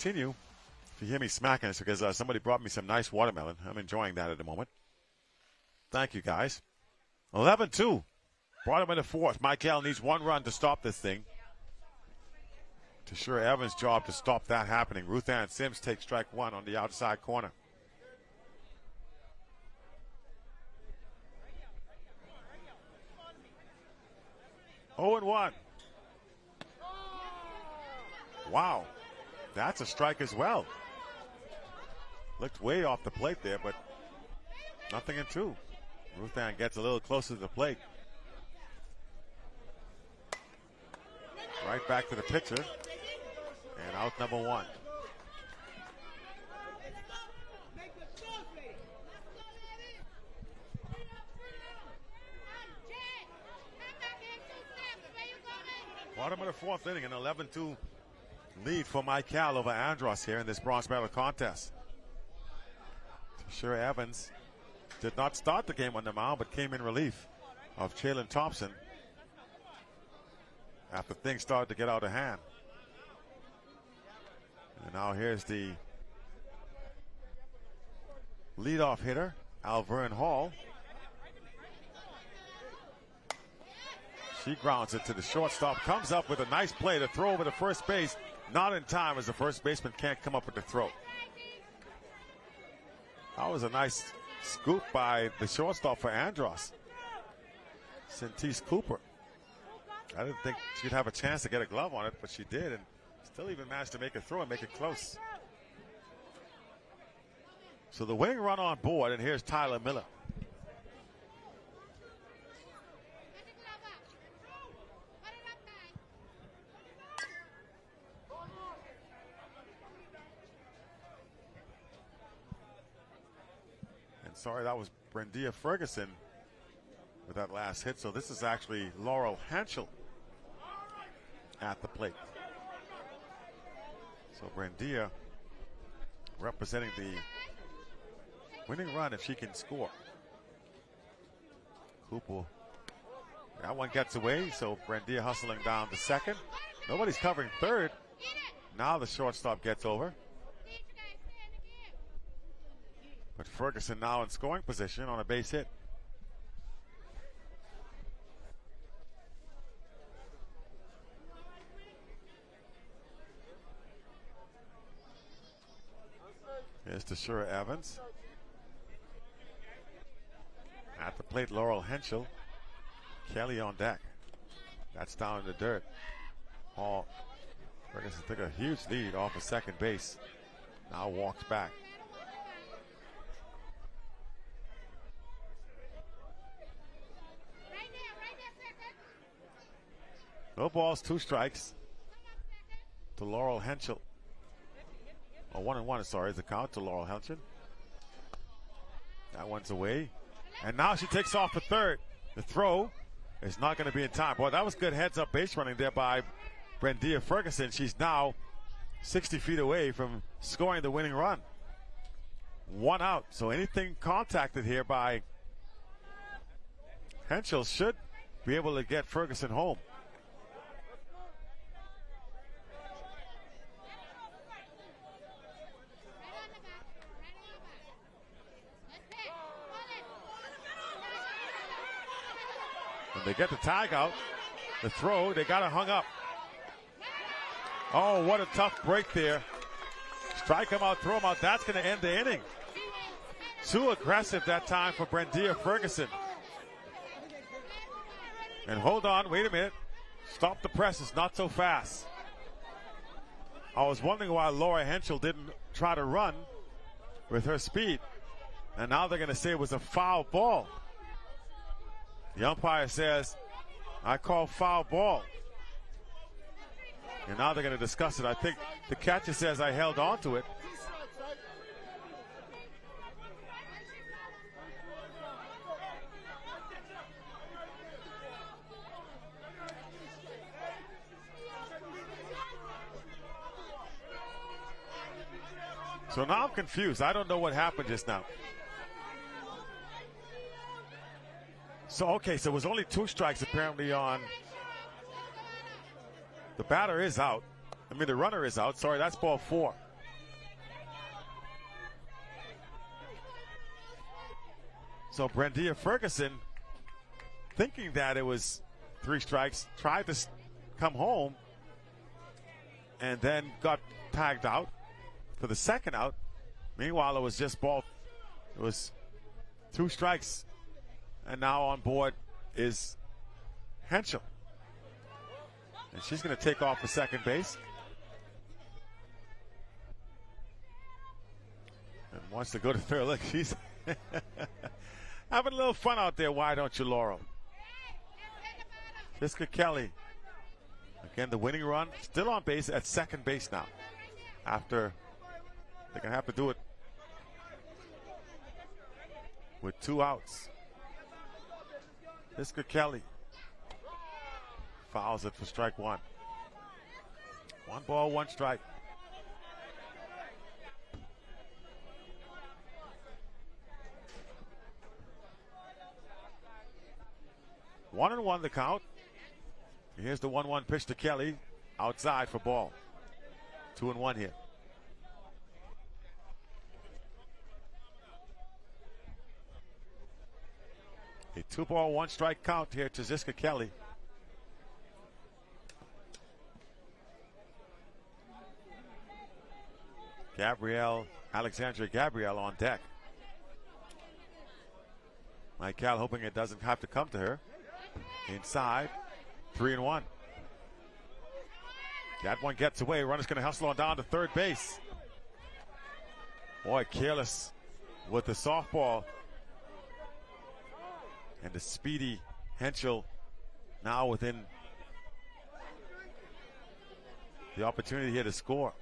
continue. If you hear me smacking, it's because somebody brought me some nice watermelon. I'm enjoying that at the moment. Thank you, guys. 11-2. Bottom of the fourth. Michael needs one run to stop this thing. Tashira Evans' job to stop that happening. Ruth Ann Sims takes strike one on the outside corner. Oh, and 1. Wow. That's a strike as well. Looked way off the plate there, but nothing in 2. Ruth Ann gets a little closer to the plate. Right back to the pitcher. And out number 1. Bottom of the fourth inning, an 11-2 lead for Michael over Andros here in this bronze medal contest. Tashira Evans did not start the game on the mound, but came in relief of Jalen Thompson after things started to get out of hand. And now here's the leadoff hitter, Alvern Hall. She grounds it to the shortstop, comes up with a nice play to throw over to first base. Not in time, as the first baseman can't come up with the throw. That was a nice scoop by the shortstop for Andros, Cintis Cooper. I didn't think she'd have a chance to get a glove on it, but she did, and still even managed to make a throw and make it close. So the winning run on board, and here's Tyler Miller. Sorry, that was Brendia Ferguson with that last hit. So this is actually Laurel Hanschel at the plate. So Brendia representing the winning run if she can score. Cooper, that one gets away. So Brendia hustling down to second. Nobody's covering third. Now the shortstop gets over. But Ferguson now in scoring position on a base hit. Here's Tashira Evans. At the plate, Laurel Henschel. Kelly on deck. That's down in the dirt. Hall. Ferguson took a huge lead off of second base. Now walks back. No balls, 2 strikes to Laurel Henschel. Oh, 1-1, sorry, is the count to Laurel Henschel. That one's away. And now she takes off for third. The throw is not going to be in time. Boy, that was good heads-up base running there by Brendia Ferguson. She's now 60 feet away from scoring the winning run. 1 out. So anything contacted here by Henschel should be able to get Ferguson home. And they get the tag out. The throw, they got it hung up. Oh, what a tough break there. Strike him out, throw him out. That's going to end the inning. Too aggressive that time for Brendia Ferguson. And hold on, wait a minute. Stop the presses, not so fast. I was wondering why Laura Henschel didn't try to run with her speed. And now they're going to say it was a foul ball. The umpire says, I call foul ball. And now they're going to discuss it. I think the catcher says I held on to it. So now I'm confused. I don't know what happened just now. So, okay, so it was only 2 strikes apparently on. The batter is out. I mean, the runner is out. Sorry, that's ball 4. So Brendia Ferguson, thinking that it was 3 strikes, tried to come home and then got tagged out for the second out. Meanwhile, it was just ball. It was 2 strikes. And now on board is Henschel. And she's going to take off for second base. And wants to go to third. Look, she's having a little fun out there. Why don't you, Laurel? Jessica Kelly. Again, the winning run. Still on base at second base now. After they're going to have to do it with 2 outs. Jessica Kelly fouls it for strike 1. 1 ball, 1 strike. One and 1 the count. Here's the 1-1 pitch to Kelly. Outside for ball. 2-1 here. A 2 ball, 1 strike count here to Ziska Kelly. Alexandria Gabrielle on deck. Mike Cal hoping it doesn't have to come to her. Inside, 3-1. That one gets away. Runner's going to hustle on down to third base. Boy, careless with the softball. And the speedy Henschel now within the opportunity here to score.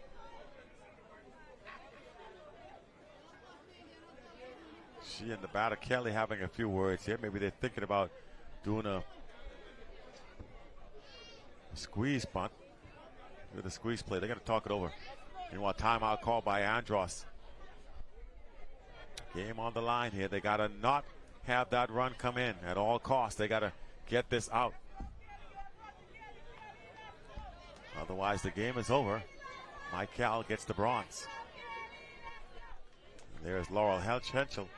She and the batter Kelly having a few words here. Maybe they're thinking about doing a squeeze bunt. With a squeeze play. They're going to talk it over. Meanwhile, timeout call by Andros. Game on the line here. They got to not have that run come in at all costs. They got to get this out. Otherwise, the game is over. Mike Cal gets the bronze. There's Laurel Henschel.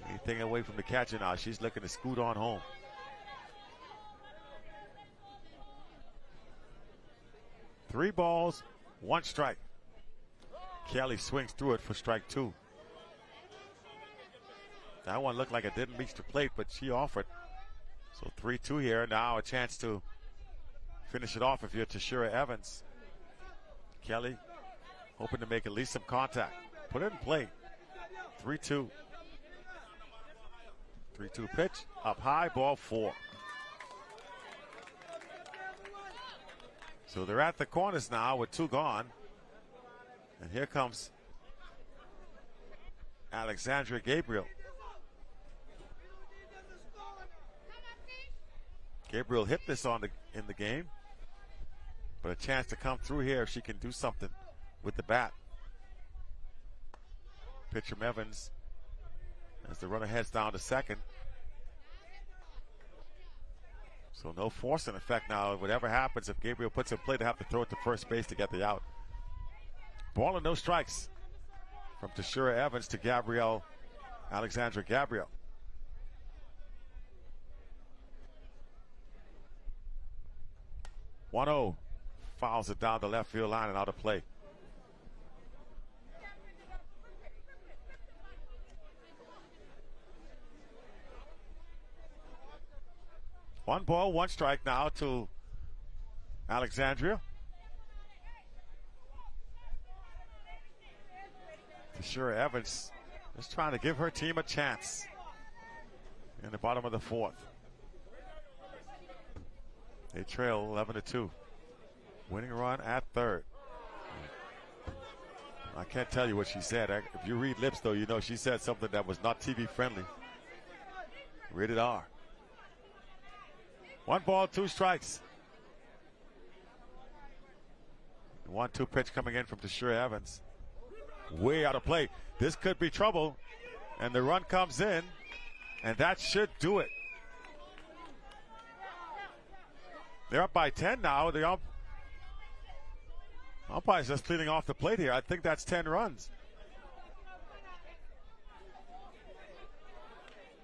Anything away from the catcher now. She's looking to scoot on home. Three balls, 1 strike. Kelly swings through it for strike 2. That one looked like it didn't reach the plate, but she offered. So 3-2 here. Now a chance to finish it off if you're Tashira Evans. Kelly hoping to make at least some contact. Put it in play. 3-2. 3-2 pitch. Up high, ball 4. So they're at the corners now with 2 gone. And here comes Alexandria Gabriel. Gabriel hit this in the game. But a chance to come through here if she can do something with the bat. Pitch from Evans as the runner heads down to second. So no force in effect now. Whatever happens, if Gabriel puts in play, they have to throw it to first base to get the out. Ball and no strikes from Tashira Evans to Alexandra Gabriel. One-0 fouls it down the left field line and out of play. One ball, 1 strike now to Alexandria. Tashira Evans just trying to give her team a chance in the bottom of the 4th. They trail 11-2. Winning run at third. I can't tell you what she said. If you read lips, though, you know she said something that was not TV friendly. Rated R. 1 ball, 2 strikes. 1-2 pitch coming in from Tashira Evans. Way out of play. This could be trouble. And the run comes in. And that should do it. They're up by 10 now. The umpire's just cleaning off the plate here. I think that's 10 runs.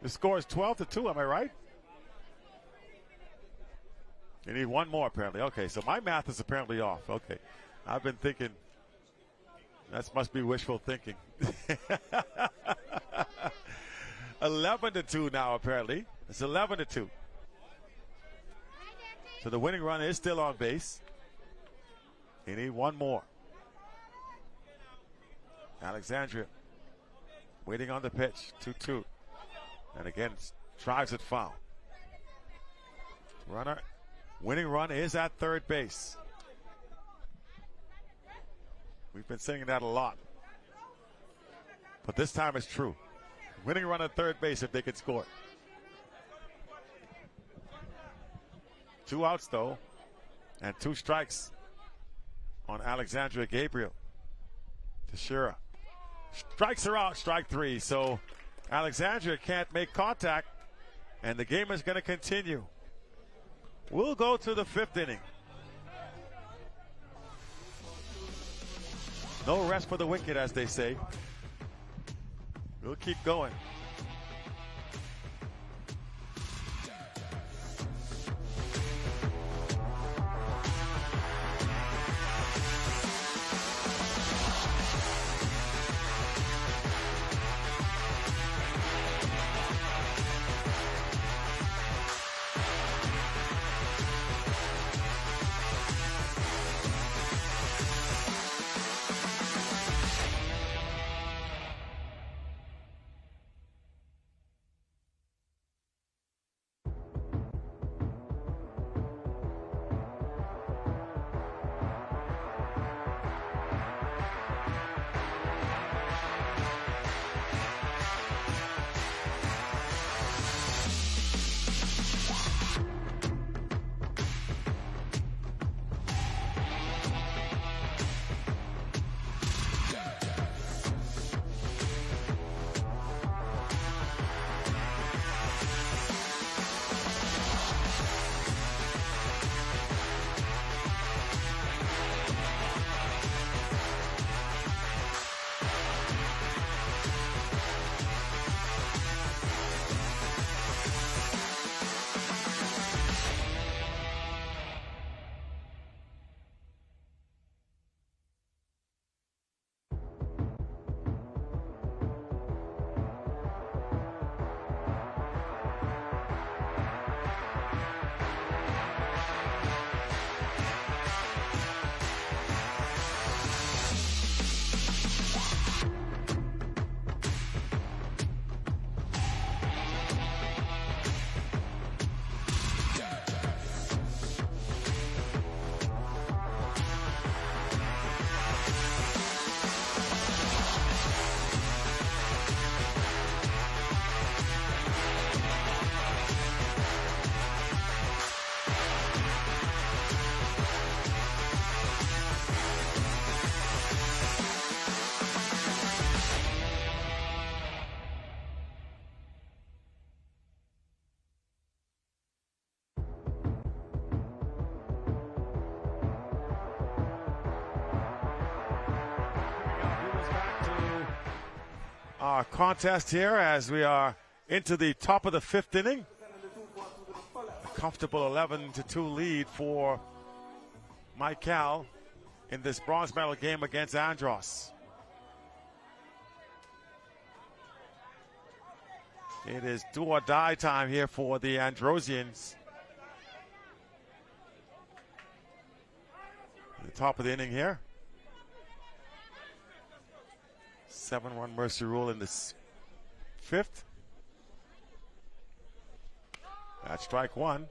The score is 12-2, am I right? You need one more, apparently. Okay, so my math is apparently off. Okay. I've been thinking, that must be wishful thinking. 11-2 now, apparently. It's 11-2. So the winning run is still on base. You need one more. Alexandria waiting on the pitch. 2-2. And again, drives it foul. Winning run is at third base. We've been saying that a lot. But this time it's true. Winning run at third base if they can score. 2 outs, though, and 2 strikes on Alexandria Gabriel. Teixeira strikes her out, strike 3. So Alexandria can't make contact, and the game is going to continue. We'll go to the 5th inning. No rest for the wicked, as they say. We'll keep going. Our contest here as we are into the top of the 5th inning. A comfortable 11-2 lead for Mike Cal in this bronze medal game against Andros. It is do or die time here for the Androsians. The top of the inning here. 7-run mercy rule in this 5th. That's strike 1.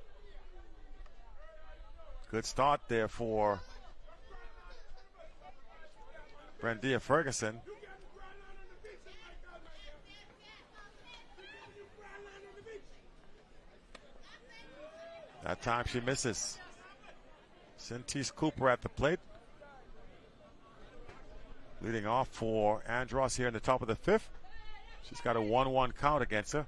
Good start there for Brendia Ferguson. That time she misses. Cintis Cooper at the plate. Leading off for Andros here in the top of the 5th. She's got a 1-1 count against her.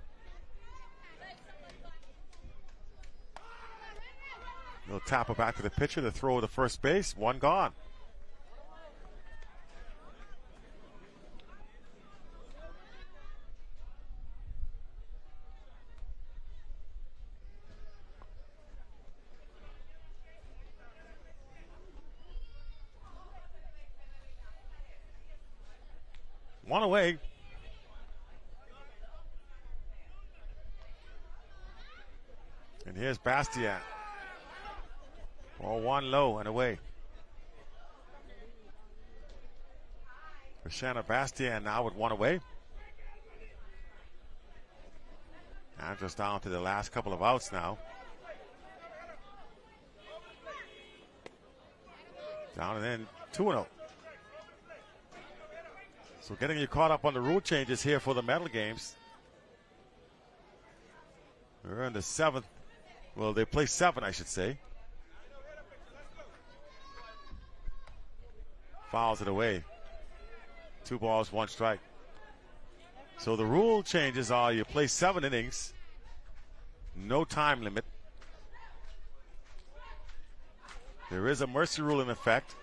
Little tapper back to the pitcher. The throw to first base. 1 gone. One away. And here's Bastian. Ball one low and away. Roshana Bastian now with one away. And just down to the last couple of outs now. Down and in 2-0. So getting you caught up on the rule changes here for the medal games. We're in the 7th. Well, they play 7, I should say. Fouls it away. 2 balls, 1 strike. So the rule changes are you play 7 innings, no time limit. There is a mercy rule in effect.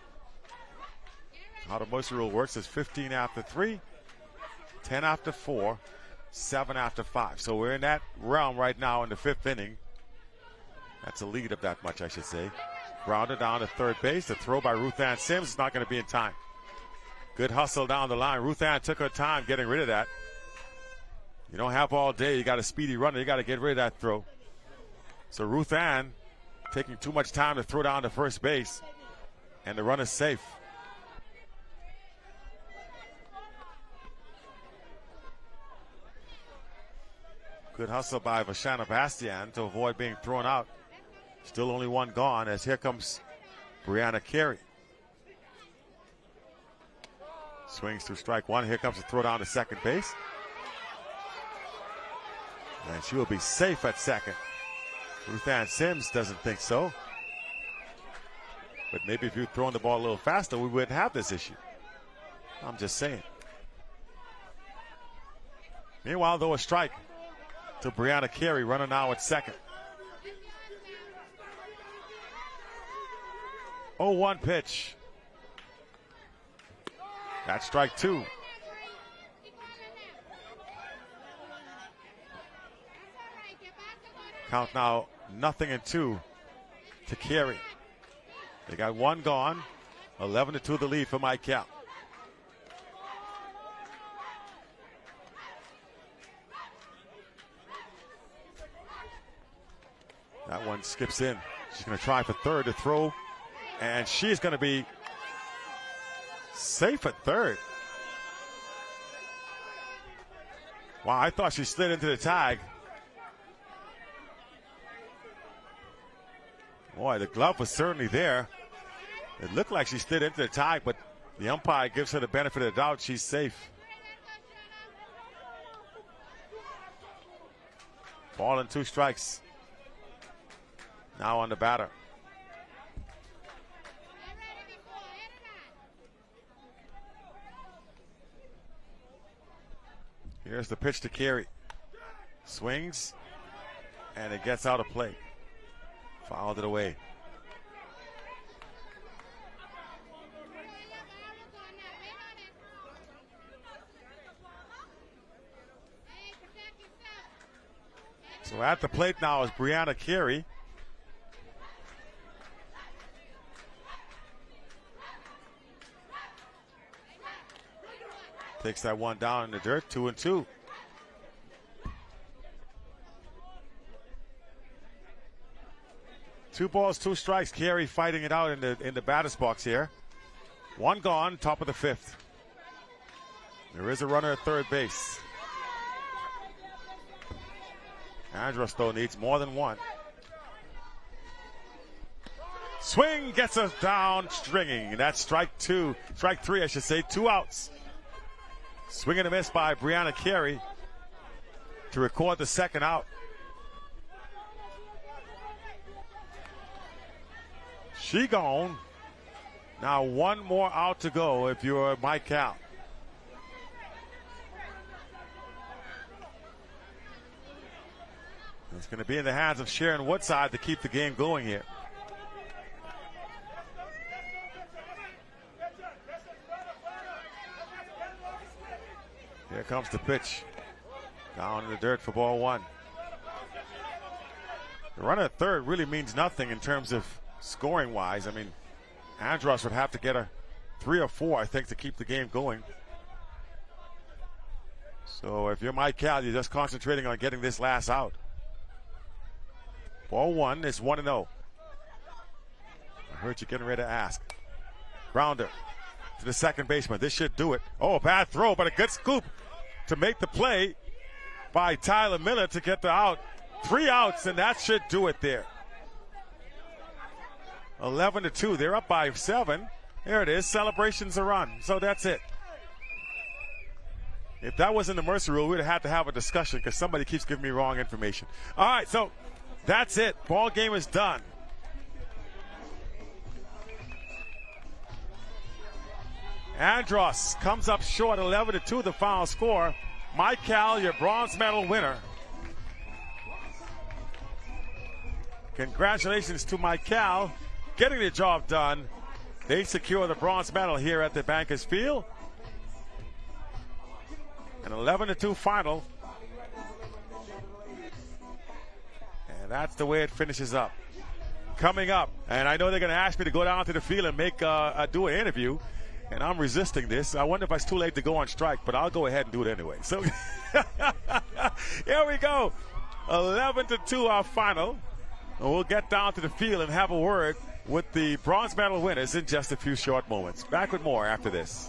How the mercy rule works is 15 after 3, 10 after 4, 7 after 5. So we're in that realm right now in the 5th inning. That's a lead of that much, I should say. Grounded down to third base. The throw by Ruth Ann Sims is not going to be in time. Good hustle down the line. Ruth Ann took her time getting rid of that. You don't have all day. You got a speedy runner. You got to get rid of that throw. So Ruth Ann taking too much time to throw down to first base. And the run is safe. Good hustle by Vashana Bastian to avoid being thrown out. Still only 1 gone as here comes Brianna Carey. Swings through strike 1. Here comes the throw down to second base. And she will be safe at second. Ruth Ann Sims doesn't think so. But maybe if you'd thrown the ball a little faster, we wouldn't have this issue. I'm just saying. Meanwhile, though, a strike to Brianna Carey, runner now at second. 0-1 pitch. That's strike 2. Count now 0-2 to Carey. They got 1 gone. 11-2 the lead for Mike Cal. That one skips in. She's going to try for third to throw. And she's going to be safe at third. Wow, I thought she slid into the tag. Boy, the glove was certainly there. It looked like she slid into the tag, but the umpire gives her the benefit of the doubt. She's safe. Ball and 2 strikes. Now on the batter. Here's the pitch to Carey. Swings, and it gets out of play. Fouled it away. So at the plate now is Brianna Carey. Takes that one down in the dirt, 2-2. Two balls, 2 strikes. Carey fighting it out in the batter's box here. 1 gone, top of the 5th. There is a runner at third base. Andros, though, needs more than 1. Swing gets us down, stringing. That's strike 2, strike 3, I should say. 2 outs. Swing and a miss by Brianna Carey to record the second out. She gone. Now 1 more out to go if you're Mike Cal. It's going to be in the hands of Sharon Woodside to keep the game going here. Here comes the pitch. Down in the dirt for ball 1. The runner at third really means nothing in terms of scoring wise. I mean, Andros would have to get a 3 or 4, I think, to keep the game going. So if you're Mike Cal, you're just concentrating on getting this last out. Ball one, it's 1-0. I heard you getting ready to ask. Grounder to the second baseman. This should do it. Oh, a bad throw, but a good scoop to make the play by Tyler Miller to get the out. 3 outs, and that should do it there. 11-2. They're up by 7. There it is. Celebrations are on. So that's it. If that wasn't the mercy rule, we'd have had to have a discussion because somebody keeps giving me wrong information. All right, so that's it. Ball game is done. Andros comes up short, 11-2, the final score. Mike Cal, your bronze medal winner. Congratulations to Mike Cal getting the job done. They secure the bronze medal here at the Bankers Field. An 11-2 final. And that's the way it finishes up. Coming up, and I know they're going to ask me to go down to the field and do an interview, and I'm resisting this. I wonder if it's too late to go on strike, but I'll go ahead and do it anyway. So here we go. 11-2 our final. And we'll get down to the field and have a word with the bronze medal winners in just a few short moments. Back with more after this.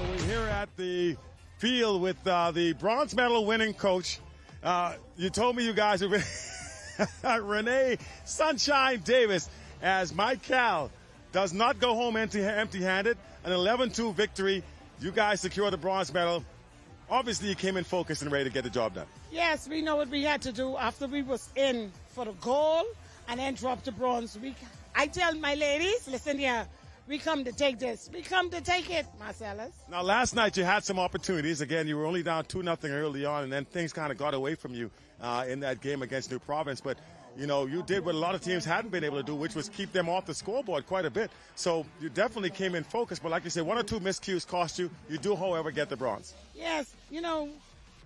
So we're here at the field with the bronze medal winning coach. You told me you guys were Renee Sunshine Davis, as Mike Cal does not go home empty-handed. An 11-2 victory. You guys secured the bronze medal. Obviously, you came in focused and ready to get the job done. Yes, we know what we had to do after we was in for the gold and then dropped the bronze. I tell my ladies, listen here, we come to take this. We come to take it, Marcellus. Now, last night you had some opportunities. Again, you were only down 2-0 early on, and then things kind of got away from you in that game against New Province. But, you know, you did what a lot of teams hadn't been able to do, which was keep them off the scoreboard quite a bit. So you definitely came in focused. But like you said, 1 or 2 miscues cost you. You do, however, get the bronze. Yes, you know,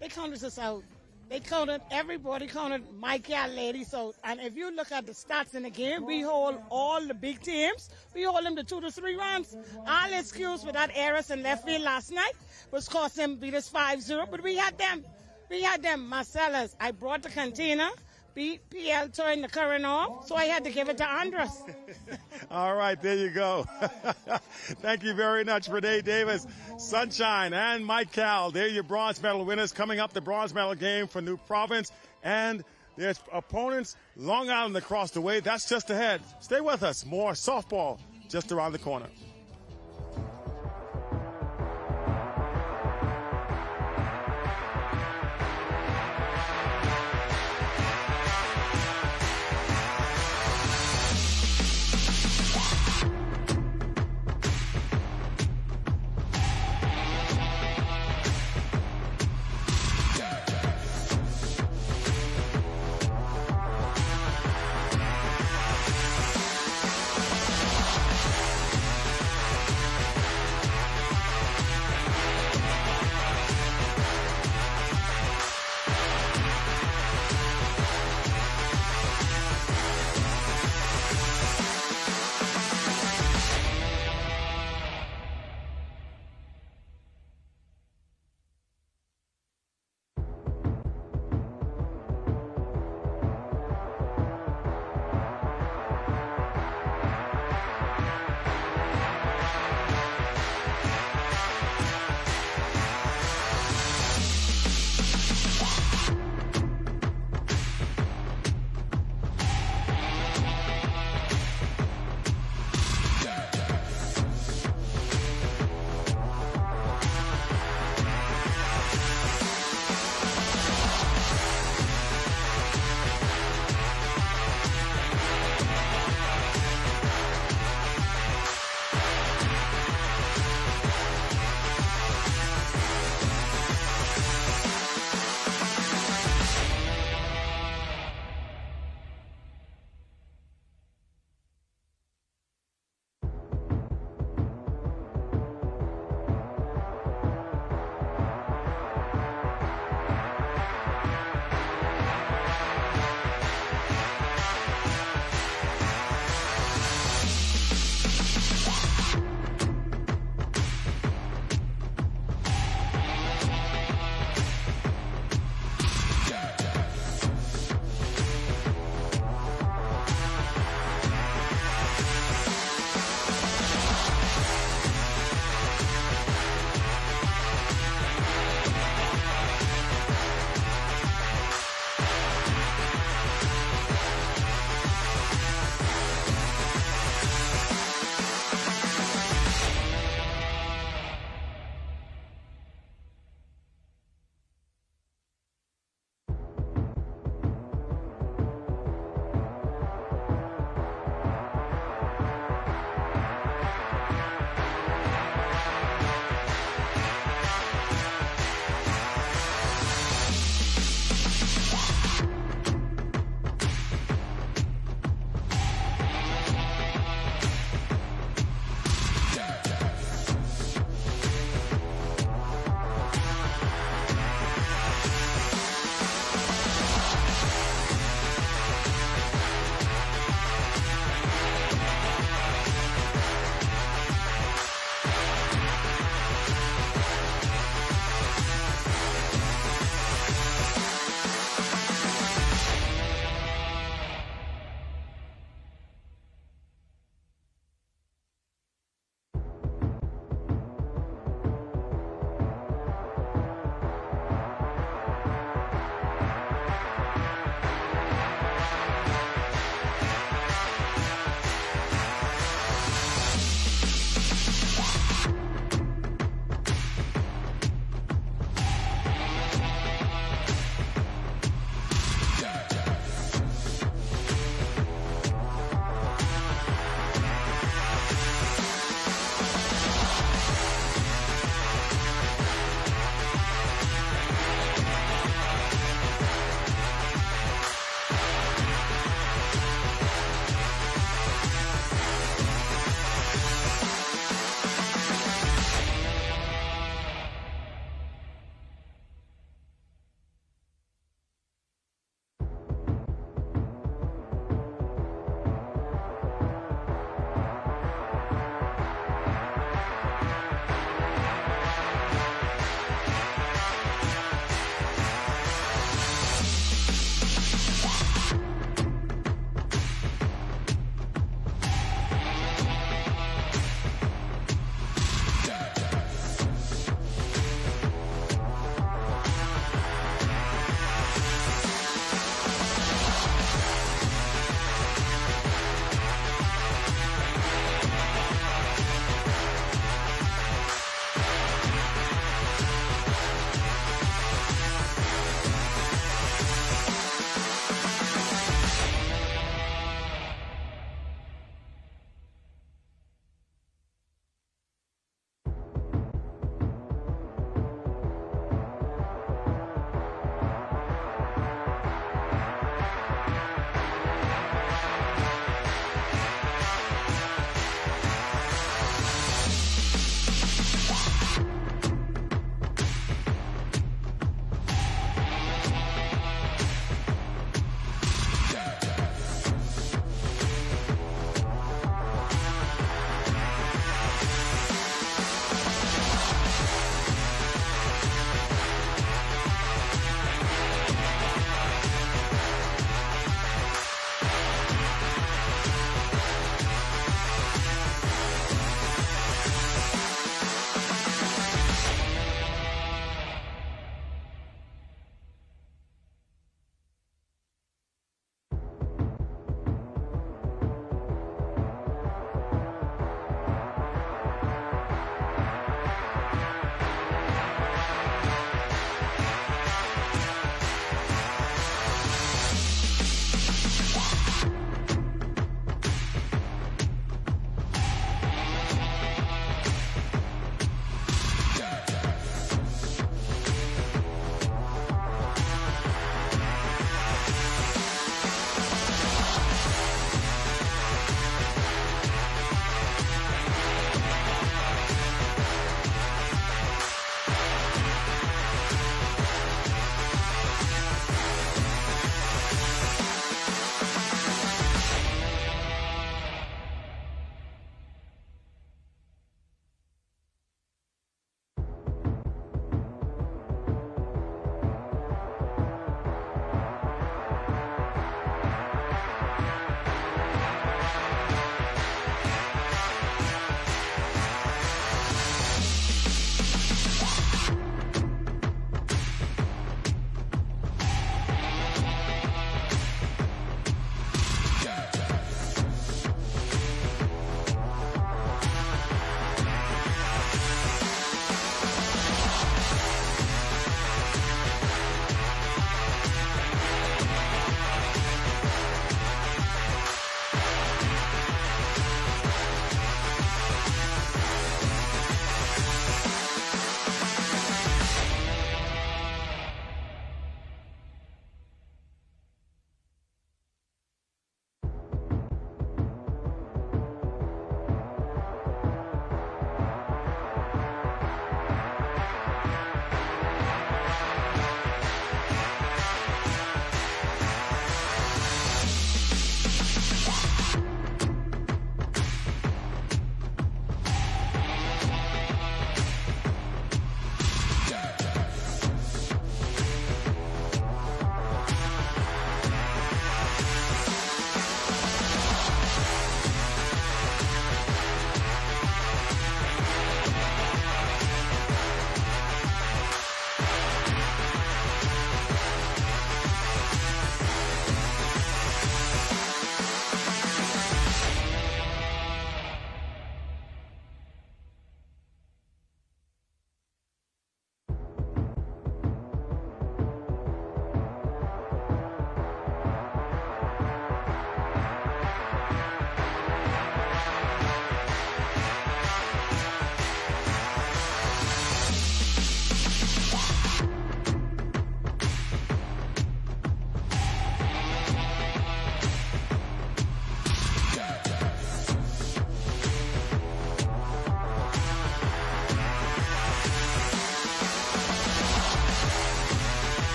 they counted us out. They counted everybody, counted Mike and lady. So, and if you look at the stats in the game, we hold all the big teams. We hold them to 2 to 3 runs. All excuse with that errors in left field last night was cost them beat us 5-0. But we had them. We had them. Marcellus, I brought the container. PL turned the current off, so I had to give it to Andres. All right, there you go. Thank you very much, Renee Davis, Sunshine, and Mike Cal. They're your bronze medal winners. Coming up, the bronze medal game for New Province, and their opponents, Long Island across the way. That's just ahead. Stay with us. More softball just around the corner.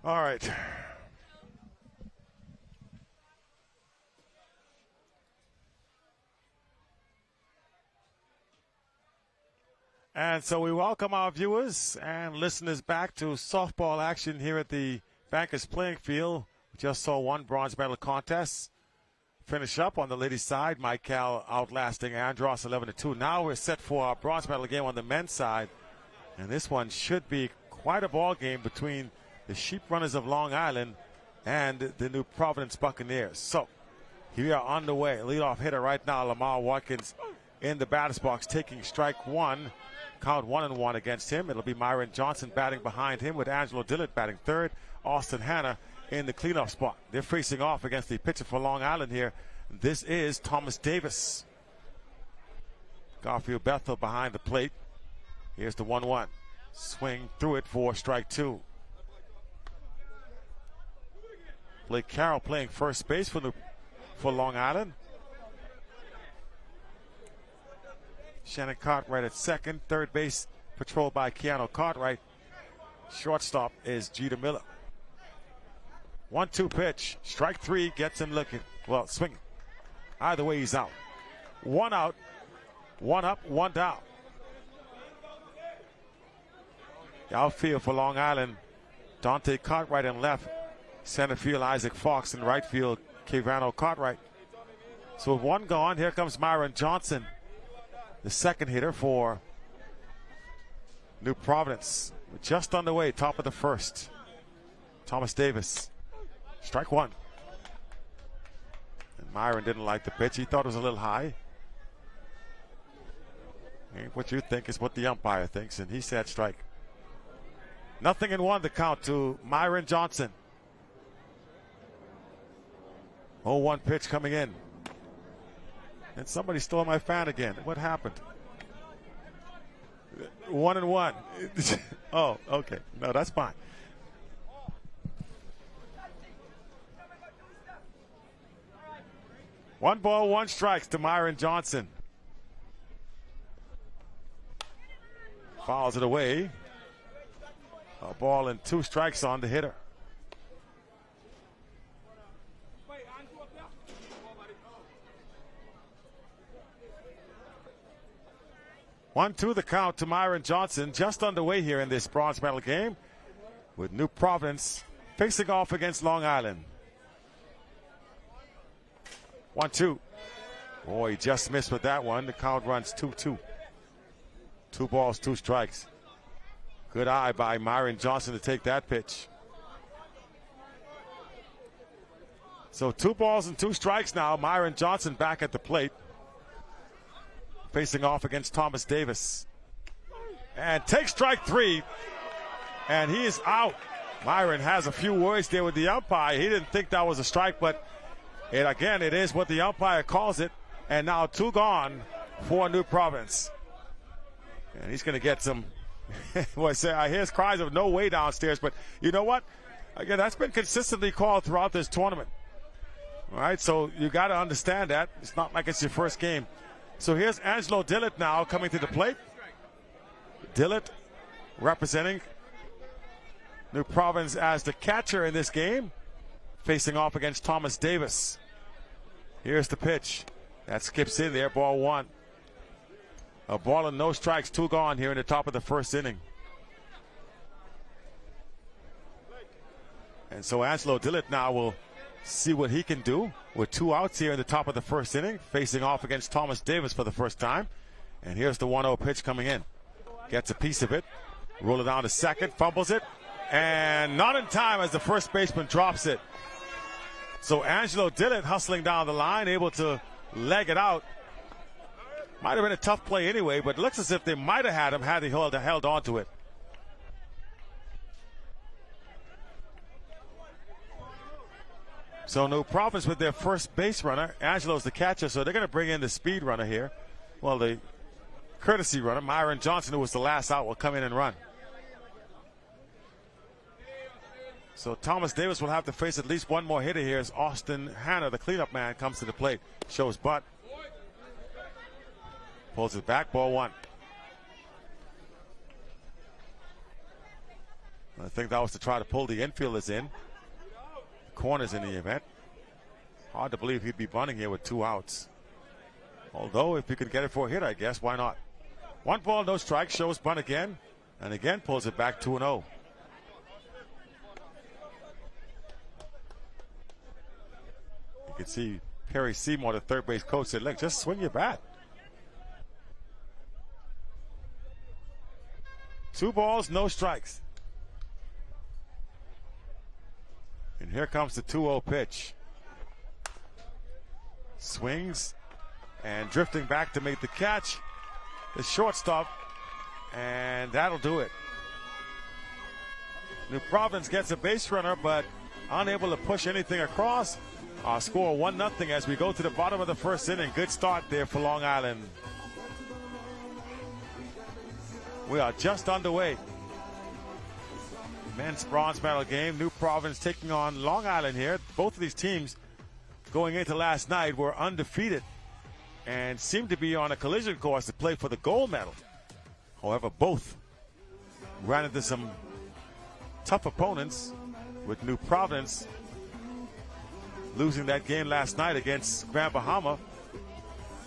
All right. And so we welcome our viewers and listeners back to softball action here at the Bankers Playing Field. We just saw one bronze medal contest finish up on the ladies' side. Mike Cal outlasting Andros 11-2. Now we're set for our bronze medal game on the men's side. And this one should be quite a ball game between the Sheep Runners of Long Island and the New Providence Buccaneers. So here we are on the way. Leadoff hitter right now, Lamar Watkins in the batter's box taking strike one. Count 1-1 against him. It'll be Myron Johnson batting behind him with Angelo Dillett batting third. Austin Hanna in the cleanup spot. They're facing off against the pitcher for Long Island here. This is Thomas Davis. Garfield Bethel behind the plate. Here's the 1-1. Swing through it for strike two. Blake Carroll playing first base for Long Island. Shannon Cartwright at second. Third base patrolled by Keanu Cartwright. Shortstop is Jeter Miller. 1-2 pitch. Strike three gets him looking. Well, swinging. Either way, he's out. One out. One up, one down. The outfield for Long Island. Dante Cartwright in left. Center field, Isaac Fox. In right field, Kevano Cartwright. So with one gone, here comes Myron Johnson, the second hitter for New Providence. We're just on the way, top of the first. Thomas Davis, strike one. And Myron didn't like the pitch. He thought it was a little high. Ain't what you think is what the umpire thinks, and he said strike. Nothing in one, the count to Myron Johnson. 0-1 pitch coming in. And somebody stole my fan again. What happened? 1-1. Oh, okay. No, that's fine. One ball, one strikes to Myron Johnson. Fouls it away. A ball and two strikes on the hitter. One-two the count to Myron Johnson. Just underway here in this bronze medal game with New Providence facing off against Long Island. 1-2. Boy, he just missed with that one. The count runs 2-2. 2 balls, 2 strikes. Good eye by Myron Johnson to take that pitch. So 2 balls and 2 strikes now. Myron Johnson back at the plate, facing off against Thomas Davis. And takes strike 3. And he is out. Myron has a few words there with the umpire. He didn't think that was a strike, but it is what the umpire calls it. And now 2 gone for New Providence. And he's going to get some, I hear cries of no way downstairs, but you know what? Again, that's been consistently called throughout this tournament. All right, so you got to understand that. It's not like it's your first game. So here's Angelo Dillett now coming to the plate. Dillett representing New Providence as the catcher in this game, facing off against Thomas Davis. Here's the pitch. That skips in there, ball 1. A ball and no strikes, 2 gone here in the top of the first inning. And so Angelo Dillett now will see what he can do with 2 outs here in the top of the first inning, facing off against Thomas Davis for the first time. And here's the 1-0 pitch coming in. Gets a piece of it. Roll it down to second, fumbles it, and not in time as the first baseman drops it. So Angelo Dillett hustling down the line, able to leg it out. Might have been a tough play anyway, but it looks as if they might have had him had he held on to it. So New Providence with their first base runner. Angelo's the catcher, so they're going to bring in the speed runner here. Well, the courtesy runner, Myron Johnson, who was the last out, will come in and run. So Thomas Davis will have to face at least one more hitter here as Austin Hanna, the cleanup man, comes to the plate. Shows butt. Pulls it back, ball 1. I think that was to try to pull the infielders in. Corners in the event. Hard to believe he'd be bunting here with 2 outs. Although, if he could get it for a hit, I guess, why not? 1 ball, no strike, shows bunt again. And again pulls it back 2-0. You can see Perry Seymour, the third base coach, said, look, just swing your bat. 2 balls, no strikes. And here comes the 2-0 pitch. Swings and drifting back to make the catch. The shortstop, and that'll do it. New Providence gets a base runner, but unable to push anything across. Our score 1-0 as we go to the bottom of the first inning. Good start there for Long Island. We are just underway. Men's bronze medal game. New Providence taking on Long Island here. Both of these teams going into last night were undefeated and seemed to be on a collision course to play for the gold medal. However, both ran into some tough opponents, with New Providence losing that game last night against Grand Bahama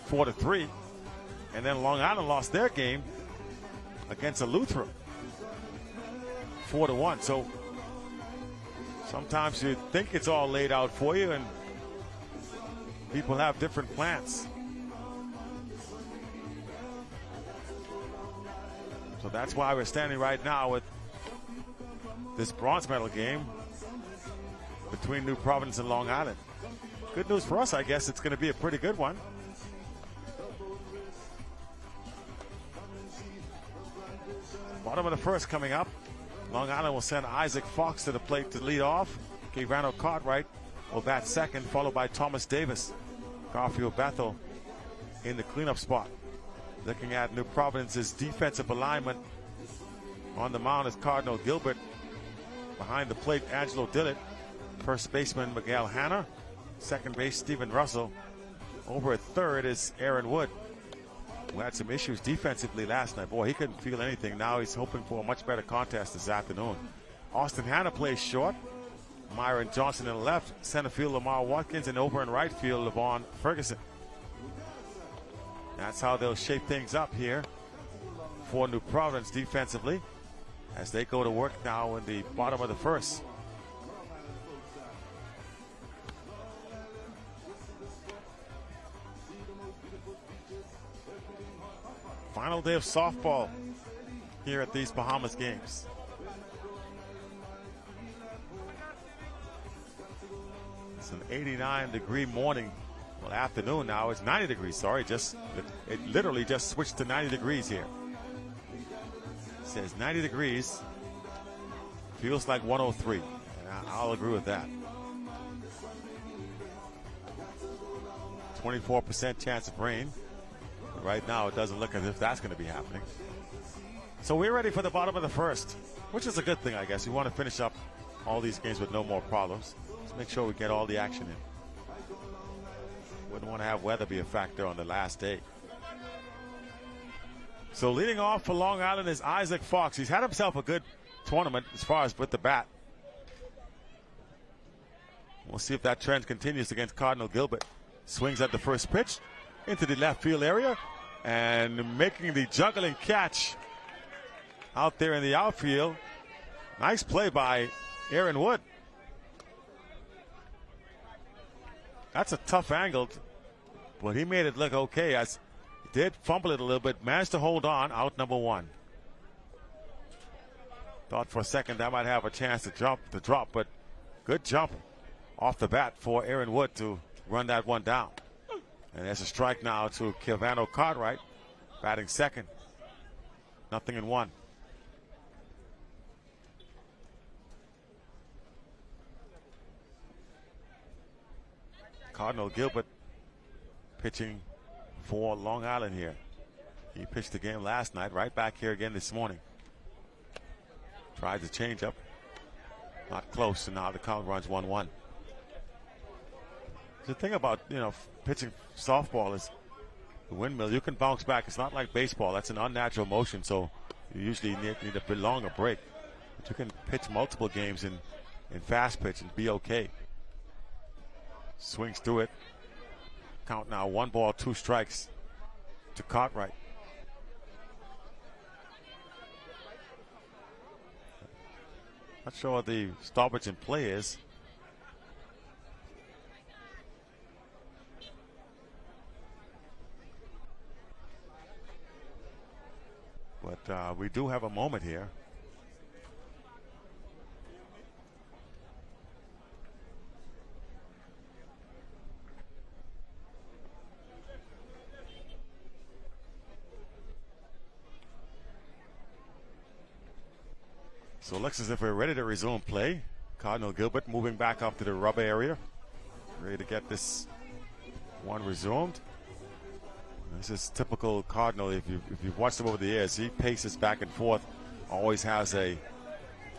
4-3. And then Long Island lost their game against Eleuthera 4-1. So sometimes you think it's all laid out for you, and people have different plans. So that's why we're standing right now with this bronze medal game between New Providence and Long Island. Good news for us, I guess it's going to be a pretty good one. Bottom of the first coming up. Long Island will send Isaac Fox to the plate to lead off. Kevano Cartwright will bat second, followed by Thomas Davis. Garfield Bethel in the cleanup spot. Looking at New Providence's defensive alignment, on the mound is Cardinal Gilbert. Behind the plate, Angelo Dillett. First baseman, Miguel Hanna. Second base, Stephen Russell. Over at third is Aaron Wood, who had some issues defensively last night. Boy, he couldn't feel anything. Now he's hoping for a much better contest this afternoon. Austin Hanna plays short. Myron Johnson in left. Center field, Lamar Watkins. And over in right field, LeVon Ferguson. That's how they'll shape things up here for New Providence defensively as they go to work now in the bottom of the first. Final day of softball here at these Bahamas games. It's an 89-degree morning. Well, afternoon now. It's 90 degrees, sorry. It literally just switched to 90 degrees here. It says 90 degrees. Feels like 103. And I'll agree with that. 24% chance of rain. But right now, it doesn't look as if that's going to be happening. So we're ready for the bottom of the first, which is a good thing, I guess. We want to finish up all these games with no more problems. Let's make sure we get all the action in. Wouldn't want to have weather be a factor on the last day. So leading off for Long Island is Isaac Fox. He's had himself a good tournament as far as with the bat. We'll see if that trend continues against Cardinal Gilbert. Swings at the first pitch into the left field area and making the juggling catch out there in the outfield. Nice play by Aaron Wood. That's a tough angle, but he made it look okay as he did fumble it a little bit, managed to hold on, out number one. Thought for a second that might have a chance to drop, but good jump off the bat for Aaron Wood to run that one down. And there's a strike now to Kevano Cartwright, batting second. 0-1. Cardinal Gilbert pitching for Long Island here. He pitched the game last night, right back here again this morning. Tried the changeup. Not close, and now the count runs 1-1. The thing about, pitching softball is the windmill. You can bounce back. It's not like baseball. That's an unnatural motion, so you usually need a bit longer break. You can pitch multiple games in fast pitch and be okay. Swings through it. Count now, 1 ball, 2 strikes to Cartwright. Not sure what the stoppage in play is. But we do have a moment here. So it looks as if we're ready to resume play. Cardinal Gilbert moving back up to the rubber area. Ready to get this one resumed. This is typical Cardinal. If you've watched him over the years, he paces back and forth. Always has a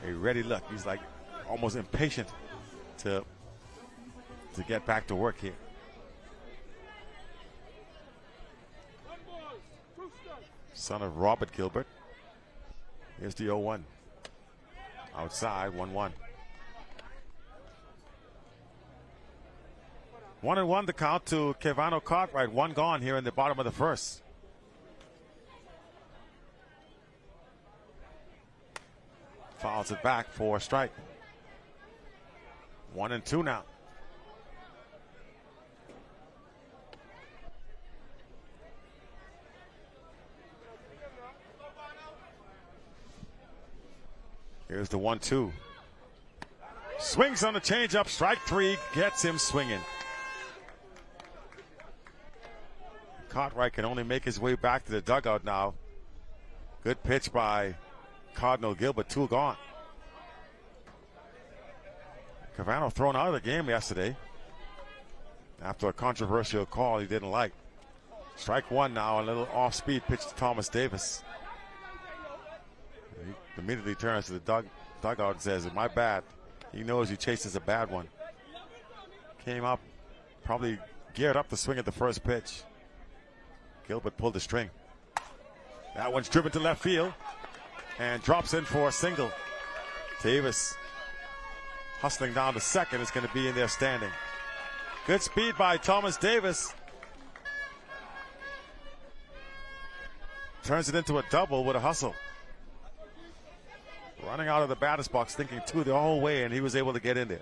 ready look. He's like almost impatient to get back to work here. Son of Robert Gilbert. Here's the 0-1. Outside, 1-1. 1-1 the count to Kevano Cartwright. 1 gone here in the bottom of the first. Fouls it back for a strike. 1-2 now. Here's the 1-2. Swings on the changeup. Strike 3 gets him swinging. Cartwright can only make his way back to the dugout now. Good pitch by Cardinal Gilbert. 2 gone. Cavano thrown out of the game yesterday after a controversial call he didn't like. Strike 1 now. A little off-speed pitch to Thomas Davis. He immediately turns to the dugout and says, "My bad." He knows he chases a bad one. Came up, probably geared up to swing at the first pitch. Gilbert pulled the string. That one's driven to left field and drops in for a single. Davis hustling down to second is going to be in there standing. Good speed by Thomas Davis. Turns it into a double with a hustle. Running out of the batter's box, thinking 2 the whole way, and he was able to get in there.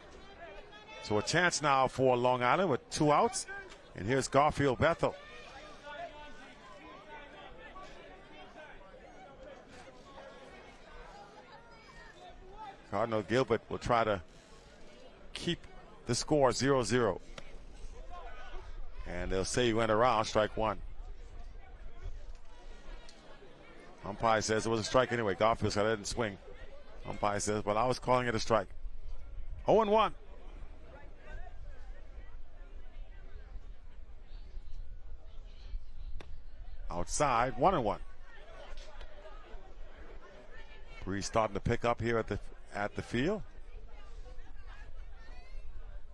So a chance now for Long Island with 2 outs. And here's Garfield Bethel. Cardinal Gilbert will try to keep the score 0-0. And they'll say he went around, strike 1. Umpire says it was a strike anyway. Garfield said I didn't swing. Umpire says, well, I was calling it a strike. 0-1. Outside, 1-1. Breeze starting to pick up here at the field.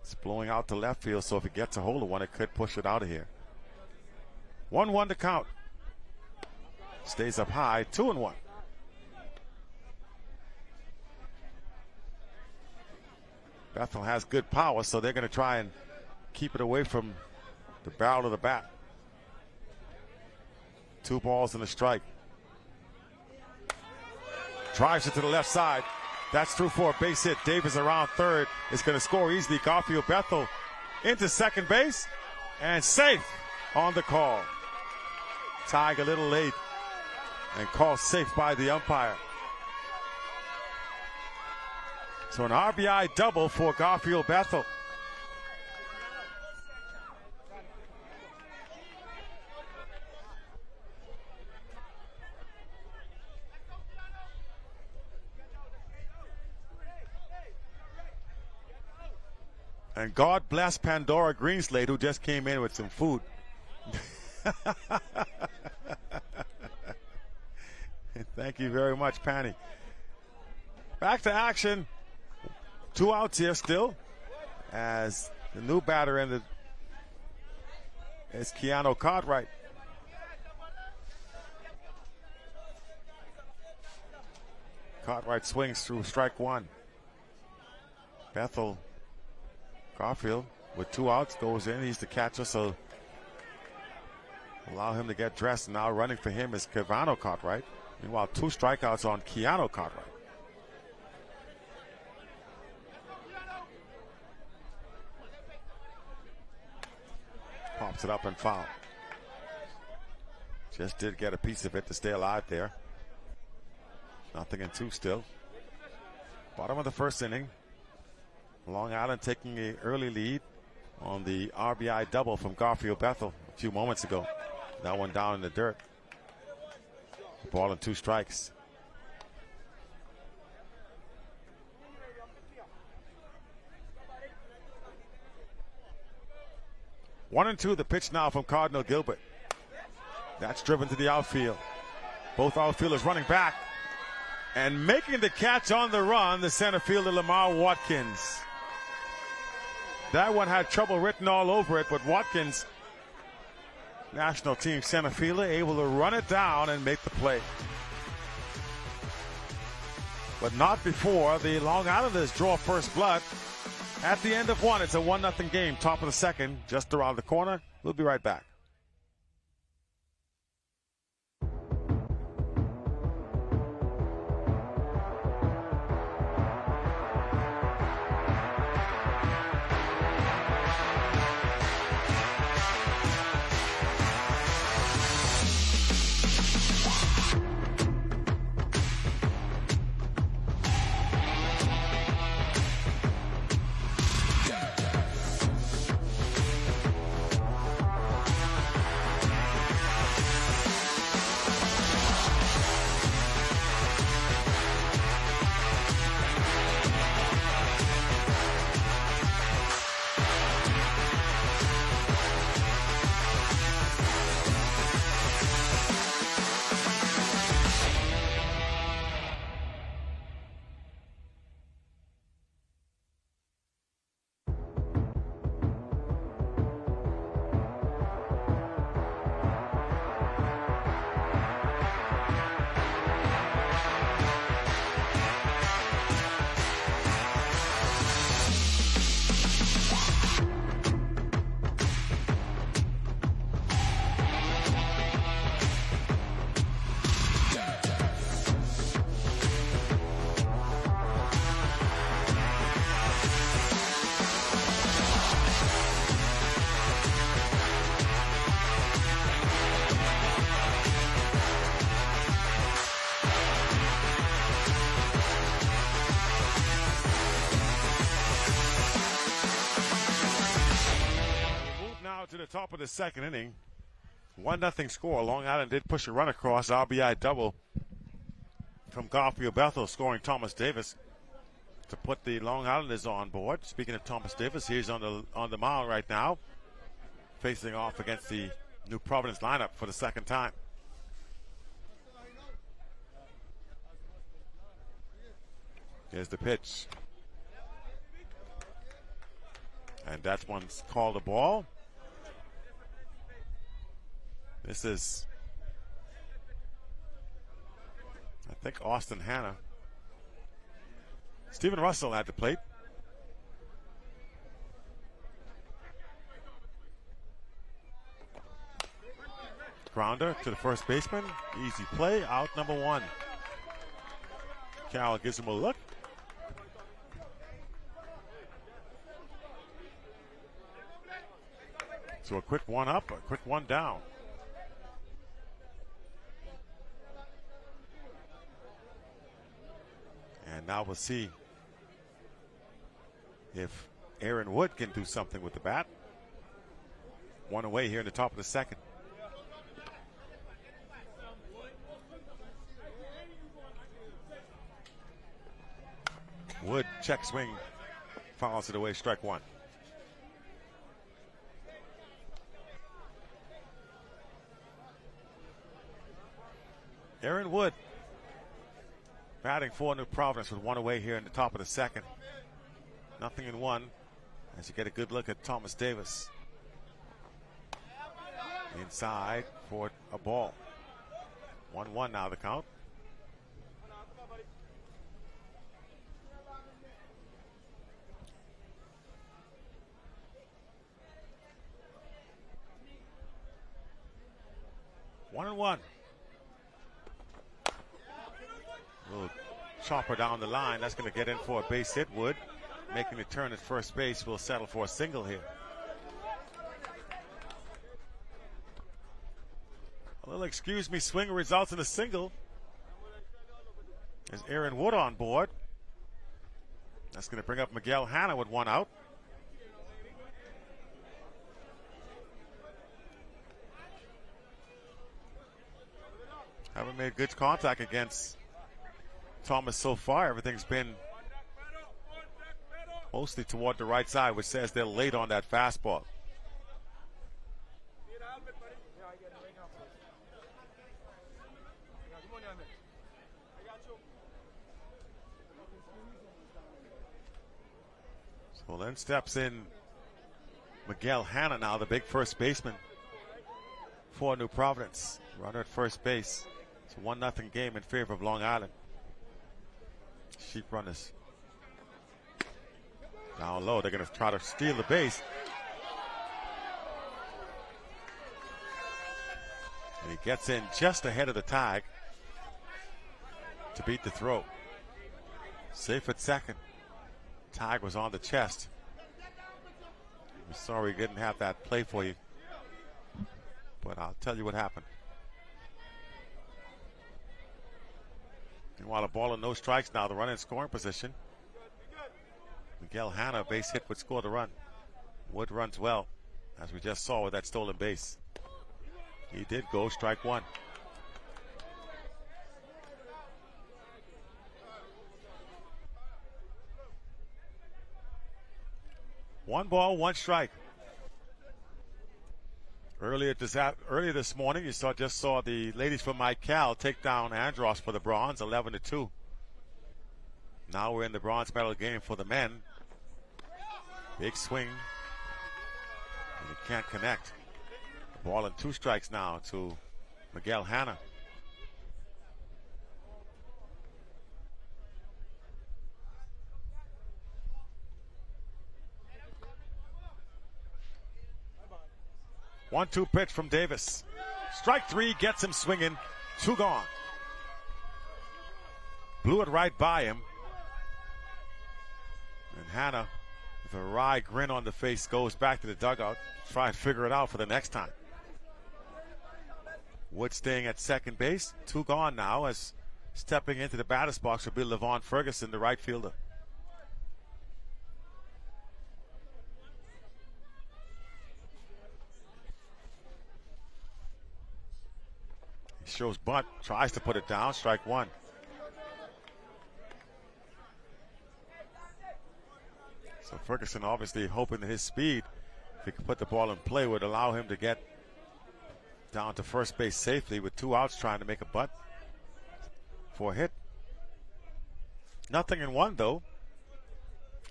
It's blowing out to left field, so if it gets a hold of one, it could push it out of here. 1-1 to count. Stays up high, 2-1. Bethel has good power, so they're going to try and keep it away from the barrel of the bat. 2 balls and a strike. Drives it to the left side. That's through for a base hit. Davis around third is going to score easily. Garfield Bethel into second base and safe on the call. Tied a little late and called safe by the umpire. So an RBI double for Garfield Bethel. And God bless Pandora Greenslade, who just came in with some food. Thank you very much, Panny. Back to action. 2 outs here still, as the new batter in the is Keanu Cartwright. Cartwright swings through strike one. Bethel Garfield with 2 outs goes in. He's the catcher, so allow him to get dressed. And now running for him is Kevano Cartwright. Meanwhile, 2 strikeouts on Keanu Cartwright. Pops it up and foul. Just did get a piece of it to stay alive there. Nothing in 2 still. Bottom of the first inning. Long Island taking an early lead on the RBI double from Garfield Bethel a few moments ago. That one down in the dirt. Ball and 2 strikes. One and 2, the pitch now from Cardinal Gilbert. That's driven to the outfield. Both outfielders running back. And making the catch on the run, the center fielder Lamar Watkins. That one had trouble written all over it, but Watkins, national team center fielder, able to run it down and make the play. But not before the Long Islanders draw first blood. At the end of 1, it's a 1-0 game. Top of the second, just around the corner. We'll be right back. To the top of the second inning. 1-0 score. Long Island did push a run across. RBI double from Garfield Bethel, scoring Thomas Davis to put the Long Islanders on board. Speaking of Thomas Davis, he's on the mound right now, facing off against the New Providence lineup for the second time. Here's the pitch. And that one's called a ball. This is, I think, Austin Hanna. Stephen Russell at the plate. Grounder to the first baseman. Easy play. Out number 1. Carroll gives him a look. So a quick one up, a quick one down. And now we'll see if Aaron Wood can do something with the bat. One away here in the top of the second. Wood check swing, fouls it away, strike 1. Aaron Wood batting for New Providence with 1 away here in the top of the second. 0-1 as you get a good look at Thomas Davis. Inside for a ball. 1-1 now the count. 1-1. Little chopper down the line. That's going to get in for a base hit. Wood making the turn at first base. Will settle for a single here. A little excuse me swing results in a single. There's Aaron Wood on board. That's going to bring up Miguel Hanna with one out. Haven't made good contact against Thomas so far. Everything's been mostly toward the right side, which says they're late on that fastball. So then steps in Miguel Hanna now, the big first baseman for New Providence. Runner at first base. It's a 1-0 game in favor of Long Island. Sheep runners down low. They're going to try to steal the base. And he gets in just ahead of the tag to beat the throw. Safe at second. Tag was on the chest. I'm sorry we didn't have that play for you, but I'll tell you what happened. Meanwhile, a ball and no strikes now. The runner in scoring position. Miguel Hanna, base hit, would score the run. Wood runs well, as we just saw with that stolen base. He did go, strike one. One ball, one strike. Earlier this morning, you just saw the ladies from Mike Cal take down Andros for the bronze, 11-2. Now we're in the bronze medal game for the men. Big swing, and he can't connect. Ball and two strikes now to Miguel Hanna. One-two pitch from Davis. Strike three gets him swinging. Two gone. Blew it right by him. And Hanna, with a wry grin on the face, goes back to the dugout. Try and figure it out for the next time. Wood staying at second base. Two gone now, as stepping into the batter's box will be LaVon Ferguson, the right fielder. He shows bunt, tries to put it down, strike one. So Ferguson obviously hoping that his speed, if he could put the ball in play, would allow him to get down to first base safely with two outs, trying to make a bunt for a hit. Nothing in one though.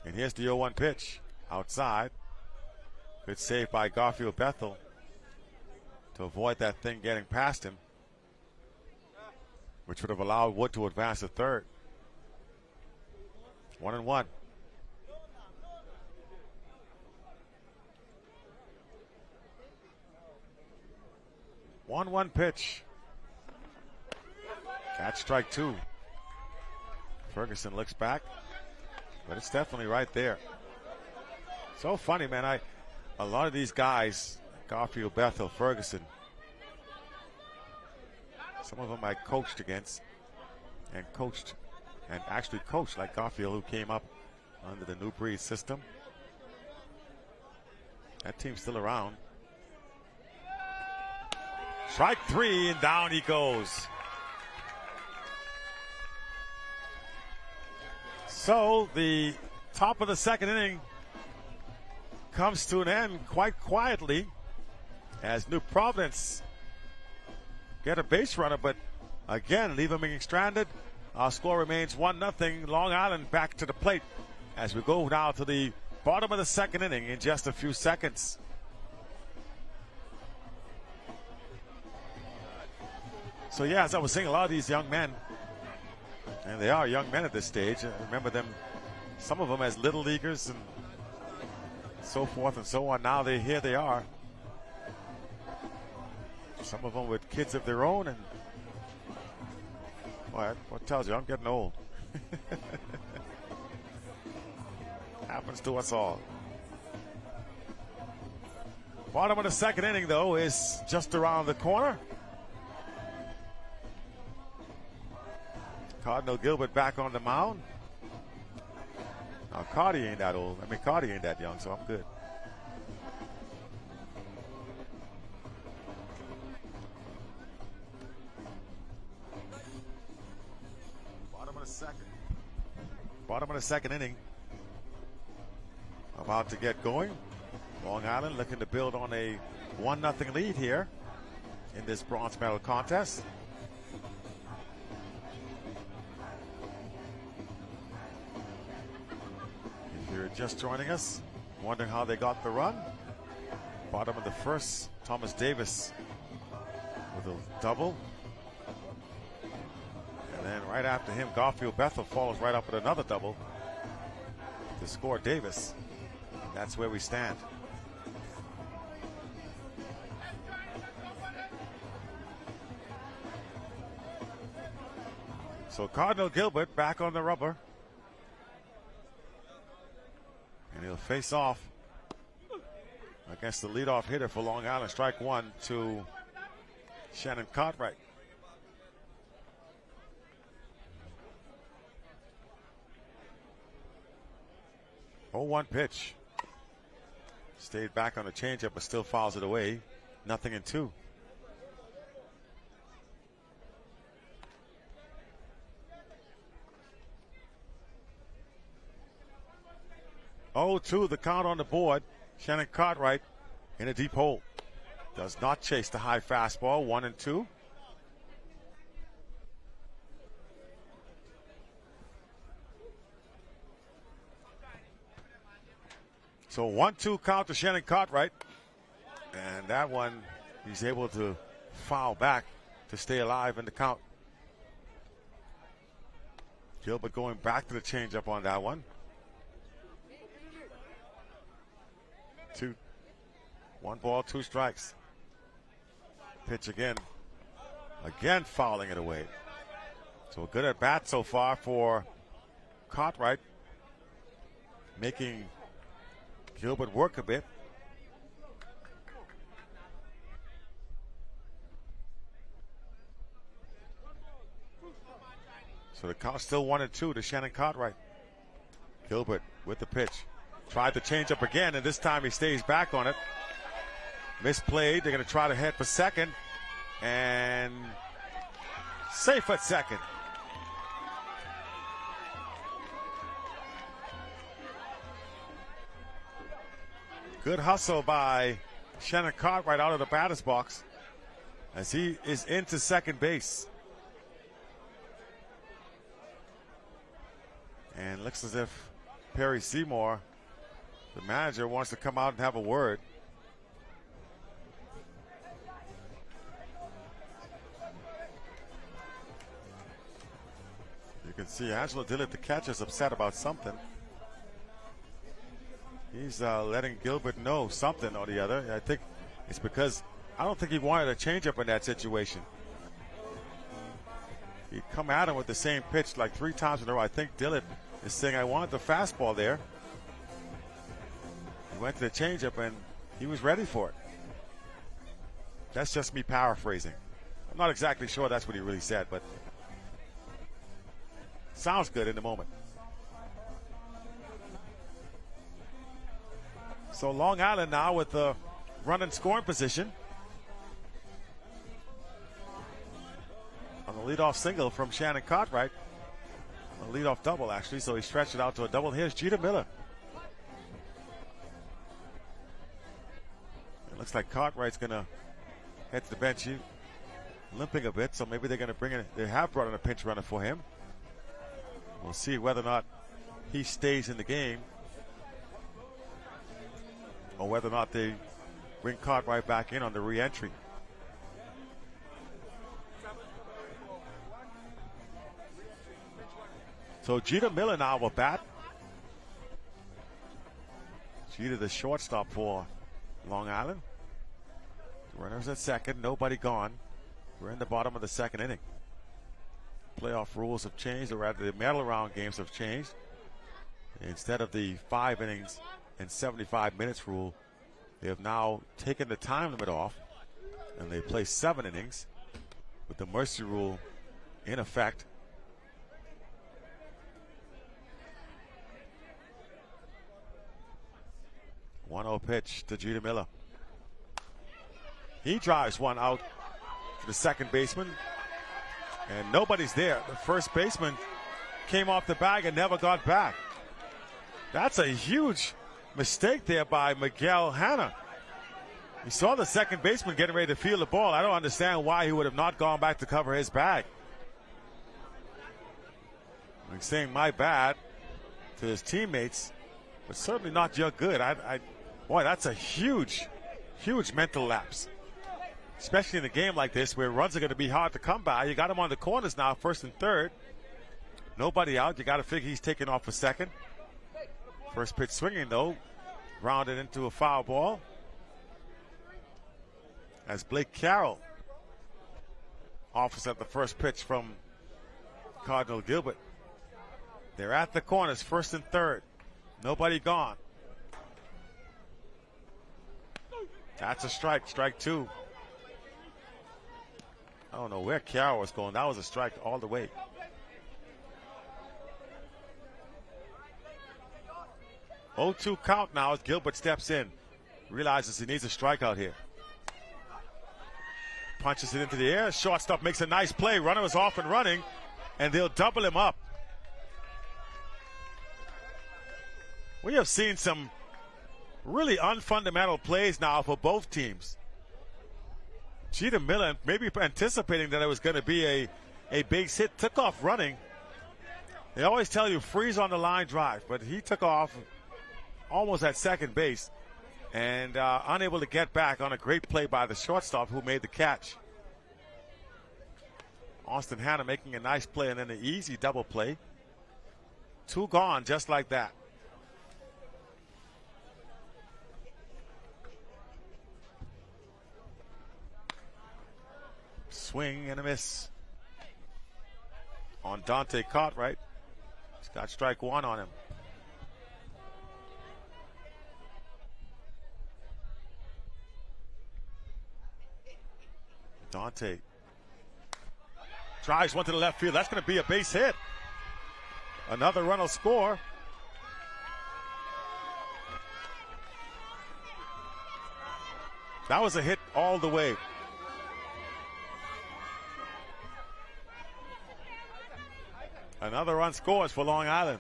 And here's the 0-1 pitch outside. Good save by Garfield Bethel to avoid that thing getting past him, which would have allowed Wood to advance to third. 1-1. One pitch. Catch strike two. Ferguson looks back, but it's definitely right there. So funny, man. A lot of these guys, Garfield, Bethel, Ferguson, some of them I coached against and actually coached, like Garfield, who came up under the New Breed system. That team's still around. Strike three, and down he goes. So the top of the second inning comes to an end quite quietly as New Providence get a base runner, but again, leave him being stranded. Our score remains 1-0. Long Island back to the plate as we go now to the bottom of the second inning in just a few seconds. So yeah, as I was saying, a lot of these young men, and they are young men at this stage. I remember them, some of them as little leaguers and so forth and so on. Now here they are Some of them with kids of their own, and what tells you I'm getting old. Happens to us all. Bottom of the second inning, though, is just around the corner. Cardinal Gilbert back on the mound. Now, Cardi ain't that old. I mean, Cardi ain't that young, so I'm good. Bottom of the second inning. About to get going. Long Island looking to build on a 1-0 lead here in this bronze medal contest. If you're just joining us, wondering how they got the run, bottom of the first, Thomas Davis with a double. And then right after him, Garfield Bethel follows right up with another double to score Davis. That's where we stand. So Cardinal Gilbert back on the rubber. And he'll face off against the leadoff hitter for Long Island. Strike one to Shannon Cartwright. 0-1 pitch. Stayed back on the changeup, but still fouls it away. 0-2. 0-2, the count on the board. Shannon Cartwright in a deep hole. Does not chase the high fastball. 1-2. So 1-2 count to Shannon Cartwright. And that one, he's able to foul back to stay alive in the count. Gilbert going back to the changeup on that one. 1 ball, 2 strikes. Pitch again. Again fouling it away. So good at bat so far for Cartwright. Making Gilbert work a bit. So the count's still 1-2 to Shannon Cartwright. Gilbert with the pitch. Tried to change up again, and this time he stays back on it. Misplayed. They're going to try to head for second. And safe at second. Good hustle by Shannon Cartwright out of the batter's box as he is into second base. And looks as if Perry Seymour, the manager, wants to come out and have a word. You can see Angelo Dillard, the catcher, is upset about something. He's letting Gilbert know something or the other. I think it's because I don't think he wanted a changeup in that situation. He'd come at him with the same pitch like 3 times in a row. I think Dillard is saying, I wanted the fastball there. He went to the changeup and he was ready for it. That's just me paraphrasing. I'm not exactly sure that's what he really said, but sounds good in the moment. So Long Island now with the run and scoring position. On the leadoff single from Shannon Cartwright. A leadoff double, actually, so he stretched it out to a double. Here's Jeter Miller. It looks like Cartwright's going to head to the bench. He's limping a bit, so maybe they're going to bring in, they have brought in a pinch runner for him. We'll see whether or not he stays in the game, or whether or not they bring Cartwright back in on the re-entry. So Jeter Miller now will bat. Jeter, the shortstop for Long Island. Runners at second, nobody gone. We're in the bottom of the second inning. Playoff rules have changed, or rather the medal round games have changed. Instead of the 5 innings and 75 minutes rule, they have now taken the time limit off, and they play 7 innings with the mercy rule in effect. One-zero pitch to Jeter Miller. He drives one out to the second baseman, and nobody's there. The first baseman came off the bag and never got back. That's a huge mistake there by Miguel Hanna. He saw the second baseman getting ready to field the ball. I don't understand why he would have not gone back to cover his bag. He's saying my bad to his teammates, but certainly not your good. Boy, that's a huge mental lapse. Especially in a game like this where runs are going to be hard to come by. You got him on the corners now, first and third. Nobody out. You got to figure he's taking off for second. First pitch swinging, though. Rounded into a foul ball. As Blake Carroll offers at the first pitch from Cardinal Gilbert. They're at the corners, first and third. Nobody gone. That's a strike, strike two. I don't know where Carroll was going. That was a strike all the way. Oh, 0-2 count now as Gilbert steps in. Realizes he needs a strikeout here. Punches it into the air. Shortstop makes a nice play. Runner is off and running, and they'll double him up. We have seen some really unfundamental plays now for both teams. Jeter Miller, maybe anticipating that it was going to be a base hit, took off running. They always tell you freeze on the line drive, but he took off almost at second base and unable to get back on a great play by the shortstop who made the catch. Austin Hanna making a nice play and then an easy double play. 2 gone just like that. Swing and a miss on Dante Cartwright. He's got strike one on him. Dante drives one to the left field. That's going to be a base hit. Another run will score. That was a hit all the way. Another run scores for Long Island.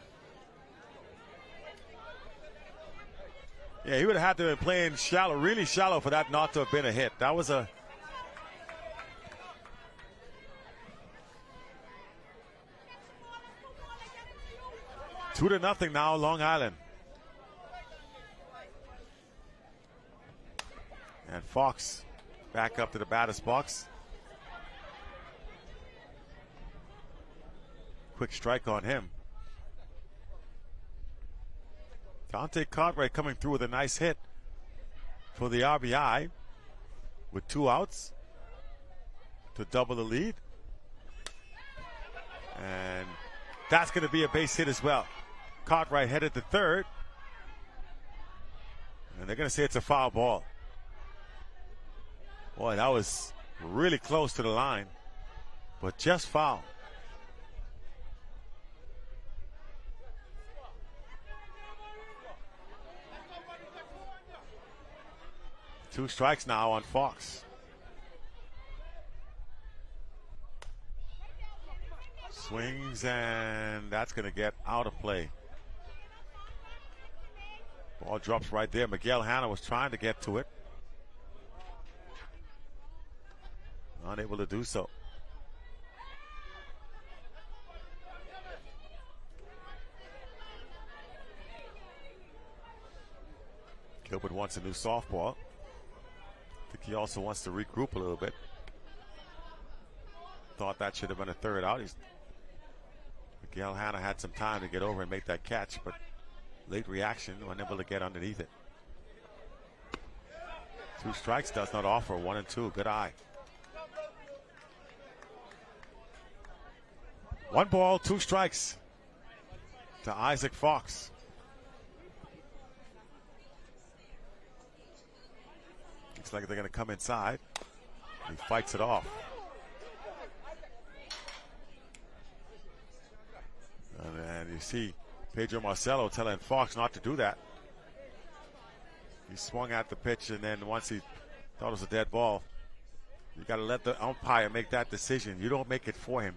Yeah, he would have had to have been playing shallow, really shallow for that not to have been a hit. That was a... Two to nothing now, Long Island. And Fox back up to the batter's box. Quick strike on him. Dante Cartwright coming through with a nice hit for the RBI with 2 outs to double the lead. And that's going to be a base hit as well. Cartwright headed to third. And they're going to say it's a foul ball. Boy, that was really close to the line, but just foul. Two strikes now on Fox. Swings, and that's going to get out of play. Ball drops right there. Miguel Hanna was trying to get to it. Unable to do so. Gilbert wants a new softball. I think he also wants to regroup a little bit. Thought that should have been a third out. Miguel Hanna had some time to get over and make that catch, but late reaction, unable to get underneath it. 2 strikes does not offer. 1 and 2. Good eye. 1 ball, 2 strikes to Isaac Fox. Looks like they're going to come inside. He fights it off. And you see Pedro Marcelo telling Fox not to do that. He swung at the pitch, and then once he thought it was a dead ball, you got to let the umpire make that decision. You don't make it for him.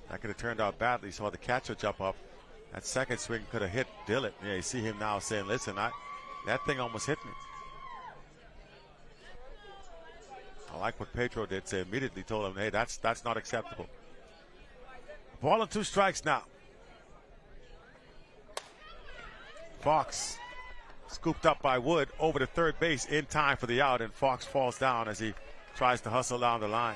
That could have turned out badly. Saw the catcher jump up. That second swing could have hit Dillett. Yeah, you see him now saying, listen, that thing almost hit me. I like what Pedro did. Say immediately told him, hey, that's not acceptable. Ball and 2 strikes now. Fox scooped up by Wood over to third base in time for the out, and Fox falls down as he tries to hustle down the line.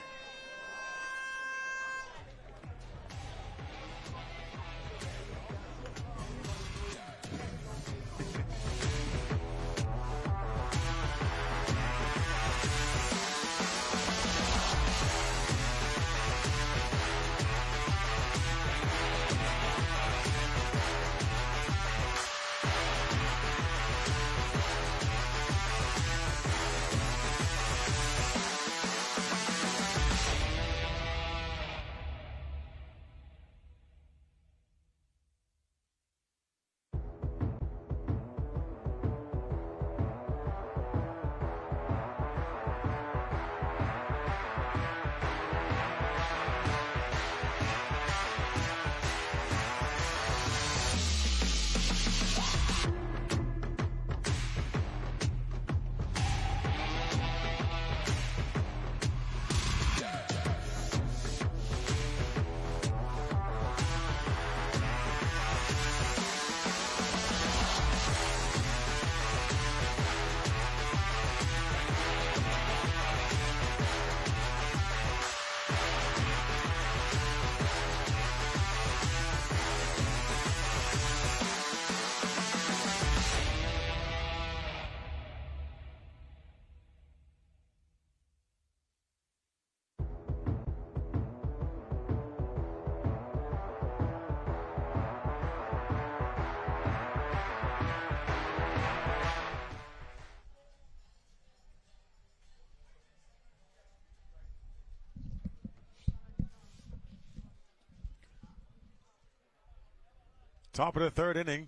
Top of the third inning.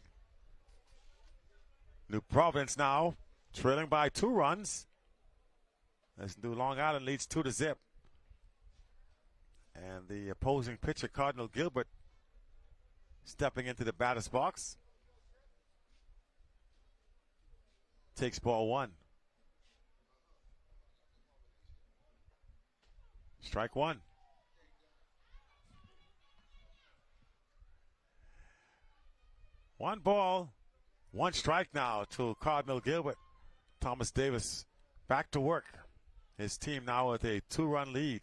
New Providence now trailing by 2 runs. As New Long Island leads 2-0. And the opposing pitcher, Cardinal Gilbert, stepping into the batter's box. Takes ball 1. Strike 1. One ball, 1 strike now to Cardinal Gilbert. Thomas Davis back to work. His team now with a 2-run lead.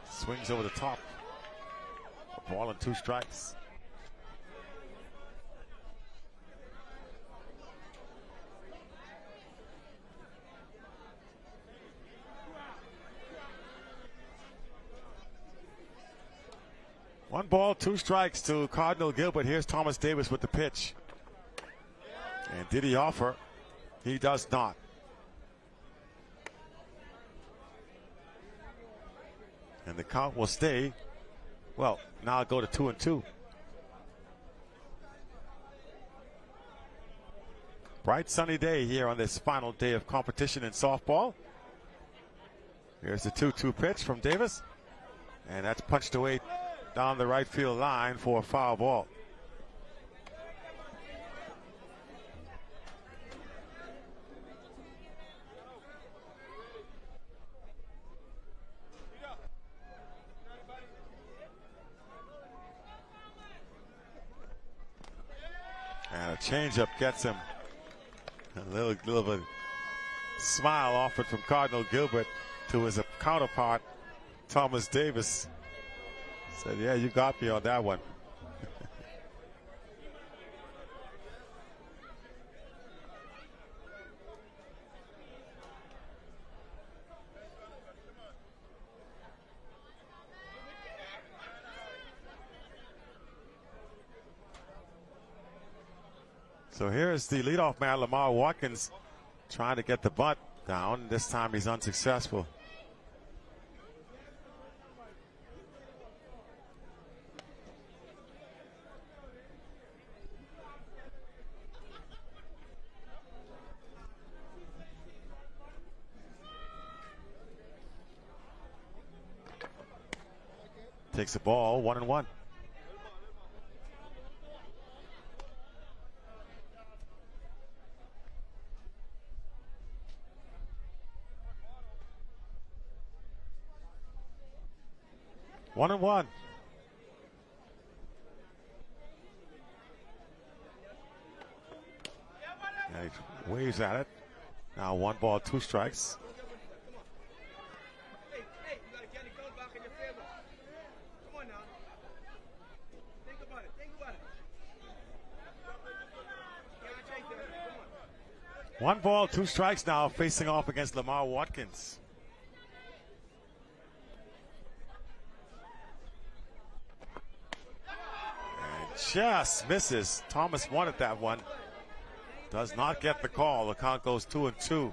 Swings over the top. A ball and 2 strikes. One ball, 2 strikes to Cardinal Gilbert. Here's Thomas Davis with the pitch. And did he offer? He does not. And the count will stay. Well, now I'll go to 2-2. Bright sunny day here on this final day of competition in softball. Here's the 2-2 pitch from Davis. And that's punched away down the right field line for a foul ball. And a changeup gets him. A little bit smile offered from Cardinal Gilbert to his counterpart, Thomas Davis. Said, yeah, you got me on that one. So here's the leadoff man, Lamar Watkins, trying to get the bunt down. This time he's unsuccessful. Takes the ball, 1-1. One and one. And he waves at it. Now 1 ball, 2 strikes. One ball, 2 strikes now, facing off against Lamar Watkins. Just misses. Thomas wanted that one. Does not get the call. The count goes 2-2.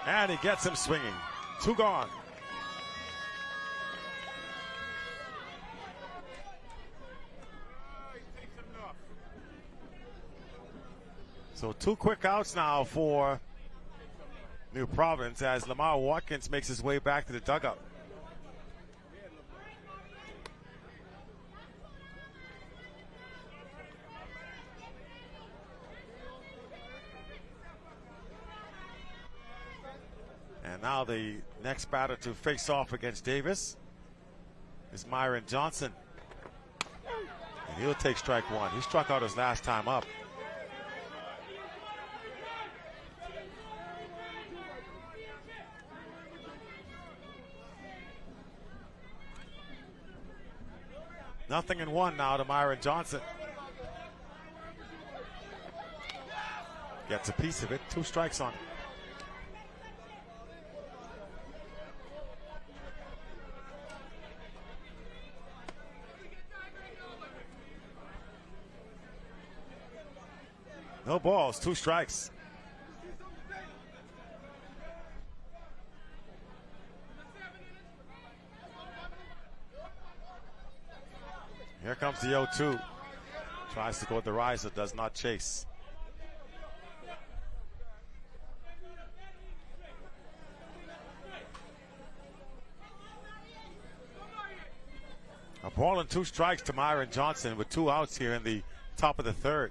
And he gets him swinging. 2 gone. So 2 quick outs now for New Providence as Lamar Watkins makes his way back to the dugout. And now the next batter to face off against Davis is Myron Johnson. And he'll take strike 1. He struck out his last time up. Nothing in 1 now to Myron Johnson. Gets a piece of it. 2 strikes on it. No balls, 2 strikes. Here comes the 0-2. Tries to go with the riser, does not chase. A ball and 2 strikes to Myron Johnson with 2 outs here in the top of the 3rd.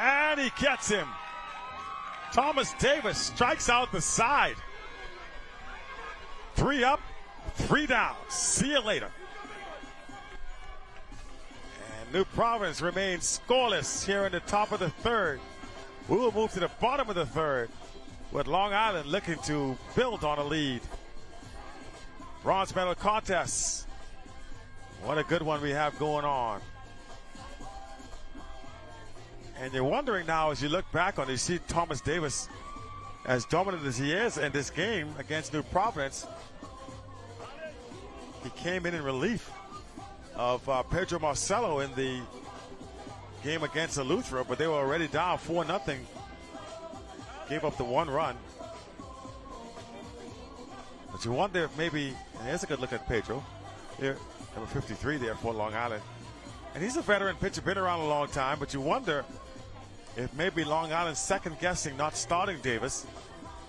And he gets him. Thomas Davis strikes out the side. 3 up, 3 down. See you later. And New Providence remains scoreless here in the top of the 3rd. We will move to the bottom of the 3rd with Long Island looking to build on a lead. Bronze medal contests. What a good one we have going on. And you're wondering now as you look back on it, you see Thomas Davis, as dominant as he is in this game against New Providence, he came in relief of Pedro Marcelo in the game against Eleuthera, but they were already down 4-0. Gave up the 1 run. But you wonder if maybe, and here's a good look at Pedro. Here, number 53 there for Long Island. And he's a veteran pitcher, been around a long time, but you wonder if maybe Long Island's second-guessing not starting Davis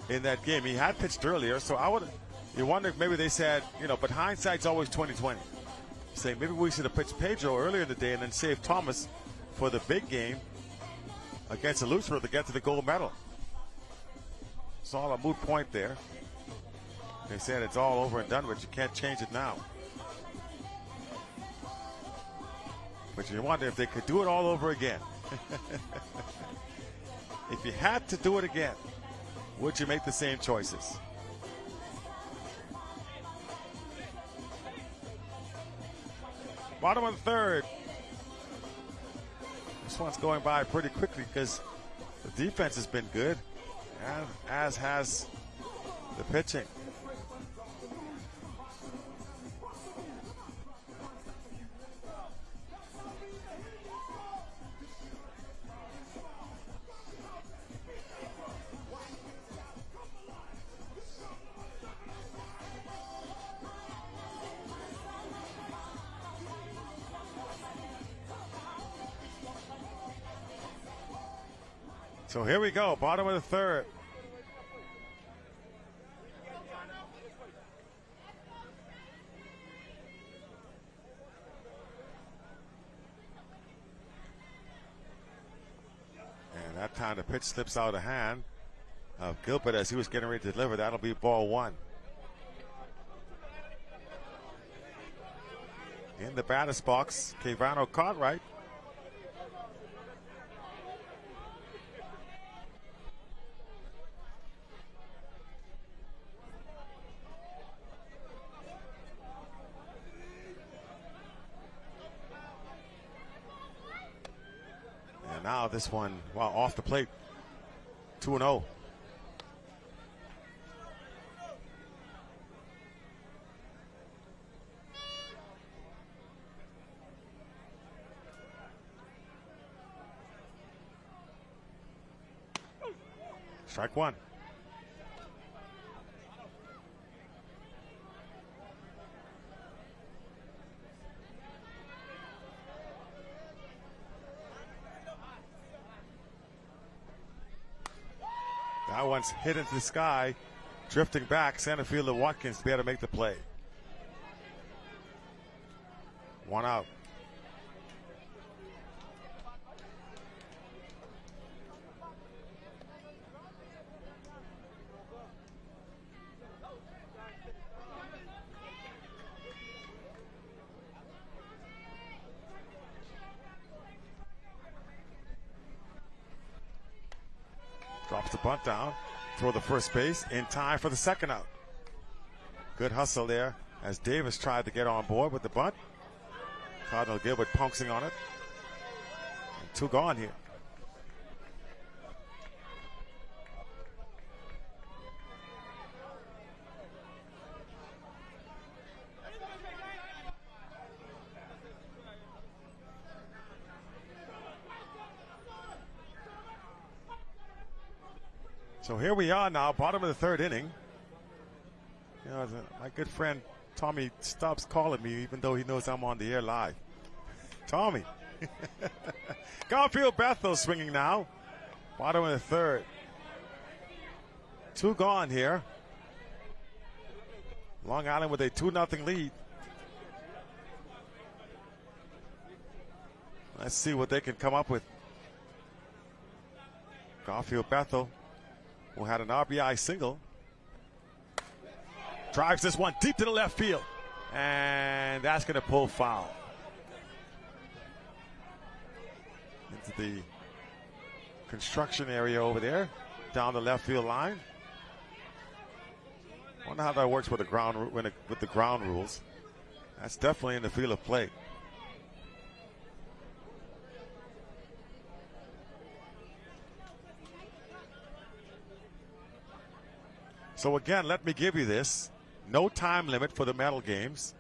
in that game. He had pitched earlier, so you wonder if maybe they said, but hindsight's always 20/20. Saying maybe we should have pitched Pedro earlier in the day and then saved Thomas for the big game against Eleuthera to get to the gold medal. It's all a moot point there. They said it's all over and done with. You can't change it now. But you wonder if they could do it all over again. If you had to do it again, would you make the same choices? Bottom of the third. This one's going by pretty quickly because the defense has been good, and as has the pitching. So here we go, bottom of the third. And that time the pitch slips out of hand of Gilbert as he was getting ready to deliver. That'll be ball one. In the batter's box, Kevano Cartwright. And now this one, well, off the plate, 2-0. Strike one. That one's hit into the sky, drifting back. Center fielder Watkins to be able to make the play. One out. Drops the bunt down, throw the first base in time for the second out. Good hustle there as Davis tried to get on board with the bunt. Cardinal Gilbert pouncing on it. And two gone here. So here we are now, bottom of the third inning. You know, my good friend Tommy stops calling me even though he knows I'm on the air live. Tommy. Garfield Bethel swinging now. Bottom of the third. Two gone here. Long Island with a 2-0 lead. Let's see what they can come up with. Garfield Bethel, who had an RBI single, drives this one deep to the left field, and that's going to pull foul into the construction area over there, down the left field line. Wonder how that works with the ground with the ground rules. That's definitely in the field of play. So again, let me give you this. No time limit for the medal games.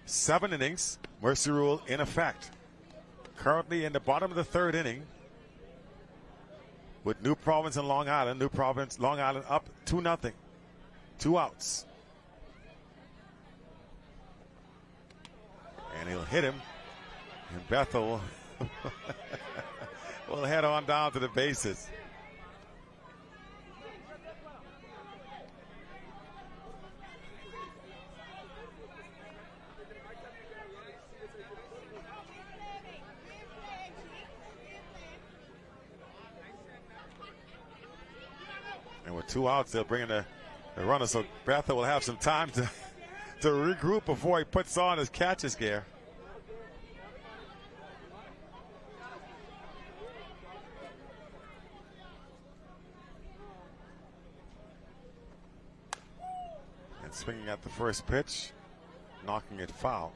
7 innings, mercy rule in effect. Currently in the bottom of the third inning with New Providence and Long Island. New Providence, Long Island up 2-0. 2 outs. And he'll hit him. And Bethel will head on down to the bases. And with 2 outs, they'll bring in the runner, so Bethel will have some time to regroup before he puts on his catcher's gear. And swinging at the first pitch, knocking it foul.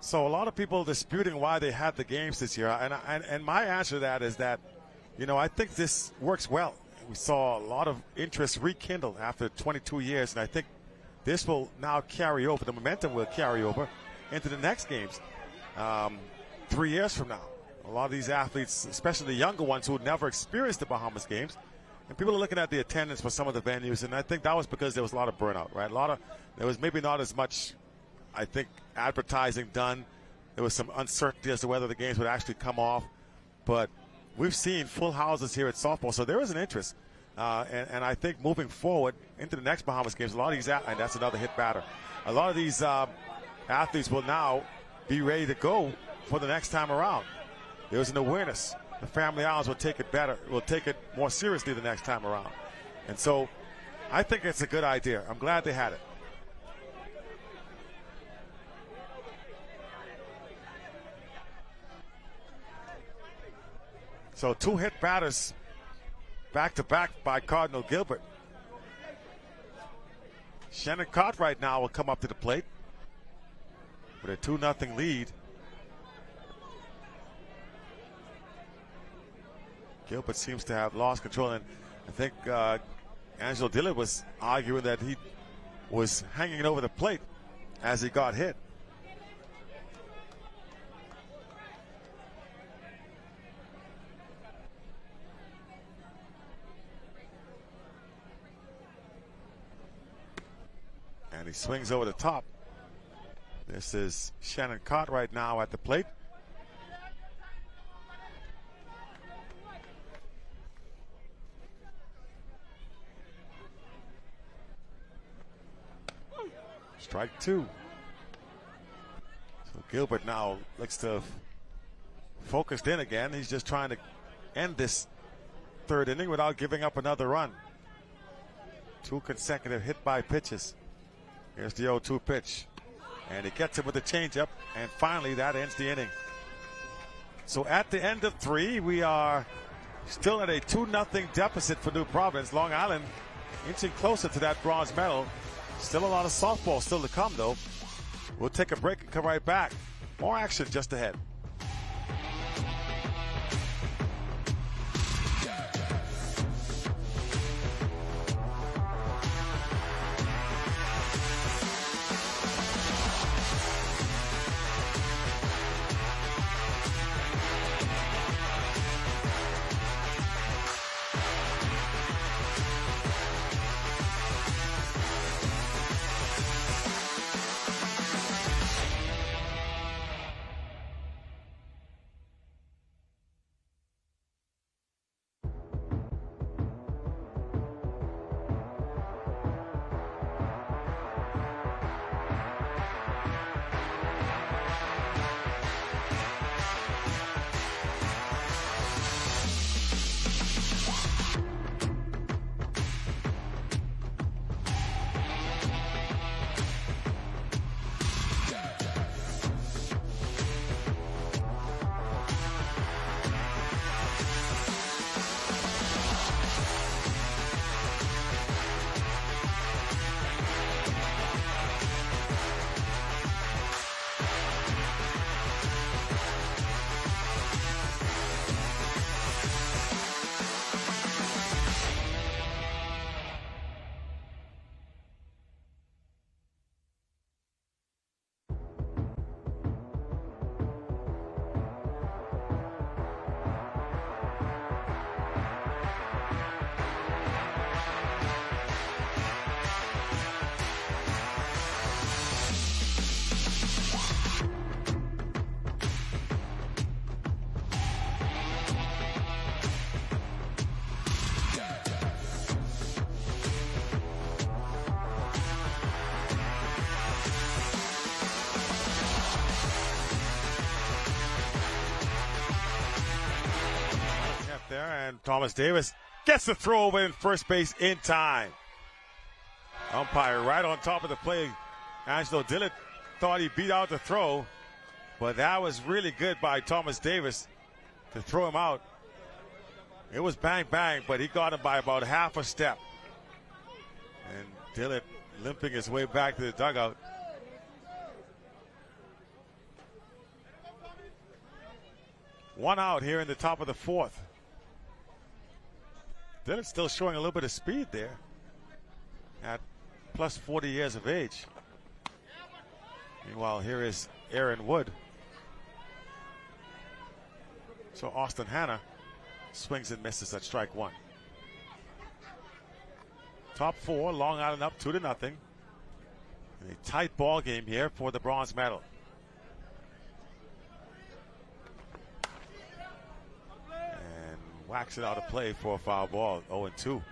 So a lot of people disputing why they had the games this year, and my answer to that is that, I think this works well. We saw a lot of interest rekindled after 22 years, and I think this will now carry over. The momentum will carry over into the next games 3 years from now. A lot of these athletes, especially the younger ones who never experienced the Bahamas games, and people are looking at the attendance for some of the venues, and I think that was because there was a lot of burnout, right? There was maybe not as much, I think, advertising done. There was some uncertainty as to whether the games would actually come off, but we've seen full houses here at softball, so there is an interest. And I think moving forward into the next Bahamas games, a lot of these, and that's another hit batter, a lot of these athletes will now be ready to go for the next time around. There's an awareness. The Family Islands will take it better, will take it more seriously the next time around. And so I think it's a good idea. I'm glad they had it. So 2 hit batters back-to-back by Cardinal Gilbert. Shannon Cartwright now will come up to the plate with a 2-0 lead. Gilbert seems to have lost control, and I think Angelo Dillard was arguing that he was hanging over the plate as he got hit. And he swings over the top. This is Shannon Cartwright now at the plate. Strike 2. So Gilbert now looks to have focused in again. He's just trying to end this 3rd inning without giving up another run. 2 consecutive hit by pitches. Here's the 0-2 pitch. And he gets it with the changeup. And finally, that ends the inning. So at the end of 3, we are still at a 2-0 deficit for New Providence. Long Island inching closer to that bronze medal. Still a lot of softball still to come, though. We'll take a break and come right back. More action just ahead. And Thomas Davis gets the throw over in first base in time. Umpire right on top of the play. Angelo Dillard thought he beat out the throw, but that was really good by Thomas Davis to throw him out. It was bang, bang, but he got him by about half a step. And Dillard limping his way back to the dugout. One out here in the top of the fourth. Dillon's still showing a little bit of speed there at plus 40 years of age. Meanwhile, here is Aaron Wood. So Austin Hanna swings and misses at strike one. Top four, Long Island up 2-0. A tight ball game here for the bronze medal. And whacks it out of play for a foul ball, 0-2.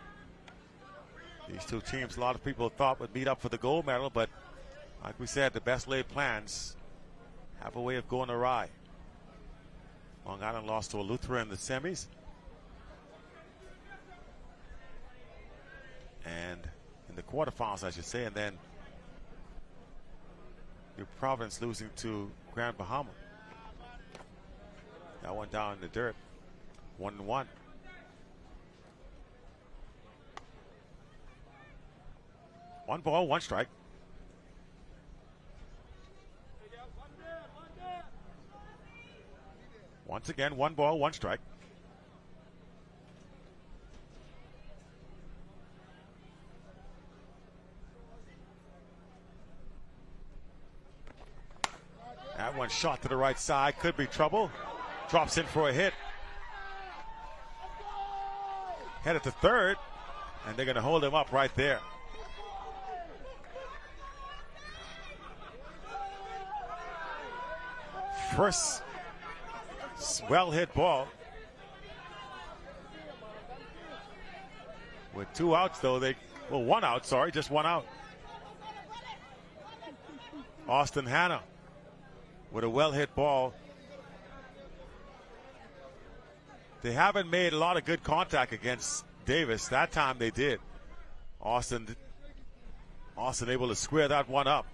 These two teams, a lot of people thought would meet up for the gold medal, but like we said, the best laid plans have a way of going awry. Long Island lost to Eleuthera in the semis. And in the quarterfinals, I should say, and then New Providence losing to Grand Bahama. That one down in the dirt, 1-1. One ball, one strike. Once again, one ball, one strike. That one shot to the right side, could be trouble. Drops in for a hit. Headed to third, and they're going to hold him up right there. First well hit ball. With two outs though, one out, sorry, just one out. Austin Hanna with a well hit ball. They haven't made a lot of good contact against Davis. That time they did. Austin able to square that one up.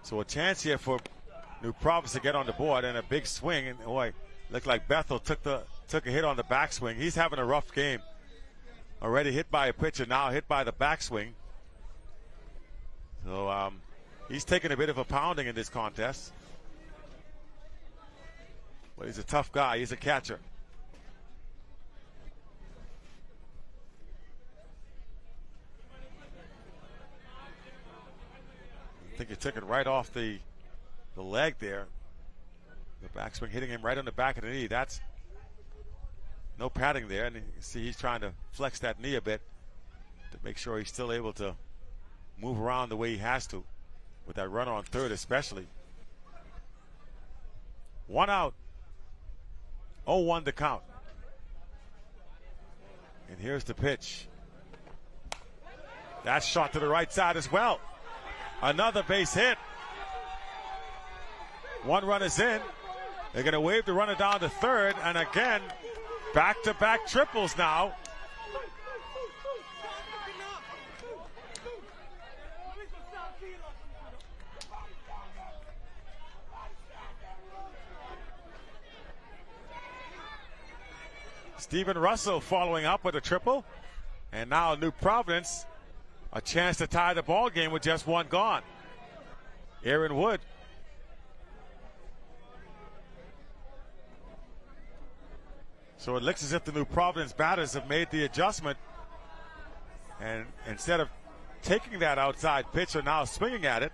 So a chance here for New Providence to get on the board, and a big swing, and boy, looked like Bethel took a hit on the backswing. He's having a rough game. Already hit by a pitcher, now hit by the backswing. So he's taking a bit of a pounding in this contest. But he's a tough guy. He's a catcher. I think he took it right off the leg there. The backswing hitting him right on the back of the knee. That's no padding there. And you can see he's trying to flex that knee a bit to make sure he's still able to move around the way he has to with that runner on third especially. One out. 0-1 to count. And here's the pitch. That shot to the right side as well. Another base hit. One run is in. They're going to wave the runner down to third, and again, back-to-back triples now. Stephen Russell following up with a triple, and now New Providence, a chance to tie the ball game with just one gone. Aaron Wood. So it looks as if the New Providence batters have made the adjustment, and instead of taking that outside pitch, are now swinging at it.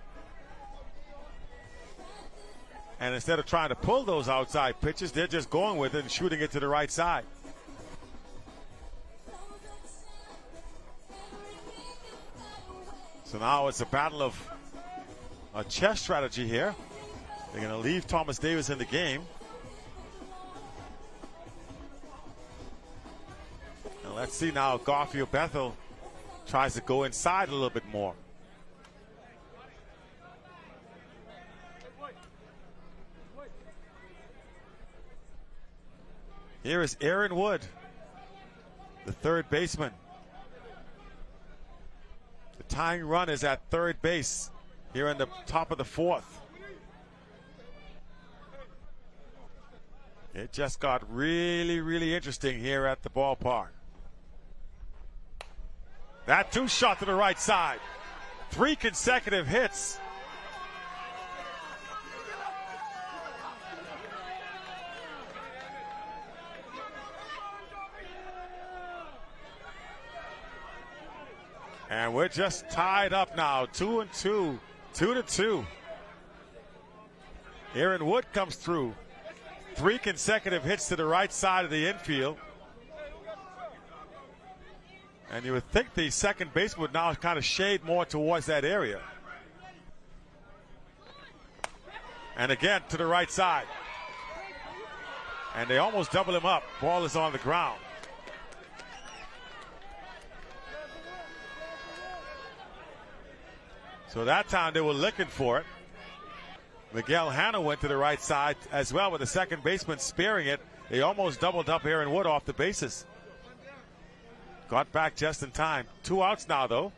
And instead of trying to pull those outside pitches, they're just going with it and shooting it to the right side. So now it's a battle of a chess strategy here. They're going to leave Thomas Davis in the game. And let's see now if Garfield Bethel tries to go inside a little bit more. Here is Aaron Wood, the third baseman. The tying run is at third base here in the top of the fourth. It just got really, really interesting here at the ballpark. That too shot to the right side. 3 consecutive hits. And we're just tied up now, 2-2, 2-2. Aaron Wood comes through. 3 consecutive hits to the right side of the infield. And you would think the second baseman would now kind of shade more towards that area. And again to the right side. And they almost double him up. Ball is on the ground. So that time they were looking for it. Miguel Hanna went to the right side as well with the second baseman sparing it. They almost doubled up Aaron Wood off the bases. Got back just in time. 2 outs now, though.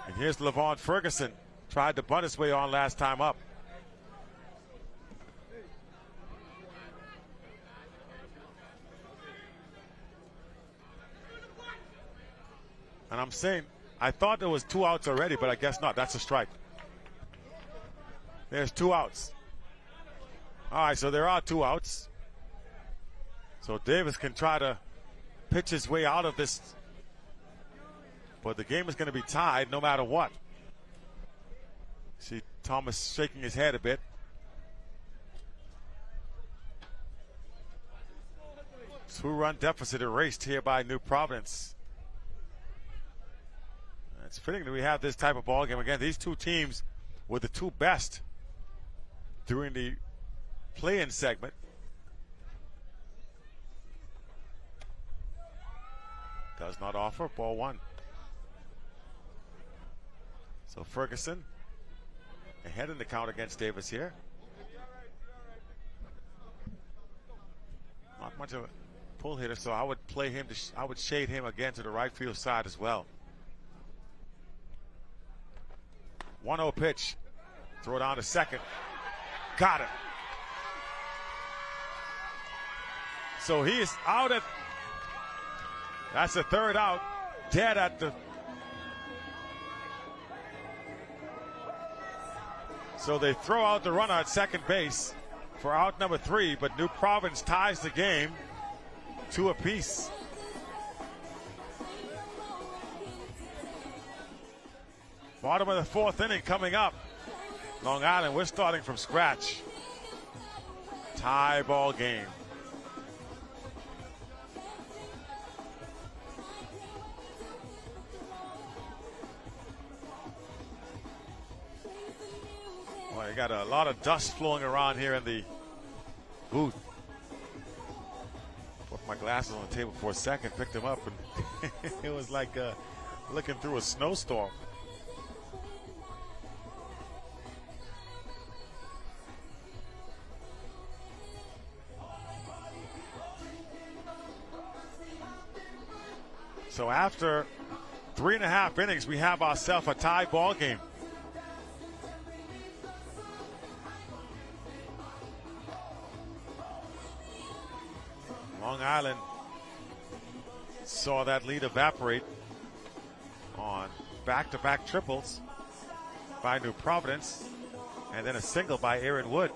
And here's LaVon Ferguson. Tried to bunt his way on last time up. And I'm saying, I thought there was 2 outs already, but I guess not. That's a strike. There's 2 outs. All right, so there are 2 outs. So Davis can try to pitch his way out of this. But the game is going to be tied no matter what. See Thomas shaking his head a bit. Two-run deficit erased here by New Providence. It's fitting that we have this type of ball game. Again, these 2 teams were the 2 best during the play-in segment. Does not offer. Ball 1. So Ferguson ahead in the count against Davis here. Not much of a pull hitter, so I would play him. I would shade him again to the right field side as well. 1-0 pitch. Throw it on to second. Got it. So he is out at. That's the 3rd out. Dead at the. So they throw out the runner at second base for out number 3, but New Providence ties the game 2 apiece. Bottom of the 4th inning coming up. Long Island, we're starting from scratch. Tie ball game. Well, you got a lot of dust flowing around here in the booth. Put my glasses on the table for a second, picked them up, and it was like looking through a snowstorm. So after 3.5 innings, we have ourselves a tie ball game. Long Island saw that lead evaporate on back-to-back triples by New Providence, and then a single by Aaron Wood.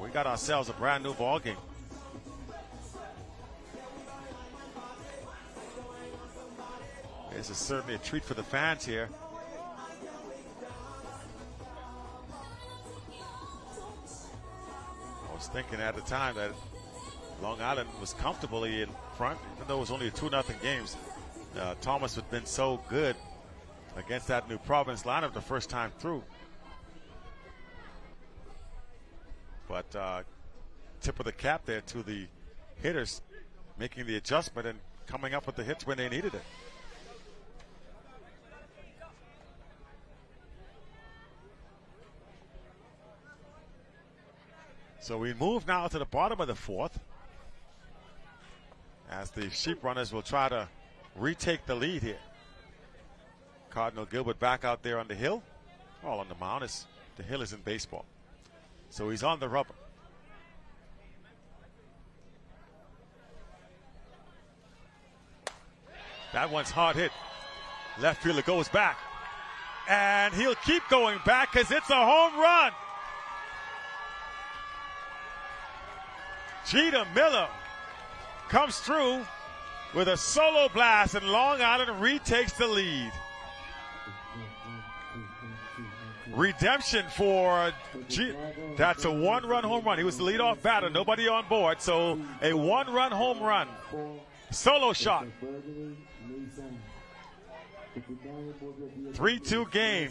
We got ourselves a brand new ball game. This is certainly a treat for the fans here. I was thinking at the time that Long Island was comfortably in front, even though it was only a 2-0 game. Thomas had been so good against that New Providence lineup the first time through. But tip of the cap there to the hitters, making the adjustment and coming up with the hits when they needed it. So we move now to the bottom of the 4th, as the Sheep Runners will try to retake the lead here. Cardinal Gilbert back out there on the hill. Well, on the mound. The hill is in baseball. So he's on the rubber. That one's hard hit. Left fielder goes back. And he'll keep going back because it's a home run. Jeter Miller comes through with a solo blast, and Long Island retakes the lead. Redemption for that's a one-run home run. He was the leadoff batter, nobody on board, so a one-run home run. Solo shot. 3-2 game.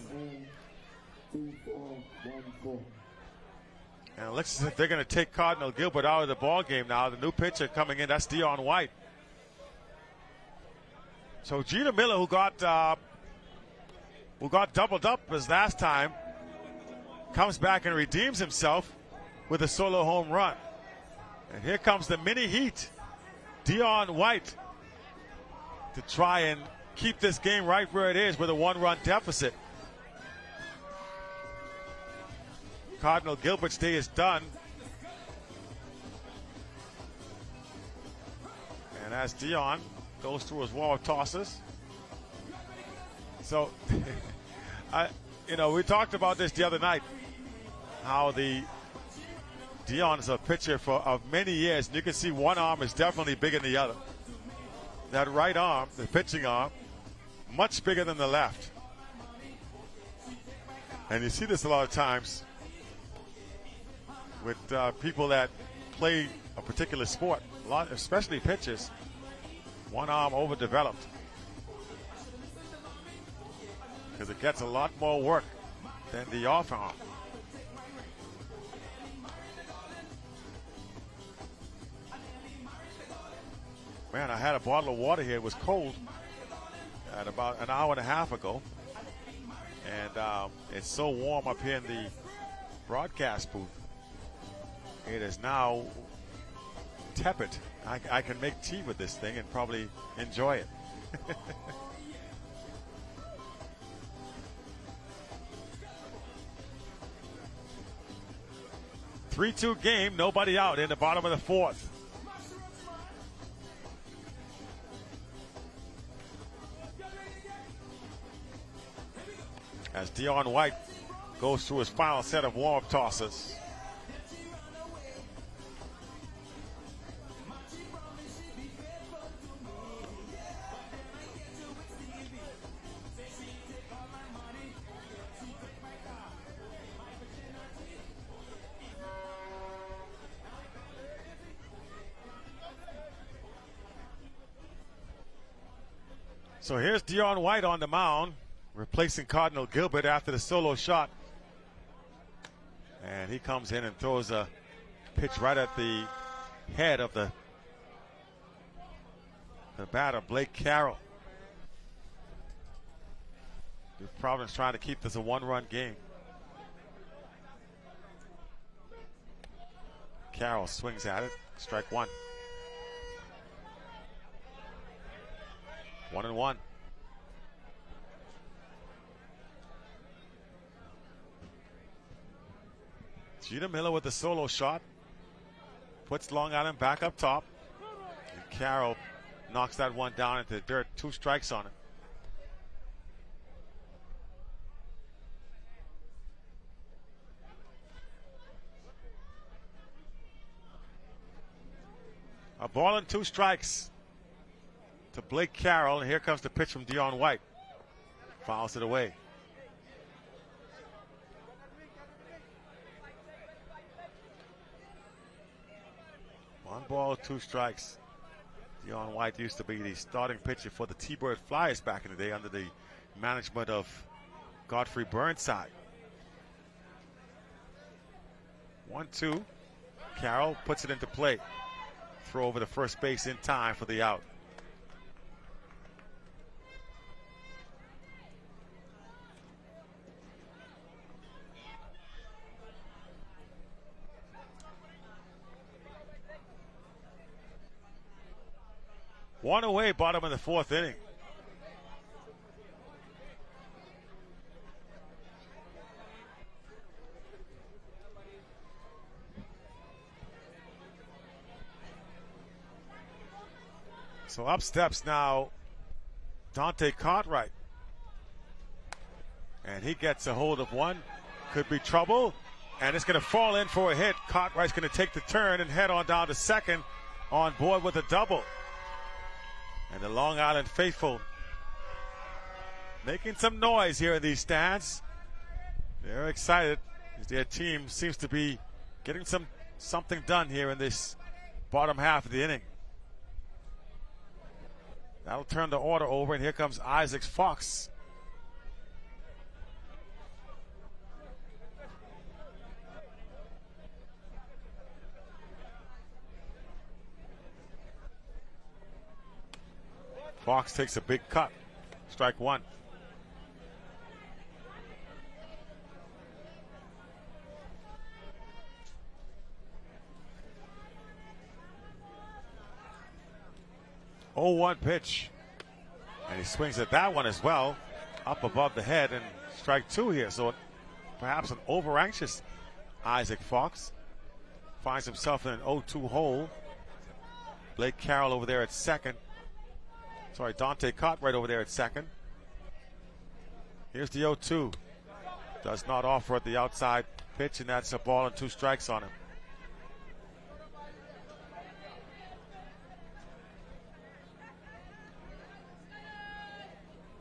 And it looks as if they're going to take Cardinal Gilbert out of the ball game now. The new pitcher coming in, that's Dion White. So Jeter Miller, who got doubled up as last time, comes back and redeems himself with a solo home run. And here comes the mini heat, Dion White, to try and keep this game right where it is with a one-run deficit. Cardinal Gilbert's day is done. And as Dion goes through his wall of tosses. So, we talked about this the other night, how Dion is a pitcher of many years, and you can see one arm is definitely bigger than the other. That right arm, the pitching arm, much bigger than the left. And you see this a lot of times with people that play a particular sport, especially pitchers. One arm overdeveloped because it gets a lot more work than the off arm. Man, I had a bottle of water here. It was cold at about an hour and a half ago. And it's so warm up here in the broadcast booth. It is now tepid. I can make tea with this thing and probably enjoy it. 3-2 game, nobody out in the bottom of the fourth. As Dion White goes through his final set of warm-up tosses. So here's Dion White on the mound, replacing Cardinal Gilbert after the solo shot. And he comes in and throws a pitch right at the head of the batter, Blake Carroll. The Providence trying to keep this a one-run game. Carroll swings at it, strike one. 1-1. Jeter Miller with the solo shot. Puts Long Island back up top. And Carroll knocks that one down into the dirt. 2 strikes on it. A ball and 2 strikes to Blake Carroll, and here comes the pitch from Dion White. Fouls it away. One ball, 2 strikes. Dion White used to be the starting pitcher for the T-Bird Flyers back in the day under the management of Godfrey Burnside. 1-2. Carroll puts it into play. Throw over the first base in time for the out. One away, bottom of the 4th inning. So up steps now Dante Cartwright. And he gets a hold of one. Could be trouble. And it's going to fall in for a hit. Cartwright's going to take the turn and head on down to second, on board with a double. And the Long Island faithful making some noise here in these stands. They're excited as their team seems to be getting something done here in this bottom half of the inning. That'll turn the order over, and here comes Isaac Fox. Fox takes a big cut. Strike one. Oh, 1 pitch. And he swings at that one as well. Up above the head, and strike two here. So perhaps an over-anxious Isaac Fox finds himself in an 0-2 hole. Blake Carroll over there at second. Sorry, Dante Cartwright over there at second. Here's the 0-2. Does not offer at the outside pitch, and that's a ball and 2 strikes on him.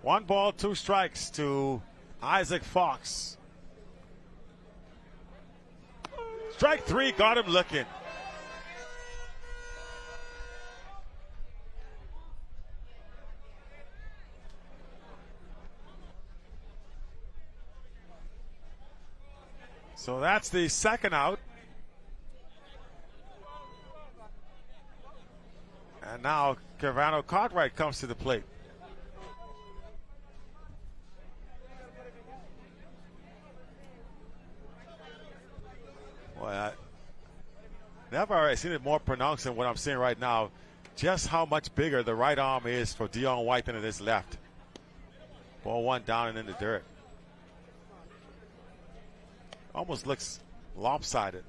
One ball, 2 strikes to Isaac Fox. Strike 3 got him looking. So that's the second out. And now Cavano Cartwright comes to the plate. Boy, never seen it more pronounced than what I'm seeing right now. Just how much bigger the right arm is for Dion White than it is left. Ball one down and in the dirt. Almost looks lopsided.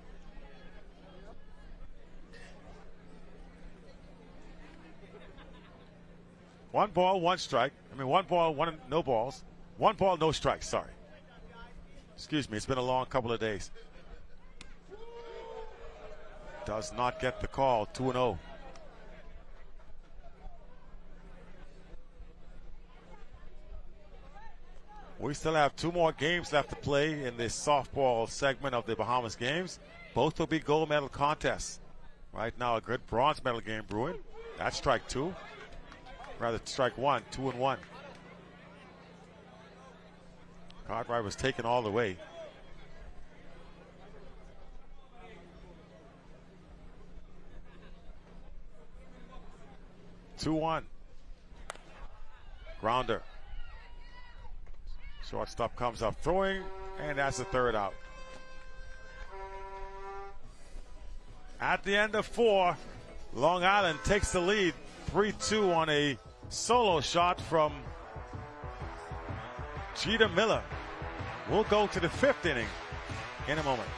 One ball, 1 strike. One ball, no balls. 1 ball, no strikes, sorry. Excuse me, it's been a long couple of days. Does not get the call, 2-0. We still have 2 more games left to play in this softball segment of the Bahamas games. Both will be gold medal contests. Right now, a good bronze medal game brewing. That's strike 2. Rather, strike 1, 2-1. Cartwright was taken all the way. Two-1. Grounder. Shortstop comes up throwing, and that's the third out. At the end of 4, Long Island takes the lead 3-2 on a solo shot from Jeter Miller. We'll go to the 5th inning in a moment.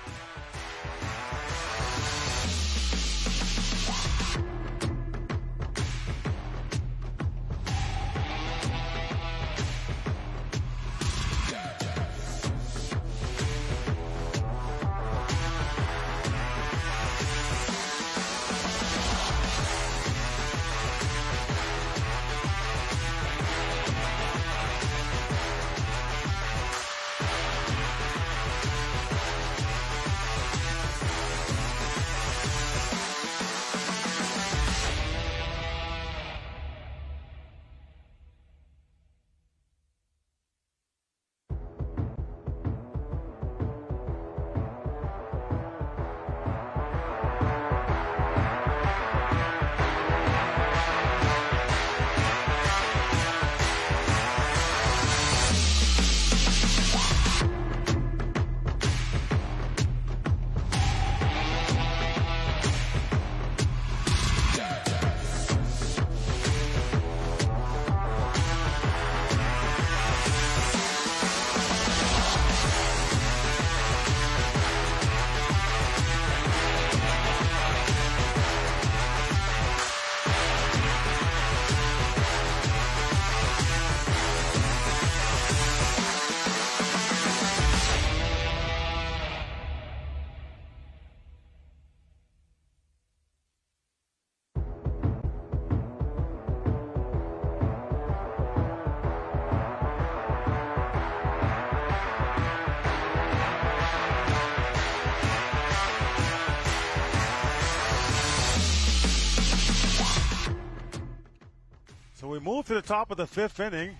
move to the top of the 5th inning.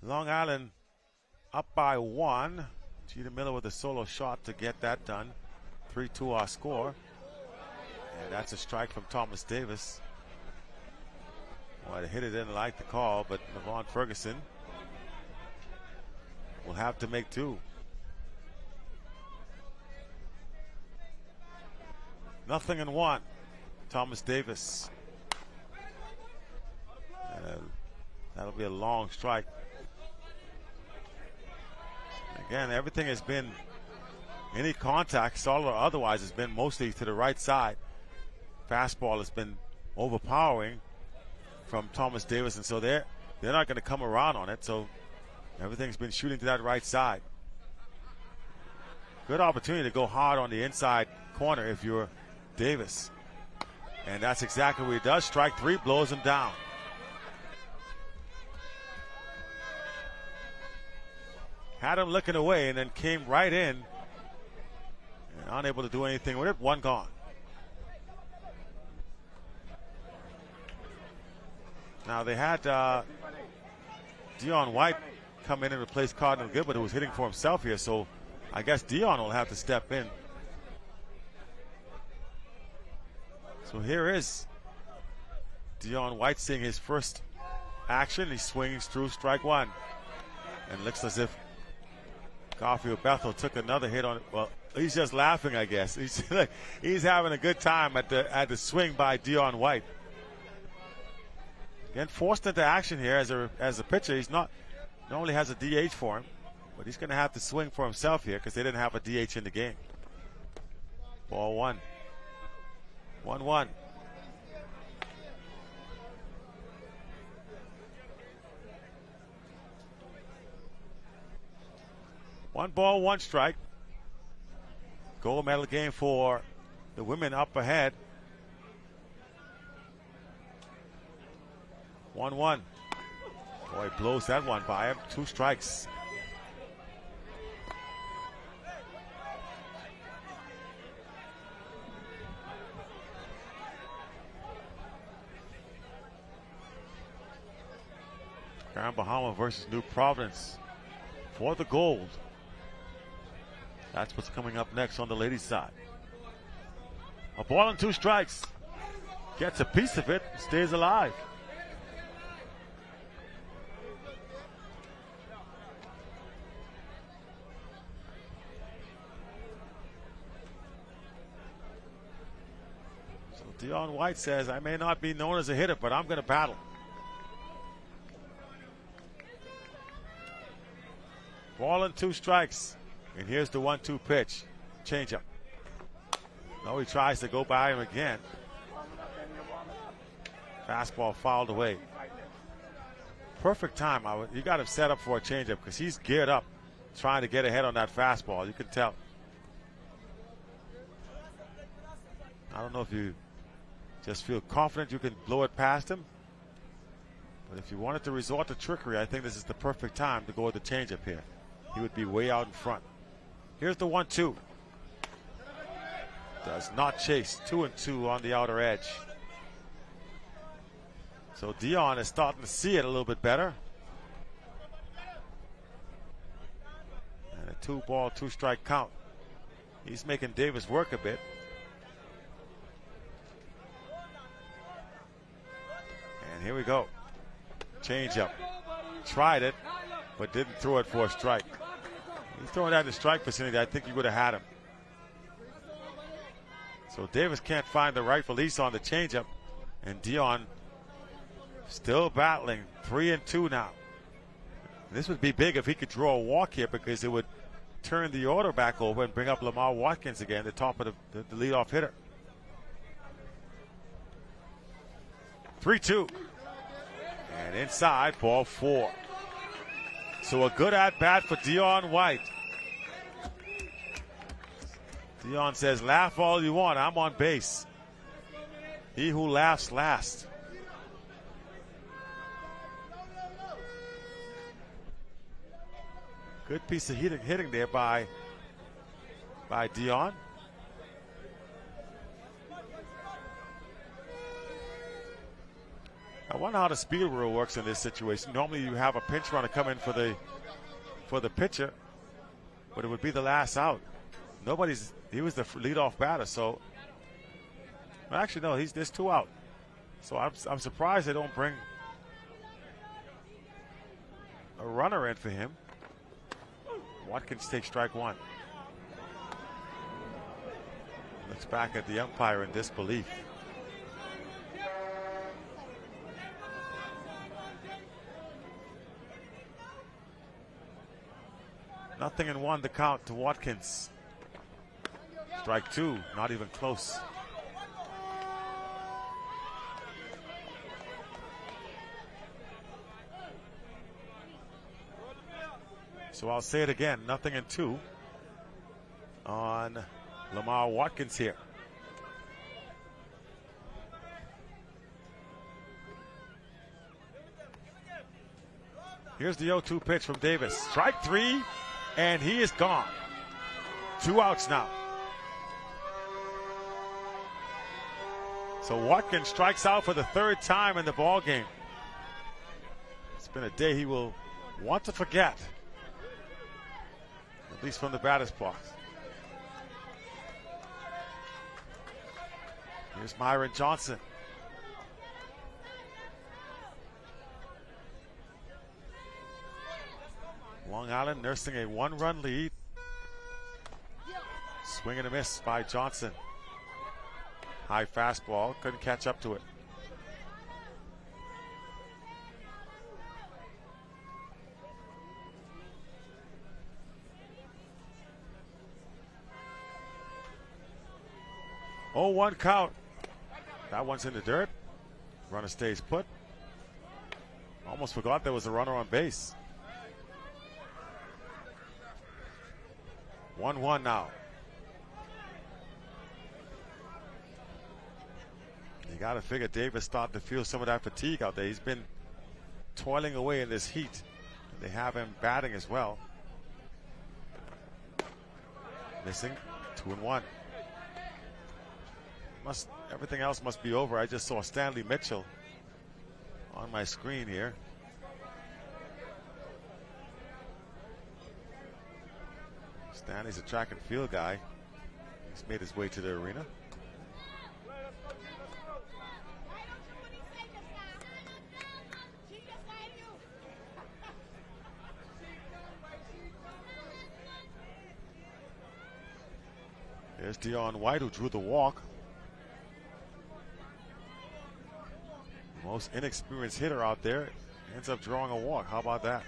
Long Island up by 1. Cheetah Miller with a solo shot to get that done. 3-2 our score. And that's a strike from Thomas Davis. Well, the hitter didn't like the call, but Levon Ferguson will have to make do. Nothing in 1. Thomas Davis. That'll be a long strike. Again, everything has been, any contact, solid or otherwise, has been mostly to the right side. Fastball has been overpowering from Thomas Davis, and so they're not going to come around on it. So everything's been shooting to that right side. Good opportunity to go hard on the inside corner if you're Davis. And that's exactly what he does. Strike 3, blows him down. Had him looking away and then came right in and unable to do anything with it. 1 gone. Now they had Dion White come in and replace Cardinal Gilbert, who was hitting for himself here, so I guess Dion will have to step in. So here is Dion White seeing his first action. He swings through strike 1. And looks as if Garfield Bethel took another hit on it. Well, he's just laughing, I guess. He's having a good time at the swing by Dion White. Again, forced into action here as a pitcher. He's not only has a DH for him, but he's going to have to swing for himself here because they didn't have a DH in the game. Ball 1. 1-1. One ball, 1 strike. Gold medal game for the women up ahead. 1-1. Boy, blows that one by him. 2 strikes. Grand Bahama versus New Providence for the gold. That's what's coming up next on the ladies' side. A ball and 2 strikes. Gets a piece of it, stays alive. So Dion White says, I may not be known as a hitter, but I'm going to battle. Ball and 2 strikes. And here's the 1-2 pitch. Changeup. No, he tries to go by him again. Fastball fouled away. Perfect time. You got him set up for a changeup because he's geared up trying to get ahead on that fastball. You can tell. I don't know if you just feel confident you can blow it past him. But if you wanted to resort to trickery, I think this is the perfect time to go with the changeup here. He would be way out in front. Here's the 1-2. Does not chase. 2-2 on the outer edge. So Dion is starting to see it a little bit better. And a 2-ball, 2-strike count. He's making Davis work a bit. And here we go. Changeup. Tried it, but didn't throw it for a strike. He's throwing that in the strike vicinity. I think he would have had him. So Davis can't find the right release on the changeup. And Dion still battling. 3-2 now. This would be big if he could draw a walk here because it would turn the order back over and bring up Lamar Watkins again, the top of the leadoff hitter. 3-2. And inside, ball 4. So a good at-bat for Dion White. Dion says, laugh all you want, I'm on base. He who laughs last. Good piece of hitting there by Dion. I wonder how the speed rule works in this situation. Normally you have a pinch runner come in for the pitcher, but it would be the last out. He was the leadoff batter, so actually no, there's 2 out. So I'm surprised they don't bring a runner in for him. Watkins takes strike 1. Looks back at the umpire in disbelief. Nothing in 1 to count to Watkins. Strike 2, not even close. So I'll say it again, nothing in 2 on Lamar Watkins here. Here's the 0-2 pitch from Davis. Strike 3, and he is gone. 2 outs now. So Watkins strikes out for the 3rd time in the ball game. It's been a day he will want to forget, at least from the batter's box. Here's Myron Johnson. Long Island nursing a 1-run lead. Swing and a miss by Johnson. High fastball, couldn't catch up to it. Oh, 1 count. That one's in the dirt. Runner stays put. Almost forgot there was a runner on base. 1-1 now. You got to figure Davis starting to feel some of that fatigue out there. He's been toiling away in this heat. They have him batting as well. Missing 2-1. Everything else must be over. I just saw Stanley Mitchell on my screen here. Stanley's a track and field guy. He's made his way to the arena. There's Dion White, who drew the walk. Most inexperienced hitter out there ends up drawing a walk. How about that?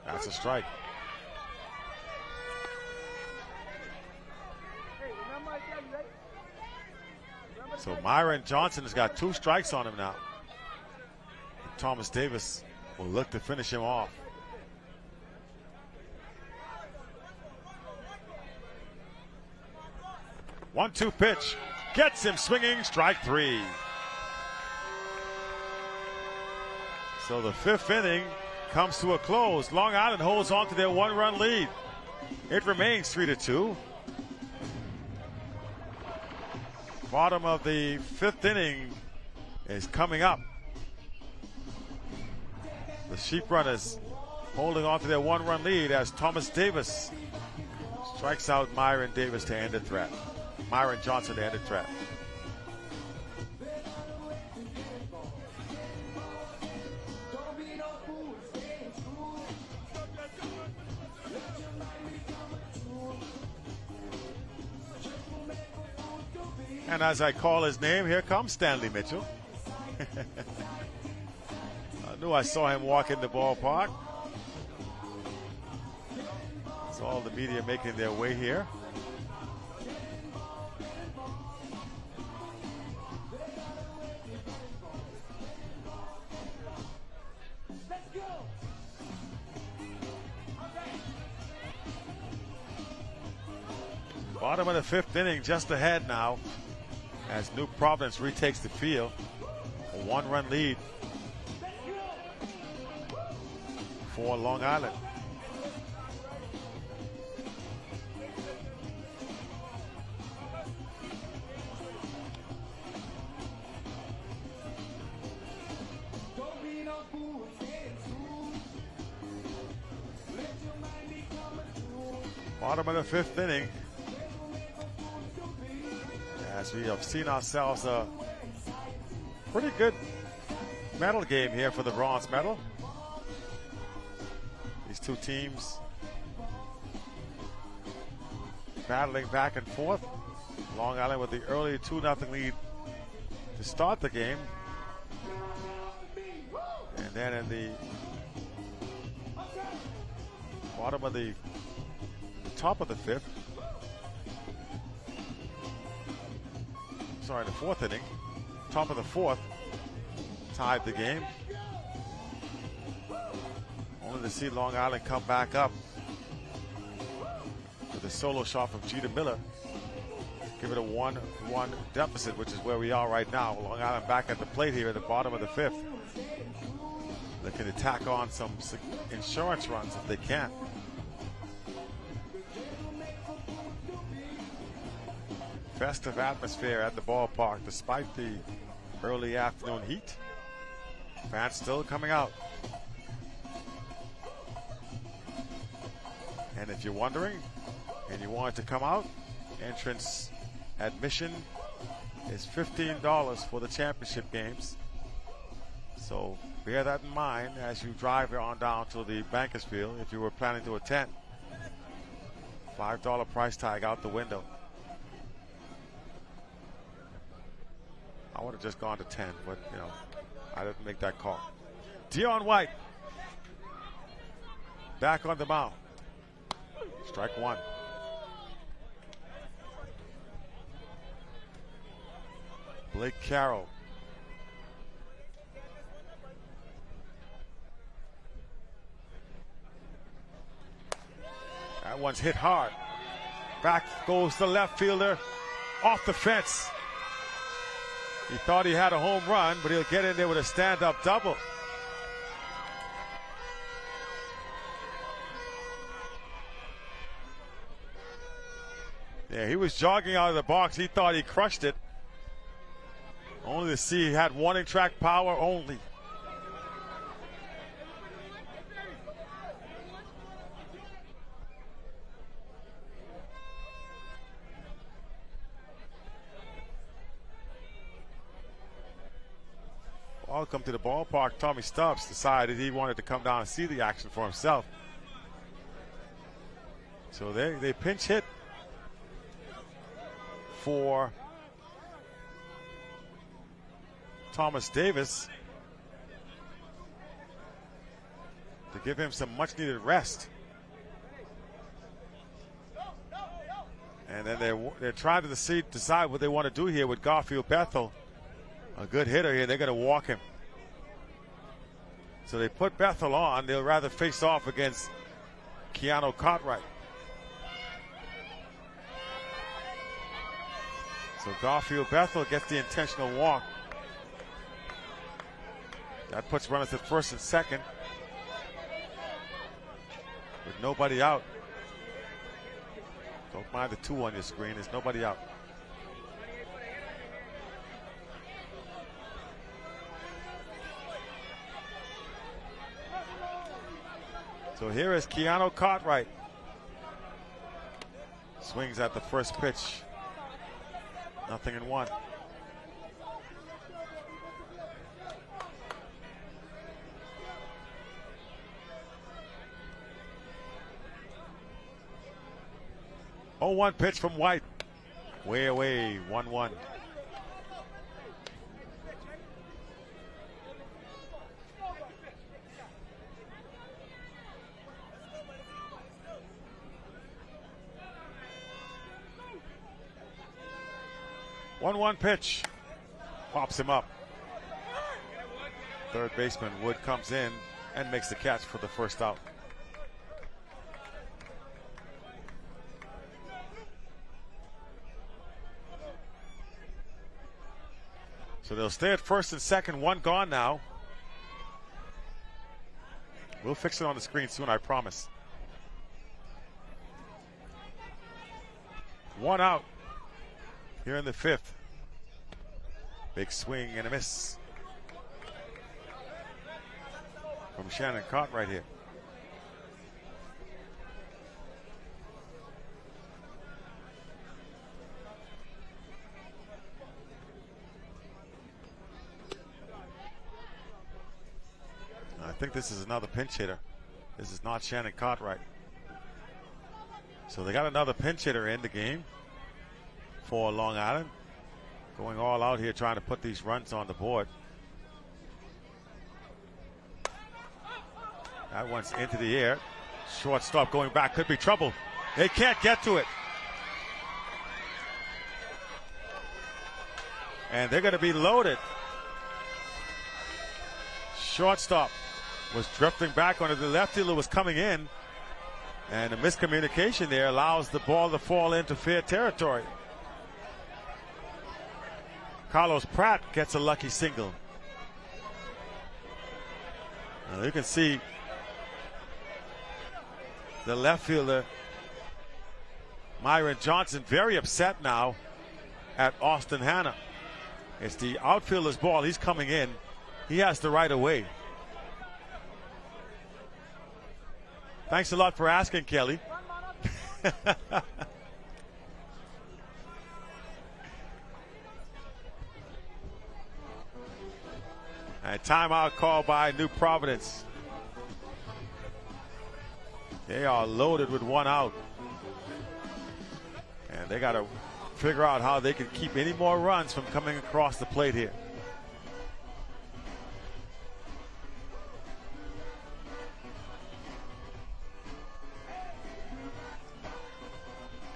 That's a strike. So Myron Johnson has got 2 strikes on him now. And Thomas Davis will look to finish him off. One-two pitch. Gets him swinging. Strike 3. So the 5th inning comes to a close. Long Island holds on to their 1-run lead. It remains 3-2. Bottom of the 5th inning is coming up. The Sheep Runners holding on to their 1-run lead as Thomas Davis strikes out Myron Davis to end the threat. Myron Johnson to end the threat. And as I call his name, here comes Stanley Mitchell. I knew I saw him walk in the ballpark. It's all the media making their way here. Bottom of the 5th inning, just ahead now as New Providence retakes the field. A 1-run lead for Long Island. Bottom of the fifth inning. As we have seen ourselves a pretty good medal game here for the bronze medal. These two teams battling back and forth. Long Island with the early 2-0 lead to start the game. And then in the bottom of the top of the fifth, sorry, the fourth inning, top of the fourth, tied the game. Only to see Long Island come back up with a solo shot from Jeter Miller. Give it a 1-1 deficit, which is where we are right now. Long Island back at the plate here at the bottom of the fifth. Looking to tack on some insurance runs if they can. Festive atmosphere at the ballpark despite the early afternoon heat. Fans still coming out. And if you're wondering and you want to come out, entrance admission is $15 for the championship games. So bear that in mind as you drive on down to the Bankers Field if you were planning to attend. $5 price tag out the window. I would have just gone to 10, but you know, I didn't make that call. Dion White back on the mound. Strike one. Blake Carroll. That one's hit hard. Back goes the left fielder off the fence. He thought he had a home run, but he'll get in there with a stand-up double. Yeah, he was jogging out of the box. He thought he crushed it. Only to see he had warning track power only. Welcome to the ballpark. Tommy Stubbs decided he wanted to come down and see the action for himself. So they pinch hit for Thomas Davis to give him some much needed rest. And then they're trying to decide what they want to do here with Garfield Bethel. A good hitter here. They're going to walk him. So they put Bethel on. They'll rather face off against Keanu Cartwright. So Garfield Bethel gets the intentional walk. That puts runners at first and second with nobody out. Don't mind the 2 on your screen. There's nobody out. So here is Keanu Cartwright. Swings at the first pitch. 0-1. Oh, 1 pitch from White. Way away, 1-1. One pitch. Pops him up. Third baseman Wood comes in and makes the catch for the first out. So they'll stay at first and second. 1 gone now. We'll fix it on the screen soon, I promise. 1 out here in the fifth. Big swing and a miss from Shannon Cartwright here. think this is another pinch hitter. This is not Shannon Cartwright. So they got another pinch hitter in the game for Long Island. Going all out here trying to put these runs on the board. That one's into the air. Shortstop going back, could be trouble. They can't get to it. And they're going to be loaded. Shortstop was drifting back on it. The left fielder was coming in. And a miscommunication there allows the ball to fall into fair territory. Carlos Pratt gets a lucky single. Now you can see the left fielder, Myron Johnson, very upset now at Austin Hanna. It's the outfielder's ball. He's coming in. He has the right of way. Thanks a lot for asking, Kelly. A timeout call by New Providence. They are loaded with one out. And they got to figure out how they can keep any more runs from coming across the plate here.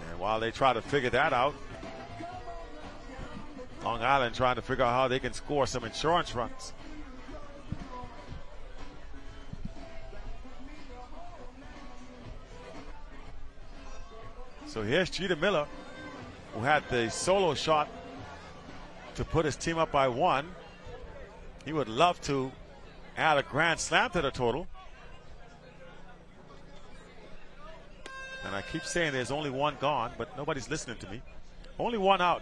And while they try to figure that out, Long Island trying to figure out how they can score some insurance runs. So here's Jeter Miller, who had the solo shot to put his team up by 1. He would love to add a grand slam to the total. And I keep saying there's only one gone, but nobody's listening to me. Only one out.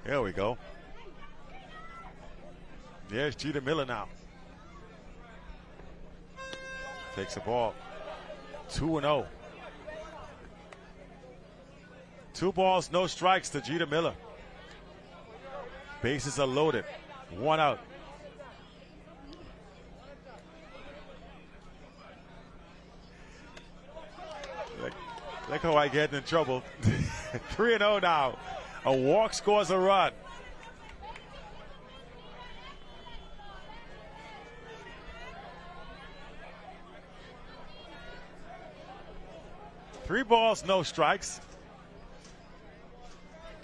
There we go. There's Jeter Miller now. Takes the ball. 2-0. 2 balls, no strikes to Jeter Miller. Bases are loaded. 1 out. Look how I get in trouble. 3-0 now. A walk scores a run. Three balls, no strikes.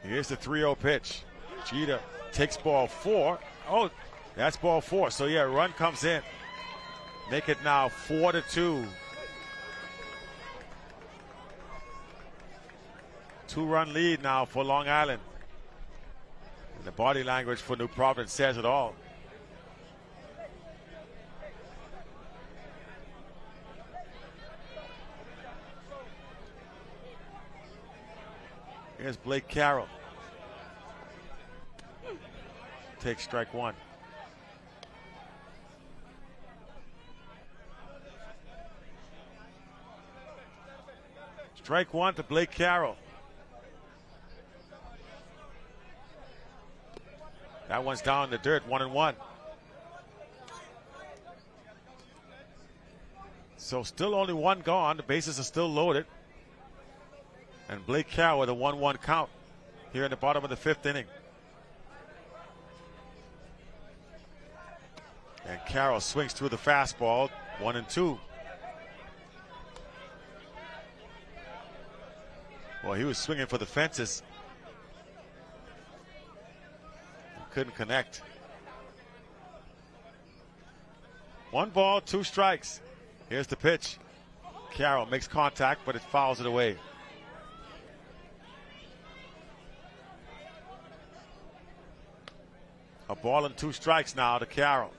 Here's the 3-0 pitch. Jeter takes ball 4. Oh, that's ball 4. So yeah, run comes in. Make it now 4-2. 2-run lead now for Long Island. And the body language for New Providence says it all. Here's Blake Carroll. Takes strike 1. Strike 1 to Blake Carroll. That one's down in the dirt, 1-1. So still only one gone. The bases are still loaded. And Blake Carroll with a 1-1 count here in the bottom of the 5th inning. And Carroll swings through the fastball, 1-2. Well, he was swinging for the fences. Couldn't connect. 1 ball, 2 strikes. Here's the pitch. Carroll makes contact, but it fouls it away. A ball and 2 strikes now to Carroll.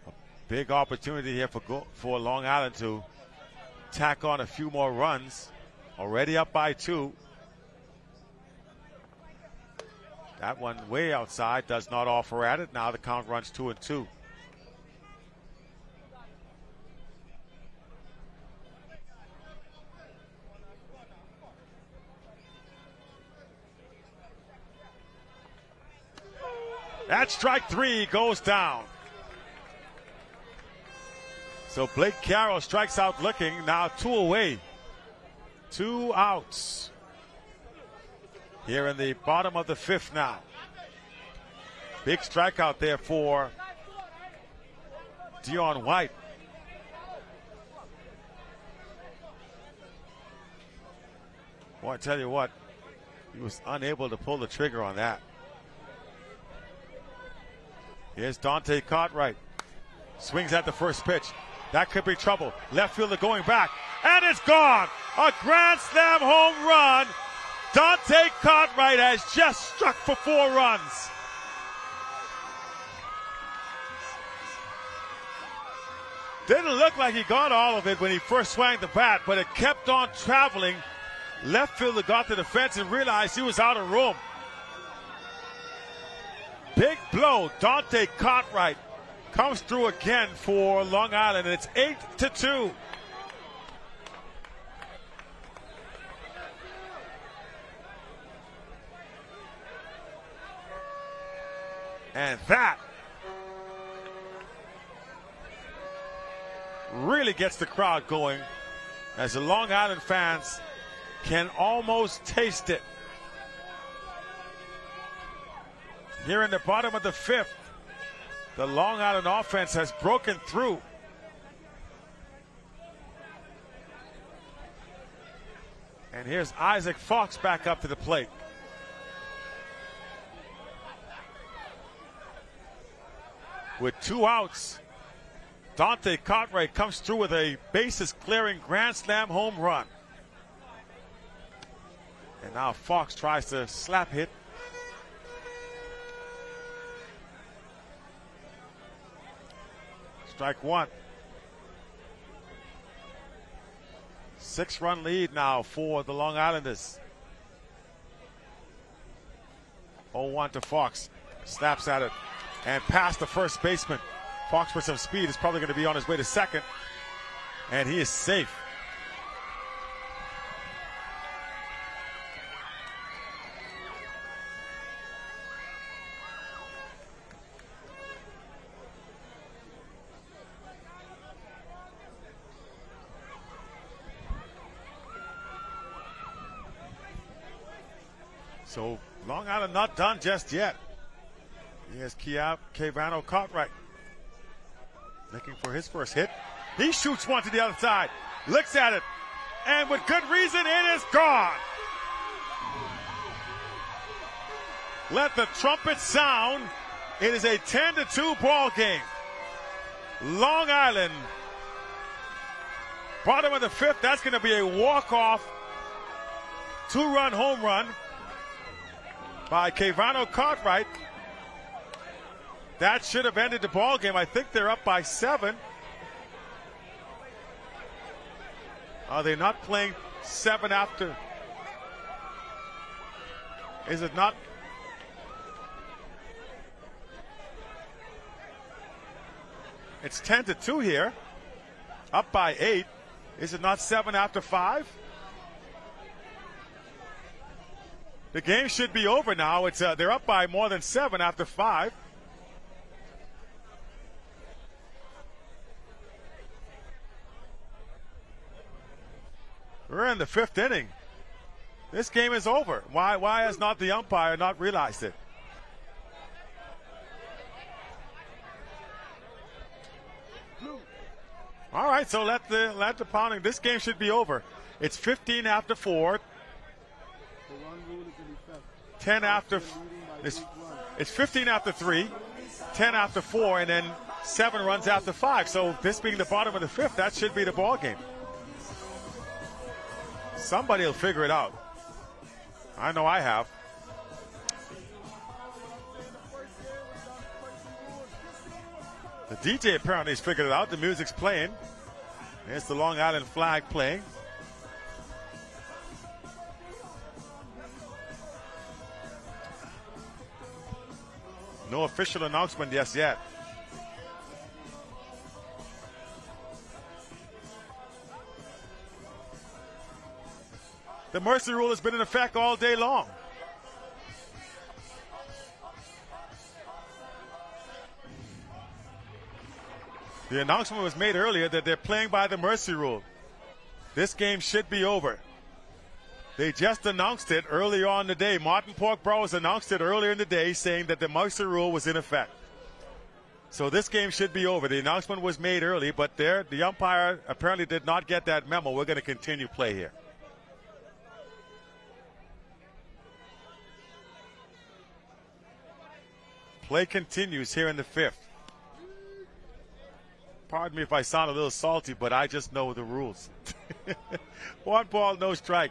A big opportunity here for Long Island to tack on a few more runs. Already up by 2. That one way outside, does not offer at it. Now the count runs 2-2. That strike 3 goes down. So Blake Carroll strikes out looking. Now 2 away. 2 outs. Here in the bottom of the 5th now. Big strikeout there for Dion White. Boy, I tell you what, he was unable to pull the trigger on that. Here's Dante Cartwright. Swings at the first pitch. That could be trouble. Left fielder going back. And it's gone. A grand slam home run. Dante Cartwright has just struck for 4 runs. Didn't look like he got all of it when he first swung the bat, but it kept on traveling. Left fielder got to the fence and realized he was out of room. Big blow. Dante Cartwright comes through again for Long Island, and it's 8-2. And that really gets the crowd going as the Long Island fans can almost taste it. Here in the bottom of the 5th, the Long Island offense has broken through. And here's Isaac Fox back up to the plate. With 2 outs, Dante Cartwright comes through with a bases-clearing grand slam home run. And now Fox tries to slap hit. Strike 1. 6-run lead now for the Long Islanders. 0-1 to Fox. Snaps at it and past the first baseman. Fox, for some speed, is probably going to be on his way to second. And he is safe. So Long Island not done just yet. Here's Kevano Cartwright looking for his first hit. He shoots one to the other side, looks at it, and with good reason, it is gone. Let the trumpet sound. It is a 10-2 ball game. Long Island, bottom of the 5th. That's going to be a walk-off 2-run home run by Kevano Cartwright. That should have ended the ball game. I think they're up by 7. Are they not playing 7 after? Is it not? It's 10-2 here. Up by 8. Is it not 7 after 5? The game should be over now. It's they're up by more than 7 after 5. We're in the 5th inning. This game is over. Why has not the umpire not realized it? All right, so let the pounding. This game should be over. It's 15 after 4. 10 after. It's 15 after 3. 10 after 4, and then 7 runs after 5. So this being the bottom of the 5th, that should be the ball game. Somebody will figure it out. I know I have. The DJ apparently has figured it out. The music's playing. There's the Long Island flag playing. No official announcement just yet. The mercy rule has been in effect all day long. The announcement was made earlier that they're playing by the mercy rule. This game should be over. They just announced it earlier on in the day. Martin Pork-Burroughs announced it earlier in the day, saying that the mercy rule was in effect. So this game should be over. The announcement was made early, but the umpire apparently did not get that memo. We're going to continue play here. Play continues here in the 5th. Pardon me if I sound a little salty, but I just know the rules. 1 ball, no strike.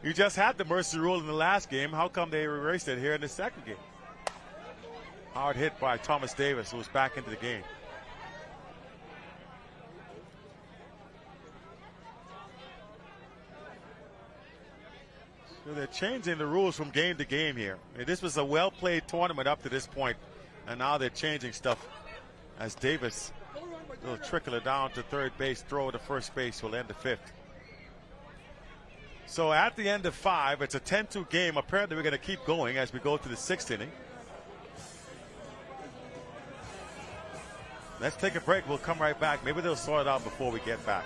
You just had the mercy rule in the last game. How come they erased it here in the second game? Hard hit by Thomas Davis, who was back into the game. So they're changing the rules from game to game here. This was a well-played tournament up to this point, and now they're changing stuff as Davis, a little trickler down to third base, throw to first base will end the 5th. So at the end of 5, it's a 10-2 game. Apparently we're going to keep going as we go to the 6th inning. Let's take a break. We'll come right back. Maybe they'll sort it out before we get back.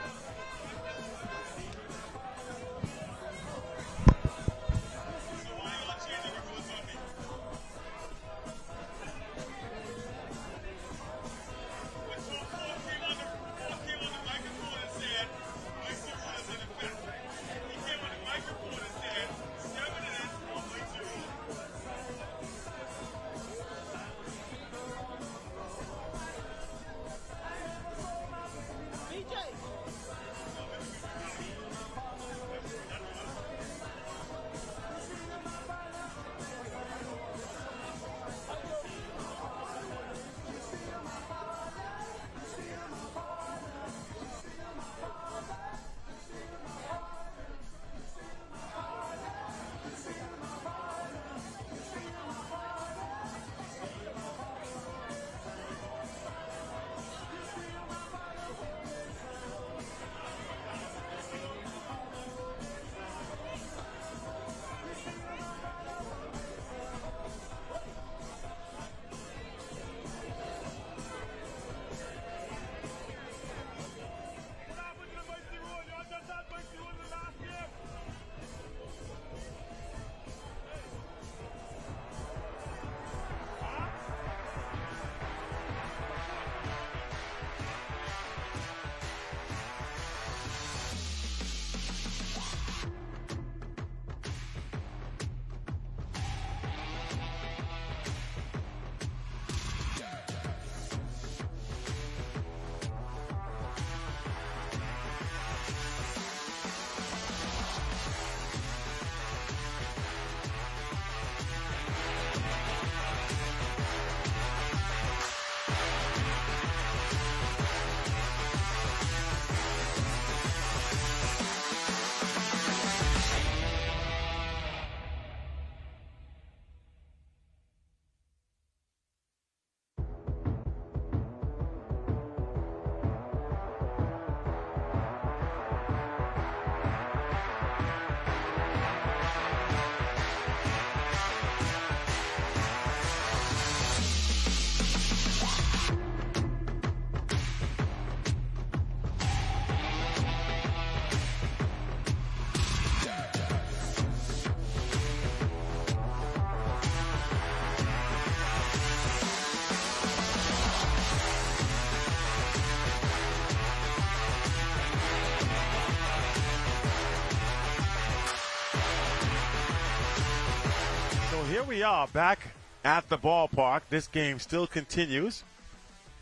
Here we are back at the ballpark. This game still continues.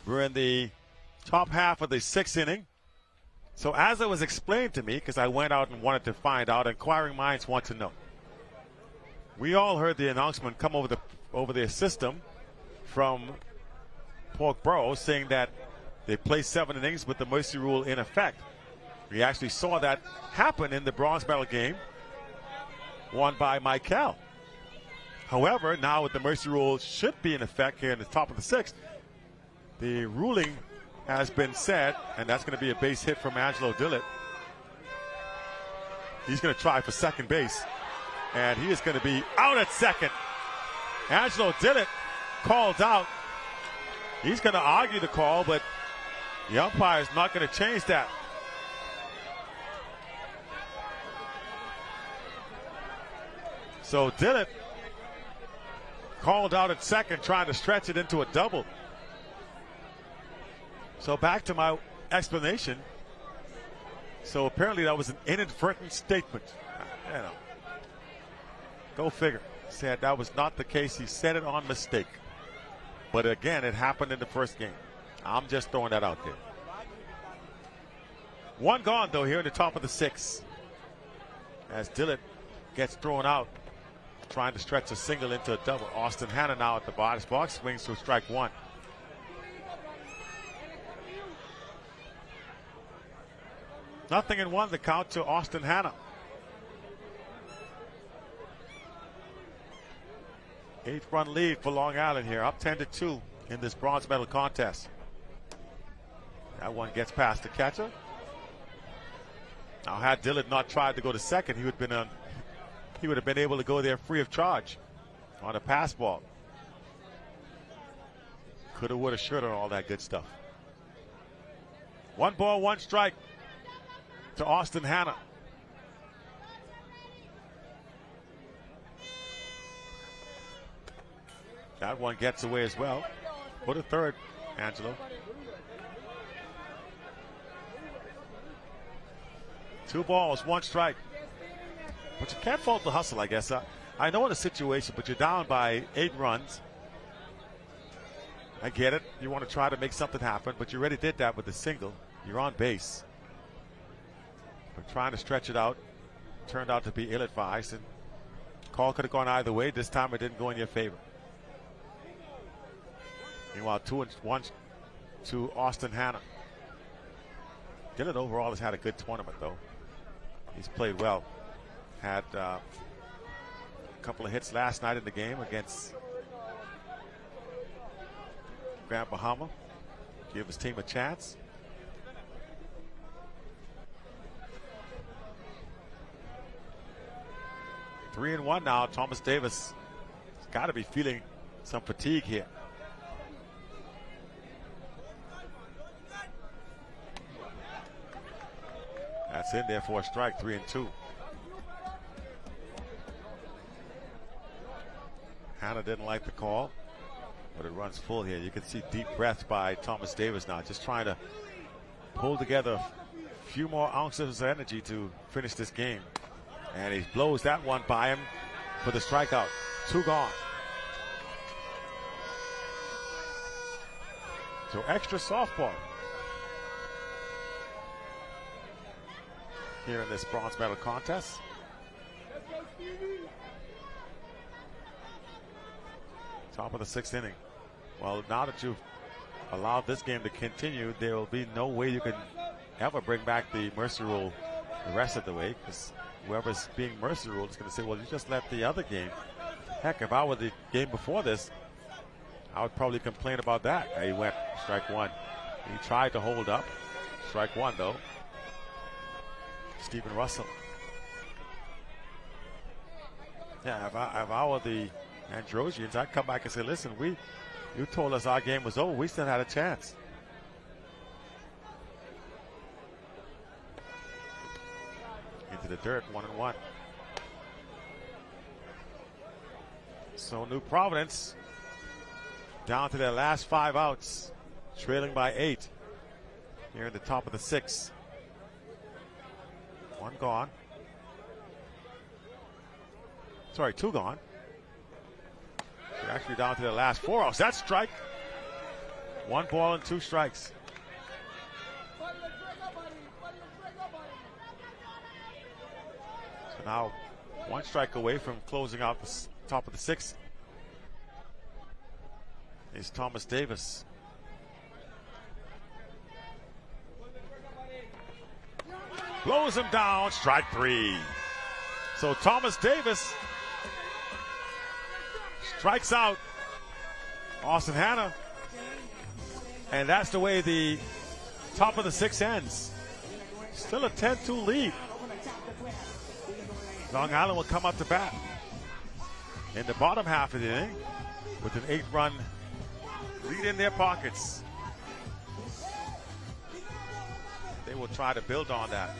We're in the top half of the 6th inning. So as it was explained to me, because I went out and wanted to find out, inquiring minds want to know. We all heard the announcement come over the system from Pork-Burroughs saying that they play 7 innings with the mercy rule in effect. We actually saw that happen in the bronze medal game won by Michael. However, now with the mercy rule should be in effect here in the top of the 6th, the ruling has been set, and that's going to be a base hit from Angelo Dillett. He's going to try for second base, and he is going to be out at second. Angelo Dillett called out. He's going to argue the call, but The umpire is not going to change that. So Dillett called out at second, trying to stretch it into a double. So back to my explanation. So apparently that was an inadvertent statement. You know, go figure. Said that was not the case. He said it on mistake. But again, it happened in the first game. I'm just throwing that out there. One gone, though, here in the top of the 6th. As Dillett gets thrown out, trying to stretch a single into a double. Austin Hanna now at the box, swings to strike 1. Nothing in 1, the count to Austin Hanna. 8-run lead for Long Island here, up 10-2 in this bronze medal contest. That one gets past the catcher. Now, had Dillett not tried to go to second, he would have been able to go there free of charge on a pass ball. Coulda, woulda, shoulda, all that good stuff. 1 ball, 1 strike to Austin Hanna. That one gets away as well. Put a third, Angelo. 2 balls, 1 strike. But you can't fault the hustle, I guess. I know in a situation, but you're down by 8 runs. I get it. You want to try to make something happen, but you already did that with the single. You're on base. But trying to stretch it out turned out to be ill-advised, and call could have gone either way. This time it didn't go in your favor. Meanwhile, 2-1 to Austin Hanna. Dillett overall has had a good tournament, though. He's played well. Had a couple of hits last night in the game against Grand Bahama. Give his team a chance. Three and 1 now. Thomas Davis has got to be feeling some fatigue here. That's in there for a strike, 3-2. Hanna didn't like the call, but it runs full here. You can see deep breath by Thomas Davis now, just trying to pull together a few more ounces of energy to finish this game. And he blows that one by him for the strikeout. 2 gone. So extra softball here in this bronze medal contest. Top of the 6th inning. Well, now that you've allowed this game to continue, there will be no way you can ever bring back the mercy rule the rest of the way, because whoever's being mercy ruled is going to say, well, you just let the other game. Heck, if I were the game before this, I would probably complain about that. He went strike 1. He tried to hold up. Strike 1, though. Stephen Russell. Yeah, if I were the Androsians, I'd come back and say, listen, you told us our game was over. We still had a chance. Into the dirt, 1-1. So New Providence down to their last 5 outs, trailing by 8 here in the top of the 6th. 1 gone. Sorry, 2 gone. They're actually down to their last 4 outs. That's strike. 1 ball and 2 strikes. So now 1 strike away from closing out the top of the 6th is Thomas Davis. Blows him down, strike 3. So Thomas Davis strikes out Austin Hanna. And that's the way the top of the 6th ends. Still a 10-2 lead. Long Island will come up to bat in the bottom half of the inning with an 8-run lead in their pockets. will try to build on that.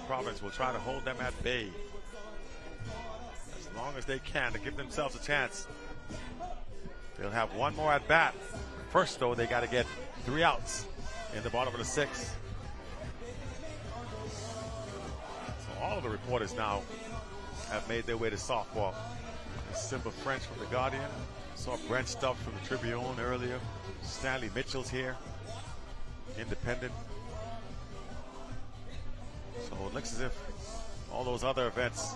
Providence will try to hold them at bay as long as they can to give themselves a chance. They'll have one more at bat. First, though, they got to get 3 outs in the bottom of the 6th. So all of the reporters now have made their way to softball. Simba French from the Guardian. Saw Brent Stubbs from the Tribune earlier. Stanley Mitchell's here. Independent. So it looks as if all those other events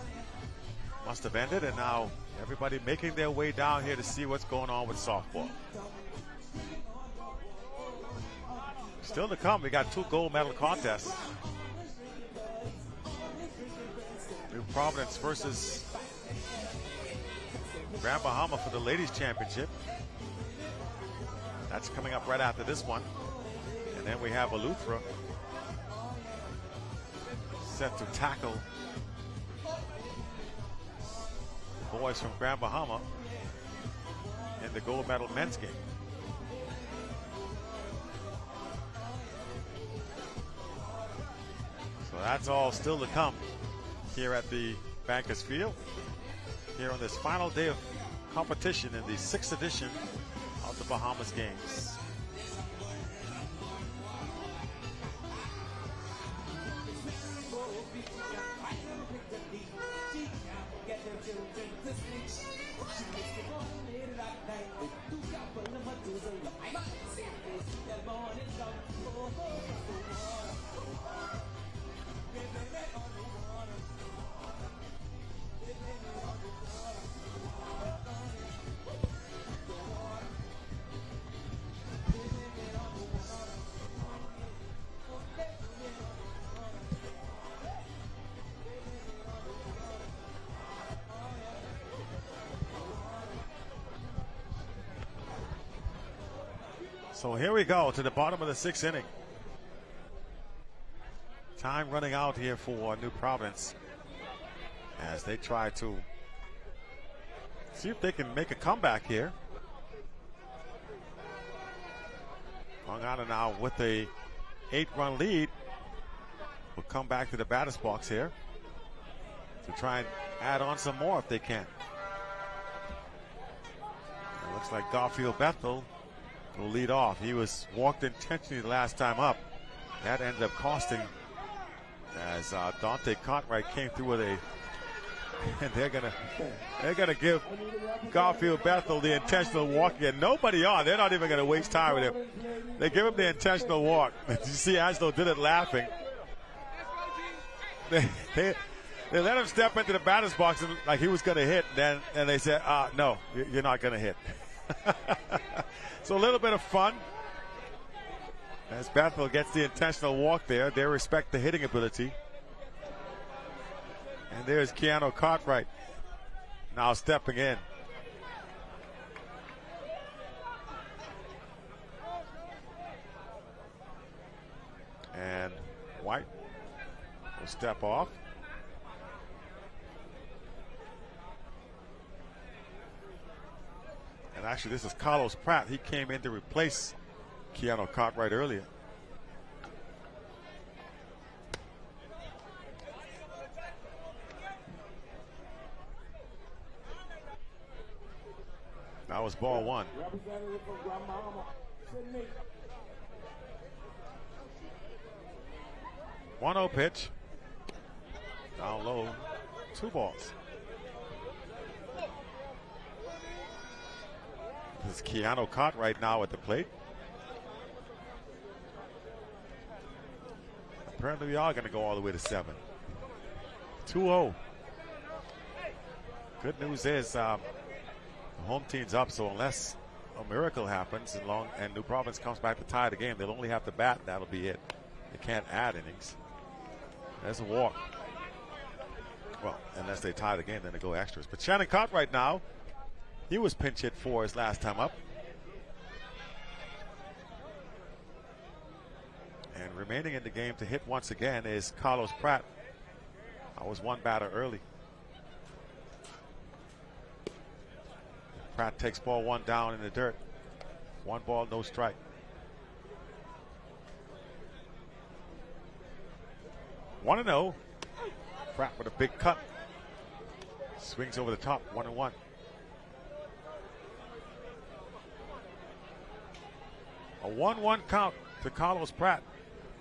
must have ended, and now everybody making their way down here to see what's going on with softball. Still to come, we got 2 gold medal contests. New Providence versus Grand Bahama for the ladies championship. That's coming up right after this one. And then we have Eleuthera set to tackle the boys from Grand Bahama in the gold medal men's game. So that's all still to come here at the Bankers Field, here on this final day of competition in the 6th edition of the Bahamas Games. So here we go to the bottom of the 6th inning. Time running out here for New Providence as they try to see if they can make a comeback here. Wangana now with a 8-run lead will come back to the batter's box here to try and add on some more if they can. It looks like Garfield Bethel will lead off. He was walked intentionally the last time up. That ended up costing as Dante Cartwright came through with a, and they're gonna give Garfield Bethel the intentional walk again. Nobody on. They're not even gonna waste time with him. They give him the intentional walk. You see Angelo did it laughing. They let him step into the batter's box and, like he was gonna hit, and they said, no, you're not gonna hit. So a little bit of fun as Bethel gets the intentional walk there. They respect the hitting ability. And there's Keanu Cartwright now stepping in. And White will step off. And actually, this is Carlos Pratt. He came in to replace Keanu Cartwright earlier. That was ball 1. 1-0 pitch. Down low. 2 balls. This is Keanu Cartwright now at the plate. Apparently we are going to go all the way to 7. 2-0. Good news is the home team's up, so unless a miracle happens and New Providence comes back to tie the game, they'll only have to bat, and that'll be it. They can't add innings. There's a walk. Well, unless they tie the game, then they go extras. But Shannon Cartwright now, he was pinch hit for his last time up. And remaining in the game to hit once again is Carlos Pratt. I was 1 batter early. Pratt takes ball 1 down in the dirt. 1 ball, no strike. One and 0. Pratt with a big cut. Swings over the top, 1-1. A 1-1 count to Carlos Pratt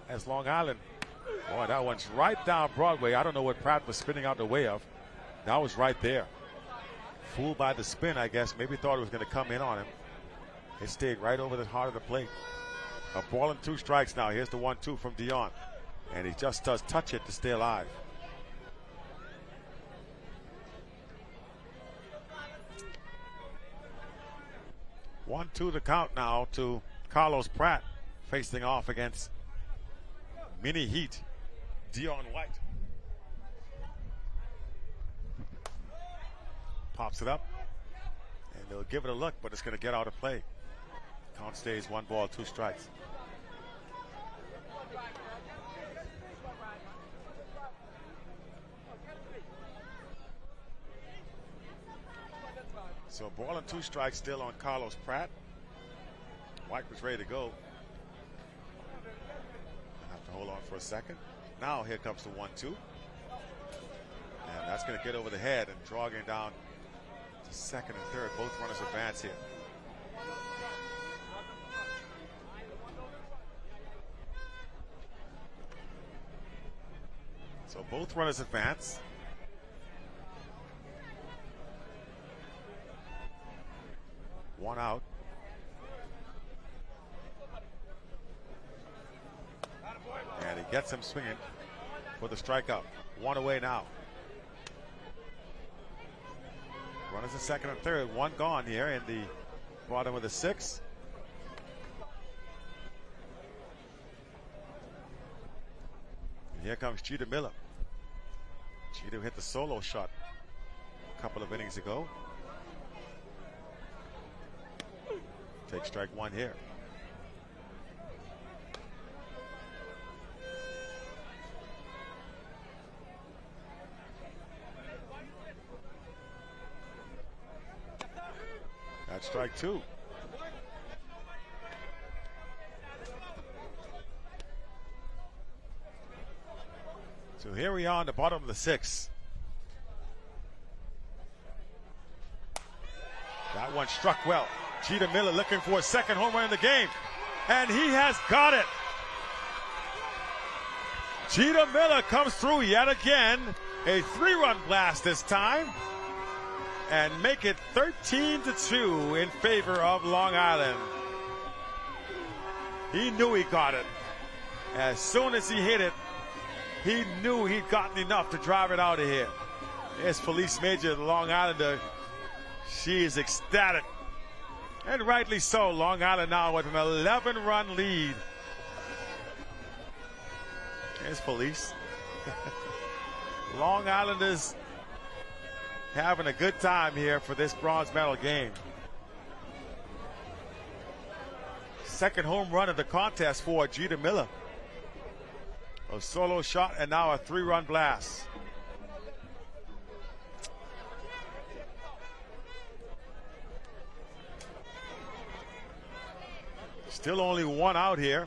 as Long Island. Boy, that one's right down Broadway. I don't know what Pratt was spinning out the way of. That was right there. Fooled by the spin, I guess. Maybe thought it was going to come in on him. It stayed right over the heart of the plate. A ball and 2 strikes now. Here's the 1-2 from Dion. And he just does touch it to stay alive. One, 2 to count now to Carlos Pratt facing off against Mini Heat, Dion White. Pops it up, and they'll give it a look, but it's going to get out of play. Count stays 1 ball, 2 strikes. So 1 ball and 2 strikes still on Carlos Pratt. White was ready to go. I have to hold on for a second. Now here comes the 1-2. And that's going to get over the head and draw him down to second and third. Both runners advance here. So both runners advance. One out. And he gets him swinging for the strikeout. 1 away now. Runners at second and third. 1 gone here in the bottom of the 6th. And here comes Jeter Miller. Jeter hit the solo shot a couple of innings ago. Take strike 1 here. That's strike 2. So here we are on the bottom of the 6th. That one struck well. Jeter Miller looking for a second home run in the game. And he has got it. Jeter Miller comes through yet again. A 3-run blast this time. And make it 13-2 in favor of Long Island. He knew he got it. As soon as he hit it, he knew he'd gotten enough to drive it out of here. There's Felice Major, the Long Islander. She is ecstatic. And rightly so. Long Island now with an 11-run lead. There's Felice. Long Islanders having a good time here for this bronze medal game. Second home run of the contest for Jeter Miller. A solo shot and now a 3-run blast. Still only 1 out here.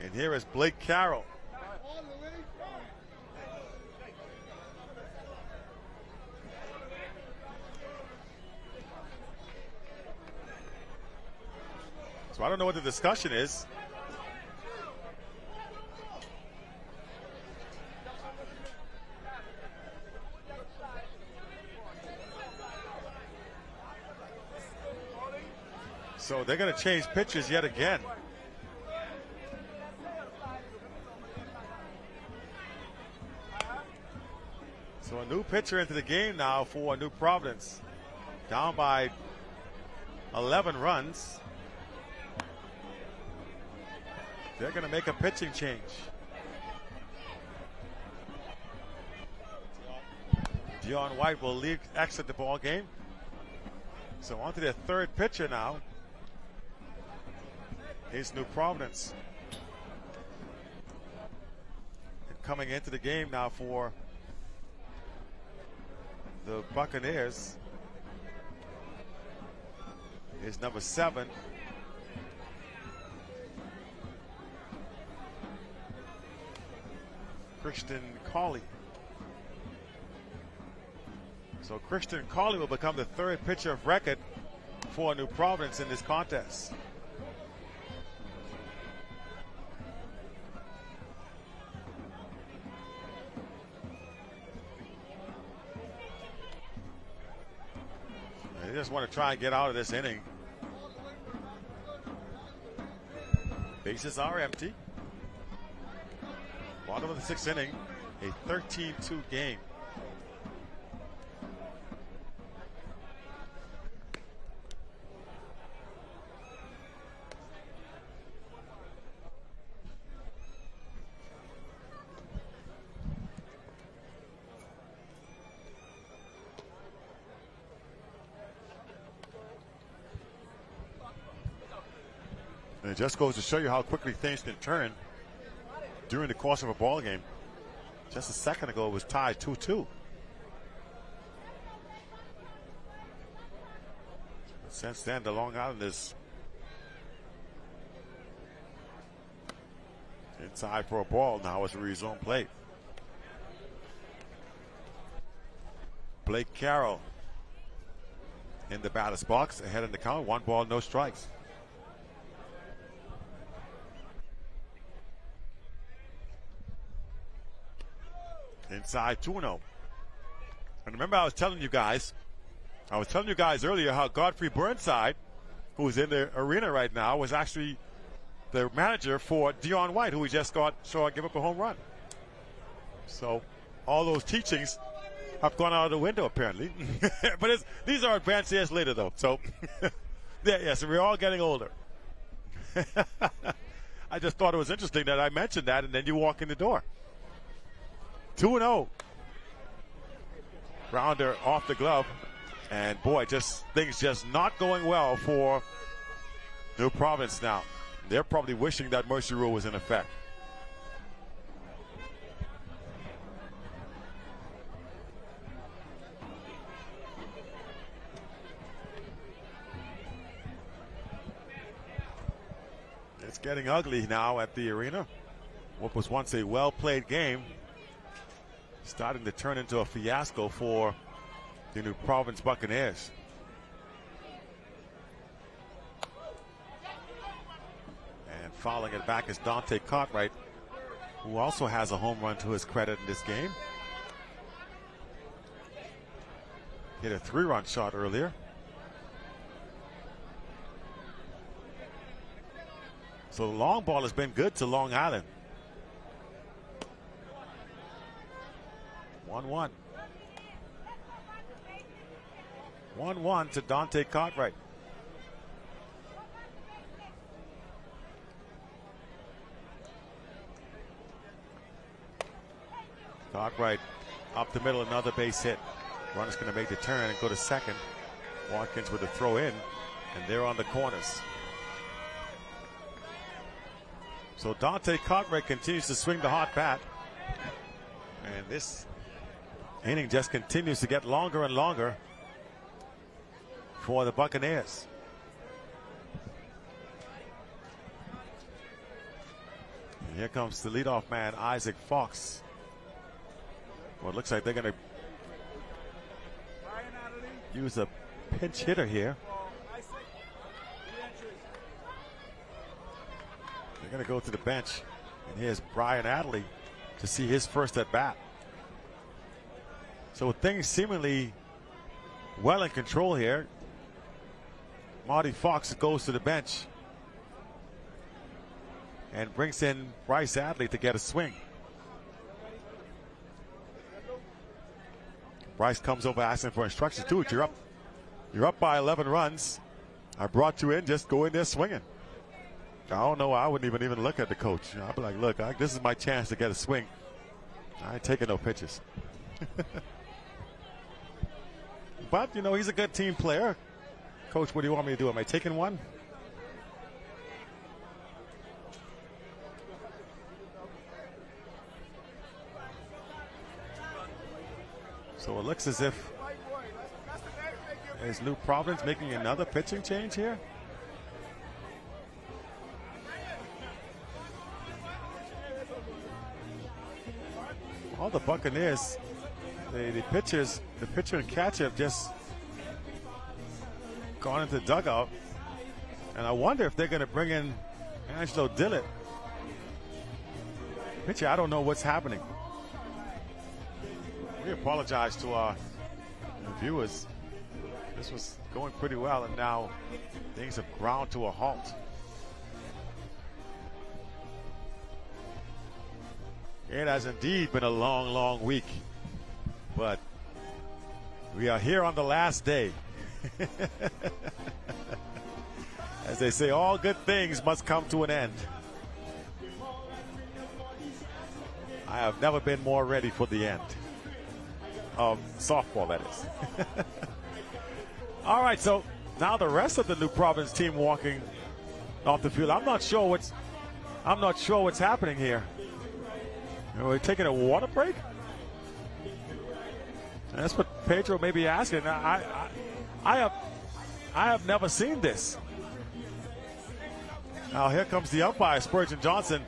And here is Blake Carroll. So I don't know what the discussion is. So they're going to change pitches yet again. So a new pitcher into the game now for New Providence. Down by 11 runs. They're going to make a pitching change. Dion White will exit the ball game. So on to their 3rd pitcher now. Here's New Providence. And coming into the game now for the Buccaneers is number 7. Christian Cawley. So Christian Cawley will become the 3rd pitcher of record for New Providence in this contest. They just want to try and get out of this inning. Bases are empty. Bottom of the 6th inning, a 13-2 game. And it just goes to show you how quickly things can turn during the course of a ball game. Just a second ago, it was tied 2-2. Since then, the Long Islanders inside for a ball. Now it's a rezone play. Blake Carroll in the batter's box, ahead in the count. 1 ball, no strikes. Inside 2-0. And remember, I was telling you guys earlier how Godfrey Burnside, who's in the arena right now, was actually the manager for Dion White, who we just saw give up a home run. So all those teachings have gone out of the window, apparently. But these are advanced years later, though. So, so we're all getting older. I just thought it was interesting that I mentioned that, and then you walk in the door. 2-0. Rounder off the glove. And boy, things just not going well for New Providence now. They're probably wishing that mercy rule was in effect. It's getting ugly now at the arena. What was once a well-played game starting to turn into a fiasco for the New Providence Buccaneers. And fouling it back is Dante Cartwright, who also has a home run to his credit in this game. Hit a 3-run shot earlier. So the long ball has been good to Long Island. 1-1. 1-1 to Dante Cartwright. Cartwright up the middle, another base hit. Runner's going to make the turn and go to second. Watkins with a throw in, and they're on the corners. So Dante Cartwright continues to swing the hot bat. And this inning just continues to get longer and longer for the Buccaneers. And here comes the leadoff man, Isaac Fox. Well, it looks like they're going to use a pinch hitter here. They're going to go to the bench. And here's Brian Adley to see his first at bat. So things seemingly well in control here. Marty Fox goes to the bench and brings in Bryce Adley to get a swing. Bryce comes over asking for instructions. Dude, you're up by 11 runs. I brought you in, just go in there swinging. I don't know, I wouldn't even look at the coach. I'd be like, look, this is my chance to get a swing. I ain't taking no pitches. But, you know, he's a good team player. Coach, what do you want me to do? Am I taking one? So it looks as if Is New Providence making another pitching change here? All the Buccaneers, the pitcher and catcher have just gone into the dugout. And I wonder if they're going to bring in Angelo Dillett. Pitcher, I don't know what's happening. We apologize to our viewers. This was going pretty well, and now things have ground to a halt. It has indeed been a long, long week, but we are here on the last day. As they say, all good things must come to an end. I have never been more ready for the end of softball, that is. All right, so now the rest of the New Providence team walking off the field. I'm not sure what's happening here. Are we taking a water break? And that's what Pedro may be asking. I have never seen this. Now here comes the umpire, Spurgeon Johnson.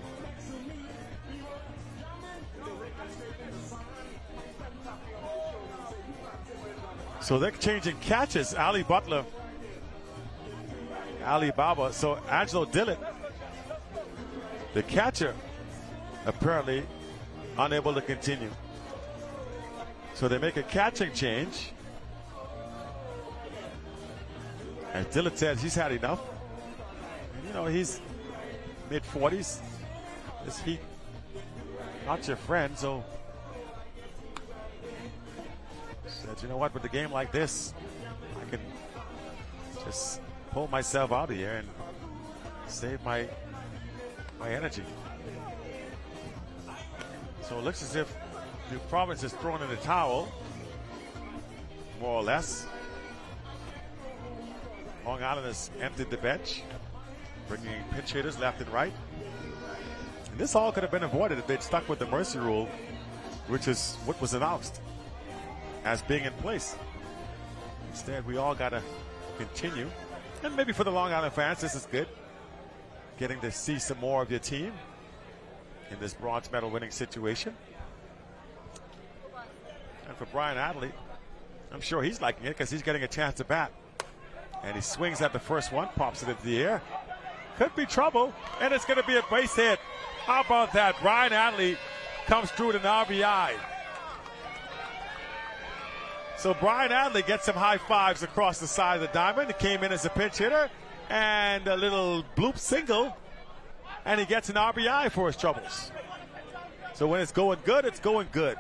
So they're changing catches. Ali Butler, Ali Baba. So Angelo Dillett, the catcher, apparently unable to continue. So they make a catching change. And Dillett says he's had enough. You know, he's mid-40s. This heat, not your friend, so said, you know what, with a game like this, I can just pull myself out of here and save my energy. So it looks as if New Providence is throwing in the towel, more or less. Long Island has emptied the bench, bringing pinch hitters left and right. And this all could have been avoided if they'd stuck with the mercy rule, which is what was announced as being in place. Instead, we all got to continue. And maybe for the Long Island fans, this is good. Getting to see some more of your team in this bronze medal winning situation. And for Brian Adley, I'm sure he's liking it because he's getting a chance to bat. And he swings at the first one, pops it into the air. Could be trouble, and it's going to be a base hit. How about that? Brian Adley comes through with an RBI. So Brian Adley gets some high fives across the side of the diamond. He came in as a pinch hitter and a little bloop single, and he gets an RBI for his troubles. So when it's going good, it's going good.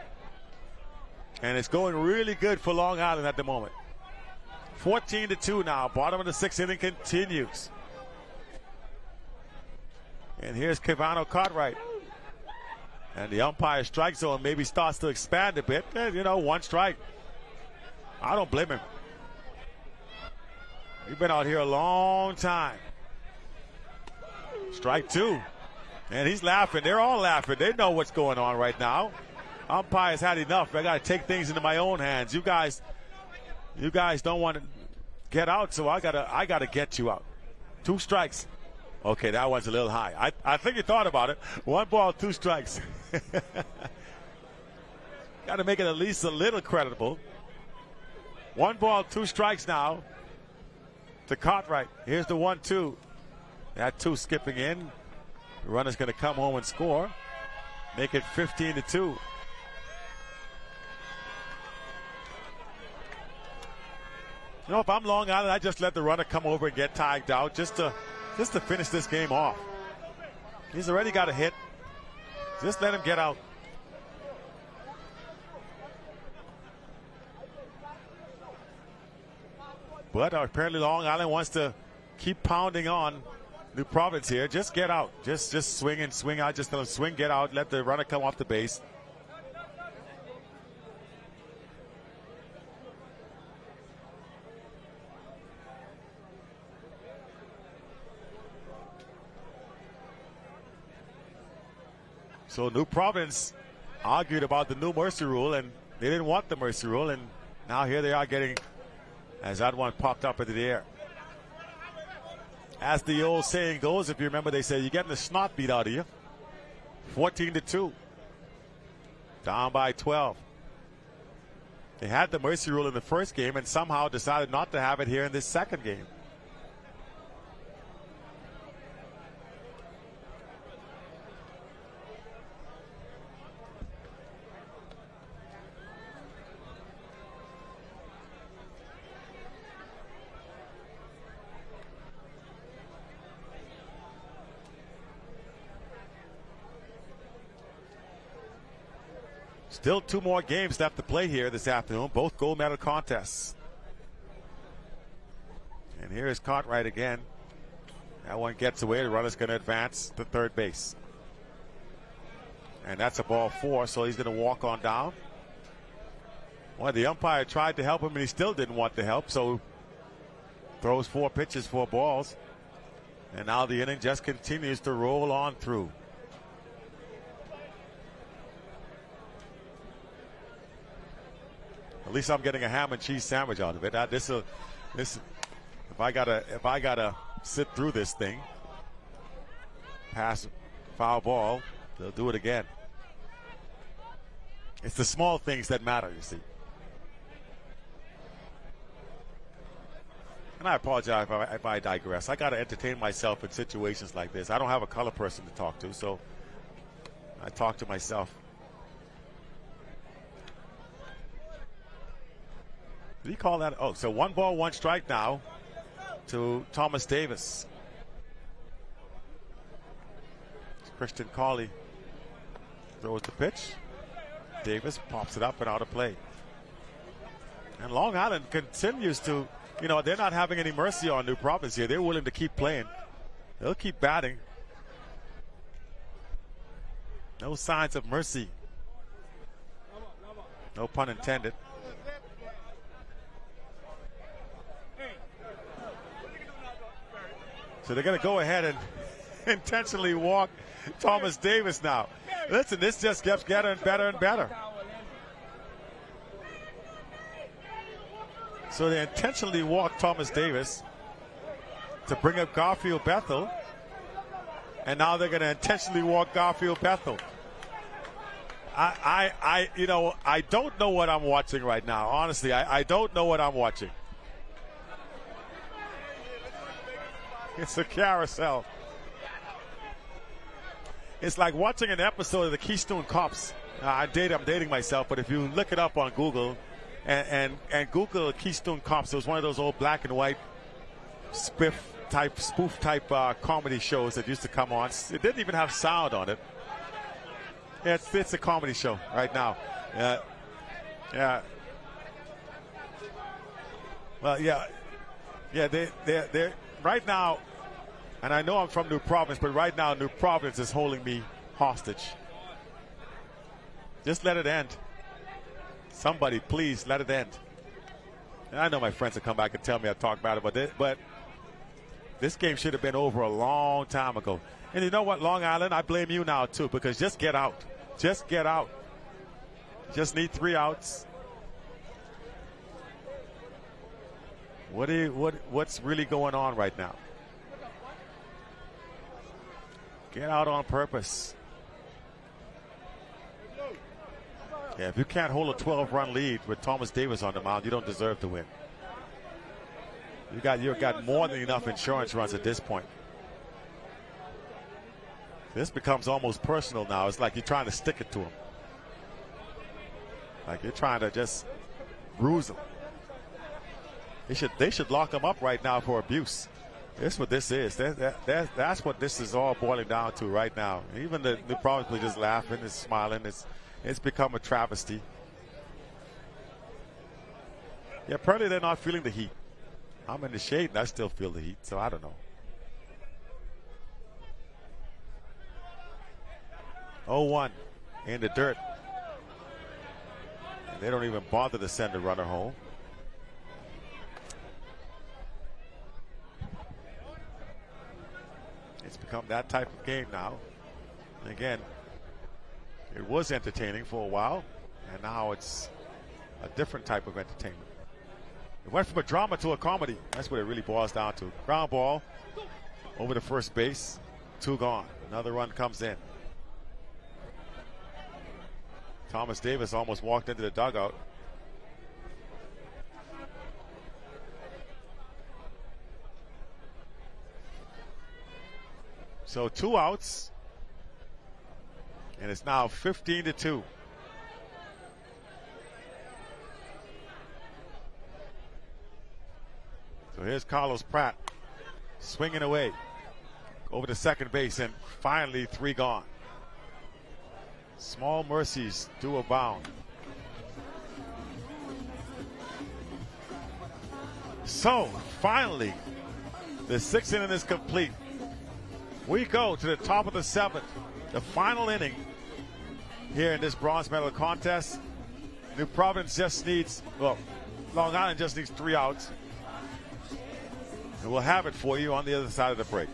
And it's going really good for Long Island at the moment. 14-2 now. Bottom of the sixth inning continues. And here's Kevano Cartwright. And the umpire strike zone maybe starts to expand a bit. You know, one strike. I don't blame him. He's been out here a long time. Strike two. And he's laughing. They're all laughing. They know what's going on right now. Umpire's had enough. I got to take things into my own hands. You guys don't want to get out, so I gotta get you out. Two strikes. Okay, that one's a little high. I think you thought about it. 1 ball, 2 strikes. Got to make it at least a little creditable. 1 ball, 2 strikes now to Cartwright. Here's the 1-2. That 2 skipping in. The runner's going to come home and score. Make it 15-2. You know, if I'm Long Island, I just let the runner come over and get tagged out just to finish this game off. He's already got a hit. Just let him get out. But apparently Long Island wants to keep pounding on New Providence here. Just get out. Just swing and swing out. Just let him swing, get out. Let the runner come off the base. So New Providence argued about the new mercy rule, and they didn't want the mercy rule, and now here they are getting as that one popped up into the air. As the old saying goes, if you remember, they say you're getting the snot beat out of you. 14-2. Down by 12. They had the mercy rule in the first game and somehow decided not to have it here in this second game. Still 2 more games left to play here this afternoon, both gold medal contests. And here is Cartwright again. That one gets away. The runner's going to advance to third base. And that's a ball 4, so he's going to walk on down. Well, the umpire tried to help him, and he still didn't want the help, so throws 4 pitches, 4 balls. And now the inning just continues to roll on through. At least I'm getting a ham and cheese sandwich out of it. If I gotta sit through this thing, pass, foul ball, they'll do it again. It's the small things that matter, you see. And I apologize if I digress. I got to entertain myself in situations like this. I don't have a color person to talk to, so I talk to myself. Did he call that? Oh, so 1 ball, 1 strike now to Thomas Davis. Christian Cawley throws the pitch. Davis pops it up and out of play. And Long Island continues to, they're not having any mercy on New Providence here. They're willing to keep playing. They'll keep batting. No signs of mercy. No pun intended. So they're going to go ahead and intentionally walk Thomas Davis now. Listen, this just gets better and better and better. So they intentionally walk Thomas Davis to bring up Garfield Bethel. And now they're going to intentionally walk Garfield Bethel. I don't know what I'm watching right now. Honestly, I don't know what I'm watching. It's a carousel. It's like watching an episode of the Keystone Cops. I'm dating myself, but if you look it up on Google and Google Keystone Cops, it was one of those old black and white spoof type comedy shows that used to come on. It didn't even have sound on it. It's a comedy show right now. Yeah. Well, yeah. They're right now. And I know I'm from New Providence, but right now New Providence is holding me hostage. Just let it end. Somebody, please let it end. And I know my friends will come back and tell me I talk about it, but this game should have been over a long time ago. And you know what, Long Island, I blame you now too, because just get out. Just get out. Just need 3 outs. What's really going on right now? Get out on purpose. Yeah, if you can't hold a 12-run lead with Thomas Davis on the mound, you don't deserve to win. You've got more than enough insurance runs at this point. This becomes almost personal now. It's like you're trying to stick it to him. Like you're trying to just bruise him. They should lock him up right now for abuse. That's what this is. That's what this is all boiling down to right now. Even the Providence just laughing and smiling. It's become a travesty. Yeah, apparently they're not feeling the heat. I'm in the shade and I still feel the heat, so I don't know. 0-1 in the dirt. And they don't even bother to send a runner home. It's become that type of game now. And again, it was entertaining for a while, and now it's a different type of entertainment. It went from a drama to a comedy. That's what it really boils down to. Ground ball over to first base. 2 gone. Another run comes in. Thomas Davis almost walked into the dugout. So 2 outs. And it's now 15-2. So here's Carlos Pratt swinging away over to second base, and finally 3 gone. Small mercies do abound. So finally, the 6th inning is complete. We go to the top of the 7th, the final inning here in this bronze medal contest. New Providence just needs, well, Long Island just needs 3 outs. And we'll have it for you on the other side of the break.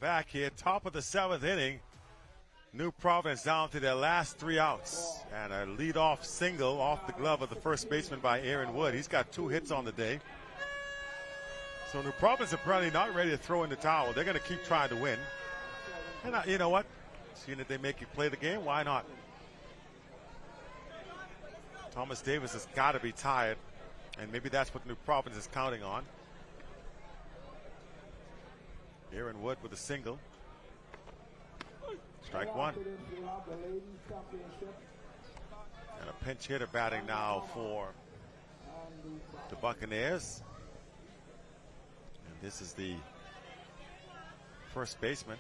Back here, top of the 7th inning. New Providence down to their last 3 outs. And a leadoff single off the glove of the first baseman by Aaron Wood. He's got 2 hits on the day. So New Providence apparently not ready to throw in the towel. They're going to keep trying to win. And you know what? Seeing that they make you play the game, why not? Thomas Davis has got to be tired. And maybe that's what New Providence is counting on. Aaron Wood with a single. Strike 1. And a pinch hitter batting now for the Buccaneers. And this is the first baseman.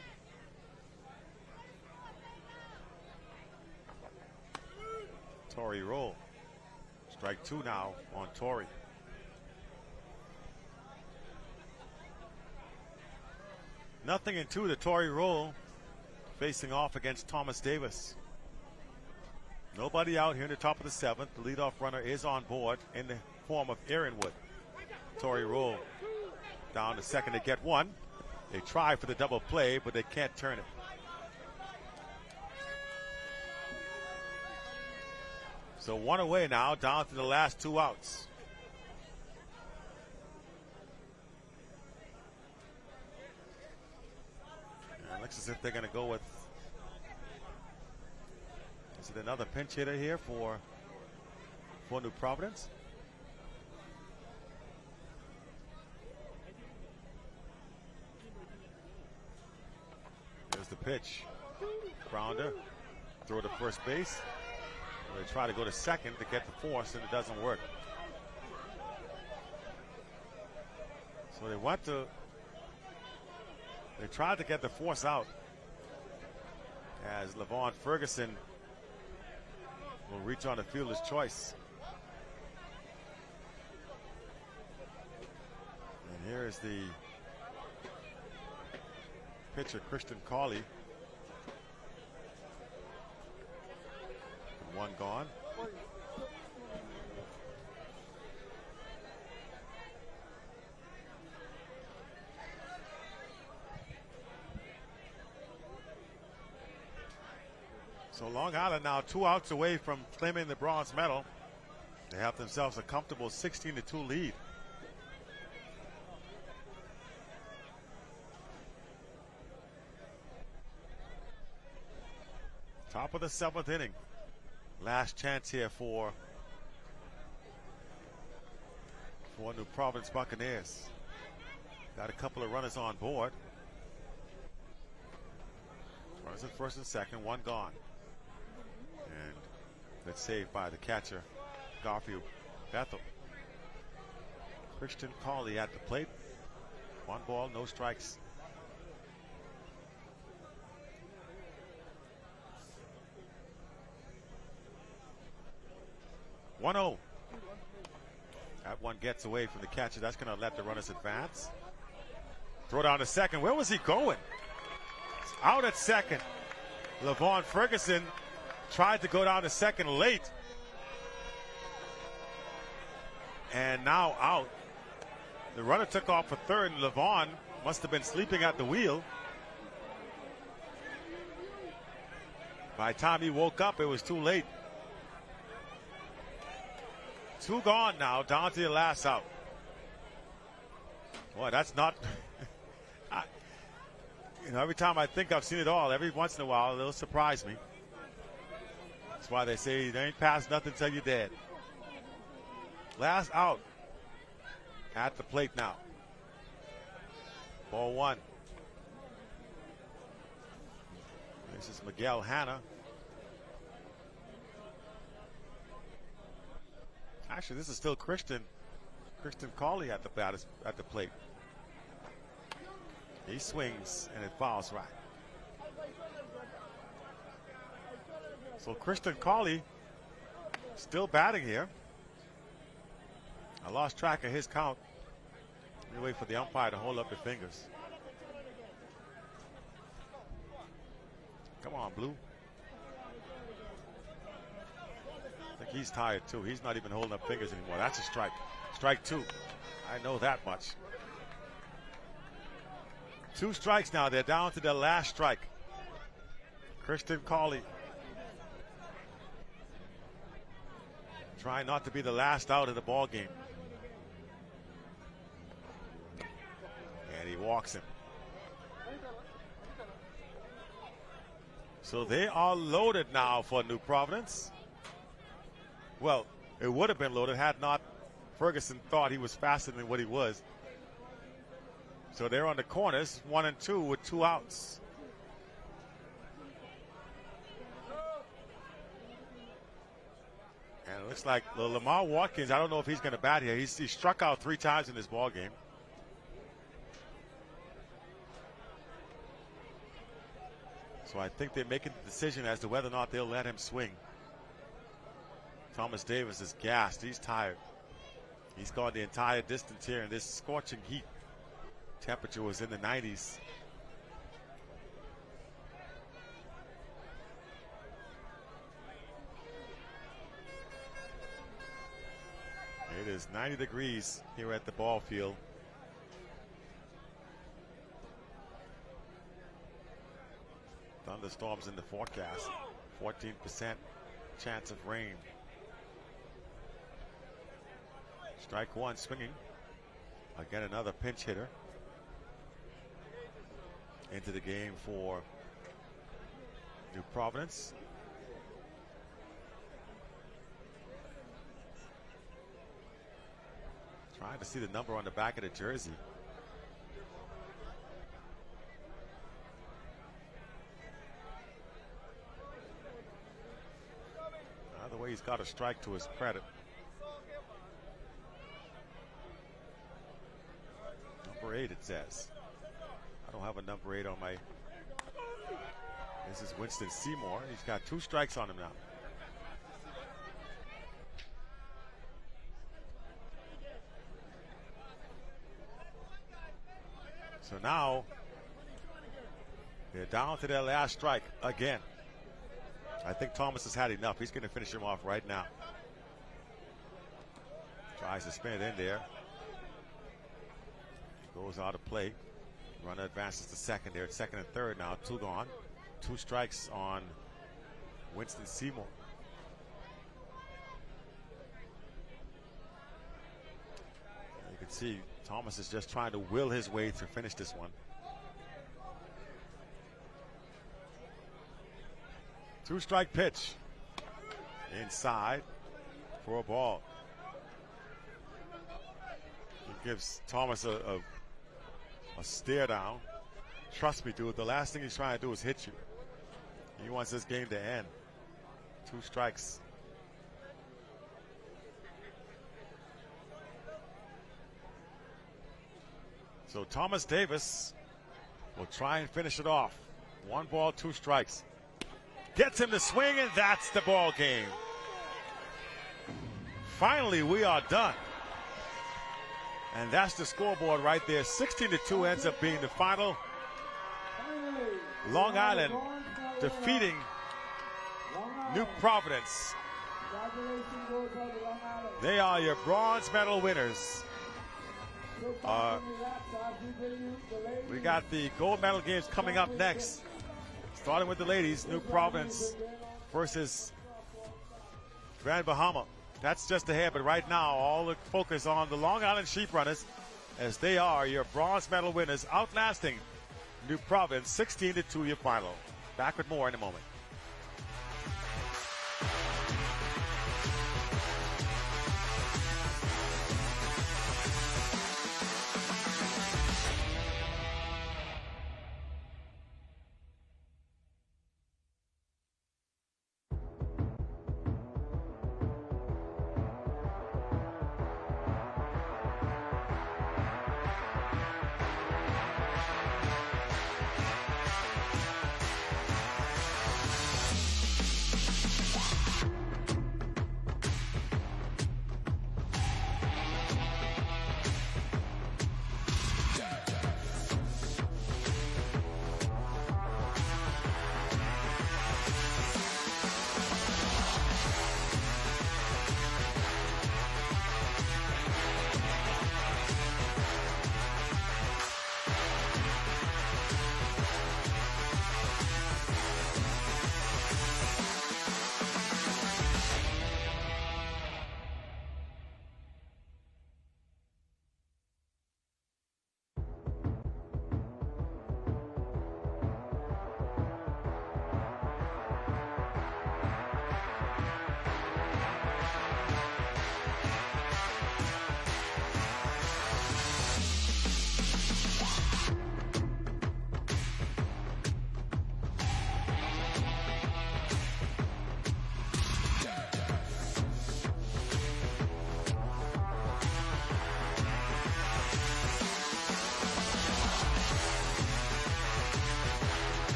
Torrey Roll. Strike 2 now on Torrey. Nothing in 2 to Torrey Roll, facing off against Thomas Davis. Nobody out here in the top of the 7th. The leadoff runner is on board in the form of Aaron Wood. Torrey Roll down to second to get 1. They try for the double play, but they can't turn it. So 1 away now, down to the last 2 outs. Looks as if they're going to go with Is it another pinch hitter here for New Providence? There's the pitch. Grounder. Throw to first base. They try to go to second to get the force, and it doesn't work. So they tried to get the force out as Levon Ferguson will reach on the fielder's choice. And here is the pitcher, Christian Cawley. One gone. So Long Island now 2 outs away from claiming the bronze medal. They have themselves a comfortable 16-2 lead. Top of the 7th inning. Last chance here for New Providence Buccaneers. Got a couple of runners on board. Runners at first and second, one gone. And that's saved by the catcher, Garfield Bethel. Christian Cawley at the plate. 1 ball, no strikes. One-0. That one gets away from the catcher. That's going to let the runners advance. Throw down to second. Where was he going? It's out at second. Levon Ferguson tried to go down to second late. And now out. The runner took off for third, and Levon must have been sleeping at the wheel. By the time he woke up, it was too late. 2 gone now, down to the last out. Boy, that's not... every time I think I've seen it all, every once in a while, it'll surprise me. That's why they say you ain't past nothing till you're dead. Last out. At the plate now. Ball 1. This is Miguel Hanna. Actually, this is still Christian Cawley at the plate. He swings and it fouls right. So Christian Cawley still batting here. I lost track of his count. We wait for the umpire to hold up the fingers. Come on, Blue. I think he's tired too. He's not even holding up fingers anymore. That's a strike. Strike 2. I know that much. 2 strikes now. They're down to their last strike. Christian Cawley trying not to be the last out of the ball game. And he walks him. So they are loaded now for New Providence. Well, it would have been loaded had not Ferguson thought he was faster than what he was. So they're on the corners, 1 and 2 with 2 outs. And it looks like Lamar Watkins, I don't know if he's going to bat here. He's struck out 3 times in this ball game. So I think they're making the decision as to whether or not they'll let him swing. Thomas Davis is gassed. He's tired. He's gone the entire distance here in this scorching heat. Temperature was in the 90s. It is 90 degrees here at the ball field. Thunderstorms in the forecast. 14% chance of rain. Strike 1 swinging. Again, another pinch hitter into the game for New Providence. Trying to see the number on the back of the jersey. Either way, he's got a strike to his credit. Number 8, it says. I don't have a number 8 on my. This is Winston Seymour. He's got 2 strikes on him now. So now they're down to their last strike again. I think Thomas has had enough. He's going to finish him off right now. Tries to spin it in there. Goes out of play. Runner advances to second there. It's second and third now. 2 gone. 2 strikes on Winston Seymour. You can see Thomas is just trying to will his way to finish this one. 2-strike pitch. Inside for a ball. It gives Thomas a stare down. Trust me, dude, the last thing he's trying to do is hit you. He wants this game to end. 2 strikes. So Thomas Davis will try and finish it off. 1 ball, 2 strikes. Gets him to swing, and that's the ball game. Finally, we are done. And that's the scoreboard right there. 16-2 ends up being the final. Long Island defeating New Providence. They are your bronze medal winners. We got the gold medal games coming up next. Starting with the ladies, New Providence versus Grand Bahama. That's just ahead, but right now all the focus on the Long Island Sheep Runners as they are your bronze medal winners, outlasting New Providence 16-2 your final. Back with more in a moment.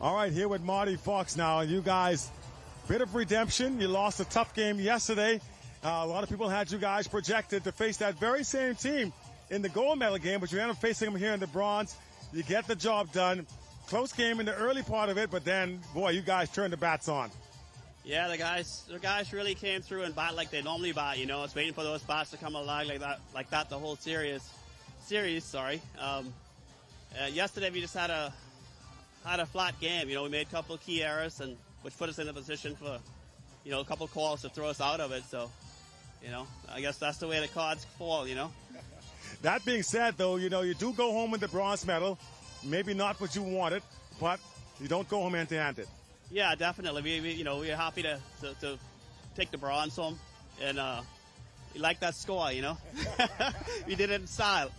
All right, here with Marty Fox now. And you guys, bit of redemption. You lost a tough game yesterday. A lot of people had you guys projected to face that very same team in the gold medal game, but you end up facing them here in the bronze. You get the job done. Close game in the early part of it, but then, boy, you guys turned the bats on. Yeah, the guys really came through and bat like they normally bat. You know, it's waiting for those bats to come alive like that the whole series. Sorry. Yesterday we just had a flat game. You know, we made a couple of key errors, and which put us in a position for, you know, a couple of calls to throw us out of it. So, you know, I guess that's the way the cards fall. You know. That being said, though, you know, you do go home with the bronze medal. Maybe not what you wanted, but you don't go home empty-handed. Yeah, definitely. We're happy to take the bronze home, and we like that score. You know, we did it in style.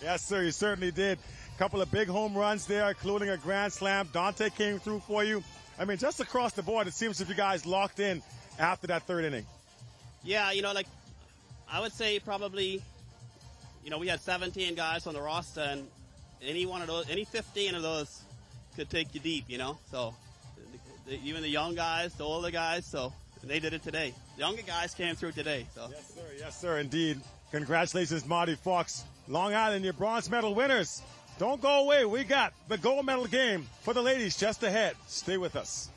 Yes, sir. You certainly did. A couple of big home runs there, including a grand slam. Dante came through for you. I mean, just across the board, it seems as if you guys locked in after that third inning. Yeah, you know, like I would say probably, you know, we had 17 guys on the roster, and any 15 of those could take you deep, you know. So even the young guys, the older guys, so they did it today. The younger guys came through today. So. Yes, sir, indeed. Congratulations, Marty Fox. Long Island, your bronze medal winners. Don't go away. We got the gold medal game for the ladies just ahead. Stay with us.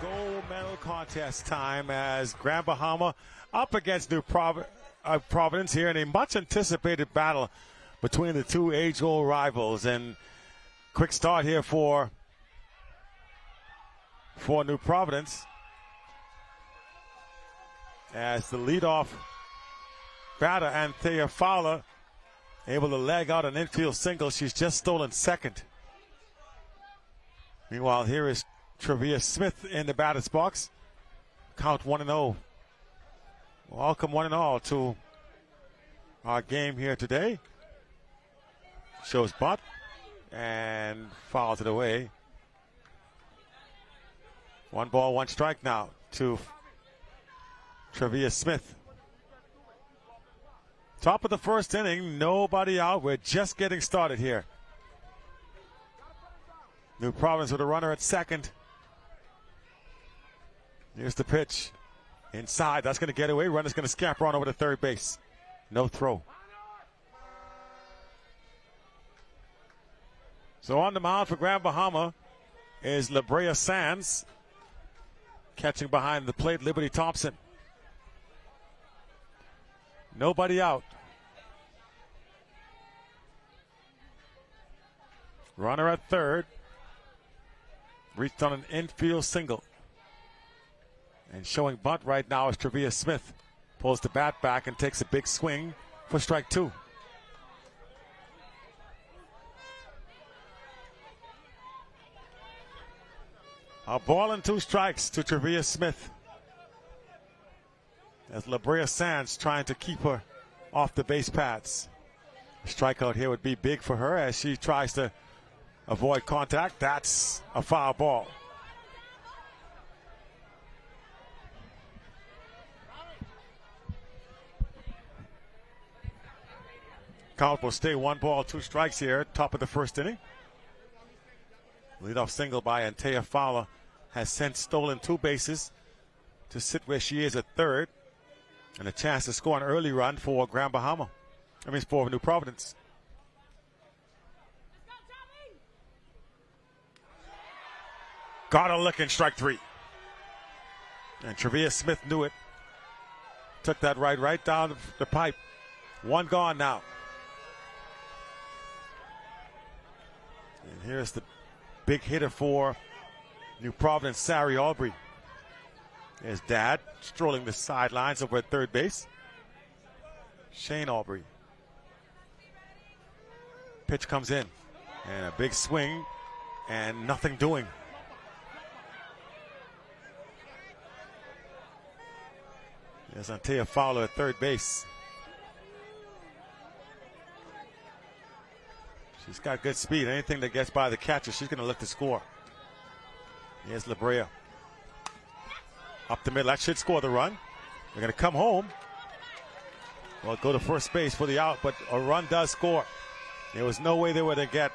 Gold medal contest time as Grand Bahama up against New Providence here in a much anticipated battle between the two age-old rivals. And quick start here for New Providence as the leadoff batter Anthea Fowler able to leg out an infield single. She's just stolen second. Meanwhile, here is Travia Smith in the batter's box. Count 1-0. Welcome one and all to our game here today. Shows butt and fouls it away. 1 ball, 1 strike now to Travia Smith. Top of the first inning, nobody out. We're just getting started here. New Providence with a runner at second. Here's the pitch. Inside, that's going to get away. Runner's going to scamper on over to third base. No throw. So on the mound for Grand Bahama is La Brea Sands. Catching behind the plate, Liberty Thompson. Nobody out. Runner at third. Reached on an infield single. And showing bunt right now is Travia Smith. Pulls the bat back and takes a big swing for strike 2. A ball and 2 strikes to Travia Smith. As La Brea Sands trying to keep her off the base paths. A strikeout here would be big for her as she tries to avoid contact. That's a foul ball. Count will stay 1 ball, 2 strikes here, top of the first inning. Leadoff single by Anthea Fowler has since stolen 2 bases to sit where she is at third. And a chance to score an early run for Grand Bahama. For New Providence. Got a look in strike 3. And Travia Smith knew it. Took that right down the pipe. 1 gone now. And here's the big hitter for New Providence, Sari Aubrey. There's Dad strolling the sidelines over at third base. Shane Aubrey. Pitch comes in. And a big swing. And nothing doing. There's Anthea Fowler at third base. She's got good speed. Anything that gets by the catcher, she's going to look to score. Here's La Brea. Up the middle. That should score the run. They're going to come home. Well, go to first base for the out, but a run does score. There was no way they were to get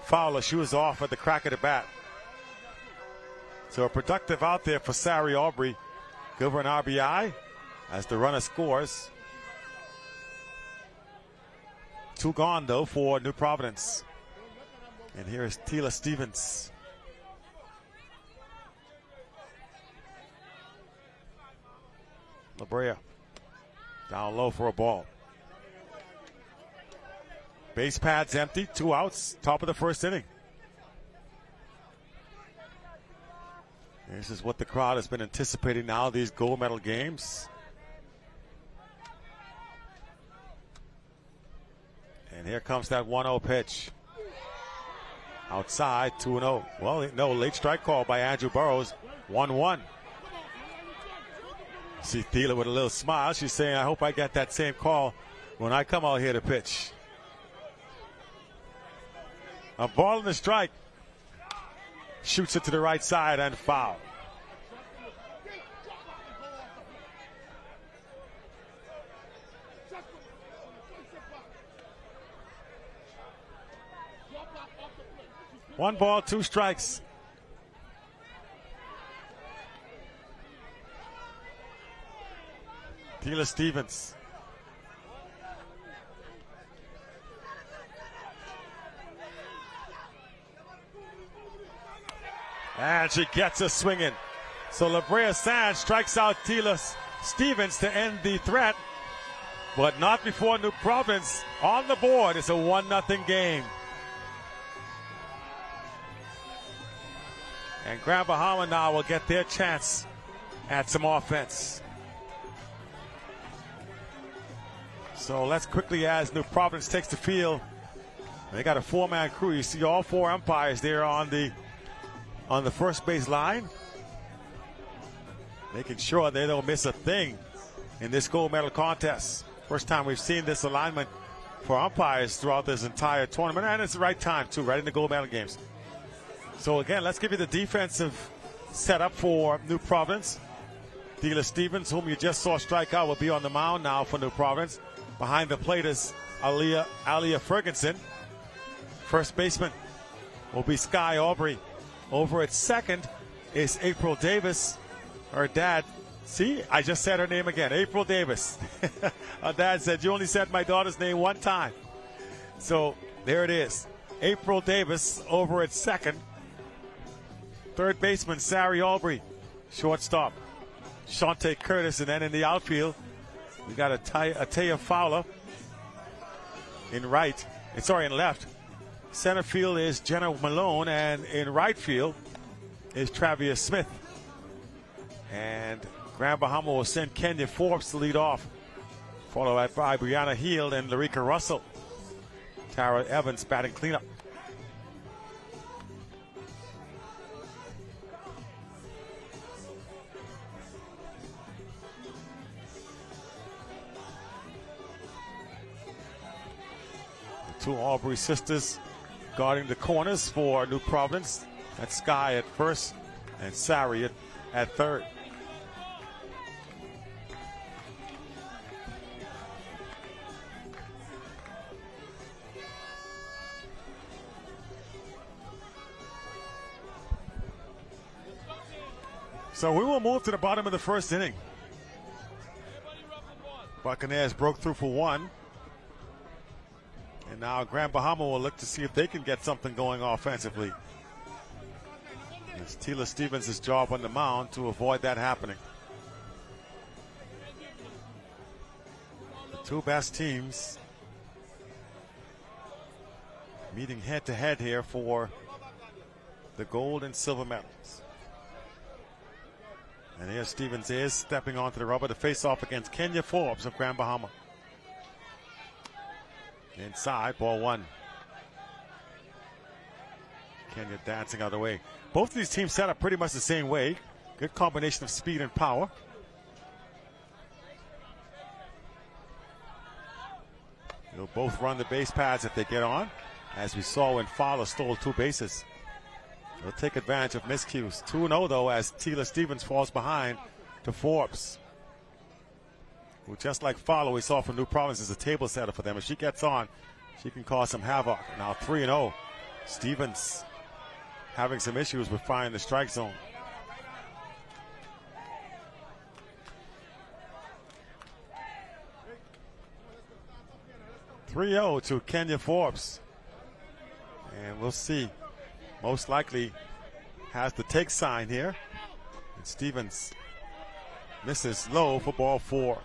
Fowler. She was off at the crack of the bat. So a productive out there for Sari Aubrey. Give her an RBI as the runner scores. 2 gone, though, for New Providence. And here is Tila Stevens. La Brea down low for a ball. Base pads empty, 2 outs, top of the first inning. This is what the crowd has been anticipating now, these gold medal games. And here comes that 1-0 pitch. Outside, 2-0. Well, no, late strike call by Andrew Burrows, 1-1. See Thieler with a little smile. She's saying, I hope I get that same call when I come out here to pitch. A ball in the strike. Shoots it to the right side and foul. One ball, 2 strikes. Tila Stevens. And she gets a swinging. So La Brea Sands strikes out Tila Stevens to end the threat, but not before New Providence on the board. It's a 1-0 game. And Grand Bahama now will get their chance at some offense. So let's quickly, as New Providence takes the field, they got a 4-man crew. You see all 4 umpires there on the first base line, making sure they don't miss a thing in this gold medal contest. First time we've seen this alignment for umpires throughout this entire tournament, and it's the right time too, right in the gold medal games. So again, let's give you the defensive setup for New Providence. Tila Stevens, whom you just saw strike out, will be on the mound now for New Providence. Behind the plate is Alia Ferguson. First baseman will be Sky Aubrey. Over at second is April Davis. Her dad, see, I just said her name again, April Davis. Her dad said, you only said my daughter's name one time. So there it is. April Davis over at second. Third baseman, Sari Aubrey. Shortstop, Shante Curtis. And then in the outfield, we got Ataya Fowler in left. Center field is Jenna Malone, and in right field is Travis Smith. And Grand Bahama will send Kenya Forbes to lead off, followed by Brianna Heald and Larika Russell. Tara Evans batting cleanup. The 2 Aubrey sisters guarding the corners for New Providence. That's Sky at first and Sari at third. So we will move to the bottom of the first inning. Buccaneers broke through for 1. And now Grand Bahama will look to see if they can get something going offensively. It's Tila Stevens' job on the mound to avoid that happening. The 2 best teams meeting head-to-head here for the gold and silver medals. And here Stevens is stepping onto the rubber to face off against Kenya Forbes of Grand Bahama. Inside, ball 1. Kenya dancing out of the way. Both of these teams set up pretty much the same way. Good combination of speed and power. They'll both run the base paths if they get on, as we saw when Fowler stole 2 bases. They'll take advantage of miscues. 2-0 though, as Tila Stevens falls behind to Forbes, who, just like Fowler we saw from New Providence, is a table setter for them. If she gets on, she can cause some havoc. Now 3-0. Stevens having some issues with finding the strike zone. To Kenya Forbes. And we'll see. Most likely has the take sign here. And Stevens misses low for ball 4.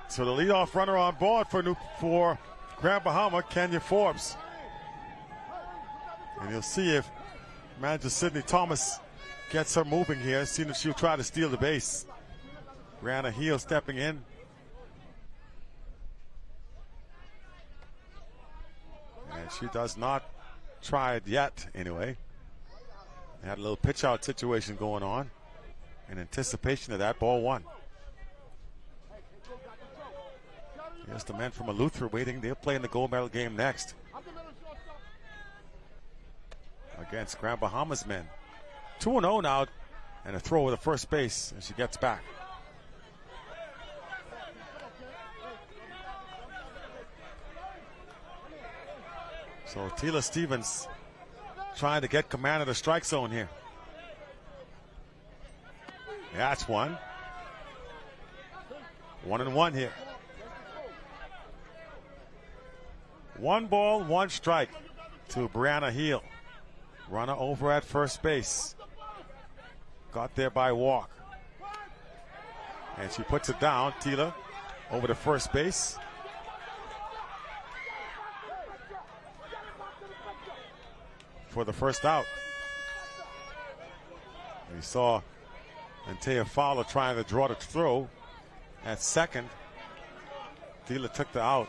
So the leadoff runner on board for Grand Bahama, Kenya Forbes. And you'll see if manager Sydney Thomas gets her moving here, seeing if she'll try to steal the base. Brianna Heald stepping in. And she does not try it yet, anyway. They had a little pitch out situation going on in anticipation of that. Ball 1. Here's the men from Eleuthera waiting. They'll play in the gold medal game next against Grand Bahama's men. 2-0 now, and a throw with the first base, and she gets back. So Tila Stevens trying to get command of the strike zone here. That's one. 1-1 here. 1 ball, 1 strike to Brianna Heald. Runner over at first base. got there by walk. And she puts it down. Tila over to first base. For the first out. We saw Antea Fowler trying to draw the throw at second. Tila took the out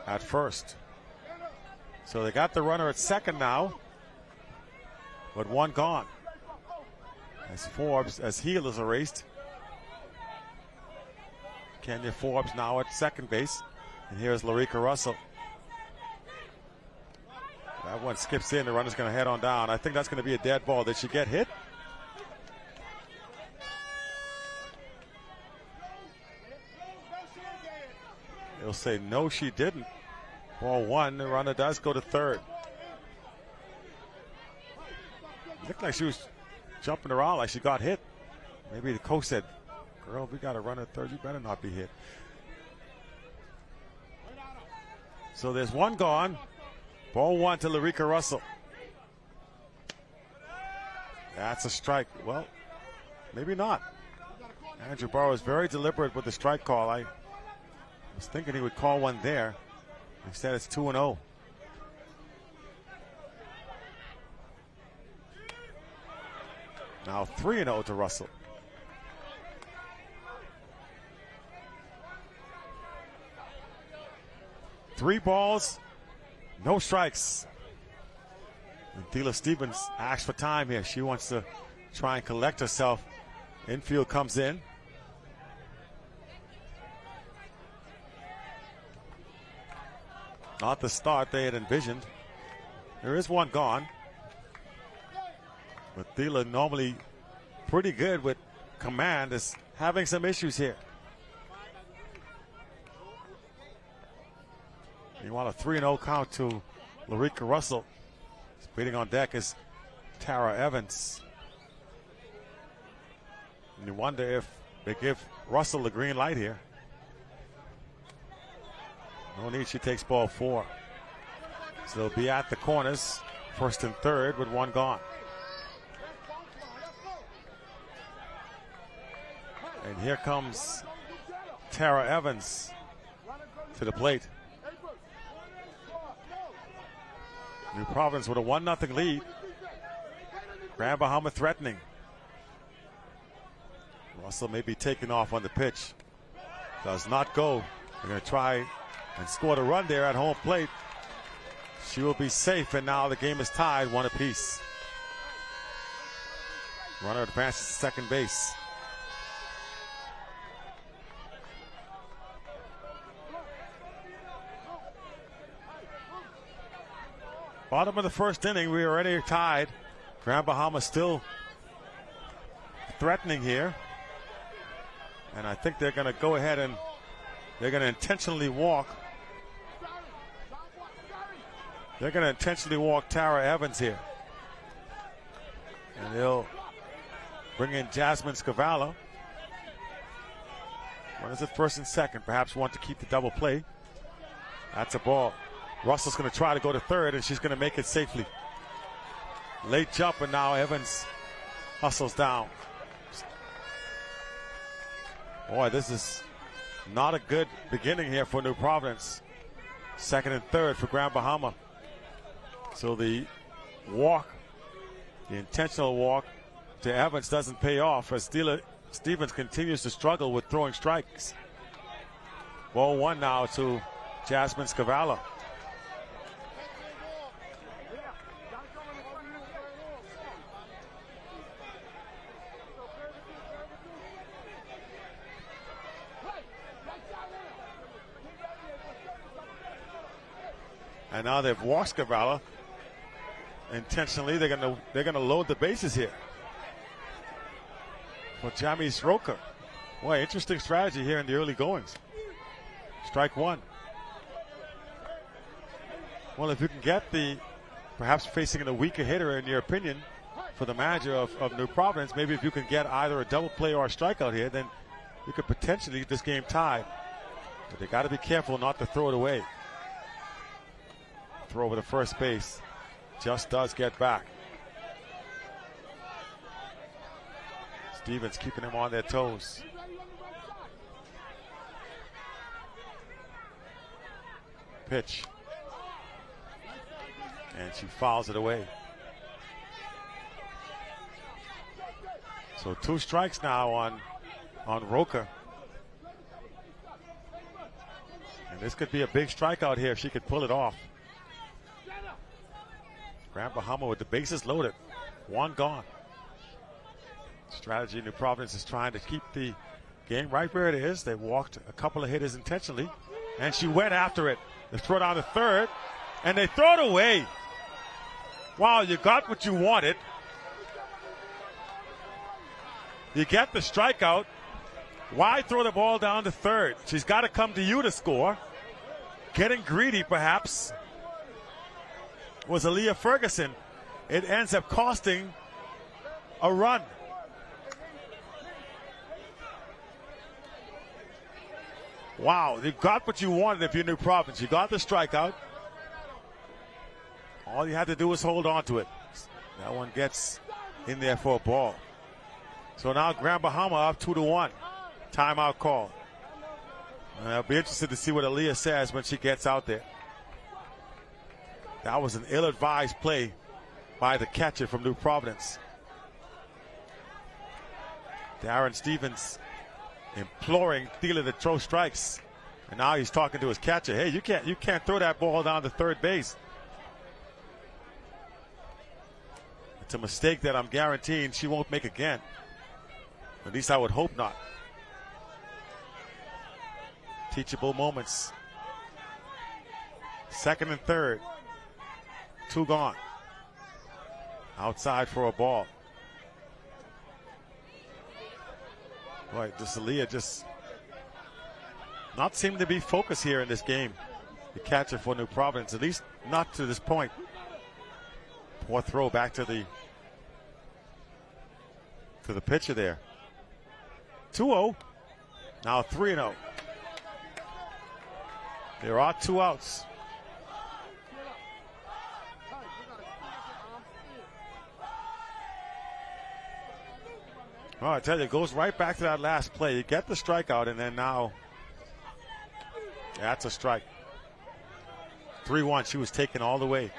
at first. So they got the runner at second now, but one gone. As Heel is erased. Kenya Forbes now at second base. And here's Larica Russell. That one skips in. The runner's going to head on down. I think that's going to be a dead ball. Did she get hit? They'll say no, she didn't. Ball one. The runner does go to third. It looked like she was jumping around like she got hit. Maybe the coach said, "Girl, we got a runner at third. You better not be hit." So there's one gone. Ball one to Larica Russell. That's a strike. Well, maybe not. Andrew Burrow is very deliberate with the strike call. I was thinking he would call one there. Instead, it's 2-0. Now 3-0 to Russell. Three balls, no strikes. And Thela Stevens asks for time here. She wants to try and collect herself. Infield comes in. Not the start they had envisioned. There is one gone. But Thela, normally pretty good with command, is having some issues here. You want a 3-0 count to Larica Russell. Waiting on deck is Tara Evans. And you wonder if they give Russell the green light here. No need, she takes ball four. So they'll be at the corners, first and third with one gone. And here comes Tara Evans to the plate. New Providence with a 1-0 lead. Grand Bahama threatening. Russell may be taking off on the pitch. Does not go. They're going to try and score the run there at home plate. She will be safe, and now the game is tied, one apiece. Runner advances to second base. Bottom of the first inning, we already tied. Grand Bahama still threatening here. And I think they're going to go ahead and they're going to intentionally walk. They're going to intentionally walk Tara Evans here. And they'll bring in Jasmine Scavallo. Runners at first and second, perhaps want to keep the double play. That's a ball. Russell's going to try to go to third, and she's going to make it safely. Late jump, and now Evans hustles down. Boy, this is not a good beginning here for New Providence. Second and third for Grand Bahama. So the walk, the intentional walk to Evans doesn't pay off as Stevens continues to struggle with throwing strikes. Ball one now to Jasmine Scavallo. And now they've walked Scavallo intentionally. They're gonna load the bases here for Jamis Roker. Boy, interesting strategy here in the early goings. Strike one. Well, if you can get perhaps facing a weaker hitter in your opinion for the manager of New Providence, maybe if you can get either a double play or a strikeout here, then you could potentially get this game tied. But they got to be careful not to throw it away. Throw over to first base. Just does get back. Stevens keeping them on their toes. Pitch. And she fouls it away. So 2 strikes now on Roker. And this could be a big strikeout here if she could pull it off. Grand Bahama with the bases loaded. 1 gone. Strategy New Providence is trying to keep the game right where it is. They walked a couple of hitters intentionally, and she went after it. They throw down to third, and they throw it away. Wow, you got what you wanted. You get the strikeout. Why throw the ball down to third? She's got to come to you to score. Getting greedy, perhaps, was Aaliyah Ferguson. It ends up costing a run. Wow, you got what you wanted if you're New Providence. You got the strikeout. All you had to do was hold on to it. That one gets in there for a ball. So now Grand Bahama up 2-1. Timeout call. I'll be interested to see what Aaliyah says when she gets out there. That was an ill-advised play by the catcher from New Providence. Darren Stevens imploring Thielen to throw strikes. And now he's talking to his catcher. Hey, you can't throw that ball down to third base. It's a mistake that I'm guaranteeing she won't make again. At least I would hope not. Teachable moments. Second and third. 2 gone. Outside for a ball. Boy, this Aaliyah just not seeming to be focused here in this game. The catcher for New Providence, at least not to this point. Poor throw back to the pitcher there. 2-0. Now 3-0. There are 2 outs. Well, I tell you, it goes right back to that last play. You get the strikeout, and then now, that's a strike. 3-1, she was taken all the way.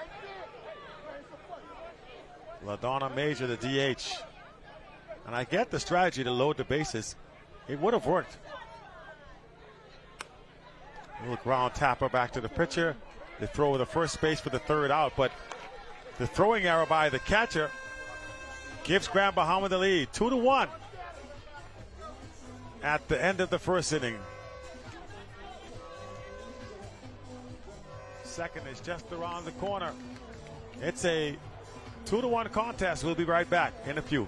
LaDonna Major, the DH. And I get the strategy to load the bases. It would have worked. A little ground tapper back to the pitcher. They throw with the first base for the 3rd out, but the throwing error by the catcher gives Grand Bahama the lead, 2-1 at the end of the 1st inning. Second is just around the corner. It's a 2-1 contest. We'll be right back in a few.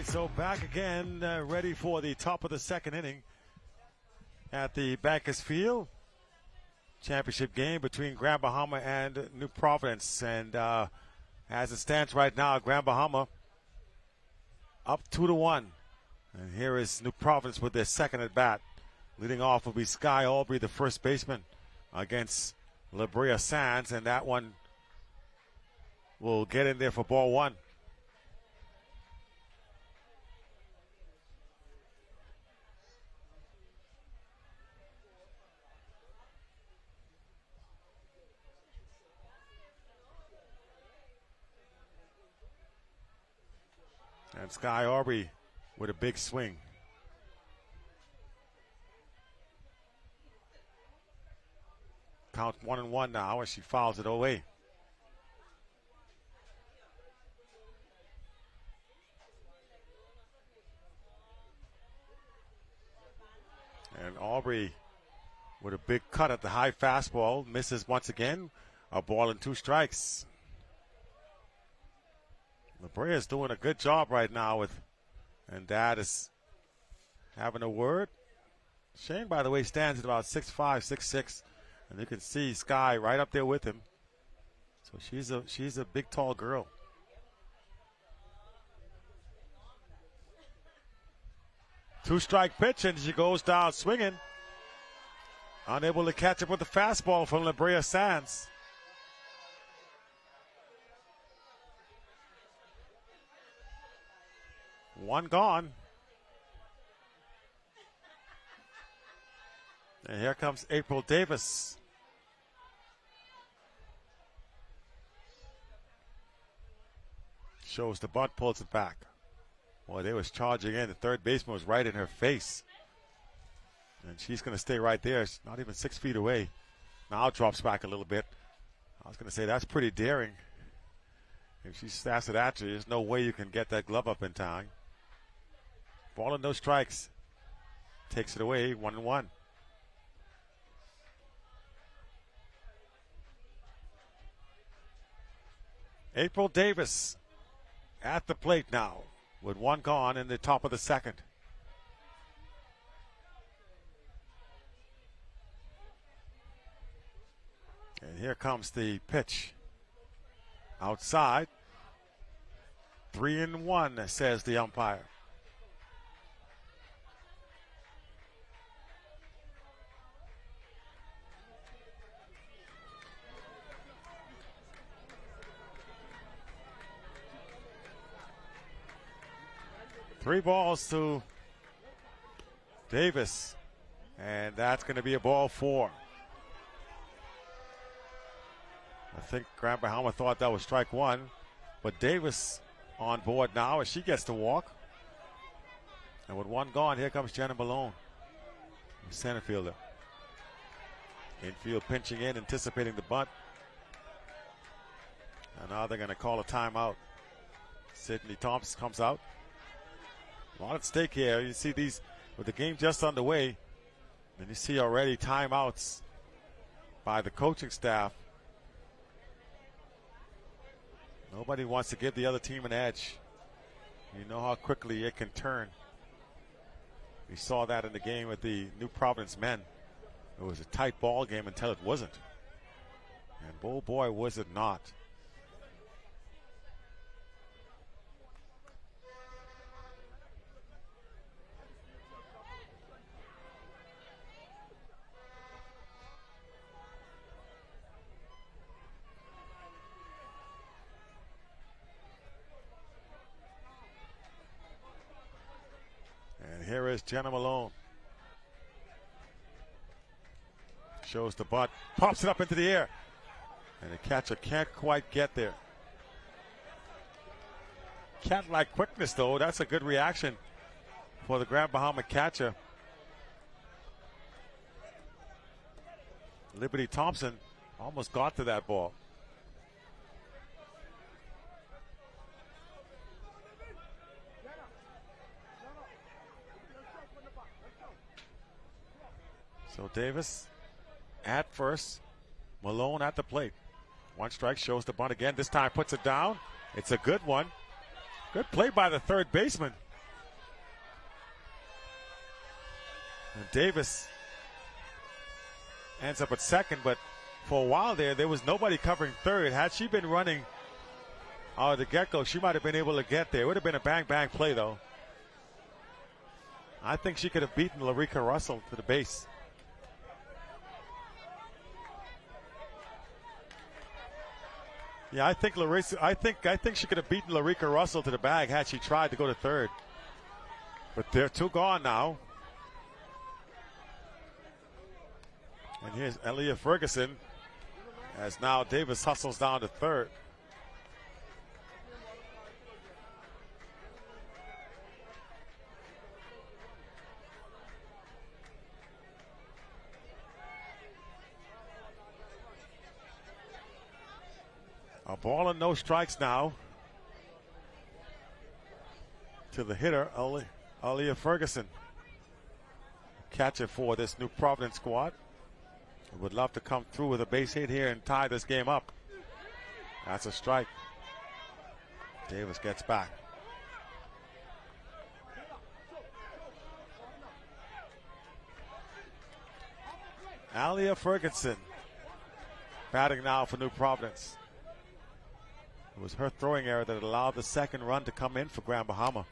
right, so back again, ready for the top of the second inning at the Bankers Field. Championship game between Grand Bahama and New Providence. And as it stands right now, Grand Bahama up 2-1. And here is New Providence with their second at bat. Leading off will be Sky Aubrey, the first baseman, against La Brea Sands. And that one will get in there for ball one. And Sky Aubrey with a big swing. Count 1-1 now as she fouls it away. And Aubrey with a big cut at the high fastball. Misses once again. A ball and 2 strikes. La Brea is doing a good job right now and Dad is having a word. Shane, by the way, stands at about 6'5", 6'6", and you can see Sky right up there with him. So she's a big, tall girl. Two-strike pitch, and she goes down swinging. Unable to catch up with the fastball from La Brea Sands. One gone. And here comes April Davis. Shows the bunt, pulls it back. Boy, they was charging in. The third baseman was right in her face. And she's going to stay right there. She's not even 6 feet away. Now drops back a little bit. I was going to say that's pretty daring. If she snaps it at you, there's no way you can get that glove up in time. Ball and no strikes. Takes it away, 1-1. April Davis at the plate now with one gone in the top of the second. And here comes the pitch. Outside. 3-1, says the umpire. Three balls to Davis, and that's going to be a ball 4. I think Grand Bahama thought that was strike 1, but Davis on board now as she gets to walk. And with one gone, here comes Jenna Malone, center fielder. Infield pinching in, anticipating the bunt. And now they're going to call a timeout. Sydney Thompson comes out. A lot at stake here. You see these with the game just underway, and you see already timeouts by the coaching staff. Nobody wants to give the other team an edge. You know how quickly it can turn. We saw that in the game with the New Providence men. It was a tight ball game until it wasn't. And oh boy, was it not. Here is Jenna Malone. Shows the butt, pops it up into the air. And the catcher can't quite get there. Cat-like quickness, though. That's a good reaction for the Grand Bahama catcher. Liberty Thompson almost got to that ball. So Davis at first, Malone at the plate. One strike, shows the bunt again. This time puts it down. It's a good one. Good play by the third baseman. And Davis ends up at second, but for a while there was nobody covering third. Had she been running out of the get-go, she might have been able to get there. It would have been a bang-bang play, though. I think she could have beaten Larica Russell to the base. Yeah, I think she could have beaten Larica Russell to the bag had she tried to go to third. But they're two gone now. And here's Aaliyah Ferguson as now Davis hustles down to third. A ball and no strikes now to the hitter, Aaliyah Ferguson. Catcher for this New Providence squad. Would love to come through with a base hit here and tie this game up. That's a strike. Davis gets back. Aaliyah Ferguson batting now for New Providence. It was her throwing error that allowed the second run to come in for Grand Bahama.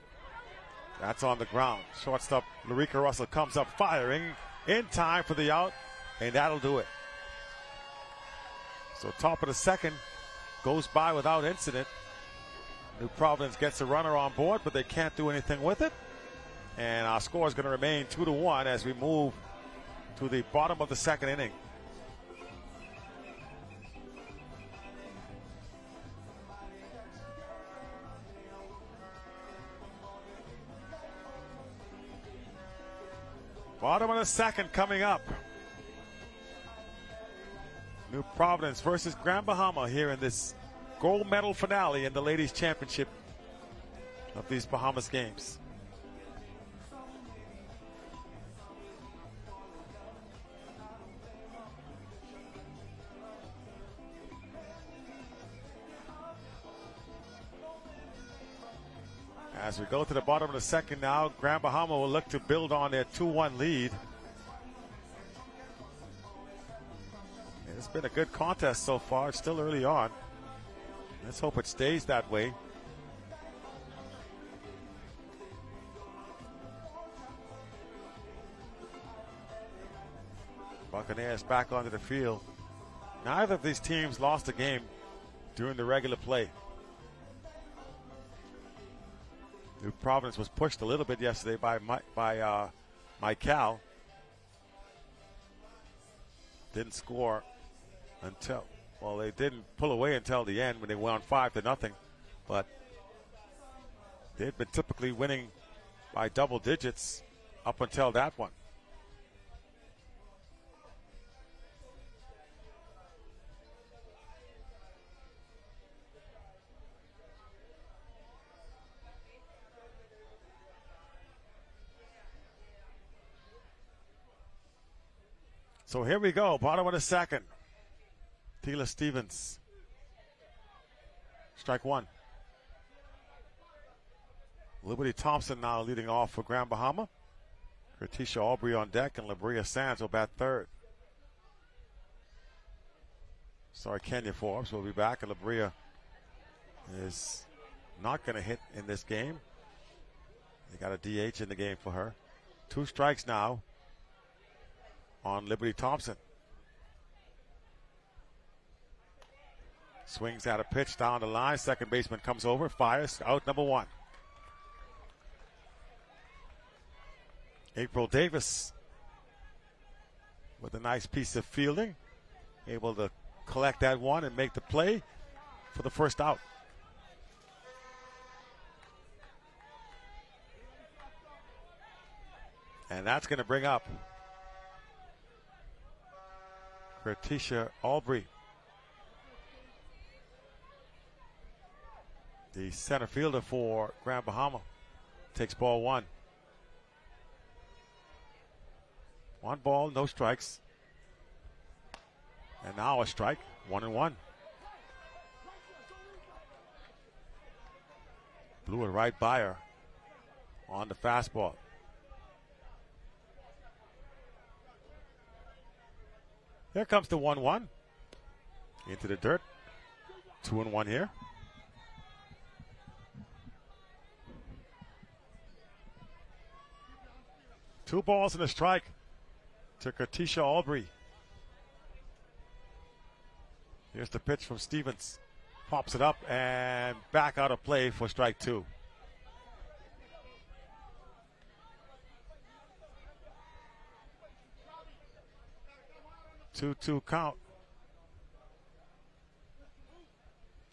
That's on the ground. Shortstop Larica Russell comes up firing in time for the out, and that'll do it. So top of the second goes by without incident. New Providence gets a runner on board, but they can't do anything with it. And our score is going to remain 2-1 as we move to the bottom of the second inning. Bottom of the second coming up. New Providence versus Grand Bahama here in this gold medal finale in the ladies championship of these Bahamas games. As we go to the bottom of the second now, Grand Bahama will look to build on their 2-1 lead. It's been a good contest so far. It's still early on. Let's hope it stays that way. Buccaneers back onto the field. Neither of these teams lost a game during the regular play. New Providence was pushed a little bit yesterday by Mike Cal. Didn't score until, well, they didn't pull away until the end when they went on 5-0. But they've been typically winning by double digits up until that one. So here we go, bottom of the second. Tila Stevens. Strike one. Liberty Thompson now leading off for Grand Bahama. Kertisha Aubrey on deck, and Labria Sands will bat third. Sorry, Kenya Forbes will be back, and Labria is not going to hit in this game. They got a DH in the game for her. 2 strikes now on Liberty Thompson. Swings at a pitch down the line. Second baseman comes over, fires, out number 1. April Davis with a nice piece of fielding, able to collect that one and make the play for the first out. And that's going to bring up Kertisha Aubrey, the center fielder for Grand Bahama. Takes ball 1. 1 ball, no strikes. And now a strike, 1-1. Blew it right by her on the fastball. Here comes the 1-1. Into the dirt. 2-1 here. Two balls and a strike to Katisha Aubrey. Here's the pitch from Stevens. Pops it up and back out of play for strike two. Two count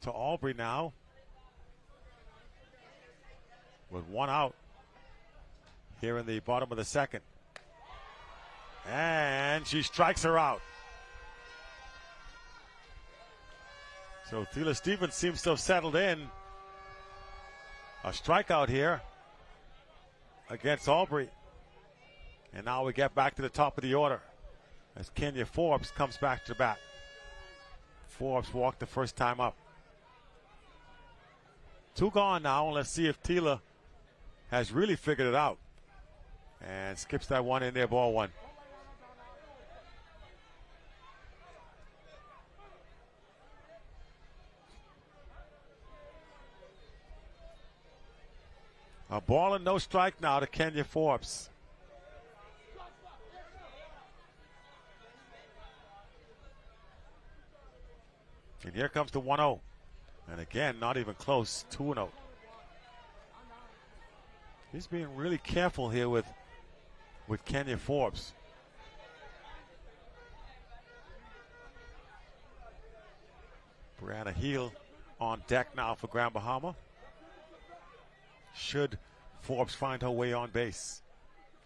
to Aubrey now with one out here in the bottom of the second. And she strikes her out. So Tila Stevens seems to have settled in. A strikeout here against Aubrey. And now we get back to the top of the order as Kenya Forbes comes back to bat. Forbes walked the first time up. Two gone now, and let's see if Tila has really figured it out. And skips that one in there, ball one. A ball and no strike now to Kenya Forbes. And here comes the 1-0. And again, not even close, 2-0. He's being really careful here with Kenya Forbes. Brianna Heel on deck now for Grand Bahama. Should Forbes find her way on base.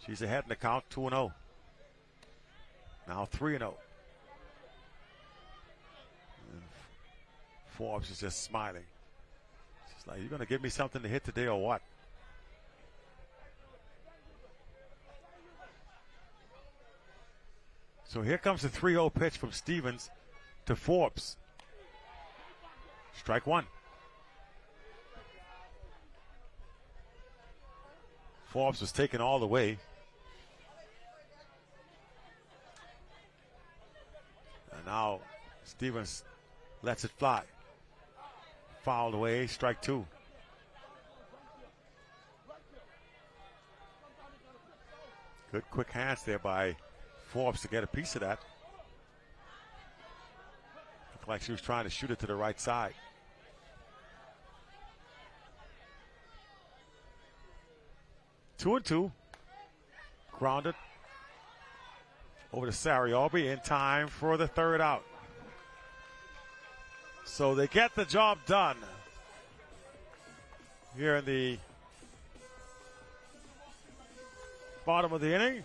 She's ahead in the count, 2-0. Now 3-0. Forbes is just smiling. She's like, "You going to give me something to hit today or what?" So here comes the 3-0 pitch from Stevens to Forbes. Strike one. Forbes was taken all the way. And now Stevens lets it fly. Fouled away, strike two. Good quick hands there by Forbes to get a piece of that. Looked like she was trying to shoot it to the right side. 2-2. Grounded over to Sari Aubrey in time for the third out. So they get the job done here in the bottom of the inning.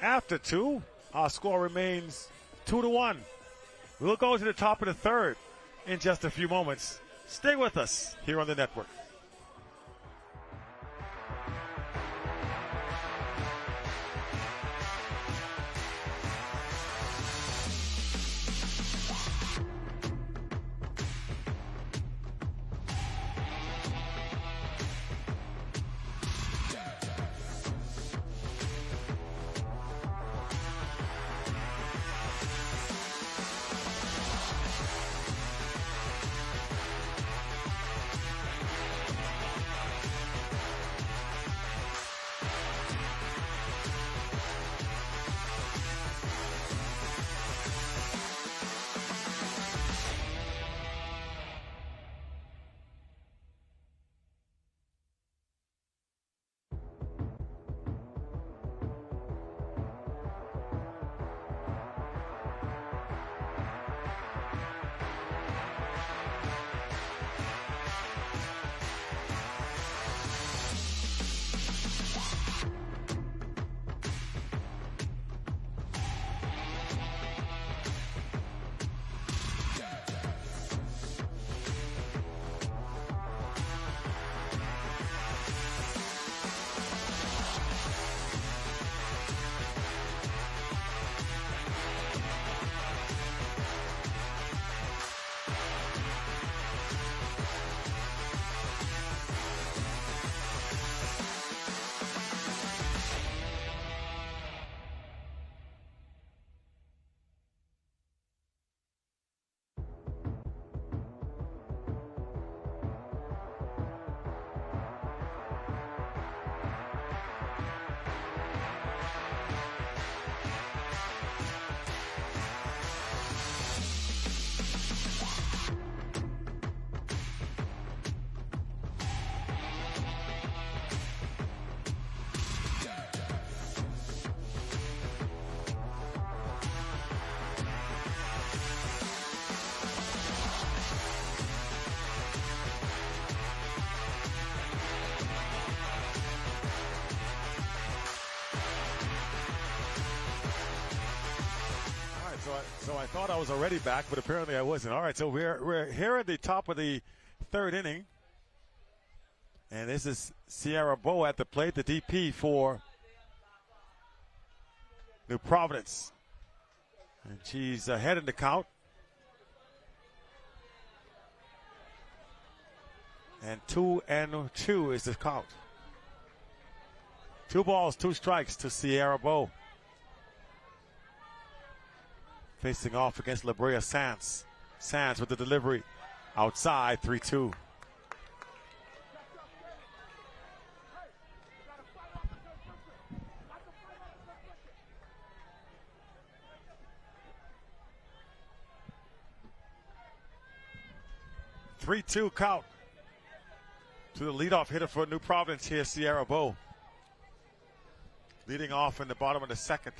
After two, our score remains 2-1. We'll go to the top of the third in just a few moments. Stay with us here on the network. thought I was already back, but apparently I wasn't. All right, so we're here at the top of the third inning. And this is Sierra Bow at the plate, the DP for New Providence. And she's ahead in the count. And 2-2 is the count. 2 balls, 2 strikes to Sierra Bow. Facing off against La Brea Sands. Sands with the delivery. Outside, 3-2. (3-2) count to the leadoff hitter for New Providence here, Sierra Bow. Leading off in the bottom of the second.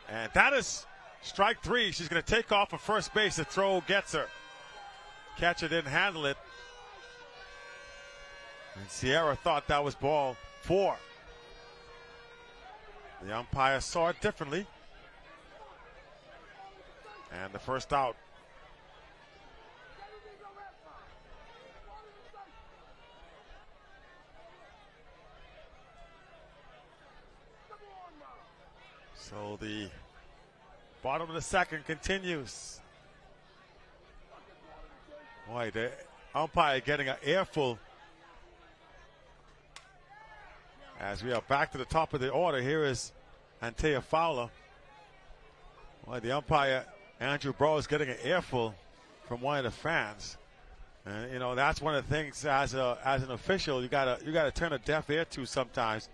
And that is strike 3. She's going to take off at first base. The throw gets her. Catcher didn't handle it. And Sierra thought that was ball 4. The umpire saw it differently. And the first out. So the bottom of the second continues. Boy, the umpire getting an earful. As we are back to the top of the order, here is Antea Fowler. Boy, the umpire, Andrew Burrows, getting an earful from one of the fans. And you know, that's one of the things as an official you gotta turn a deaf ear to sometimes.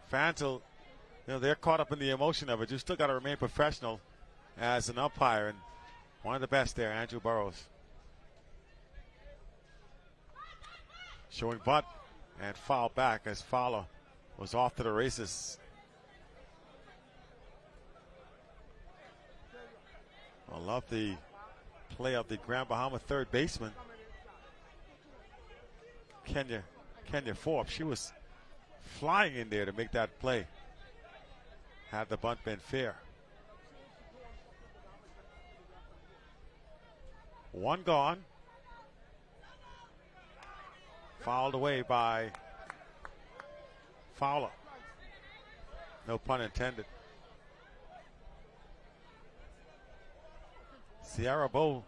Fans will, you know, they're caught up in the emotion of it. You still got to remain professional as an umpire, and one of the best there, Andrew Burrows. Showing bunt and foul back as Fowler was off to the races. I love the play of the Grand Bahama third baseman, Kenya Forbes. She was flying in there to make that play. Had the bunt been fair. 1 gone. Fouled away by Fowler. No pun intended. Sierra Bow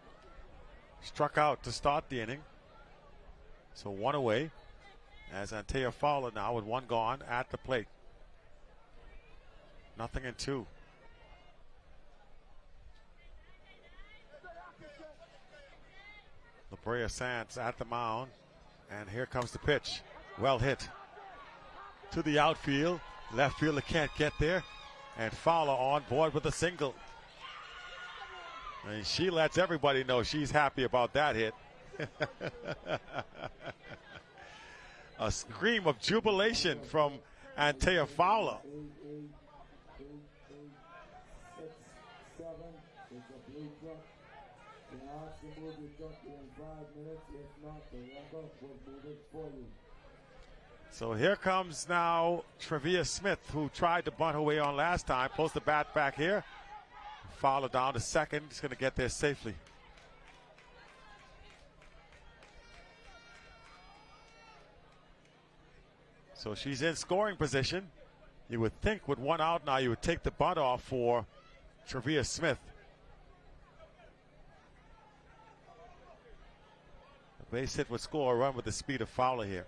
struck out to start the inning. So 1 away. As Antea Fowler now with 1 gone at the plate. 0-2. La Brea Sands at the mound. And here comes the pitch. Well hit. To the outfield. Left fielder can't get there. And Fowler on board with a single. And she lets everybody know she's happy about that hit. A scream of jubilation from Antea Fowler. So here comes now Travia Smith, who tried to bunt her way on last time. Post the bat back here. Fowler down to second. He's going to get there safely. So she's in scoring position. You would think with 1 out now, you would take the bunt off for Travia Smith. The base hit would score a run with the speed of Fowler here.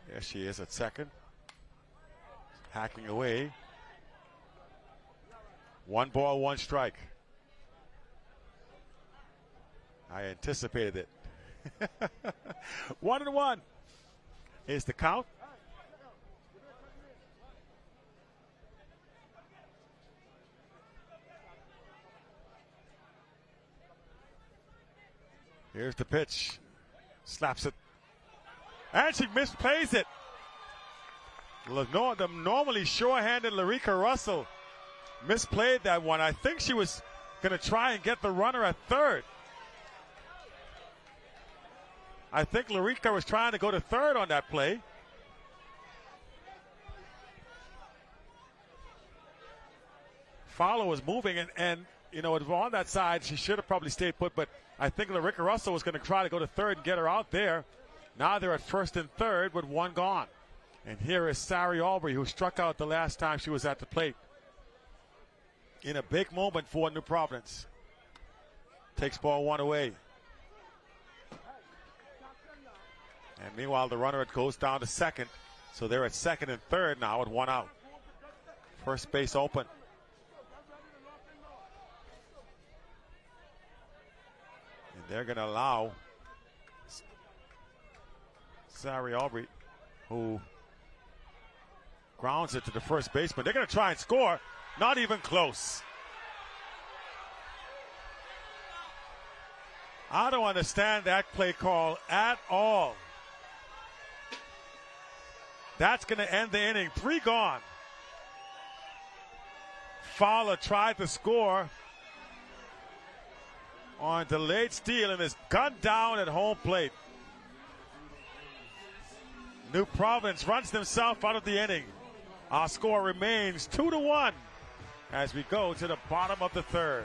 There she is at second. Hacking away. 1 ball, 1 strike. I anticipated it. 1-1 is the count. Here's the pitch. Slaps it. And she misplays it. The normally sure-handed Larica Russell misplayed that one. I think she was going to try and get the runner at third. I think Larica was trying to go to third on that play. Fowler was moving, and you know, it was on that side. She should have probably stayed put, but I think Larica Russell was going to try to go to third and get her out there. Now they're at first and third with one gone. And here is Sari Aubrey, who struck out the last time she was at the plate. In a big moment for New Providence. Takes ball one away. And meanwhile, the runner, it goes down to second. So they're at second and third now with one out. First base open. And they're going to allow Sari Aubrey, who grounds it to the first baseman. They're going to try and score. Not even close. I don't understand that play call at all. That's going to end the inning. 3 gone. Fowler tried to score on delayed steal and is gunned down at home plate. New Providence runs themselves out of the inning. Our score remains 2-1 as we go to the bottom of the third.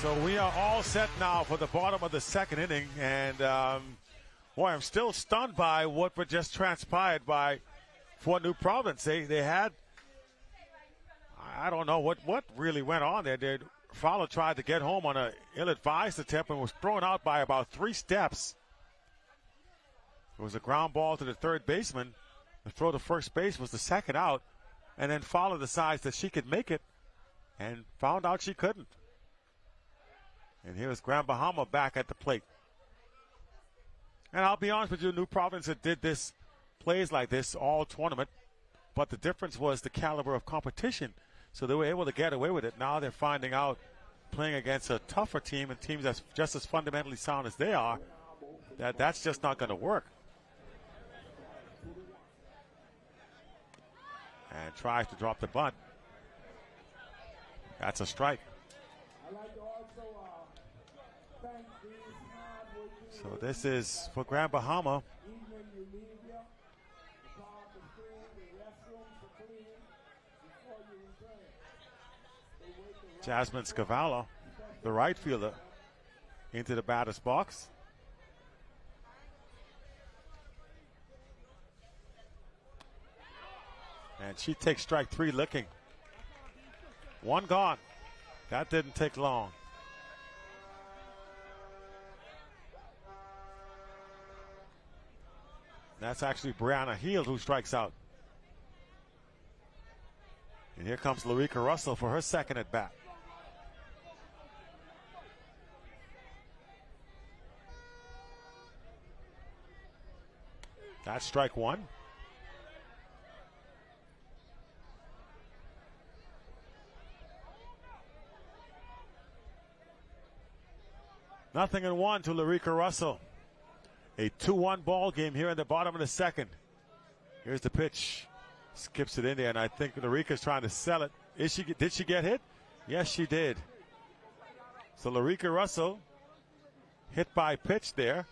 So we are all set now for the bottom of the second inning, and boy, I'm still stunned by what just transpired for New Providence. They had, I don't know what really went on there. Fowler tried to get home on an ill-advised attempt and was thrown out by about 3 steps. It was a ground ball to the third baseman. The throw to first base was the second out, and then Fowler decides that she could make it and found out she couldn't. And here's Grand Bahama back at the plate. And I'll be honest with you, New Providence did plays like this all tournament, but the difference was the caliber of competition. So they were able to get away with it. Now they're finding out, playing against a tougher team and teams that's just as fundamentally sound as they are, that's just not going to work. And tries to drop the bunt. That's a strike. So this is for Grand Bahama. Jasmine Scavala, the right fielder, into the batter's box. And she takes strike 3 looking. 1 gone. That didn't take long. That's actually Brianna Heald who strikes out. And here comes Larica Russell for her second at bat. That's strike 1. Nothing in 1 to Larica Russell. A 2-1 ball game here in the bottom of the second. Here's the pitch. Skips it in there, and I think Larica's trying to sell it. Did she get hit? Yes, she did. So Larica Russell hit by pitch there,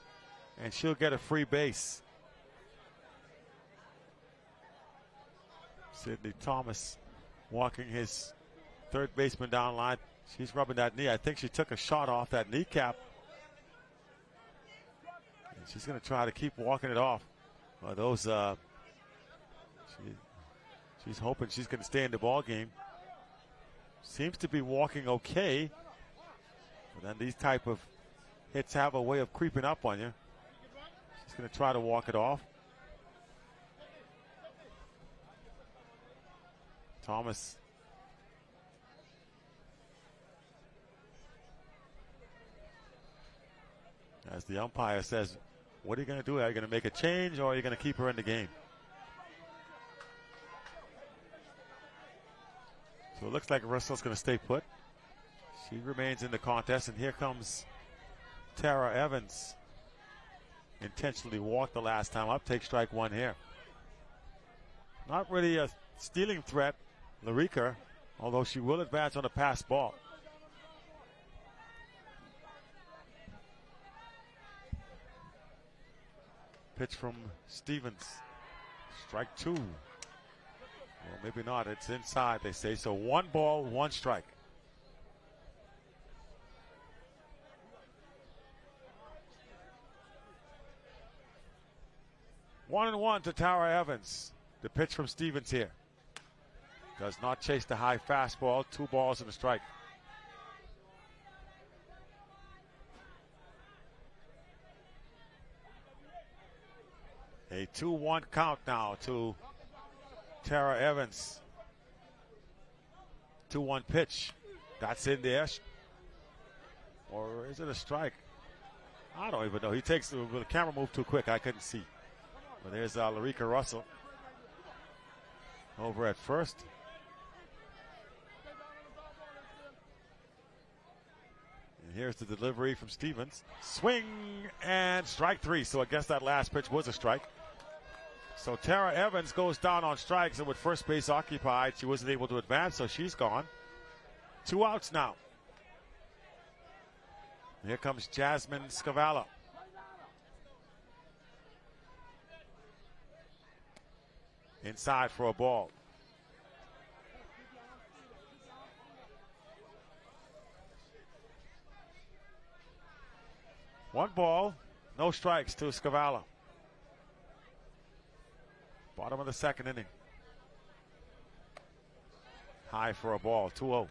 and she'll get a free base. Sidney Thomas walking his third baseman down line. She's rubbing that knee. I think she took a shot off that kneecap. And she's going to try to keep walking it off. She's hoping she's going to stay in the ball game. Seems to be walking okay. But then these type of hits have a way of creeping up on you. She's going to try to walk it off. Thomas. As the umpire says, what are you going to do? Are you going to make a change, or are you going to keep her in the game? So it looks like Russell's going to stay put. She remains in the contest, and here comes Tara Evans. Intentionally walked the last time up. Take strike one here. Not really a stealing threat, Larica, although she will advance on a pass ball. Pitch from Stevens. Strike two. Well, maybe not. It's inside, they say. So 1 ball, 1 strike. One and one to Tara Evans. The pitch from Stevens here. Does not chase the high fastball. 2 balls and a strike. A 2-1 count now to Tara Evans. 2-1 pitch. That's in there. Or is it a strike? I don't even know. He takes the camera moved too quick. I couldn't see. But there's Larica Russell over at first. And here's the delivery from Stevens. Swing and strike 3. So I guess that last pitch was a strike. So Tara Evans goes down on strikes, and with first base occupied, she wasn't able to advance, so she's gone. 2 outs now. Here comes Jasmine Scavala. Inside for a ball. One ball, no strikes to Scavala. Bottom of the second inning. High for a ball, 2-0.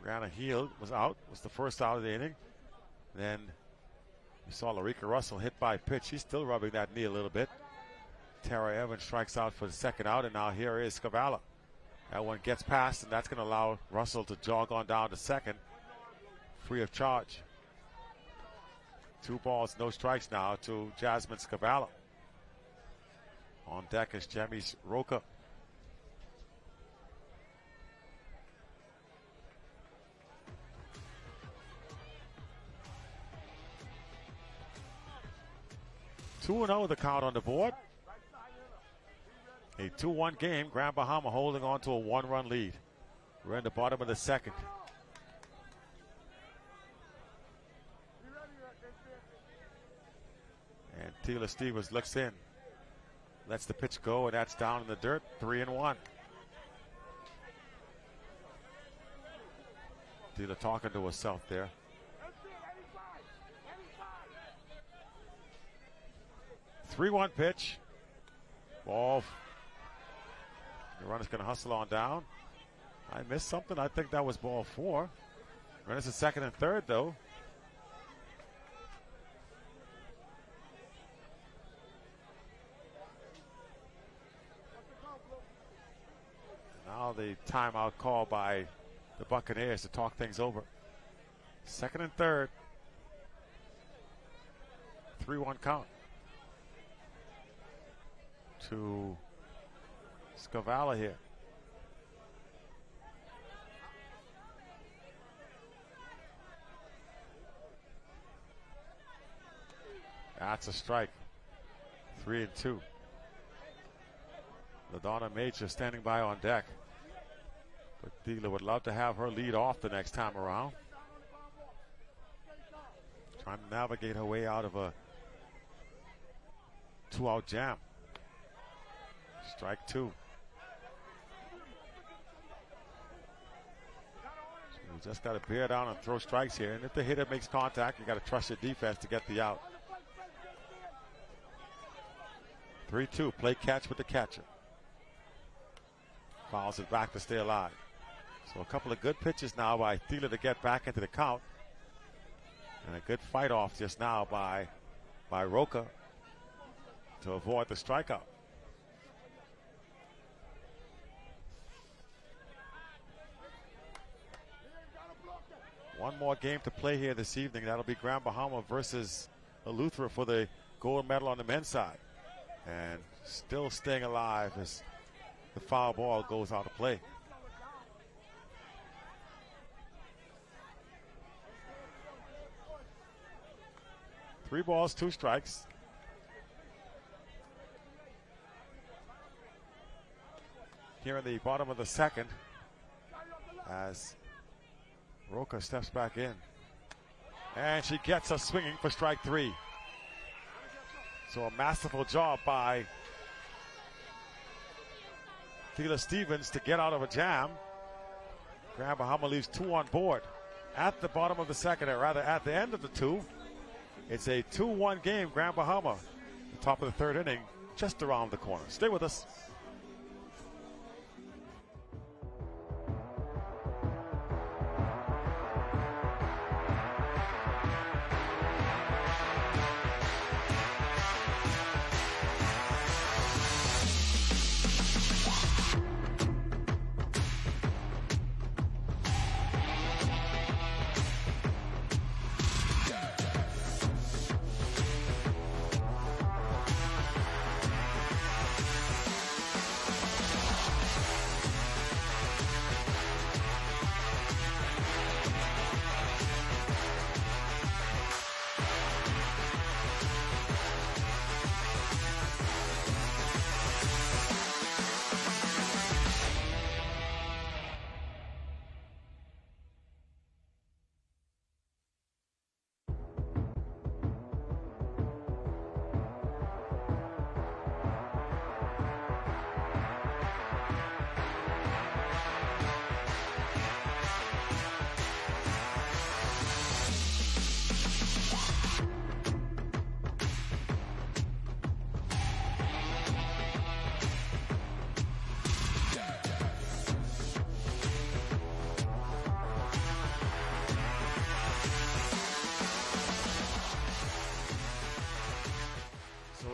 Brianna Heald was out, was the first out of the inning. Then we saw Larica Russell hit by pitch. She's still rubbing that knee a little bit. Tara Evans strikes out for the second out, and now here is Scavala. That one gets past, and that's going to allow Russell to jog on down to second, free of charge. 2 balls, no strikes now to Jasmine Scavala. On deck is Jamis Roca. Two 2-0 the count on the board. A 2-1 game. Grand Bahama holding on to a 1-run lead. We're in the bottom of the second. And Tila Stevens looks in. Lets the pitch go, and that's down in the dirt. 3-1. Tila talking to herself there. The 3-1 pitch. Ball. The runner's going to hustle on down. I missed something. I think that was ball 4. Runners at second and third, though. Now the timeout call by the Buccaneers to talk things over. Second and third. 3-1 count to Scavala here. That's a strike. 3-2. LaDonna Major standing by on deck. But Tila would love to have her lead off the next time around. Trying to navigate her way out of a 2-out jam. Strike two. So you just got to bear down and throw strikes here. And if the hitter makes contact, you got to trust your defense to get the out. 3-2. Play catch with the catcher. Fouls it back to stay alive. So a couple of good pitches now by Thielen to get back into the count. And a good fight off just now by Roca to avoid the strikeout. One more game to play here this evening. That'll be Grand Bahama versus Eleuthera for the gold medal on the men's side. And still staying alive as the foul ball goes out of play. Three balls, two strikes. Here in the bottom of the second, as Roca steps back in. And she gets us swinging for strike three. So a masterful job by Thielen Stevens to get out of a jam. Grand Bahama leaves two on board at the bottom of the second, or rather at the end of the two. It's a 2-1 game. Grand Bahama, the top of the third inning, just around the corner. Stay with us.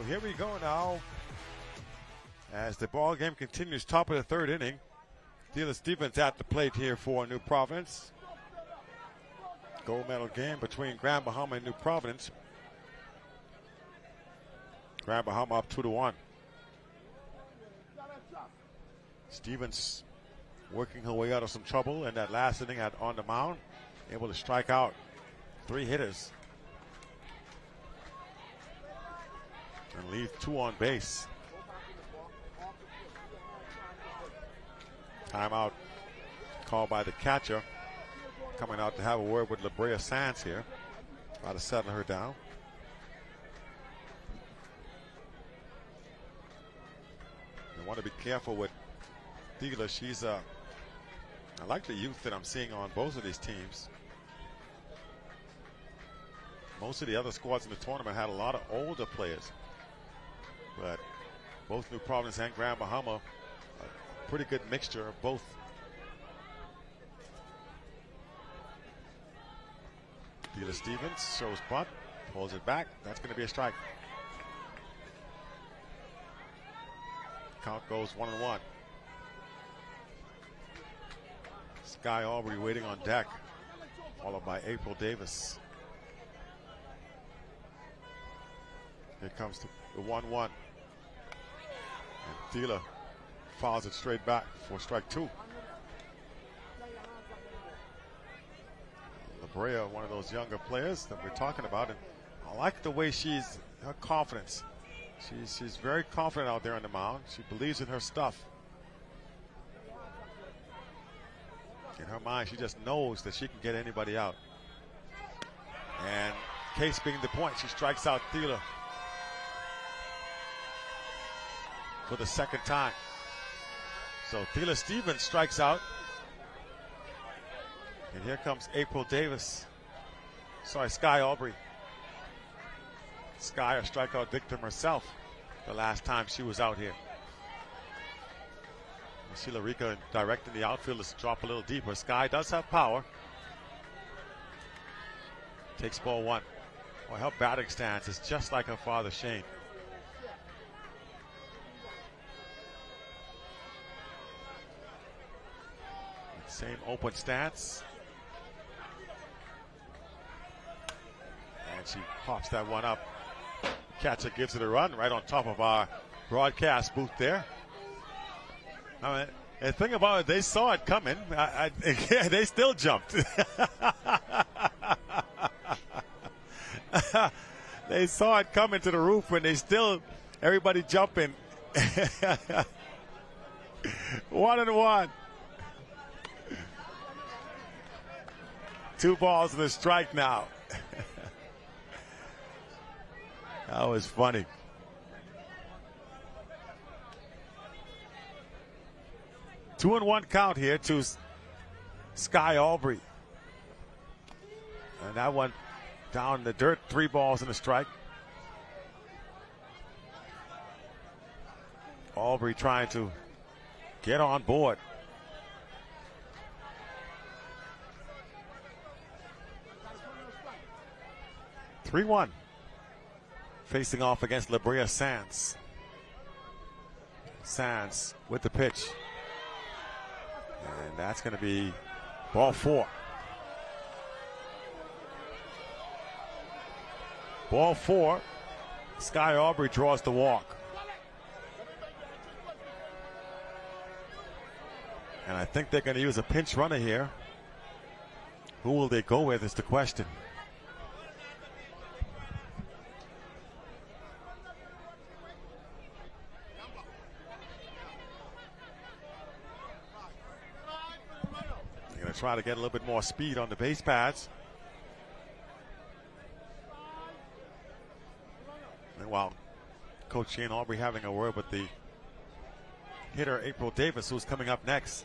Here we go now as the ball game continues, top of the third inning. Thielen Stevens at the plate here for New Providence. Gold medal game between Grand Bahama and New Providence. Grand Bahama up 2-1. Stevens working her way out of some trouble in that last inning on the mound, able to strike out 3 hitters and leave 2 on base. Timeout called by the catcher. Coming out to have a word with La Brea Sands here. Try to settle her down. You want to be careful with Thielen. She's I like the youth that I'm seeing on both of these teams. Most of the other squads in the tournament had a lot of older players. But both New Providence and Grand Bahama, a pretty good mixture of both. Thielen Stevens shows bunt, pulls it back. That's going to be a strike. Count goes 1-1. Sky Aubrey waiting on deck, followed by April Davis. Here comes the 1-1. And Thielen fouls it straight back for strike 2. La Brea, one of those younger players that we're talking about, and I like the way her confidence. She's very confident out there on the mound. She believes in her stuff. In her mind, she just knows that she can get anybody out. And case being the point, she strikes out Thielen. for the second time. So Thela Stevens strikes out. And here comes April Davis. Sorry, Sky Aubrey. Sky, a strikeout victim herself the last time she was out here. Sheila Rica directing the outfielders to drop a little deeper. Sky does have power. Takes ball one. Well, her batting stance is just like her father, Shane. Same open stance. And she pops that one up. Catcher gives it a run right on top of our broadcast booth there. I mean, the thing about it, they saw it coming. Yeah, they still jumped. They saw it coming to the roof, and they still, everybody jumping. 1-1. 2 balls and a strike now. That was funny. Two and 1 count here to Sky Aubrey. And that one down in the dirt, 3 balls and a strike. Aubrey trying to get on board. (3-1). Facing off against Labria Sands. Sands with the pitch. And that's going to be ball 4. Ball 4. Sky Aubrey draws the walk. And I think they're going to use a pinch runner here. Who will they go with is the question. Try to get a little bit more speed on the base pads. And while Coach Shane Aubrey having a word with the hitter April Davis, who's coming up next.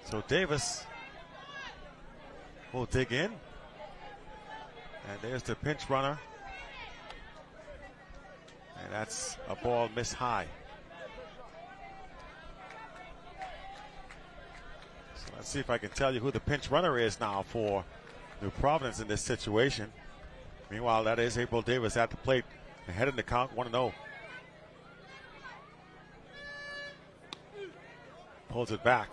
So Davis will dig in. And there's the pinch runner. And that's a ball missed high. So let's see if I can tell you who the pinch runner is now for New Providence in this situation. Meanwhile, that is April Davis at the plate, ahead in the count, 1-0. Pulls it back.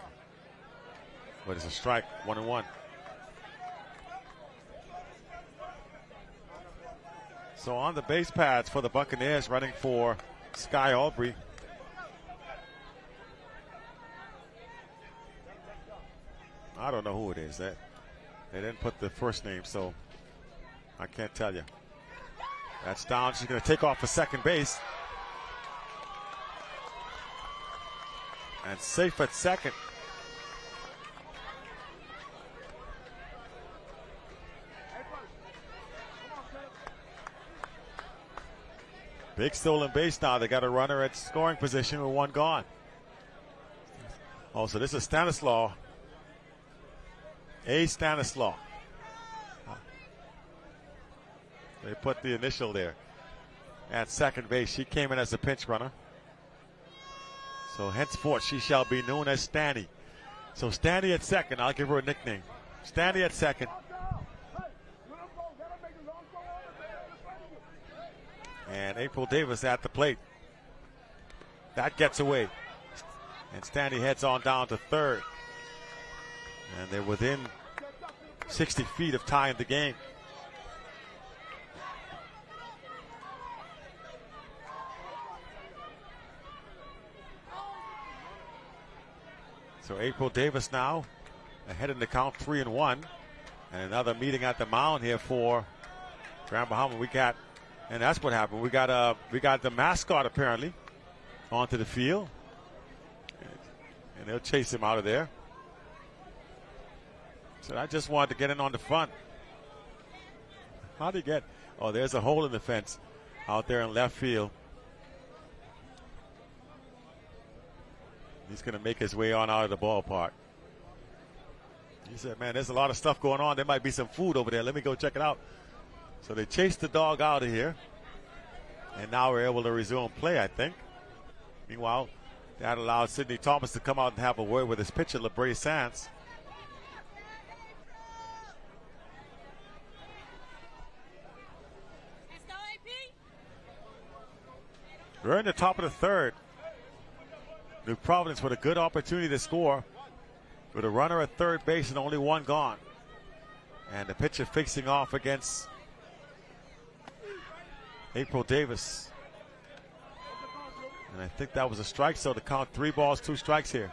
But it's a strike, 1-1. So on the base pads for the Buccaneers, running for Sky Aubrey. I don't know who it is. They didn't put the first name, so I can't tell you. That's down. She's going to take off for second base. And safe at second. Big stolen base now. They got a runner at scoring position with 1 gone. Oh, so this is Stanislaw. A. Stanislaw. They put the initial there at second base. She came in as a pinch runner. So henceforth, she shall be known as Stanny. So Stanny at second. I'll give her a nickname. Stanny at second. And April Davis at the plate. That gets away. And Stanley heads on down to third. And they're within 60 feet of tying the game. So April Davis now ahead in the count, 3-1. And another meeting at the mound here for Grand Bahama. And that's what happened. We got the mascot apparently onto the field, and they'll chase him out of there. So I just wanted to get in on the fun. How do you get? Oh, there's a hole in the fence out there in left field. He's going to make his way on out of the ballpark. He said, man, there's a lot of stuff going on. There might be some food over there. Let me go check it out. So they chased the dog out of here. And now we're able to resume play, I think. Meanwhile, that allowed Sidney Thomas to come out and have a word with his pitcher, LeBray Sands. We're in the top of the third. New Providence with a good opportunity to score with a runner at third base and only one gone. And the pitcher facing off against April Davis. And I think that was a strike, so to count 3 balls, 2 strikes here.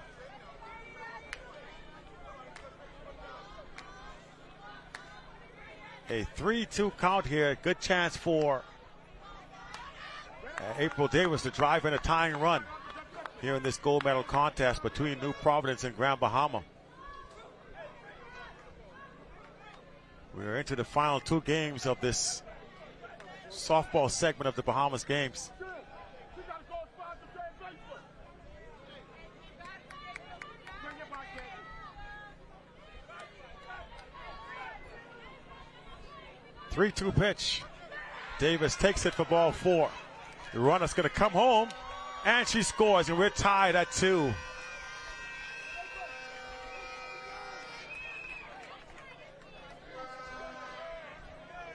A 3-2 count here. Good chance for April Davis to drive in a tying run here in this gold medal contest between New Providence and Grand Bahama. We're into the final 2 games of this softball segment of the Bahamas games. Three-two pitch. Davis takes it for ball 4. The runner's going to come home, and she scores, and we're tied at 2.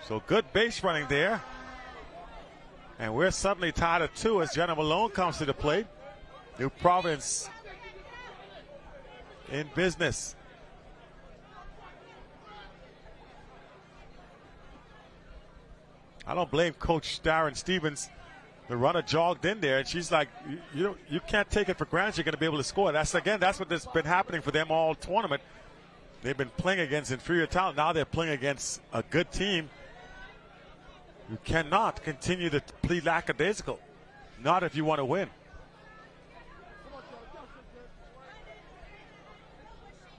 So good base running there. And we're suddenly tied at 2 as Jenna Malone comes to the plate. New Providence in business. I don't blame Coach Darren Stevens. The runner jogged in there, and she's like, you can't take it for granted you're going to be able to score. That's what has been happening for them all tournament. They've been playing against inferior talent. Now they're playing against a good team. You cannot continue to play lackadaisical. Not if you want to win.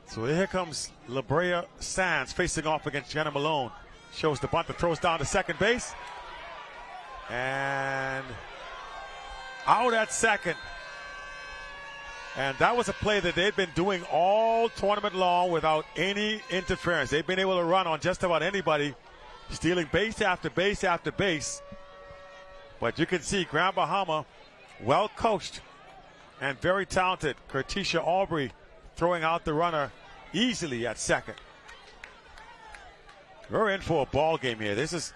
So here comes LeBray Sands facing off against Jenna Malone. Shows the bunt that throws down to second base. And out at second. And that was a play that they'd been doing all tournament long without any interference. They've been able to run on just about anybody, stealing base after base after base. But you can see Grand Bahama, well coached and very talented. Curtisha Aubrey throwing out the runner easily at second. We're in for a ball game here. This is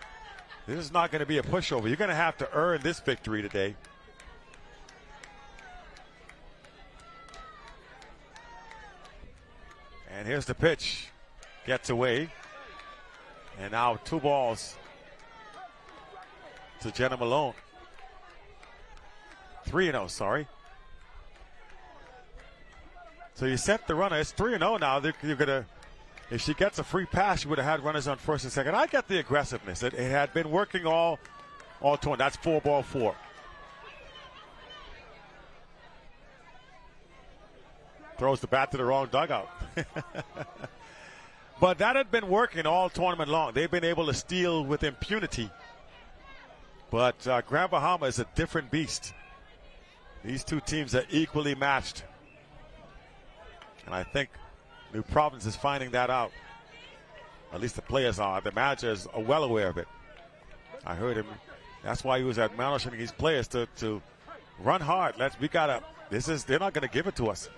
not going to be a pushover. You're going to have to earn this victory today. And here's the pitch. Gets away. And now 2 balls to Jenna Malone. 3-0, sorry. So you set the runner. It's 3-0 now. You're going to, if she gets a free pass, you would have had runners on first and second. I get the aggressiveness. It had been working all tournament. That's 4-4. Throws the bat to the wrong dugout. But that had been working all tournament long. They've been able to steal with impunity. But Grand Bahama is a different beast. These 2 teams are equally matched. And I think New Providence is finding that out. At least the players are. The managers are well aware of it. I heard him. That's why he was admonishing his players to run hard. They're not going to give it to us.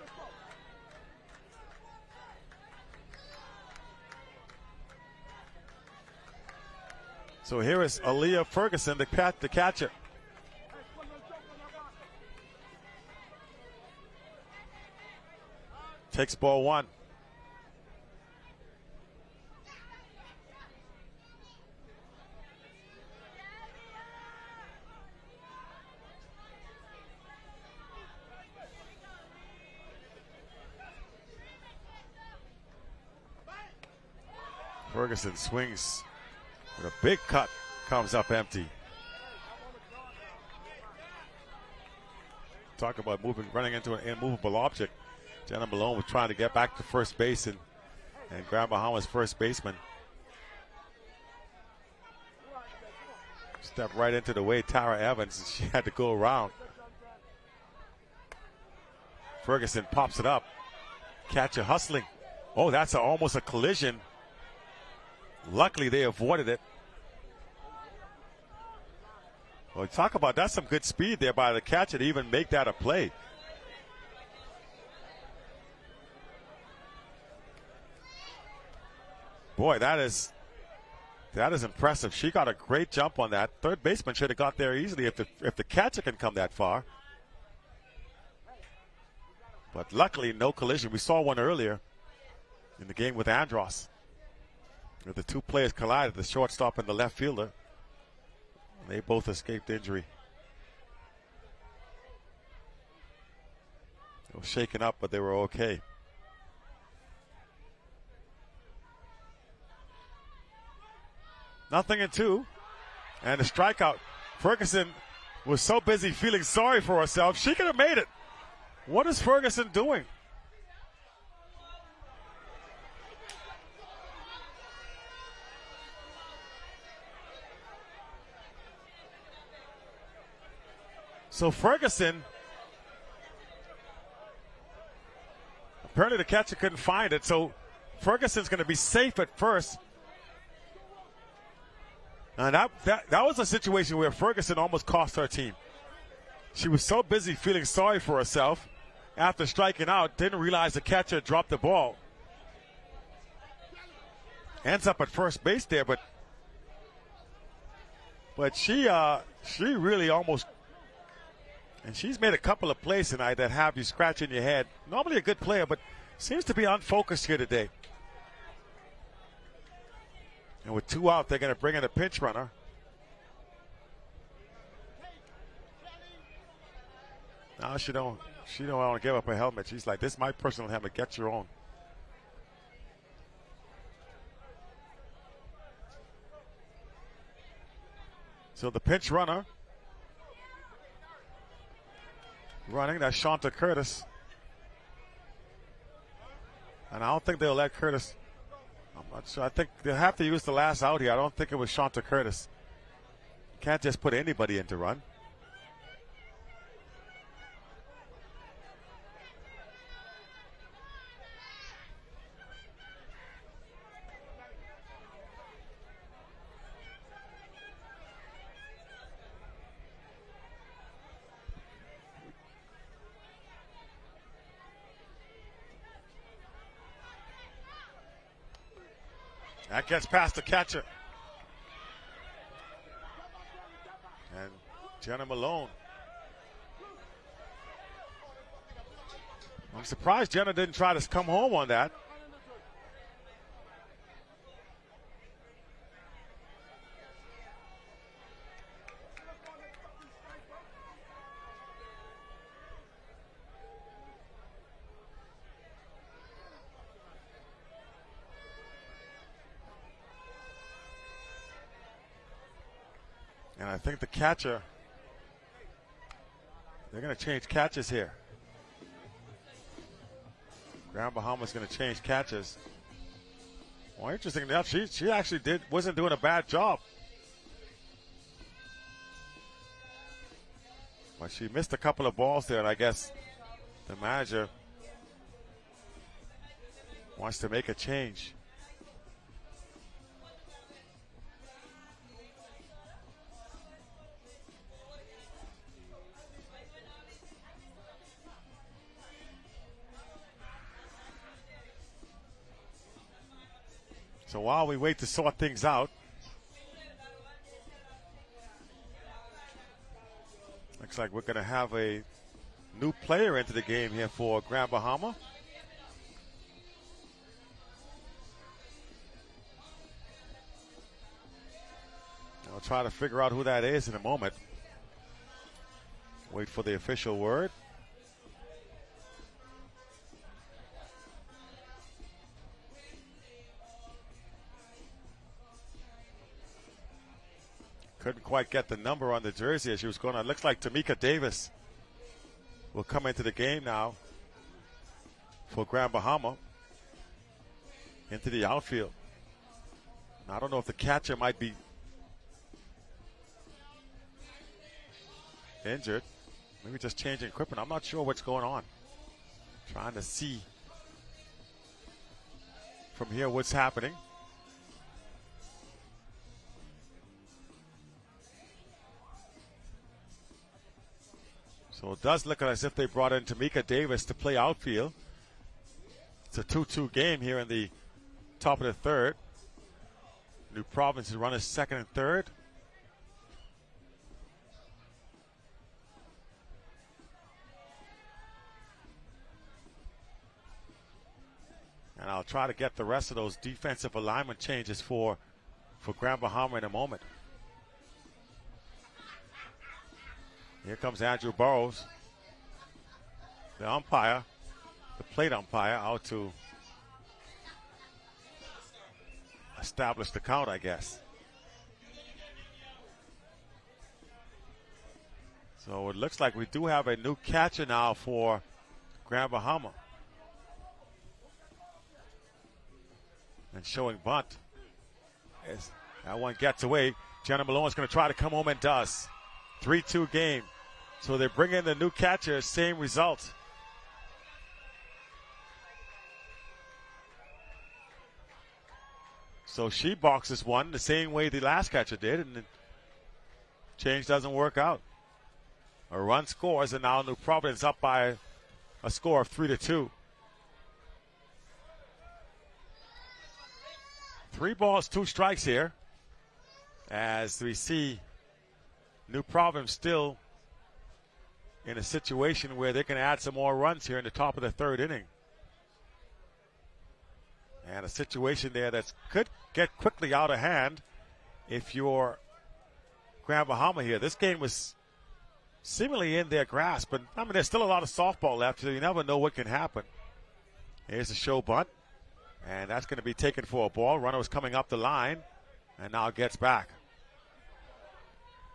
So here is Aaliyah Ferguson, the catcher. Takes ball 1. Ferguson swings with a big cut, comes up empty. Talk about running into an immovable object. Jenna Malone was trying to get back to first base, and And Grand Bahamas first baseman stepped right into the way Tara Evans, and she had to go around. Ferguson pops it up. Catcher hustling. Oh, that's almost a collision. Luckily, they avoided it. Well, talk about that's some good speed there by the catcher to even make that a play. Boy, that is impressive. She got a great jump on that. Third baseman should have got there easily if the catcher can come that far. But luckily, no collision. We saw one earlier in the game with Andros, where the two players collided, the shortstop and the left fielder. And they both escaped injury. They were shaken up, but they were okay. Nothing in two. And a strikeout. Ferguson was so busy feeling sorry for herself, she could have made it. What is Ferguson doing? So Ferguson, apparently the catcher couldn't find it, so Ferguson's going to be safe at first. And that was a situation where Ferguson almost cost her team. She was so busy feeling sorry for herself after striking out, didn't realize the catcher dropped the ball. Ends up at first base there, but she really almost, and she's made a couple of plays tonight that have you scratching your head. Normally a good player, but seems to be unfocused here today. And with two out, they're going to bring in a pinch runner. Now she don't want to give up her helmet. She's like, this is my personal helmet. Get your own. So the pinch runner running, that's Shanta Curtis. And I don't think they'll let Curtis. I'm not sure. I think they'll have to use the last out here. I don't think it was Shanta Curtis. Can't just put anybody in to run. That gets past the catcher. And Jenna Malone. I'm surprised Jenna didn't try to come home on that. And I think the catcher, they're going to change catches here. Grand Bahamas going to change catches. Well, interesting enough, she actually wasn't doing a bad job. But she missed a couple of balls there, and I guess the manager wants to make a change. So while we wait to sort things out, looks like we're going to have a new player into the game here for Grand Bahama. I'll try to figure out who that is in a moment. Wait for the official word. Couldn't quite get the number on the jersey as she was going on. Looks like Tamika Davis will come into the game now for Grand Bahama into the outfield. I don't know if the catcher might be injured. Maybe just changing equipment. I'm not sure what's going on. Trying to see from here what's happening. So it does look as if they brought in Tamika Davis to play outfield. It's a 2-2 game here in the top of the third. New Providence is runners second and third. And I'll try to get the rest of those defensive alignment changes for Grand Bahama in a moment. Here comes Andrew Burrows, the umpire, the plate umpire, out to establish the count, I guess. So it looks like we do have a new catcher now for Grand Bahama. And showing bunt. As that one gets away, Jenna Malone's going to try to come home and does. 3-2 game. So they bring in the new catcher, same result. So she boxes one the same way the last catcher did, and the change doesn't work out. A run scores, and now New Providence up by a score of 3-2. 3 balls, 2 strikes here, as we see New Providence still in a situation where they can add some more runs here in the top of the third inning. And a situation there that could get quickly out of hand if you're Grand Bahama here. This game was seemingly in their grasp, but I mean, there's still a lot of softball left, so you never know what can happen. Here's a show bunt, and that's going to be taken for a ball. Runner was coming up the line, and now gets back.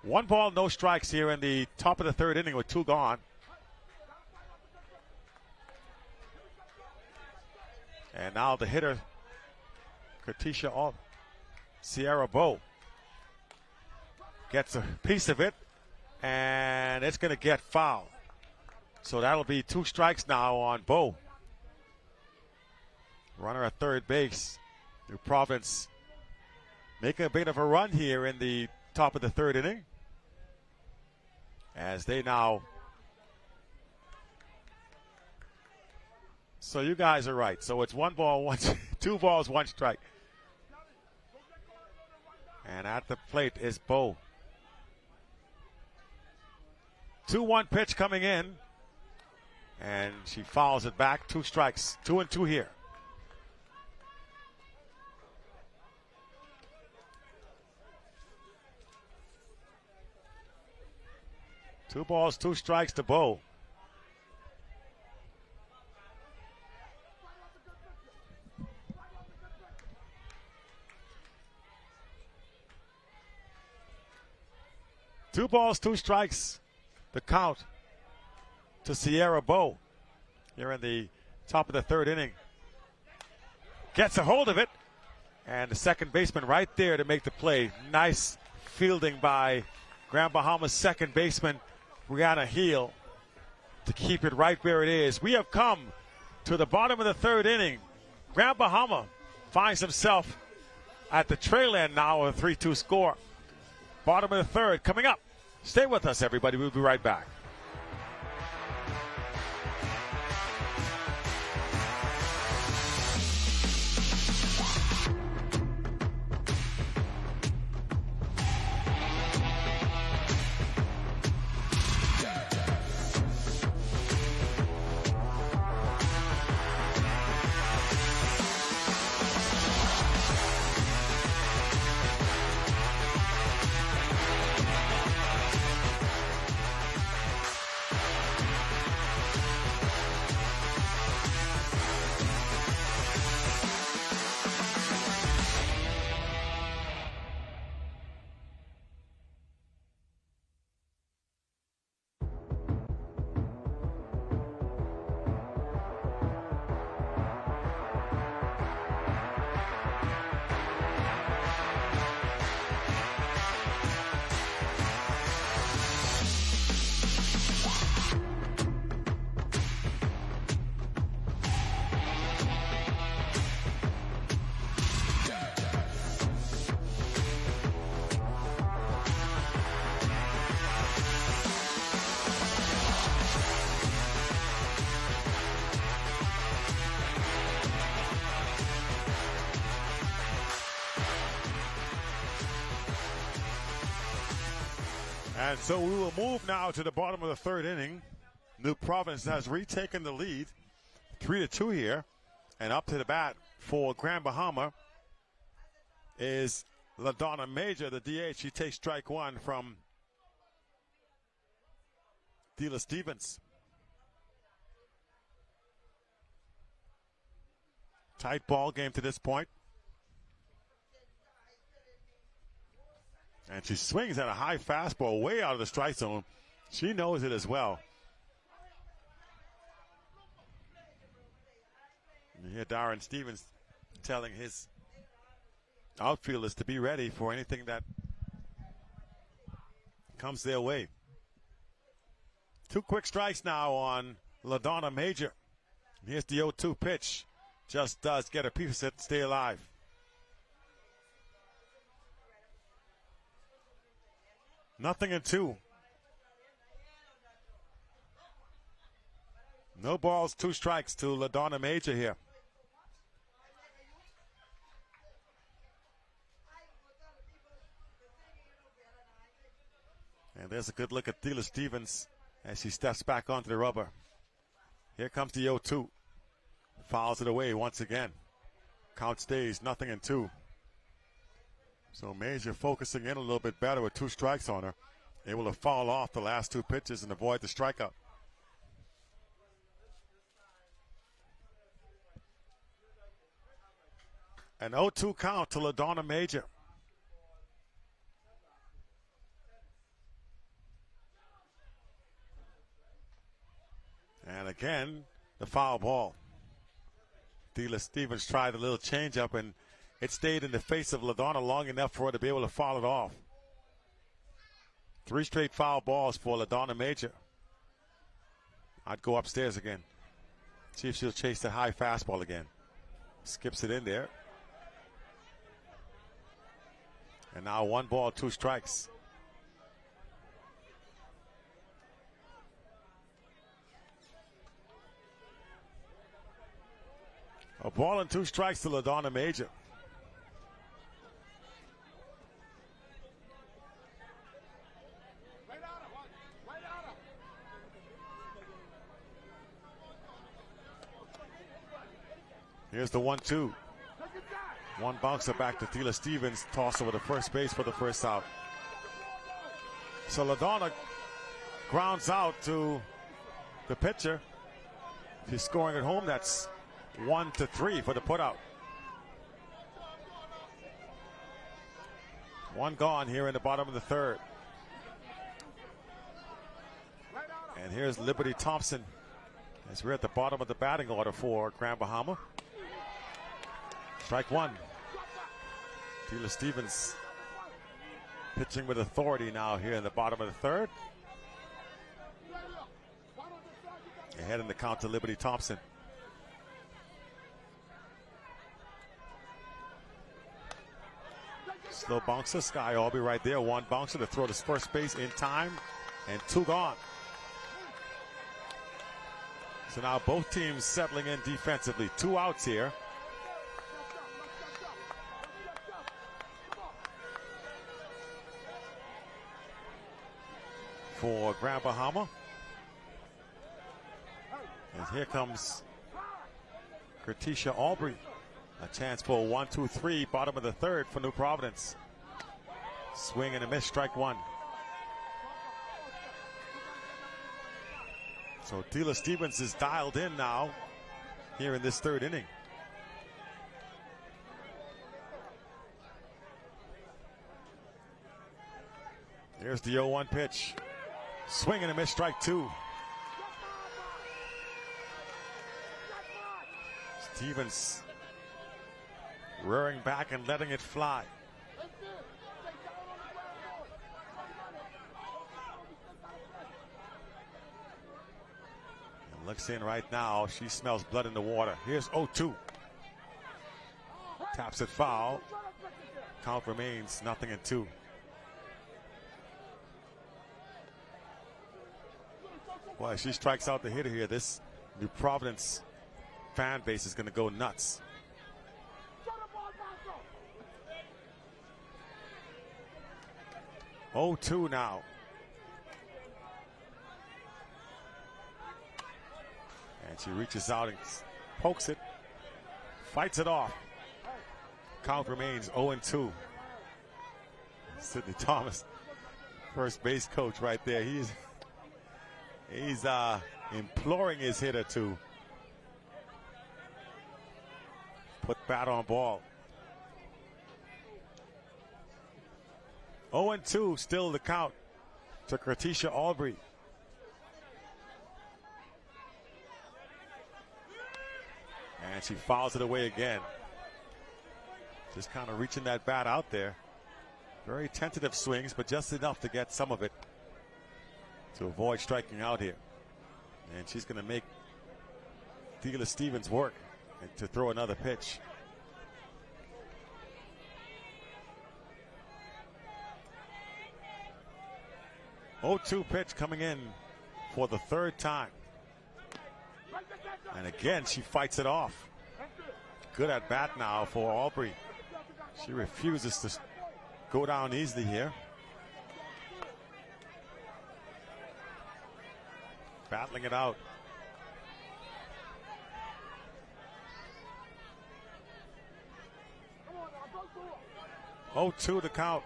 1 ball, no strikes here in the top of the third inning with 2 gone. And now the hitter, Katisha Sierra Bow, gets a piece of it, and it's going to get foul. So that'll be 2 strikes now on Bow. Runner at third base. New Providence making a bit of a run here in the top of the third inning, as they now. So you guys are right. So it's 1 ball, 2 balls, 1 strike. And at the plate is Bow. 2-1 pitch coming in, and she fouls it back. 2 strikes, 2-2 here. Two balls, 2 strikes to Bow. Two balls, 2 strikes, the count to Sierra Bow here in the top of the third inning. Gets a hold of it, and the second baseman right there to make the play. Nice fielding by Grand Bahama's second baseman, Brianna Heel, to keep it right where it is. We have come to the bottom of the third inning. Grand Bahama finds himself at the trail end now with a 3-2 score. Bottom of the third coming up. Stay with us, everybody. We'll be right back. And so we will move now to the bottom of the third inning. New Providence has retaken the lead, 3-2 here. And up to the bat for Grand Bahama is LaDonna Major, the DH. She takes strike one from Dila Stevens. Tight ball game to this point. And she swings at a high fastball way out of the strike zone. She knows it as well. You hear Darren Stevens telling his outfielders to be ready for anything that comes their way. 2 quick strikes now on LaDonna Major. Here's the 0-2 pitch. Just does get a piece of it, stay alive. Nothing in 2. No balls, 2 strikes to LaDonna Major here. And there's a good look at Dila Stevens as she steps back onto the rubber. Here comes the 0-2. Fouls it away once again. Count stays, nothing in 2. So Major focusing in a little bit better with 2 strikes on her. Able to foul off the last 2 pitches and avoid the strikeout. An 0-2 count to LaDonna Major. And again, the foul ball. Dila Stevens tried a little changeup, and it stayed in the face of LaDonna long enough for her to be able to foul it off. 3 straight foul balls for LaDonna Major. I'd go upstairs again. See if she'll chase the high fastball again. Skips it in there. And now 1 ball, 2 strikes. A ball and 2 strikes to LaDonna Major. Here's the 1-2. 1 bouncer back to Dila Stevens. Toss over to first base for the first out. So LaDonna grounds out to the pitcher. If he's scoring at home, that's 1-3 for the putout. 1 gone here in the bottom of the third. And here's Liberty Thompson as we're at the bottom of the batting order for Grand Bahama. Strike 1. Dila Stevens pitching with authority now here in the bottom of the third. Ahead in the count to Liberty Thompson. Slow bouncer, Sky Albee right there. 1 bouncer to throw to first base in time, and 2 gone. So now both teams settling in defensively. 2 outs here. For Grand Bahama. And here comes Kertisha Aubrey. A chance for 1-2-3, bottom of the third for New Providence. Swing and a miss, strike 1. So Dila Stevens is dialed in now here in this third inning. Here's the 0-1 pitch. Swing and a miss, strike 2. Stevens rearing back and letting it fly. And looks in right now. She smells blood in the water. Here's 0-2. Taps it foul. Count remains nothing in 2. Boy, she strikes out the hitter here. This New Providence fan base is going to go nuts. Oh, 2 now. And she reaches out and pokes it, fights it off. Count remains 0-2. Sidney Thomas, first base coach right there. He's imploring his hitter to put bat on ball. 0-2, still the count to Kratisha Aubrey. And she fouls it away again. Just kind of reaching that bat out there. Very tentative swings, but just enough to get some of it to avoid striking out here. And she's going to make Thela Stevens work and to throw another pitch. Oh, 0-2 pitch coming in for the third time. And again, she fights it off. Good at bat now for Aubrey. She refuses to go down easily here. Battling it out. 0-2 to count.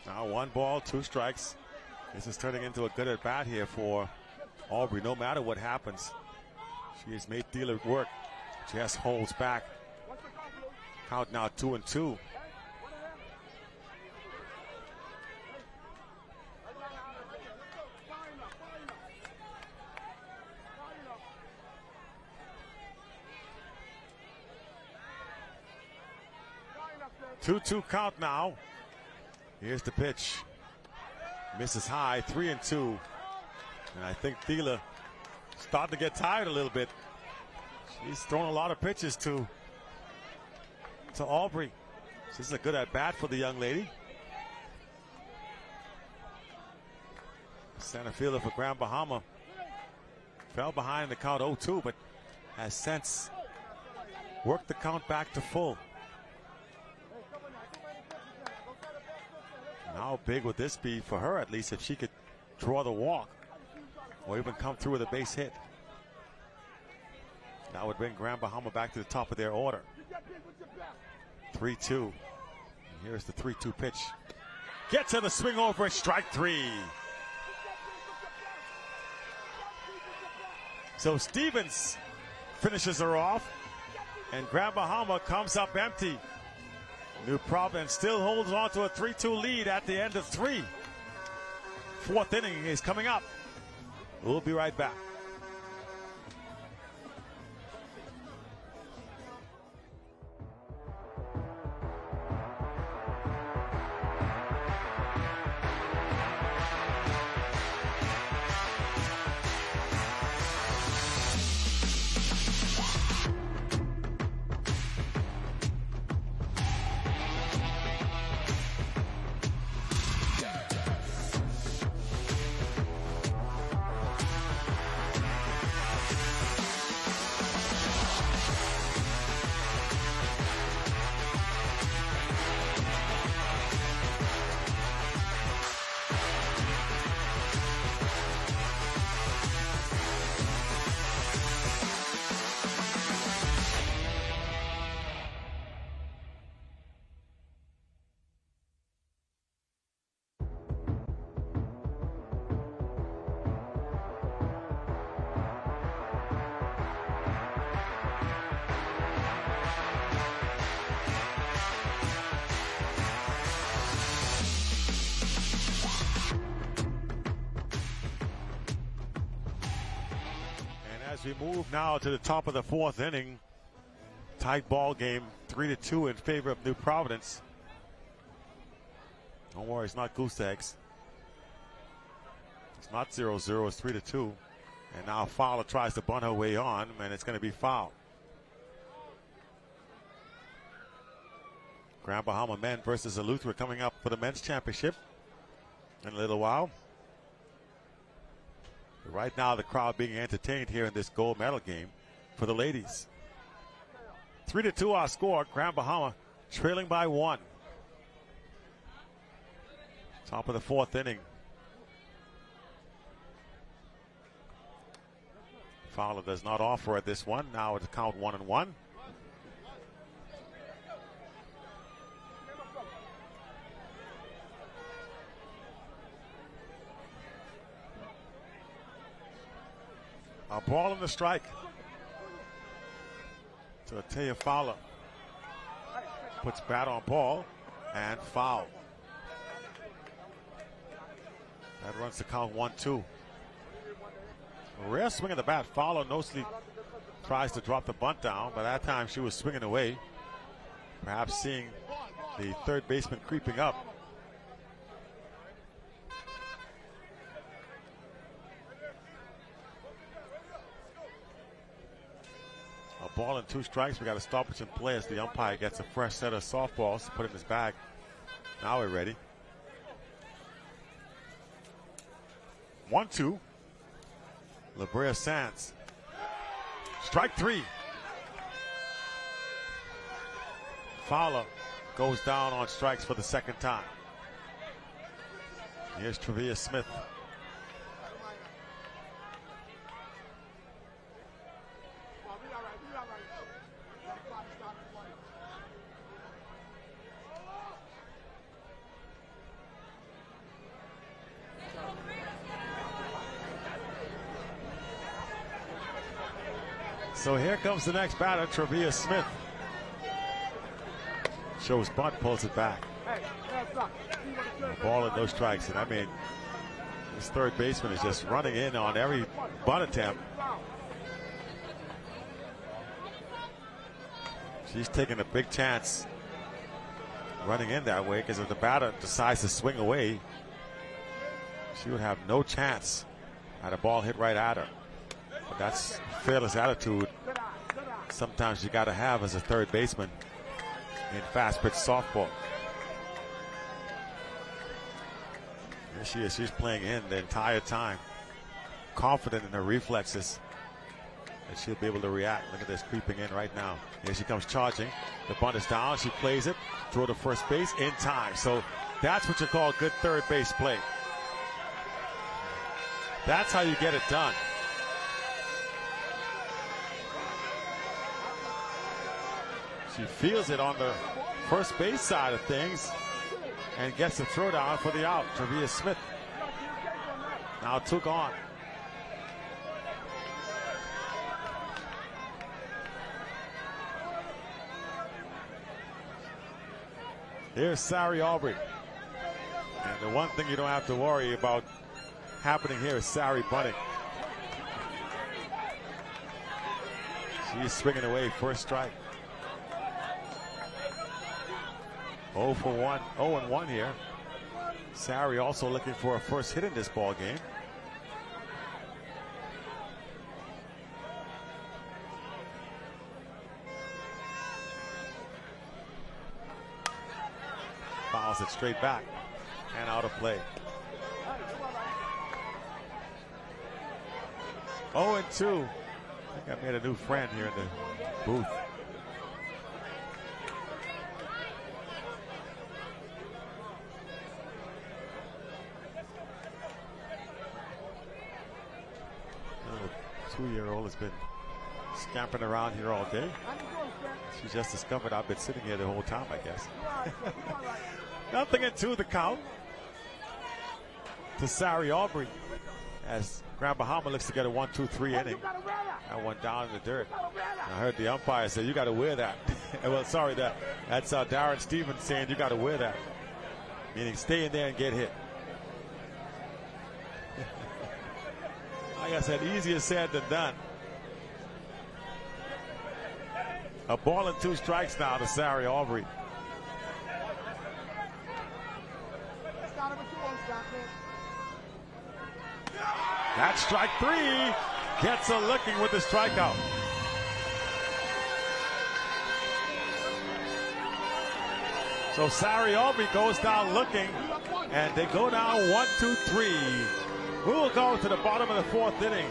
Now 1 ball, 2 strikes. This is turning into a good at bat here for Aubrey. No matter what happens, she has made Thela work. Jess holds back. Count now 2-2. Two count now. Here's the pitch. Misses high, 3-2. And I think Thela starting to get tired a little bit. She's thrown a lot of pitches to Aubrey. This is a good at bat for the young lady. Center fielder for Grand Bahama fell behind the count 0-2, but has since worked the count back to full. How big would this be for her, at least, if she could draw the walk or even come through with a base hit? That would bring Grand Bahama back to the top of their order. 3-2. And here's the 3-2 pitch. Gets her the swing over, strike 3. So Stevens finishes her off, and Grand Bahama comes up empty. New Providence still holds on to a 3-2 lead at the end of 3. 4th inning is coming up. We'll be right back. As we move now to the top of the 4th inning, tight ball game, 3-2 in favor of New Providence. Don't worry, it's not goose eggs. It's not 0-0, it's 3-2. And now Fowler tries to bunt her way on, and it's going to be foul. Grand Bahama men versus Eleuthera coming up for the men's championship in a little while. Right now, the crowd being entertained here in this gold medal game for the ladies. 3-2 our score. Grand Bahama trailing by 1. Top of the 4th inning. Fowler does not offer at this one. Now it's count 1-1. A ball in the strike to Taya Fowler. Puts bat on ball and foul. That runs the count 1-2. A rare swing of the bat. Fowler mostly tries to drop the bunt down. By that time, she was swinging away. Perhaps seeing the third baseman creeping up. A ball and 2 strikes. We got to stoppage in play as the umpire gets a fresh set of softballs to put in his bag. Now we're ready. 1-2. La Brea Sands. Strike 3. Fowler goes down on strikes for the second time. Here's Travia Smith. So here comes the next batter, Travia Smith. Shows bunt, pulls it back. Ball and no strikes. And I mean, this third baseman is just running in on every bunt attempt. She's taking a big chance running in that way, because if the batter decides to swing away, she would have no chance at a ball hit right at her. But that's fearless attitude sometimes you got to have as a third baseman in fast pitch softball. There she is. She's playing in the entire time, confident in her reflexes that she'll be able to react. Look at this, creeping in right now. Here she comes charging. The bunt is down. She plays it, throw to first base in time. So that's what you call good third base play. That's how you get it done. She feels it on the first base side of things and gets the throw down for the out. Travia Smith now took on. Here's Sari Aubrey. And the one thing you don't have to worry about happening here is Sari bunting. She's swinging away, first strike. 0-1 here. Sari also looking for a first hit in this ball game. Fouls it straight back and out of play. 0-2. I think I made a new friend here in the booth. The 2-year-old has been scampering around here all day. She just discovered I've been sitting here the whole time, I guess. 0-2 the count to Sari Aubrey as Grand Bahama looks to get a 1-2-3 inning. That one down in the dirt. I heard the umpire say, "You got to wear that." Well, sorry, that's Darren Stevens saying, "You got to wear that," meaning stay in there and get hit. Like I said, easier said than done. A ball and 2 strikes now to Sari Aubrey. That's strike 3. Gets a looking with the strikeout. So Sari Aubrey goes down looking, and they go down 1-2-3 We will go to the bottom of the fourth inning.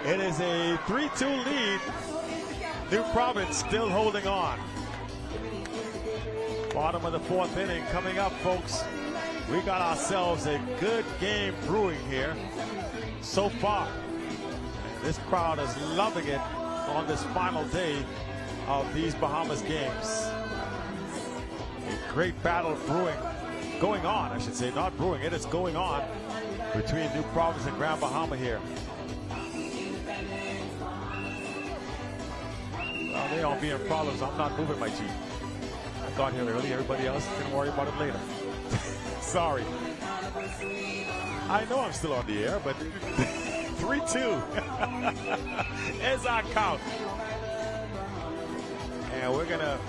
It is a 3-2 lead. New Providence still holding on. Bottom of the fourth inning coming up, folks. We got ourselves a good game brewing here so far. This crowd is loving it on this final day of these Bahamas games. A great battle going on, I should say, not brewing, it is going on between New Providence and Grand Bahama here. Well, they all being problems. I'm not moving my Jeep. I got here early. Everybody else can worry about it later. Sorry. I know I'm still on the air, but 3-2 is our count. And we're going to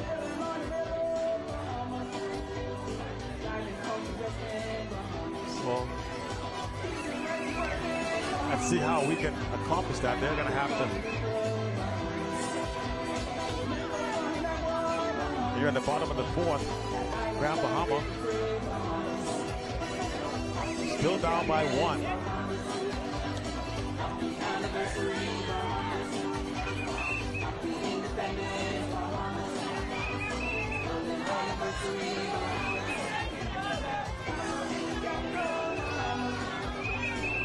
let's see how we can accomplish that. They're going to have to. Here at the bottom of the fourth, Grand Bahama still down by 1.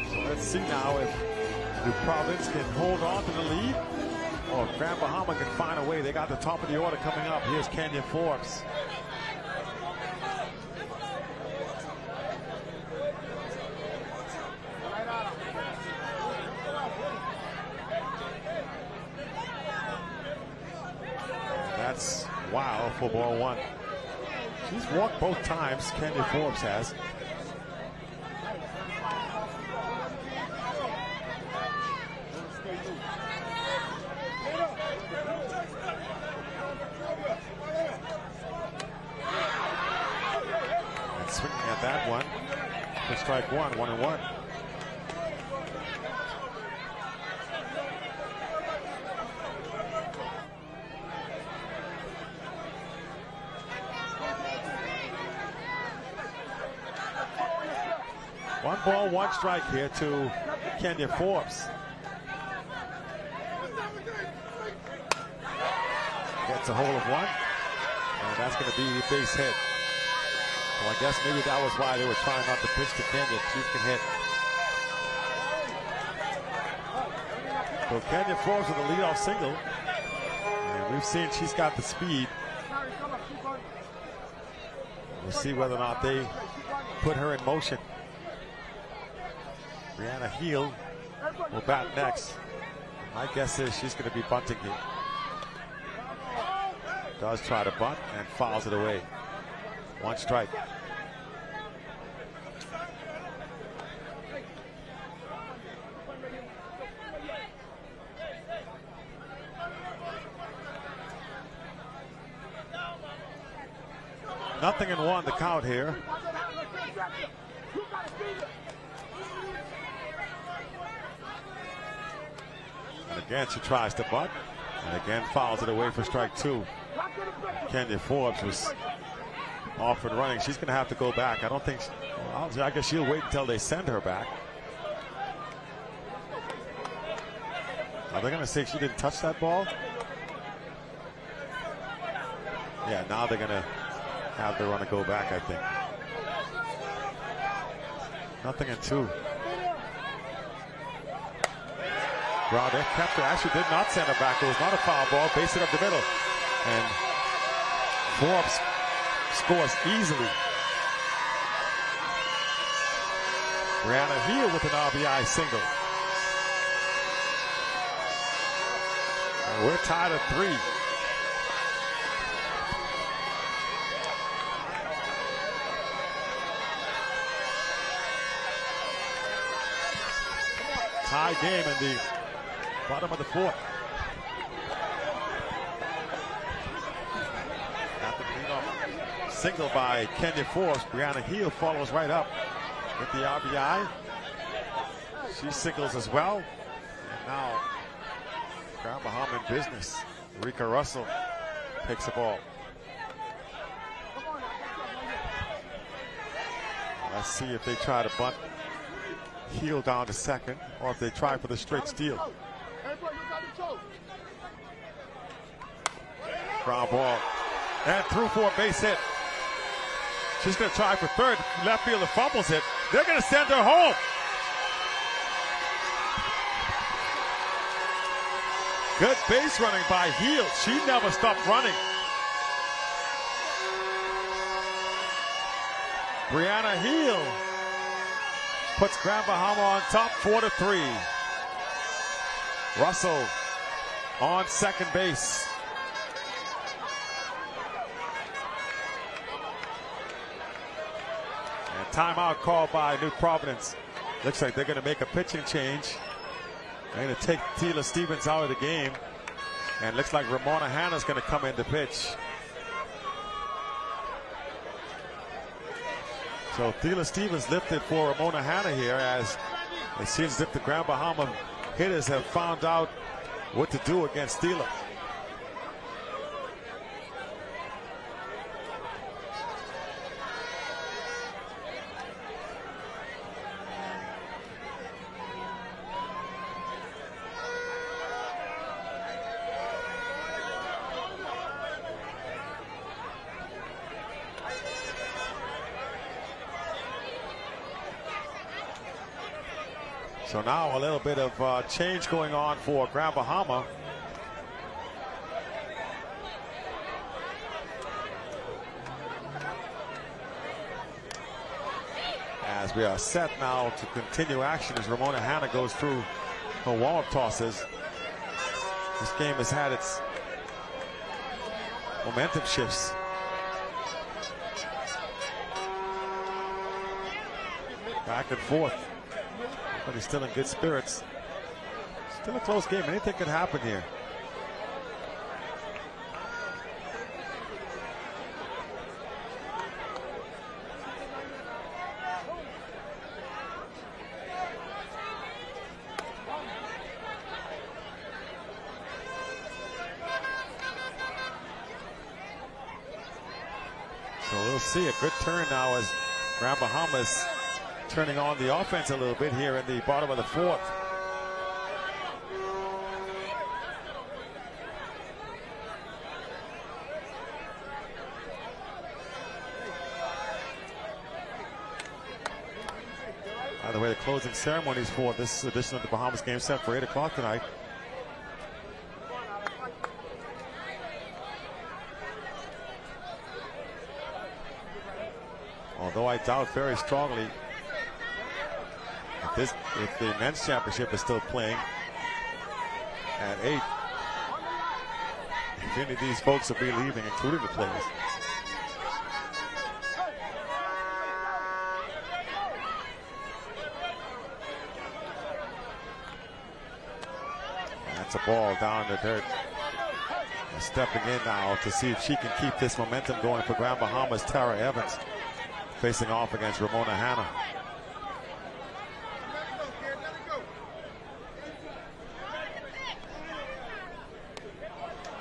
So let's see now if New Providence can hold on to the lead, or if Grand Bahama can find a way. They got the top of the order coming up. Here's Kenya Forbes. That's wow for ball 1. She's walked both times, Kenya Forbes has. And swinging at that one for strike 1, 1-1. One ball, 1 strike here to Kenya Forbes. Gets a hold of 1, and that's going to be a base hit. So I guess maybe that was why they were trying not to pitch to Kenya. She can hit. So Kenya Forbes with a leadoff single, and we've seen she's got the speed. We'll see whether or not they put her in motion. Brianna Heel will bat next. My guess is she's going to be bunting here. Does try to bunt and fouls it away. 1 strike. Nothing in 1 the count here. And again she tries to bunt, and again fouls it away for strike 2. Kenya Forbes was off and running. She's going to have to go back. I don't think, I guess she'll wait until they send her back. Are they going to say she didn't touch that ball? Yeah, now they're going to have the runner go back, I think. Nothing in 2. Browder kept her, actually did not send her back. It was not a foul ball, base hit up the middle. And Forbes scores easily. Brianna Heel with an RBI single. And we're tied at 3. Tie game in the bottom of the 4th. Single by Kenya Forbes. Brianna Heel follows right up with the RBI. She singles as well. And now Grand Bahama in business. Rika Russell takes the ball. Let's see if they try to bunt Heel down to second, or if they try for the straight steal. Ground ball. And through for a base hit. She's going to try for third. Left fielder fumbles it. They're going to send her home. Good base running by Heel. She never stopped running. Brianna Heel puts Grand Bahama on top 4-3. Russell on second base. And timeout called by New Providence. Looks like they're going to make a pitching change. They're going to take Tila Stevens out of the game. And looks like Ramona Hanna's going to come in to pitch. So Tila Stevens lifted for Ramona Hanna here, as it seems as if the Grand Bahama hitters have found out what to do against Tila. So now a little bit of change going on for Grand Bahama. As we are set now to continue action as Ramona Hanna goes through her warm-up tosses. This game has had its momentum shifts. Back and forth. But he's still in good spirits. Still a close game. Anything could happen here. So we'll see a good turn now as Grand Bahamas turning on the offense a little bit here in the bottom of the fourth. By the way, the closing ceremonies for this edition of the Bahamas game set for 8 o'clock tonight. Although I doubt very strongly if the men's championship is still playing at 8, if any of these folks will be leaving, including the players. That's a ball down the dirt. And stepping in now to see if she can keep this momentum going for Grand Bahamas. Tara Evans facing off against Ramona Hanna.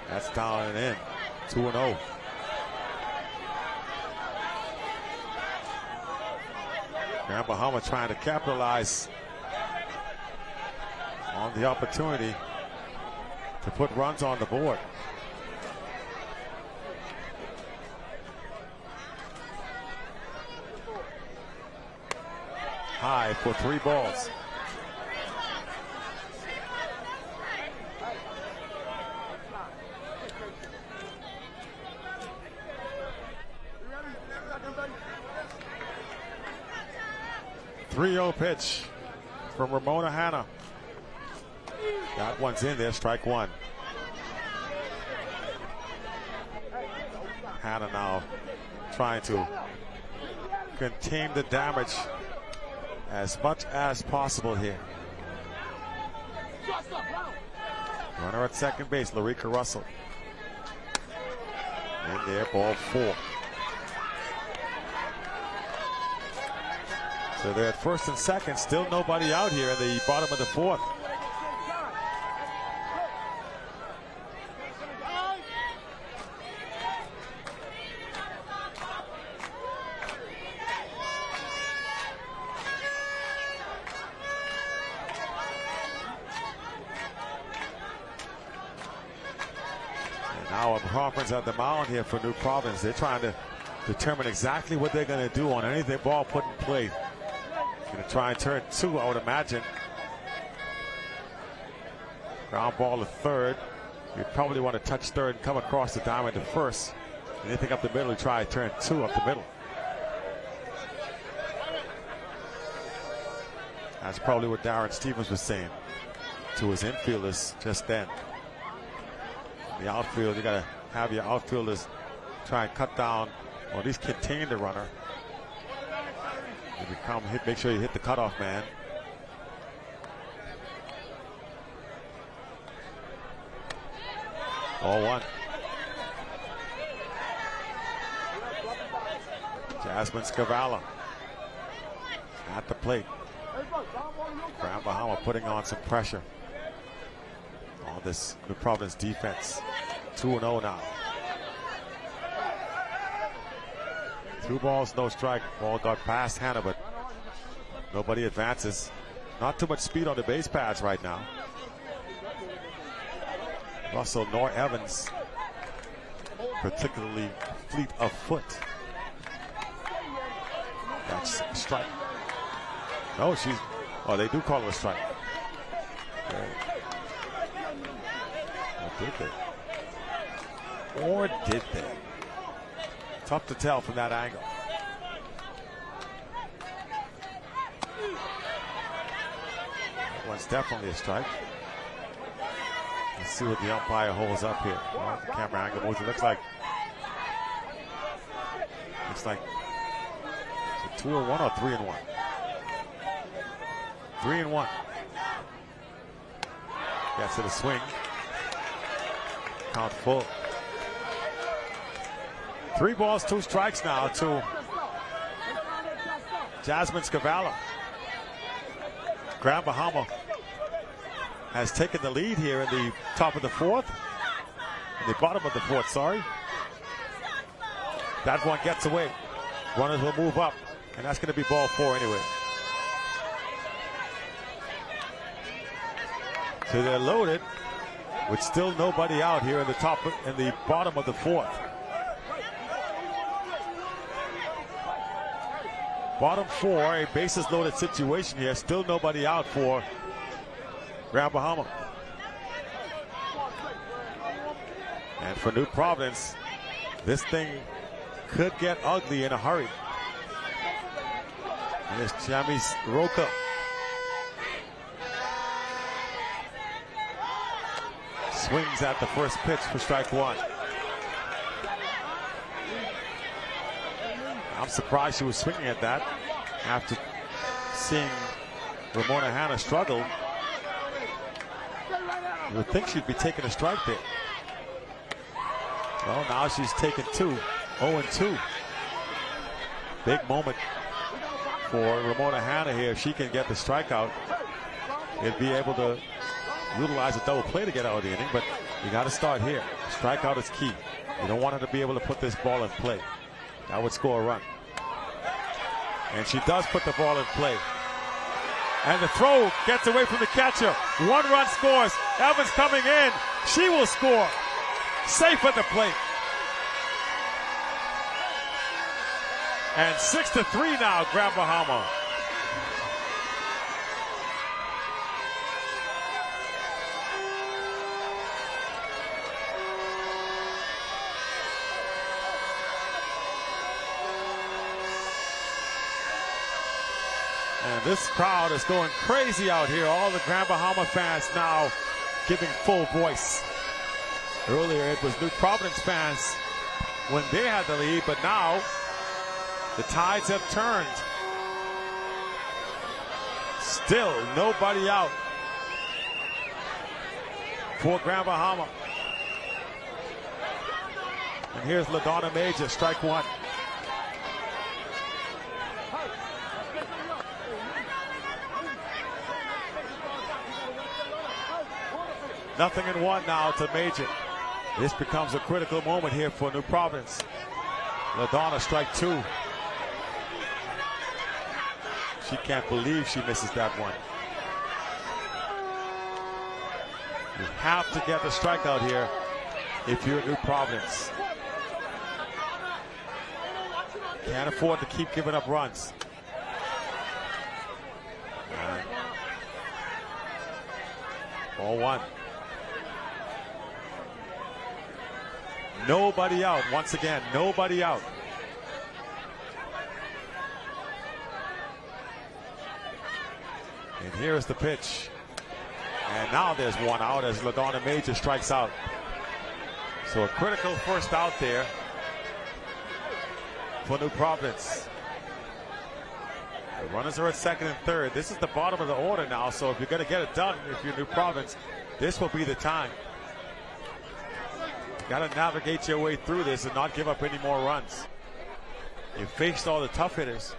That's down and in. 2-0. Grand Bahama trying to capitalize on the opportunity to put runs on the board. High for 3 balls. .30 pitch from Ramona Hanna. That one's in there, strike one. Hanna now trying to contain the damage as much as possible here. Runner at second base, Larica Russell. In there, ball 4. So they're at first and second, still nobody out here in the bottom of the fourth. conference at the mound here for New Providence. They're trying to determine exactly what they're going to do on anything ball put in play. Going to try and turn 2, I would imagine. Ground ball to third. You probably want to touch third and come across the diamond to first. Anything up the middle, you try and turn 2 up the middle. That's probably what Darren Stevens was saying to his infielders just then. In the outfield, you got to have your outfielders try and cut down, or at least contain the runner. If you come hit, make sure you hit the cutoff man. Ball 1. Jasmine Scavala at the plate. Grand Bahama putting on some pressure on this New Providence defense. 2-0 now. 2 balls, no strike. Ball got past Hannah, but nobody advances. Not too much speed on the base pads right now. Russell nor Evans particularly fleet of foot. That's a strike. No, she's. Oh, they do call it a strike. Or did they? Or did they? Tough to tell from that angle. That one's definitely a strike. Let's see what the umpire holds up here. Well, the camera angle moves. It looks like. Is it 2-1 or 3-1? 3-1. Gets to the swing. Count full. 3 balls, 2 strikes now to Jasmine Scavala. Grand Bahama has taken the lead here in the top of the 4th. In the bottom of the 4th, sorry. That one gets away. Runners will move up, and that's going to be ball 4 anyway. So they're loaded with still nobody out here in the bottom of the 4th. Bottom 4, a bases loaded situation here. Still nobody out for Grand Bahama. And for New Providence, this thing could get ugly in a hurry. Here's Chamis Roca. Swings at the first pitch for strike 1. I'm surprised she was swinging at that after seeing Ramona Hanna struggle. You would think she'd be taking a strike there. Well, now she's taken 2. 0-2. Big moment for Ramona Hanna here. If she can get the strikeout, it'd be able to utilize a double play to get out of the inning, but you got to start here. Strikeout is key. You don't want her to be able to put this ball in play. That would score a run. And she does put the ball in play. And the throw gets away from the catcher. 1 run scores. Evans coming in. She will score. Safe at the plate. And 6-3 now, Grand Bahama. And this crowd is going crazy out here. All the Grand Bahama fans now giving full voice. Earlier it was New Providence fans when they had the lead, but now the tides have turned. Still nobody out for Grand Bahama. And here's LaDonna Major, strike 1. Nothing in 1 now to Major. This becomes a critical moment here for New Providence. LaDonna, strike 2. She can't believe she misses that one. You have to get the strikeout here if you're New Providence. Can't afford to keep giving up runs. Ball one. Nobody out. Once again, nobody out. And here's the pitch. And now there's one out as LaDonna Major strikes out. So a critical first out there for New Providence. The runners are at second and third. This is the bottom of the order now, so if you're going to get it done, if you're New Providence, this will be the time. Got to navigate your way through this and not give up any more runs. You faced all the tough hitters.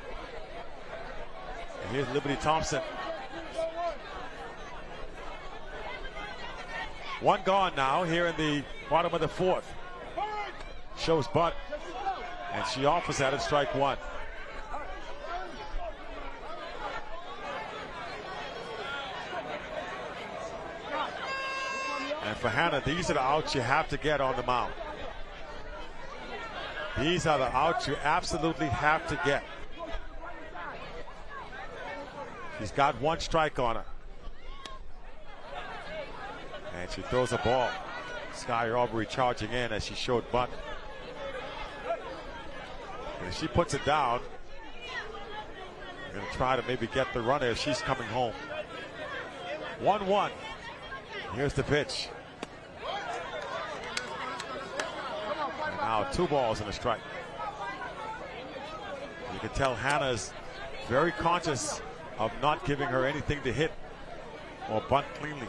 And here's Liberty Thompson. One gone now here in the bottom of the fourth. Shows bunt, and she offers at it, strike one. And for Hannah, these are the outs you have to get on the mound. These are the outs you absolutely have to get. She's got one strike on her. And she throws a ball. Sky Aubrey charging in as she showed bunt. And if she puts it down, we're going to try to maybe get the runner if she's coming home. 1-1. Here's the pitch. And now 2 balls and a strike. You can tell Hannah's very conscious of not giving her anything to hit or bunt cleanly.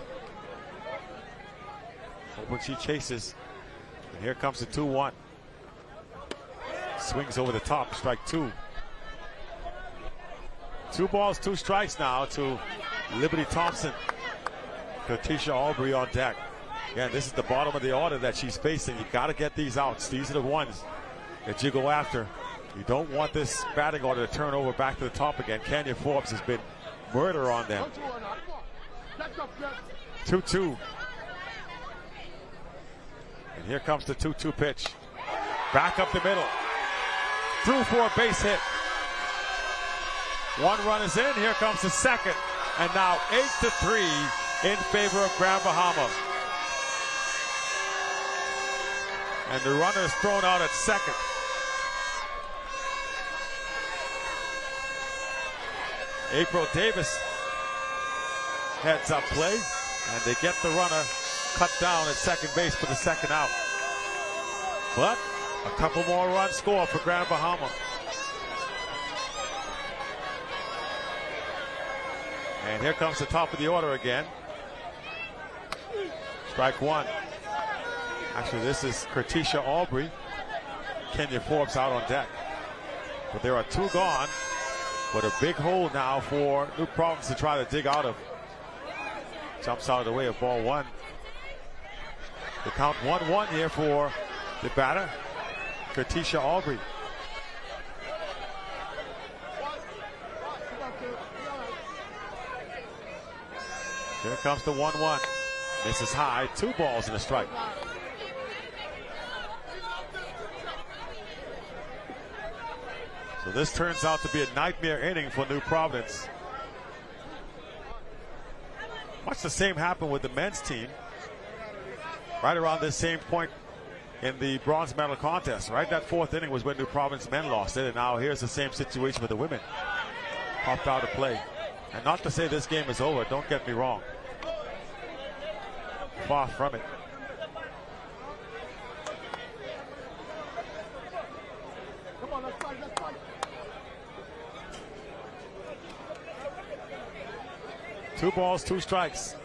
When she chases, and here comes the 2-1. Swings over the top, strike 2. 2 balls, 2 strikes now to Liberty Thompson. Katisha Aubrey on deck. Again, this is the bottom of the order that she's facing. You got to get these outs. These are the ones that you go after. You don't want this batting order to turn over back to the top again. Kenya Forbes has been murder on them. 2-2. And here comes the 2-2 pitch. Back up the middle. Through for a base hit. 1 run is in. Here comes the second. And now 8-3 in favor of Grand Bahama. And the runner is thrown out at second. April Davis heads up play, and they get the runner cut down at second base for the second out. But a couple more runs scored for Grand Bahama. And here comes the top of the order again. Strike 1. Actually, this is Katisha Aubrey. Kenya Forbes out on deck. But there are 2 gone. But a big hole now for New Providence to try to dig out of. Jumps out of the way of ball 1. The count 1-1 here for the batter, Katisha Aubrey. Here comes the 1-1. Misses high. 2 balls and a strike. So this turns out to be a nightmare inning for New Providence. Much the same happened with the men's team. Right around this same point in the bronze medal contest. Right, that 4th inning was when New Providence men lost it, and now here's the same situation with the women. Popped out of play. And not to say this game is over, don't get me wrong. Far from it. Come on, let's fight, let's fight. Two balls, 2 strikes.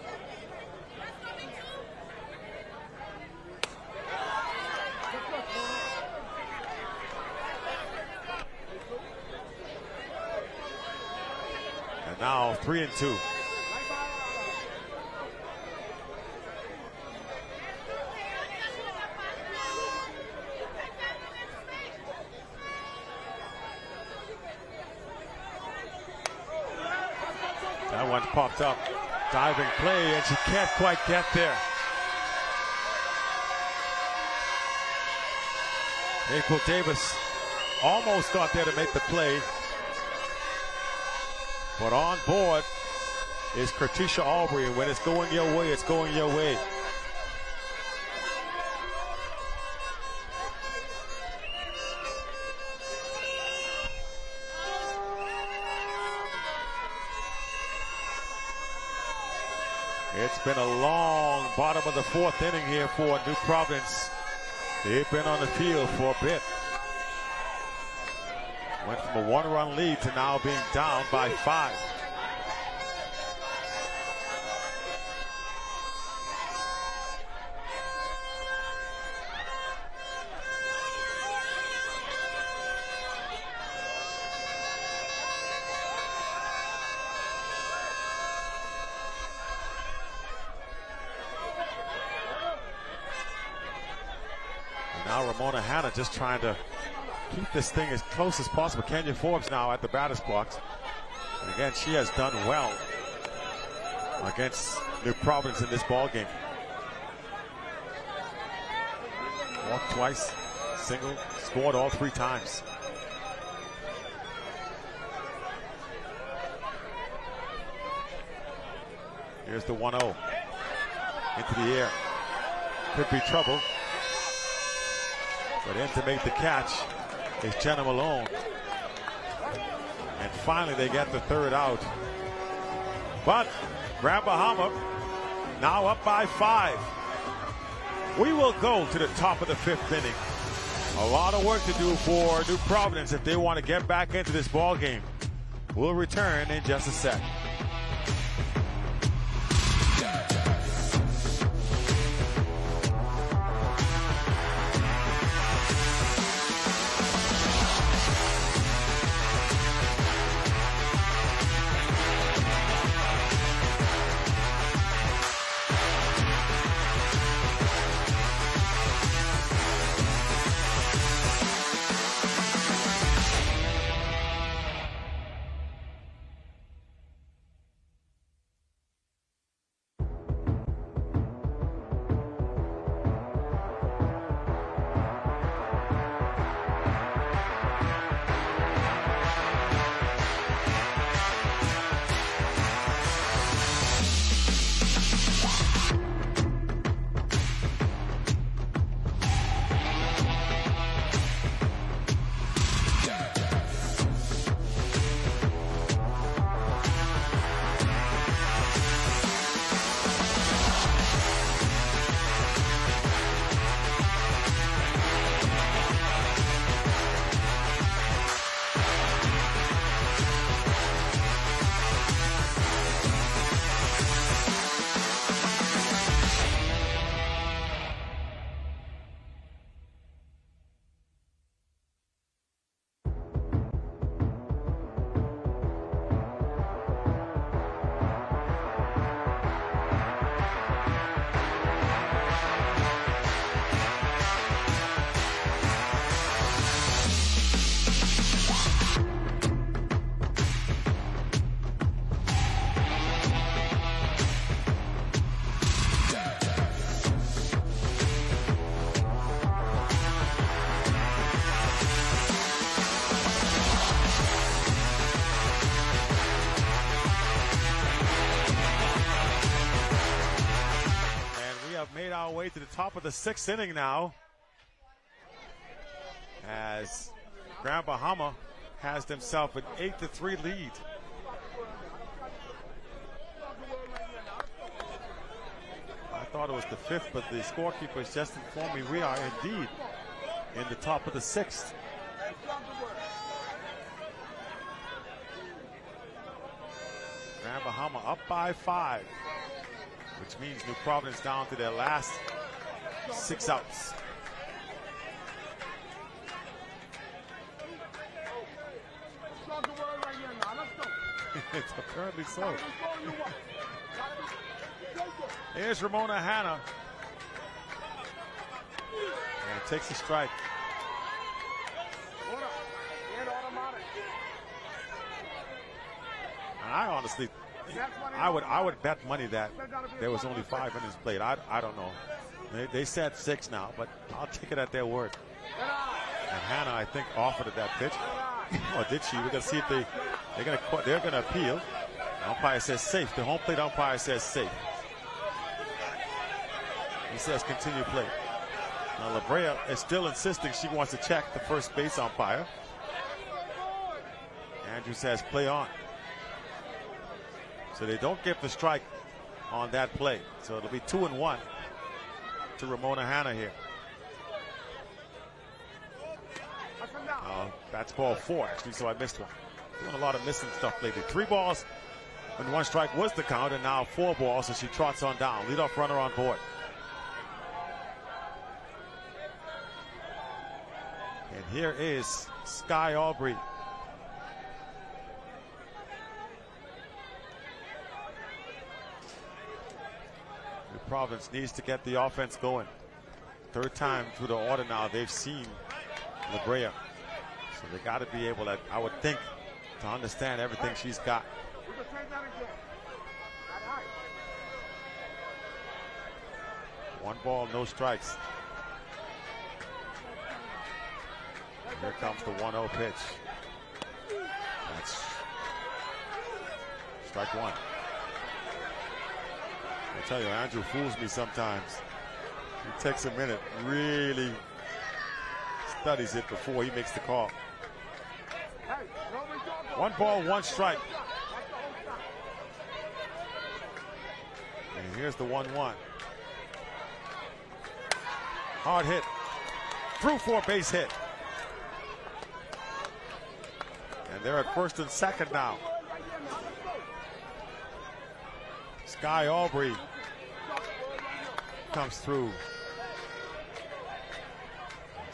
And now 3-2. That one popped up. Diving play, and she can't quite get there. April Davis almost got there to make the play. But on board is Kertisha Aubrey, and when it's going your way, it's going your way. It's been a long bottom of the fourth inning here for New Providence. They've been on the field for a bit. Went from a one-run lead to now being down by 5. Now Ramona Hanna just trying to keep this thing as close as possible. Kenya Forbes now at the batter's box. And again, she has done well against New Providence in this ball game. Walked twice, single, scored all 3 times. Here's the 1-0 into the air. Could be trouble. But in to make the catch is Jenna Malone. And finally they get the third out. But Grand Bahama now up by 5. We will go to the top of the 5th inning. A lot of work to do for New Providence if they want to get back into this ball game. We'll return in just a sec. Way to the top of the 6th inning now, as Grand Bahama has themselves an 8-3 lead. I thought it was the 5th, but the scorekeepers just informed me we are indeed in the top of the 6th. Grand Bahama up by 5. Which means New Providence down to their last 6 outs. It's apparently so. Here's Ramona Hanna. And takes a strike. And I honestly, I would bet money that there was only 5 innings played. I don't know. They said 6 now, but I'll take it at their word. I think, offered at that pitch. Or did she? We're going to see if they're going to appeal. The umpire says safe. The home plate umpire says safe. He says continue play. Now La Brea is still insisting she wants to check the first base umpire. Andrew says play on. So they don't give the strike on that play. So it'll be 2-1 to Ramona Hanna here. That's ball 4 actually, so I missed one. Doing a lot of missing stuff lately. 3 balls and 1 strike was the count, and now 4 balls as she trots on down. Leadoff runner on board. And here is Sky Aubrey. New Providence needs to get the offense going. 3rd time through the order now they've seen La Brea. So they got to be able to, I would think, to understand everything she's got. One ball, no strikes. And here comes the 1-0 pitch. That's strike 1. I tell you, Andrew fools me sometimes. He takes a minute, really studies it before he makes the call. 1 ball, 1 strike. And here's the 1-1. Hard hit. Through for a base hit. And they're at first and second now. Sky Aubrey comes through.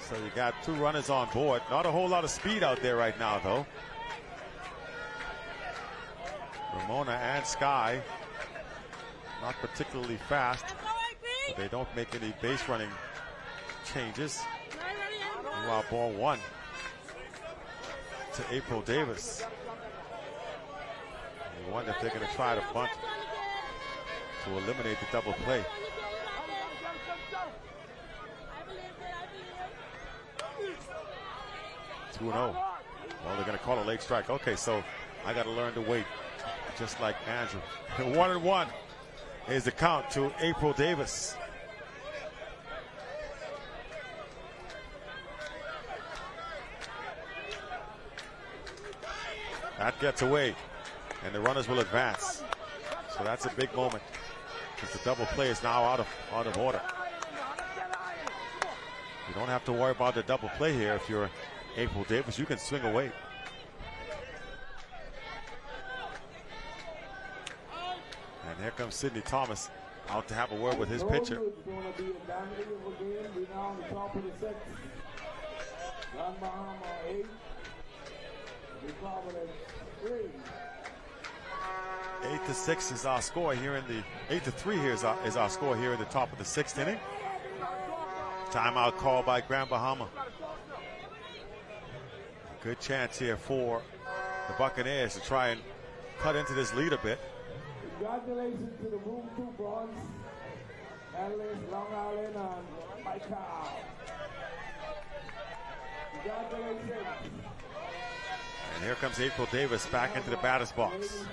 So you got 2 runners on board. Not a whole lot of speed out there right now, though. Ramona and Sky, not particularly fast, but they don't make any base running changes. Meanwhile, ball 1 to April Davis. You wonder if they're going to try to bunt to eliminate the double play. Well, they're going to call a late strike. Okay, so I got to learn to wait, just like Andrew. 1-1 is the count to April Davis. That gets away, and the runners will advance. So that's a big moment, because the double play is now out of order. You don't have to worry about the double play here if you're April Davis. You can swing away. And here comes Sidney Thomas out to have a word with his pitcher. 8-6 is our score here in the 8-3 here is our score here in the top of the 6th inning. Timeout call by Grand Bahama. Good chance here for the Buccaneers to try and cut into this lead a bit. Congratulations to the Room 2 bronze medalists, Long Island and Michael. Congratulations. And here comes April Davis back into the batter's box.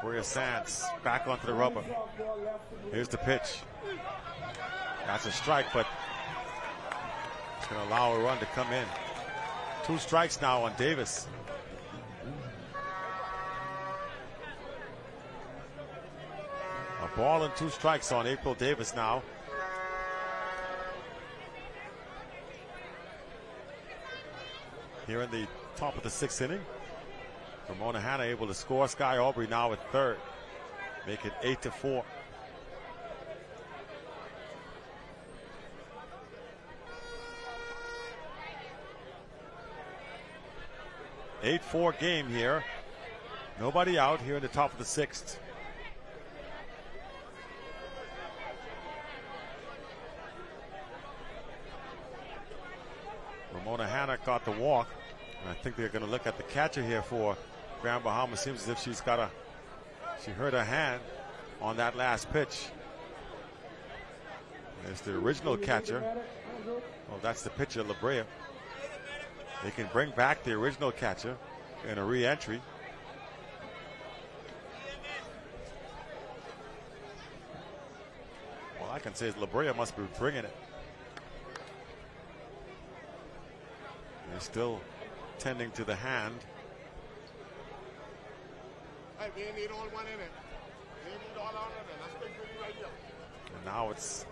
Maria Sands back onto the rubber. Here's the pitch. That's a strike, but it's going to allow a run to come in. 2 strikes now on Davis. A ball and 2 strikes on April Davis now. Here in the top of the 6th inning. Ramona Hanna able to score. Sky Aubrey now at 3rd. Make it 8-4. Eight-4 game here. Nobody out here in the top of the 6th. Ramona Hanna got the walk. And I think they're going to look at the catcher here for Grand Bahama. Seems as if she hurt her hand on that last pitch. There's the original catcher. Well, that's the pitcher, La Brea. They can bring back the original catcher in a re-entry. All I can say is La Brea must be bringing it. They're still tending to the hand. Hey, we need all one in it. We need all on in it. That's big right here. And now it's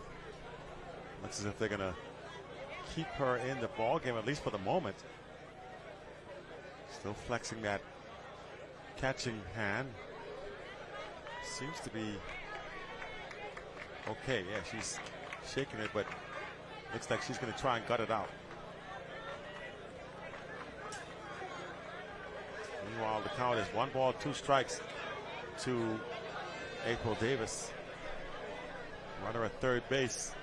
looks as if they're gonna keep her in the ball game, at least for the moment. Still flexing that catching hand. Seems to be okay. Yeah, she's shaking it, but looks like she's gonna try and gut it out. Meanwhile, the count is 1 ball, 2 strikes to April Davis. Runner at third base.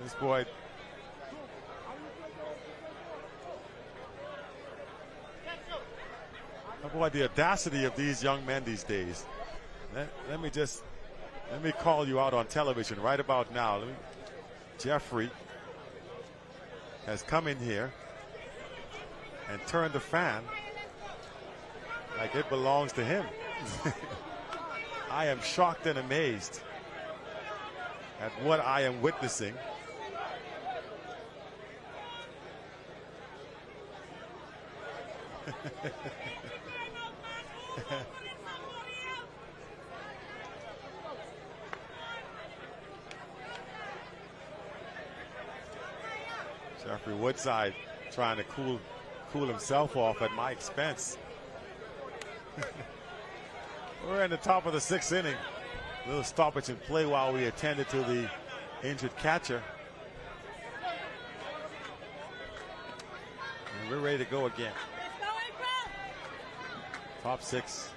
This boy. Oh boy, the audacity of these young men these days. Let me call you out on television right about now. Jeffrey has come in here and turned the fan like it belongs to him. I am shocked and amazed at what I am witnessing. Jeffrey Woodside trying to cool himself off at my expense. We're in the top of the 6th inning. A little stoppage in play while we attended to the injured catcher. And we're ready to go again. Top 6.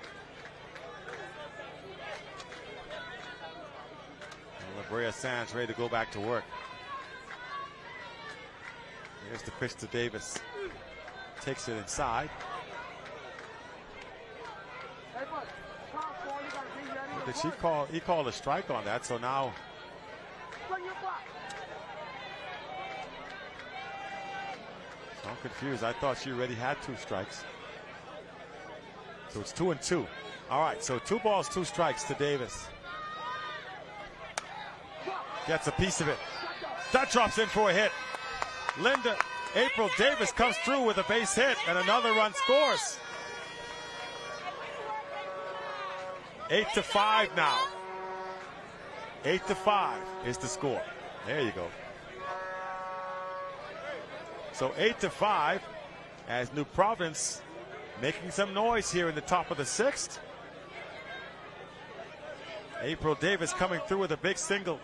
And La Brea Sands ready to go back to work. Here's the pitch to Davis. Takes it inside. What did she call? He called a strike on that, so now I'm confused. I thought she already had 2 strikes. So it's 2-2. All right, so 2 balls, 2 strikes to Davis. Gets a piece of it. That drops in for a hit. April Davis comes through with a base hit, and another run scores. 8-5 now. 8-5 is the score. There you go. So 8-5 as New Providence making some noise here in the top of the 6th. April Davis coming through with a big single.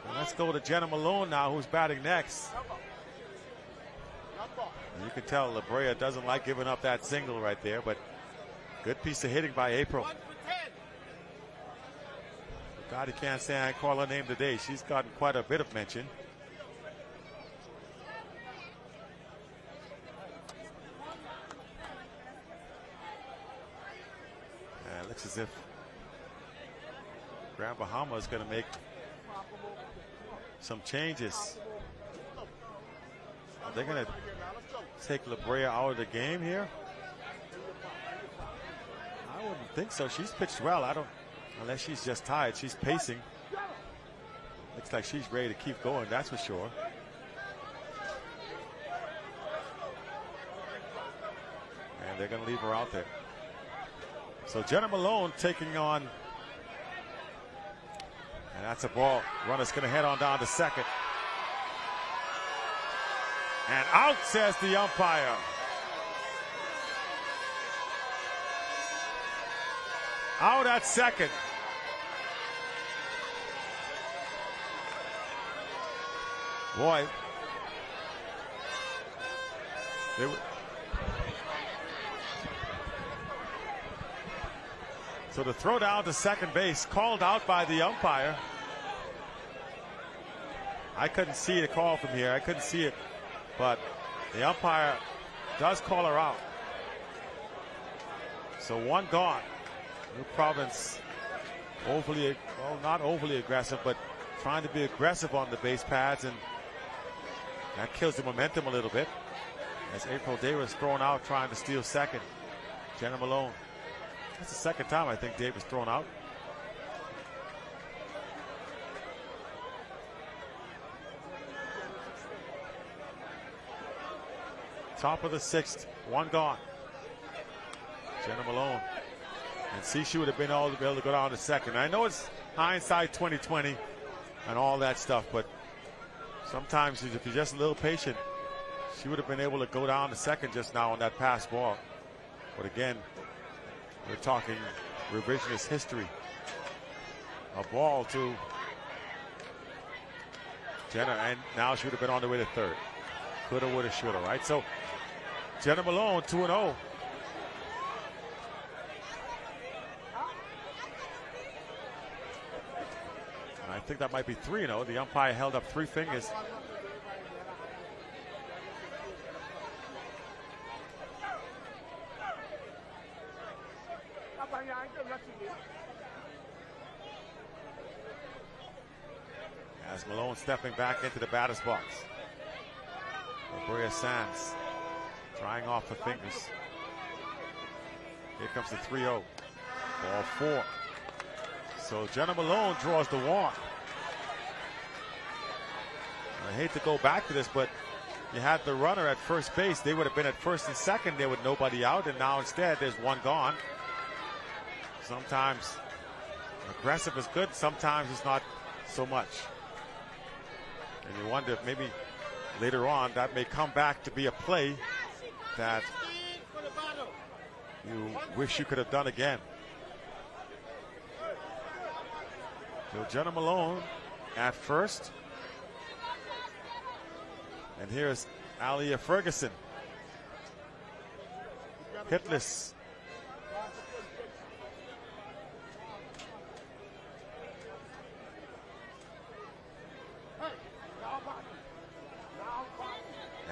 And let's go to Jenna Malone now, who's batting next. You can tell La Brea doesn't like giving up that single right there, but good piece of hitting by April. God, he can't say I call her name today. She's gotten quite a bit of mention. It looks as if Grand Bahama is going to make some changes. Are they going to take La Brea out of the game here? I wouldn't think so. She's pitched well. Unless she's just tired. She's pacing. Looks like she's ready to keep going, that's for sure. And they're going to leave her out there. So Jenna Malone taking on, and that's a ball. Runner's going to head on down to second. And out, says the umpire. Out at second. Boy. So the throw down to second base, called out by the umpire. I couldn't see the call from here. I couldn't see it, but the umpire does call her out. So one gone. New Providence overly, well, not overly aggressive, but trying to be aggressive on the base pads, and that kills the momentum a little bit. As April Davis thrown out trying to steal second. Jenna Malone. That's the second time I think Davis thrown out. Top of the sixth, one gone. Jenna Malone. And see, she would have been able to go down to second. I know it's hindsight 2020 and all that stuff, but sometimes if you're just a little patient, she would have been able to go down to second just now on that pass ball. But again, we're talking revisionist history. A ball to Jenna, and now she would have been on the way to third. Coulda, woulda, shoulda, right? So Jenna Malone, 2-0. I think that might be 3-0. The umpire held up three fingers. As Malone stepping back into the batter's box. Bria Sands trying off the fingers. Here comes the 3-0. Ball four. So Jenna Malone draws the walk. I hate to go back to this, but you had the runner at first base. They would have been at first and second there with nobody out, and now instead there's one gone. Sometimes aggressive is good, sometimes it's not so much. And you wonder if maybe later on that may come back to be a play that you wish you could have done again. So Jenna Malone at first. And here's Alia Ferguson. Hitless.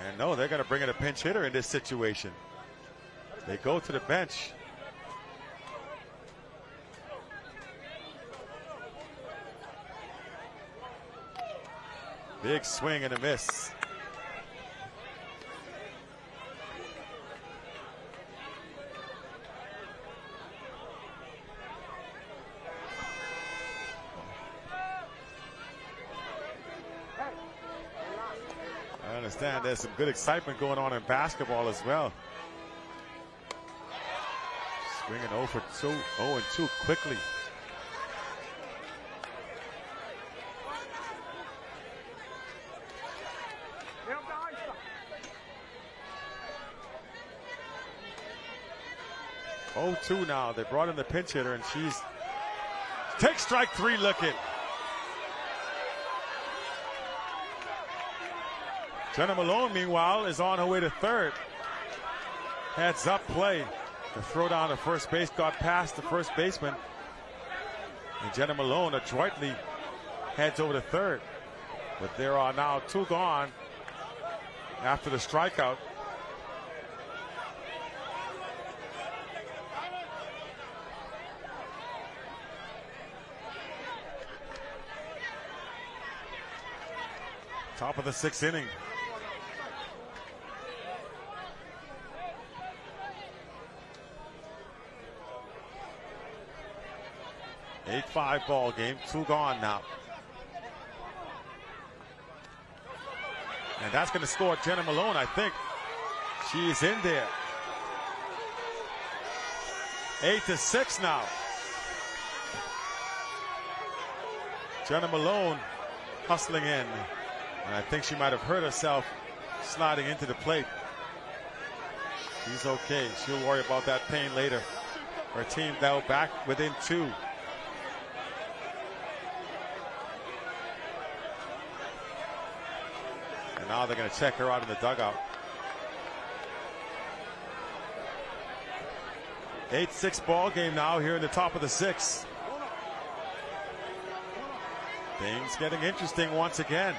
And no, they're going to bring in a pinch hitter in this situation. They go to the bench. Big swing and a miss. I understand there's some good excitement going on in basketball as well. Swinging 0-2 quickly. Oh, 2 now. They brought in the pinch hitter, and she's takes strike 3 looking. Jenna Malone, meanwhile, is on her way to third. Heads up play. The throw down to first base got past the first baseman. And Jenna Malone adroitly heads over to third. But there are now 2 gone after the strikeout. Top of the 6th inning. Eight-5 ball game, 2 gone now. And that's going to score Jenna Malone, I think. She's in there. 8-6 now. Jenna Malone hustling in. And I think she might have hurt herself sliding into the plate. She's okay. She'll worry about that pain later. Her team now back within 2. And now they're going to check her out in the dugout. 8-6 ball game now here in the top of the 6th. Things getting interesting once again.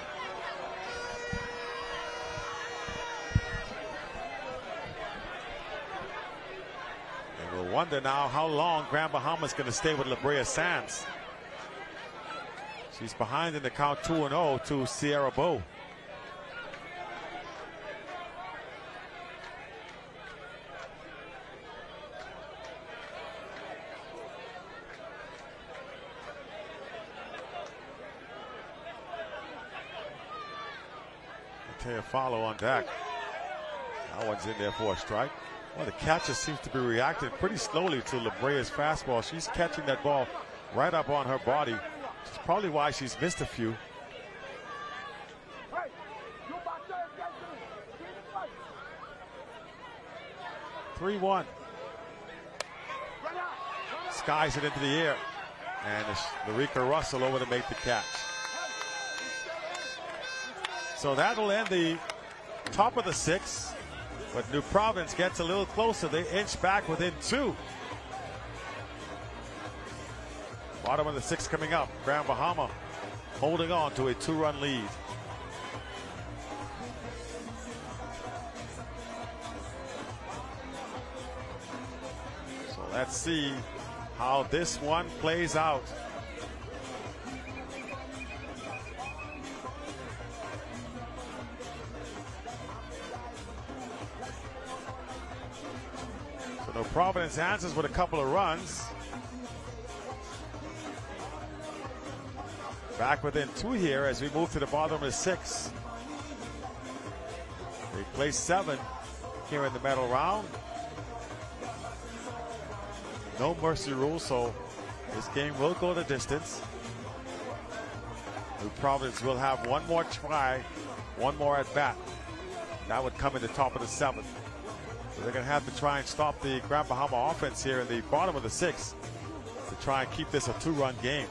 And we'll wonder now how long Grand Bahamas going to stay with La Brea Sands. She's behind in the count 2-0 to Sierra Bow. Follow on deck. That one's in there for a strike. Well, the catcher seems to be reacting pretty slowly to La Brea's fastball. She's catching that ball right up on her body. That's probably why she's missed a few. 3-1. Skies it into the air. And it's Larica Russell over to make the catch. So that'll end the top of the 6th, but New Providence gets a little closer. They inch back within 2. Bottom of the 6th coming up. Grand Bahama holding on to a 2-run lead. So let's see how this one plays out. So Providence answers with a couple of runs. Back within 2 here as we move to the bottom of the 6th. They play 7 here in the medal round. No mercy rule, so this game will go the distance. New Providence will have one more try, one more at bat. That would come in the top of the 7th. So they're going to have to try and stop the Grand Bahama offense here in the bottom of the 6th to try and keep this a 2-run game.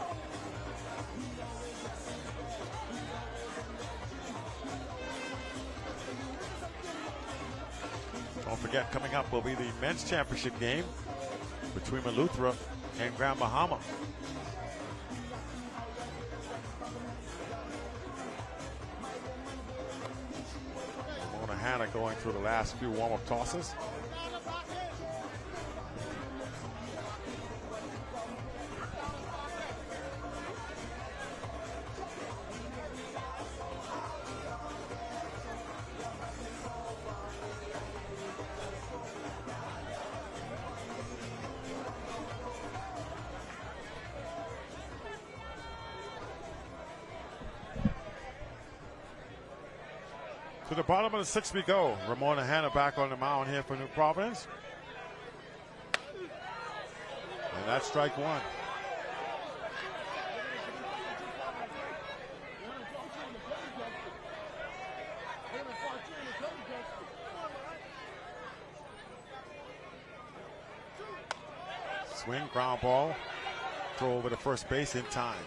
Don't forget, coming up will be the men's championship game between Eleuthera and Grand Bahama. Hannah going through the last few warm-up tosses. To the bottom of the 6th we go. Ramona Hanna back on the mound here for New Providence. And that's strike 1. Swing, ground ball. Throw over to first base in time.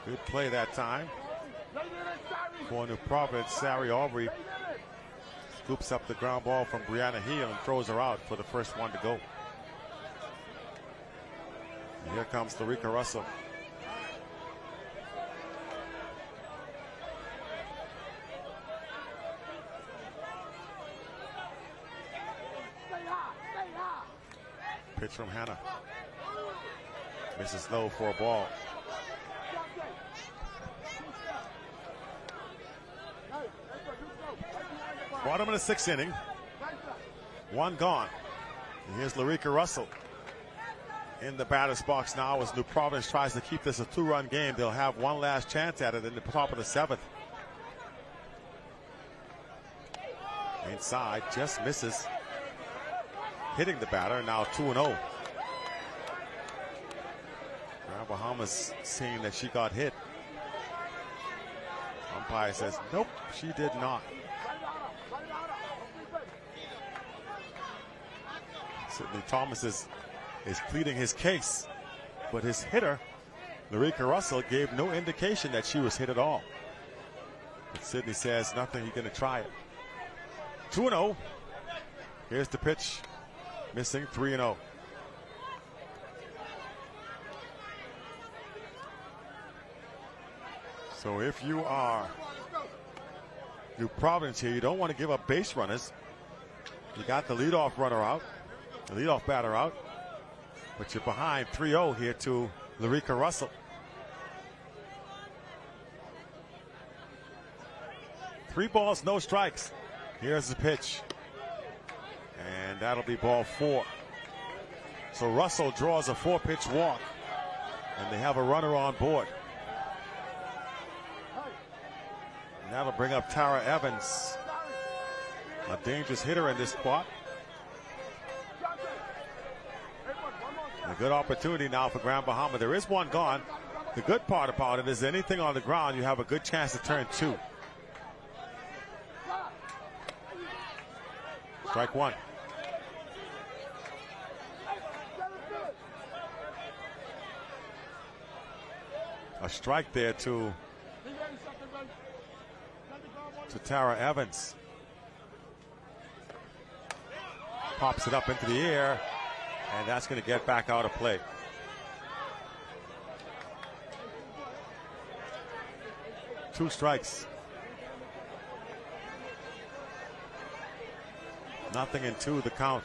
Good play that time. For New Providence, Sari Aubrey scoops up the ground ball from Brianna Heel and throws her out for the first one to go. And here comes Larica Russell. Pitch from Hannah. Misses low for a ball. Bottom of the 6th inning. 1 gone. And here's Larica Russell in the batter's box now as New Providence tries to keep this a 2-run game. They'll have one last chance at it in the top of the 7th. Inside, just misses. Hitting the batter, now 2-0. Grand Bahamas seeing that she got hit. Umpire says, nope, she did not. Sidney Thomas is pleading his case, but his hitter, Larica Russell, gave no indication that she was hit at all. But Sidney says nothing, he's going to try it. 2-0. Here's the pitch. Missing 3-0. So if you are New Providence here, you don't want to give up base runners. You got the leadoff runner out, the leadoff batter out, but you're behind 3-0 here to Larica Russell. Three balls, no strikes. Here's the pitch. And that'll be ball 4. So Russell draws a 4-pitch walk, and they have a runner on board. And that'll bring up Tara Evans, a dangerous hitter in this spot. A good opportunity now for Grand Bahama. There is one gone. The good part about it is anything on the ground, you have a good chance to turn 2. Strike 1. A strike there to Tara Evans. Pops it up into the air, and that's going to get back out of play. Two strikes. Nothing in 2, the count.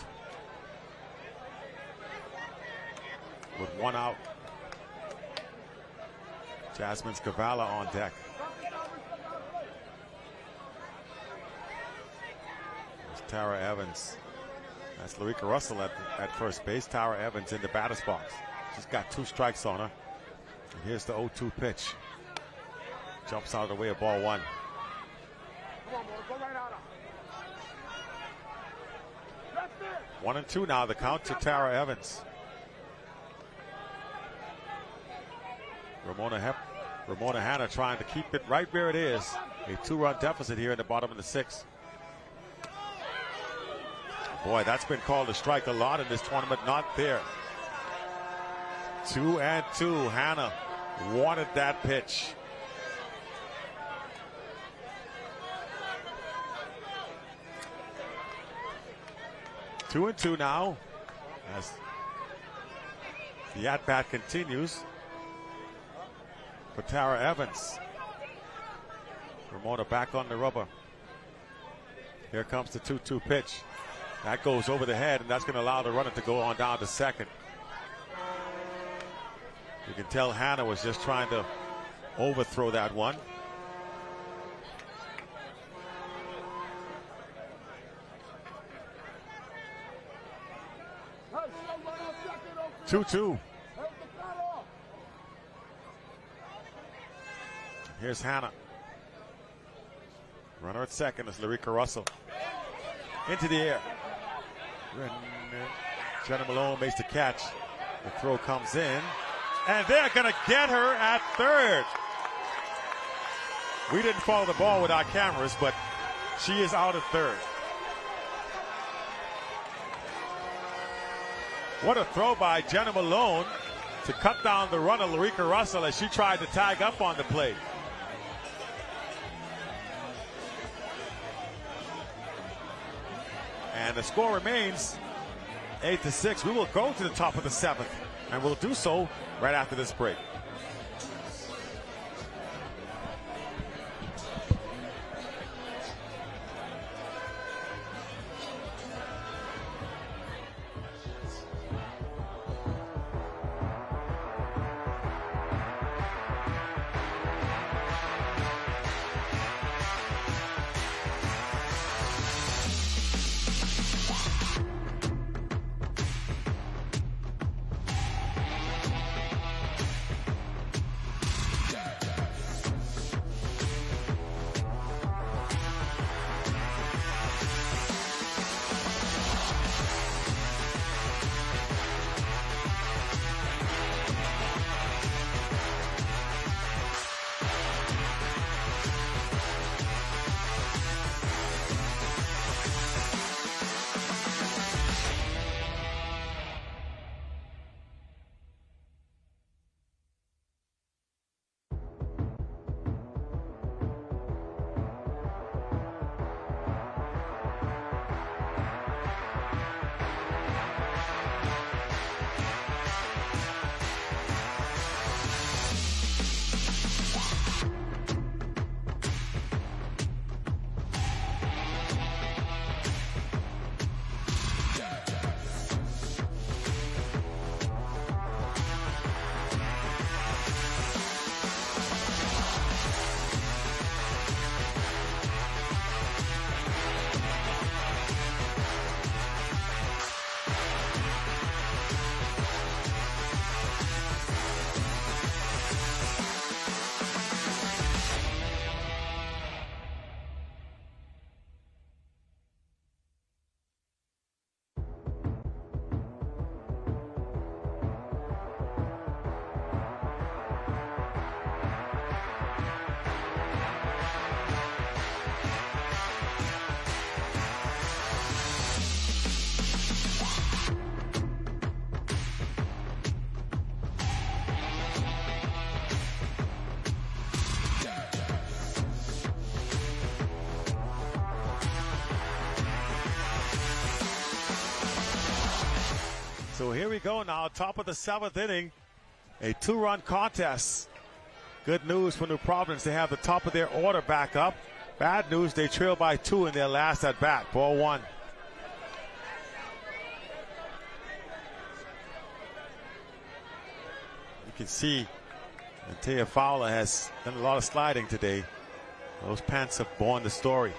With 1 out. Jasmine Scavala on deck. There's Tara Evans. That's Larica Russell at first base. Tara Evans in the batter's box. She's got 2 strikes on her. And here's the 0-2 pitch. Jumps out of the way of ball 1. 1-2 now, the count to Tara Evans. Ramona Hanna trying to keep it right where it is. A 2-run deficit here in the bottom of the 6th. Boy, that's been called a strike a lot in this tournament. Not there. 2-2. Hanna wanted that pitch. Two and 2 now as the at-bat continues for Tara Evans. Ramona back on the rubber. Here comes the 2-2 pitch. That goes over the head, and that's going to allow the runner to go on down to second. You can tell Hanna was just trying to overthrow that one. 2-2. Here's Hanna. Runner at second is Larica Russell. Into the air. Jenna Malone makes the catch. The throw comes in. And they're going to get her at third. We didn't follow the ball with our cameras, but she is out at third. What a throw by Jenna Malone to cut down the runner, Larica Russell, as she tried to tag up on the plate. And the score remains 8-6. We will go to the top of the 7th, and we'll do so right after this break. So here we go now, top of the 7th inning, a 2-run contest. Good news for New Providence, they have the top of their order back up. Bad news, they trail by 2 in their last at bat. Ball 1. You can see Antea Fowler has done a lot of sliding today. Those pants have borne the story.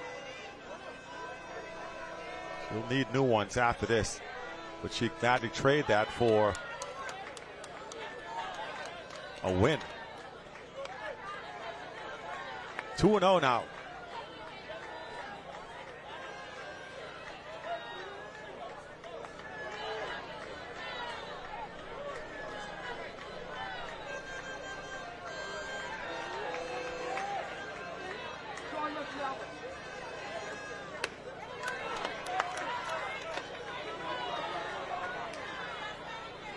She'll need new ones after this, but she gladly trade that for a win. 2-0 now.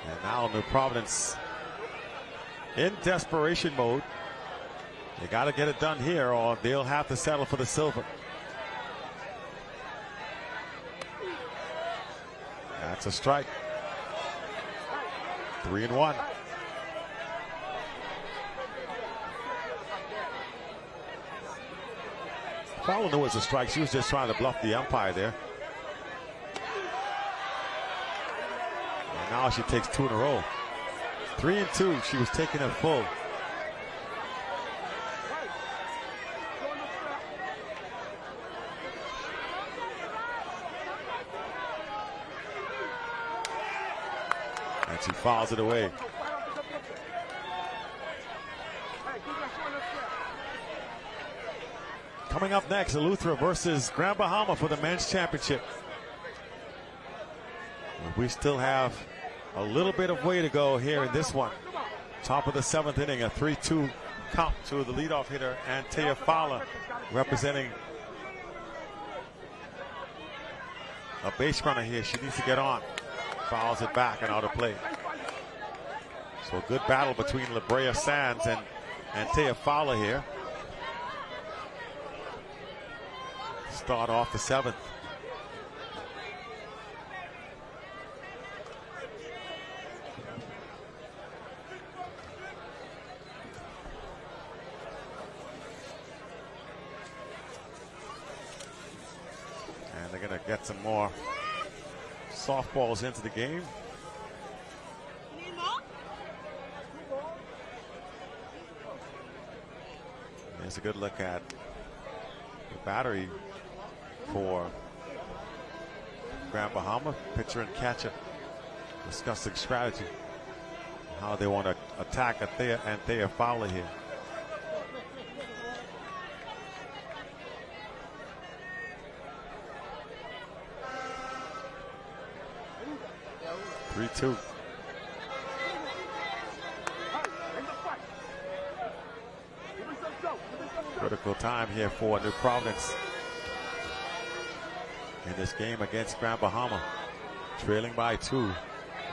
And now New Providence in desperation mode. They got to get it done here or they'll have to settle for the silver. That's a strike. 3-1. Fowler knew it was a strike. She was just trying to bluff the umpire there. And now she takes 2 in a row. 3-2. She was taking it full. And she fouls it away. Coming up next, Eleuthera versus Grand Bahama for the men's championship. We still have a little bit of way to go here in this one. Top of the 7th inning, a 3-2 count to the leadoff hitter, Antea Fowler, representing a base runner here. She needs to get on. Fouls it back and out of play. So a good battle between La Brea Sands and Antea Fowler here. Start off the 7th. And they're going to get some more softballs into the game. There's a good look at the battery for Grand Bahama. Pitcher and catcher discussing strategy, how they want to attack Antea Fowler here. Three-two. Critical time here for New Providence in this game against Grand Bahama. Trailing by 2,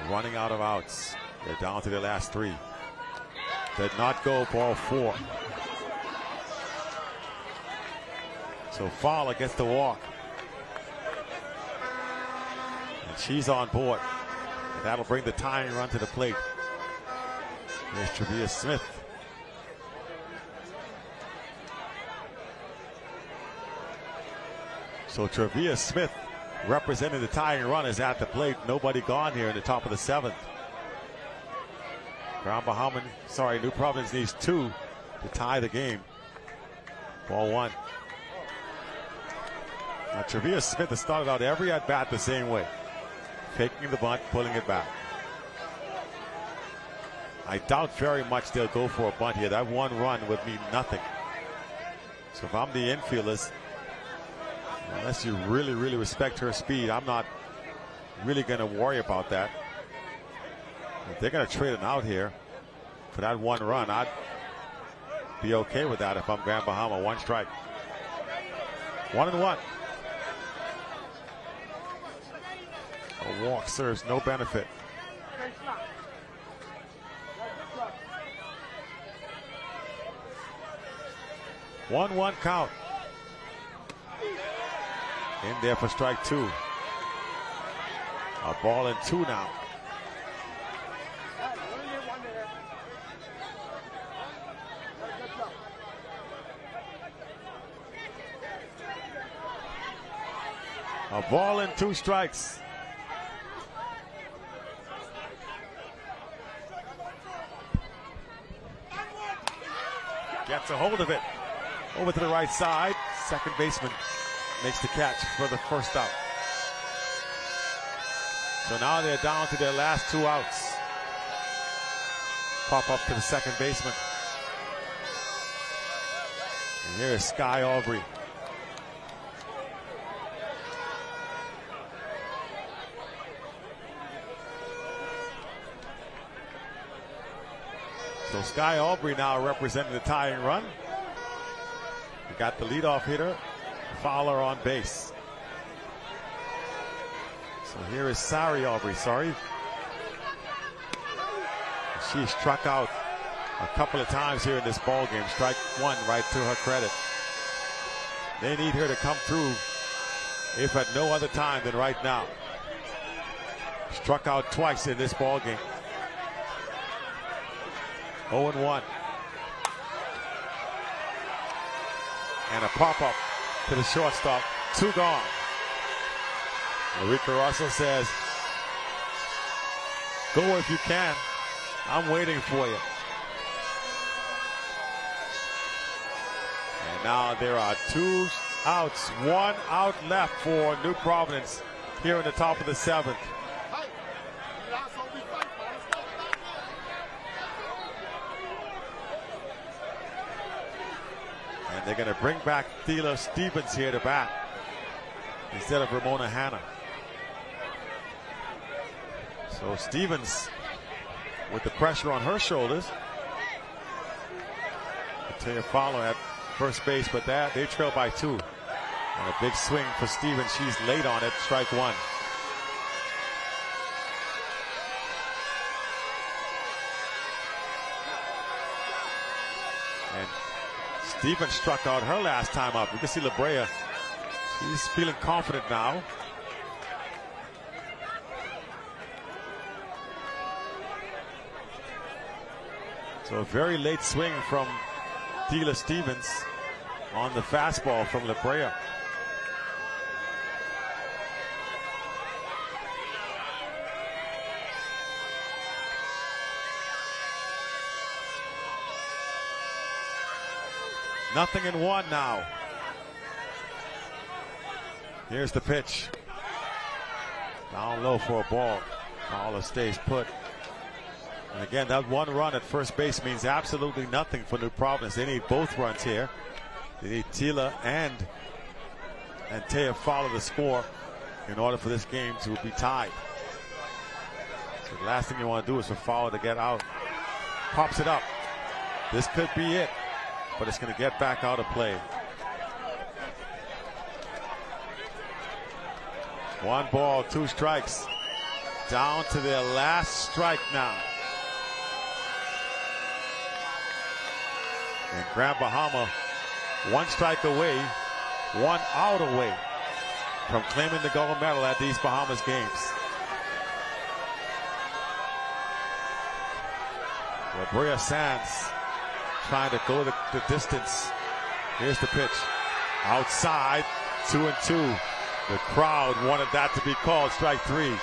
running out of outs. They're down to their last 3. Did not go, ball 4. So Fowler gets the walk. And she's on board. And that'll bring the tying run to the plate. There's Travia Smith. So Travia Smith, representing the tying run, is at the plate. Nobody gone here in the top of the 7th. New Providence needs 2 to tie the game. Ball 1. Now Travia Smith has started out every at bat the same way. Faking the bunt, pulling it back. I doubt very much they'll go for a bunt here. That 1 run would mean nothing. So if I'm the infielders, unless you really, really respect her speed, I'm not really going to worry about that. If they're going to trade it out here for that 1 run, I'd be okay with that if I'm Grand Bahama. 1 strike. 1-1. A walk serves no benefit. One count. In there for strike 2. A ball and 2 now. A ball and 2 strikes. Gets a hold of it. Over to the right side. Second baseman makes the catch for the first out. So now they're down to their last 2 outs. Pop up to the second baseman. And here is Sky Aubrey. So Sky Aubrey now representing the tying run. We got the leadoff hitter, Fowler on base. So here is Sari Aubrey, She struck out a couple of times here in this ball game. Strike 1 right to her credit. They need her to come through, if at no other time than right now. Struck out twice in this ball game. 0-1. And a pop-up to the shortstop. 2 gone. Marika Russell says, go if you can. I'm waiting for you. And now there are 2 outs, 1 out left for New Providence here in the top of the 7th. And they're going to bring back Thela Stevens here to bat instead of Ramona Hanna. So Stevens with the pressure on her shoulders. Taya Fowler at first base, but they trail by 2. And a big swing for Stevens. She's late on it. Strike 1. And Stevens struck out her last time up. You can see La Brea. She's feeling confident now. So a very late swing from Thela Stevens on the fastball from La Brea. Nothing in 1 now. Here's the pitch. Down low for a ball. Fowler stays put. And again, that 1 run at first base means absolutely nothing for New Providence. They need both runs here. They need Thela and Taya Fowler to score in order for this game to be tied. So the last thing you want to do is for Fowler to get out. Pops it up. This could be it, but it's going to get back out of play. 1 ball, 2 strikes. Down to their last strike now. And Grand Bahama 1 strike away, 1 out away from claiming the gold medal at these Bahamas games. La Brea Sands trying to go the distance. Here's the pitch. Outside, 2-2. The crowd wanted that to be called strike 3.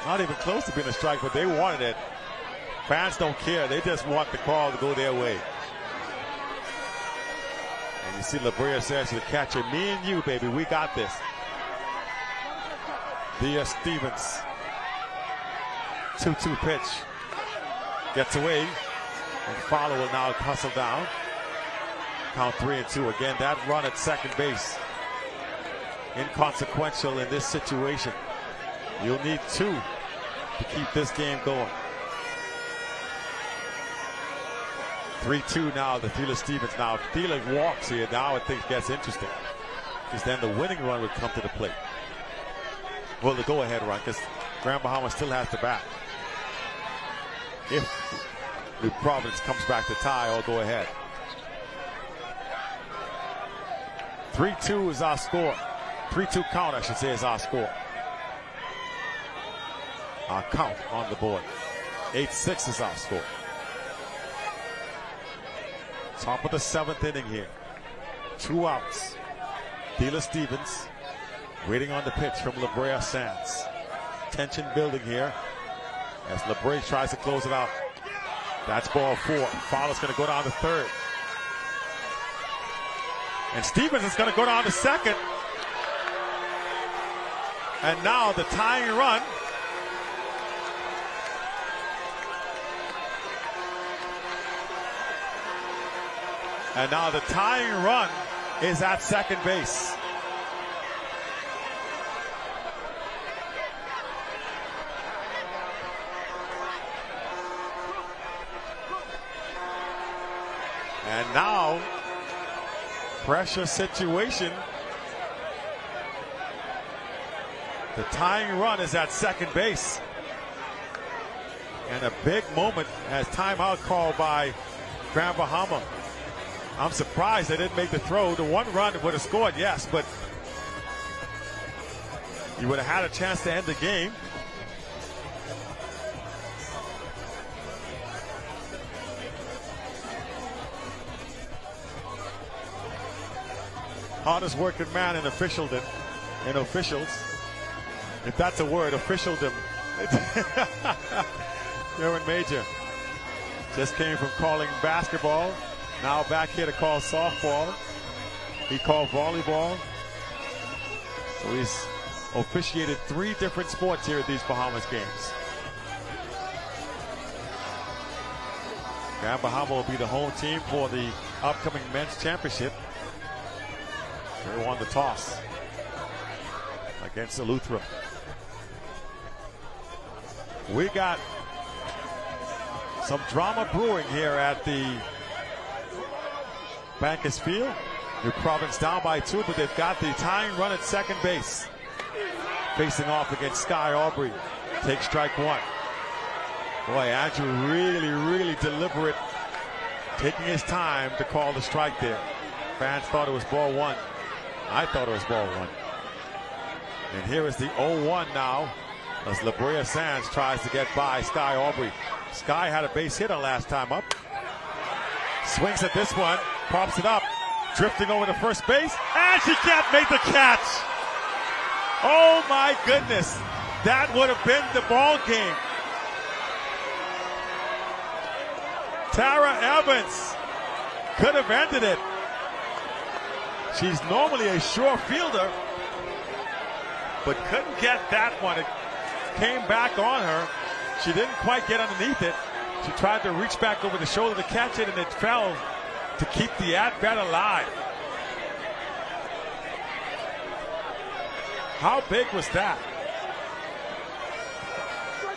Not even close to being a strike, but they wanted it. Fans don't care. They just want the call to go their way. And you see La Brea says to the catcher, me and you, baby, we got this. Thea Stevens. 2-2 pitch. Gets away. And Fowler will now hustle down. Count 3-2. Again, that run at second base. Inconsequential in this situation. You'll need 2 to keep this game going. 3-2 now to Thela Stevens. Now, if Thela walks here, now I think gets interesting. Because then the winning run would come to the plate. Well, the go-ahead run, because Grand Bahama still has to bat. If New Providence comes back to tie or go ahead. 3-2 is our score. 3-2 count, I should say, is our score. Our count on the board. 8-6 is our score. Top of the 7th inning here. 2 outs. Dealer Stevens waiting on the pitch from La Brea Sands. Tension building here as La Brea tries to close it out. That's ball 4. Fowler's going to go down to 3rd. And Stevens is going to go down to 2nd. And now the tying run. And now the tying run is at 2nd base. And now, pressure situation. The tying run is at 2nd base. And a big moment as timeout called by Grand Bahama. I'm surprised they didn't make the throw. The 1 run would have scored, yes, but you would have had a chance to end the game. Hardest working man in officialdom, in officials, if that's a word, officialdom. Aaron Major just came from calling basketball, now back here to call softball. He called volleyball. So he's officiated 3 different sports here at these Bahamas games. Grand Bahama will be the home team for the upcoming men's championship. They won the toss against Eleuthera. We got some drama brewing here at the Bankers Field. New Providence down by 2, but they've got the tying run at 2nd base. Facing off against Sky Aubrey. Take strike 1. Boy, Andrew really deliberate, taking his time to call the strike there. Fans thought it was ball 1. I thought it was ball 1. And here is the 0-1 now as La Brea Sands tries to get by Sky Aubrey. Sky had a base hitter last time up. Swings at this one, pops it up, drifting over to first base, and she can't make the catch. Oh my goodness, that would have been the ball game. Tara Evans could have ended it. She's normally a sure fielder, but couldn't get that one. It came back on her. She didn't quite get underneath it. She tried to reach back over the shoulder to catch it, and it fell to keep the at-bat alive. How big was that?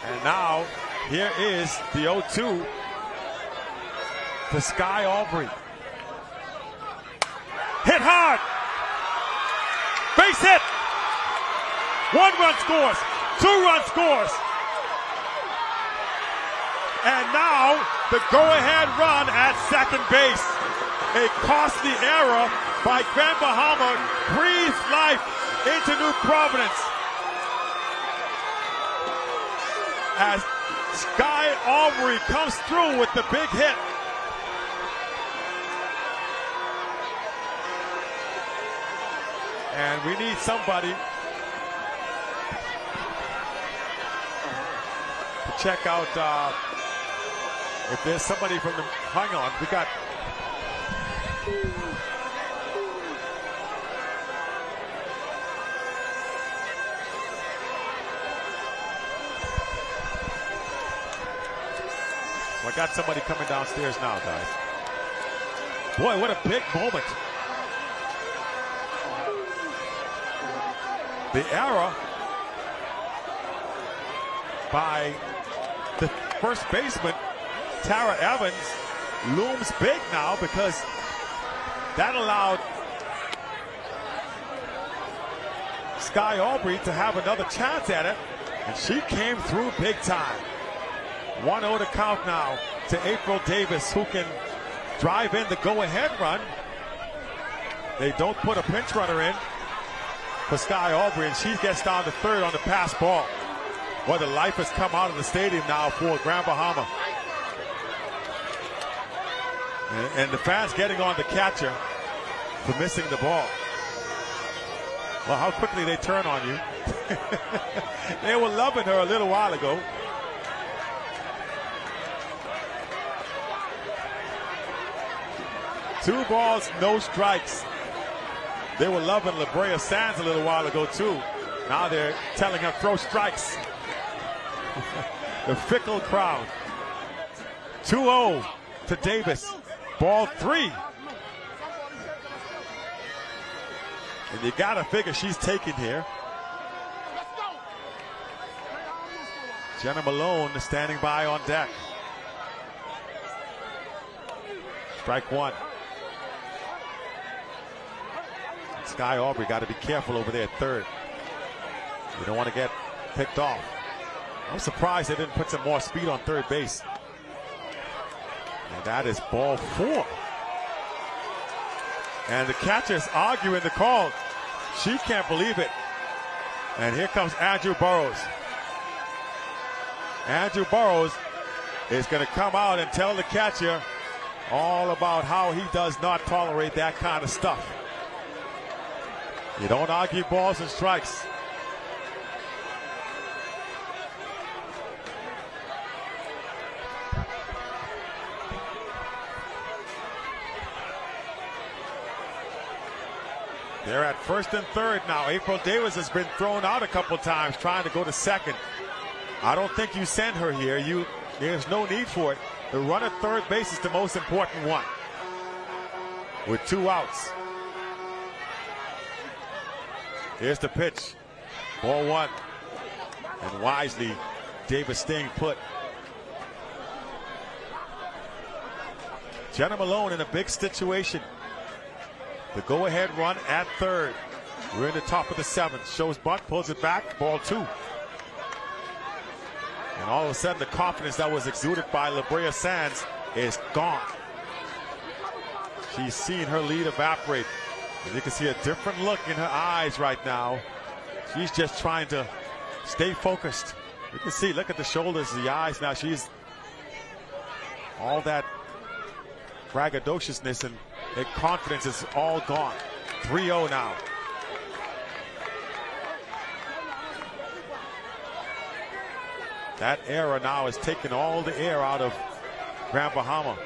And now, here is the 0-2 to Sky Aubrey. Hit hard. Base hit. 1 run scores. 2 run scores. And now the go-ahead run at 2nd base. A costly error by Grand Bahama breathes life into New Providence. As Sky Aubrey comes through with the big hit. And we need somebody to check out if there's somebody from the, hang on, we got, so I got somebody coming downstairs now, guys. Boy, what a big moment. The error by the first baseman, Tara Evans, looms big now because that allowed Sky Aubrey to have another chance at it, and she came through big time. 1-0 to count now to April Davis, who can drive in the go-ahead run. They don't put a pinch runner in for Sky Aubrey, and she gets down to 3rd on the pass ball. Boy, the life has come out of the stadium now for Grand Bahama. And the fans getting on the catcher for missing the ball. Well, how quickly they turn on you. They were loving her a little while ago. Two balls, no strikes. They were loving La Brea Sands a little while ago, too. Now they're telling her throw strikes. The fickle crowd. 2-0 to Davis. Ball 3. And you got to figure she's taking here. Jenna Malone is standing by on deck. Strike 1. Sky Aubrey got to be careful over there at third. You don't want to get picked off. I'm surprised they didn't put some more speed on third base. And that is ball 4. And the catcher's arguing the call. She can't believe it. And here comes Andrew Burrows. Andrew Burrows is going to come out and tell the catcher all about how he does not tolerate that kind of stuff. You don't argue balls and strikes. They're at first and third now. April Davis has been thrown out a couple times trying to go to second. I don't think you send her here. There's no need for it. The run at third base is the most important one. With 2 outs. Here's the pitch. Ball 1. And wisely, Davis staying put. Jenna Malone in a big situation. The go-ahead run at third. We're in the top of the 7th. Shows bunt, pulls it back. Ball 2. And all of a sudden, the confidence that was exuded by La Brea Sands is gone. She's seen her lead evaporate. And you can see a different look in her eyes right now. She's just trying to stay focused. You can see, look at the shoulders, the eyes now. She's all that braggadociousness and confidence is all gone. 3-0 now. That era now has taken all the air out of Grand Bahama.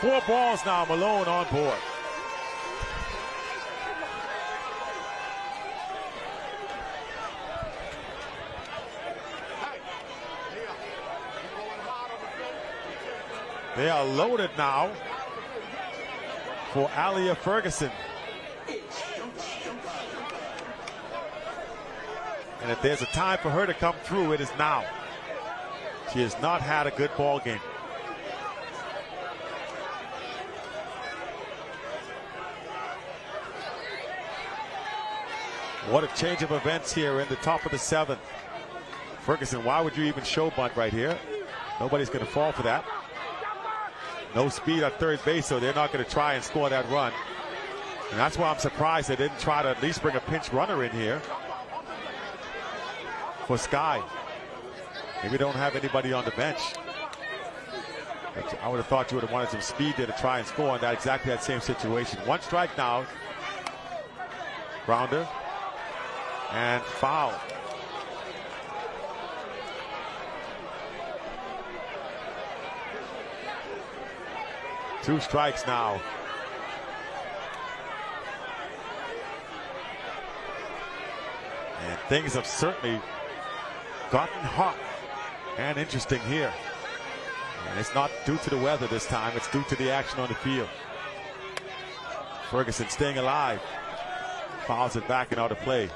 Four balls now, Malone on board. They are loaded now for Alia Ferguson. And if there's a time for her to come through, it is now. She has not had a good ball game. What a change of events here in the top of the 7th. Ferguson, why would you even show bunt right here? Nobody's going to fall for that. No speed at third base, so they're not going to try and score that run. And that's why I'm surprised they didn't try to at least bring a pinch runner in here for Sky. Maybe they don't have anybody on the bench. But I would have thought you would have wanted some speed there to try and score in exactly that same situation. 1 strike now. Grounder. And foul. Two strikes now. And things have certainly gotten hot and interesting here. And it's not due to the weather this time, it's due to the action on the field. Ferguson staying alive. Fouls it back and out of play.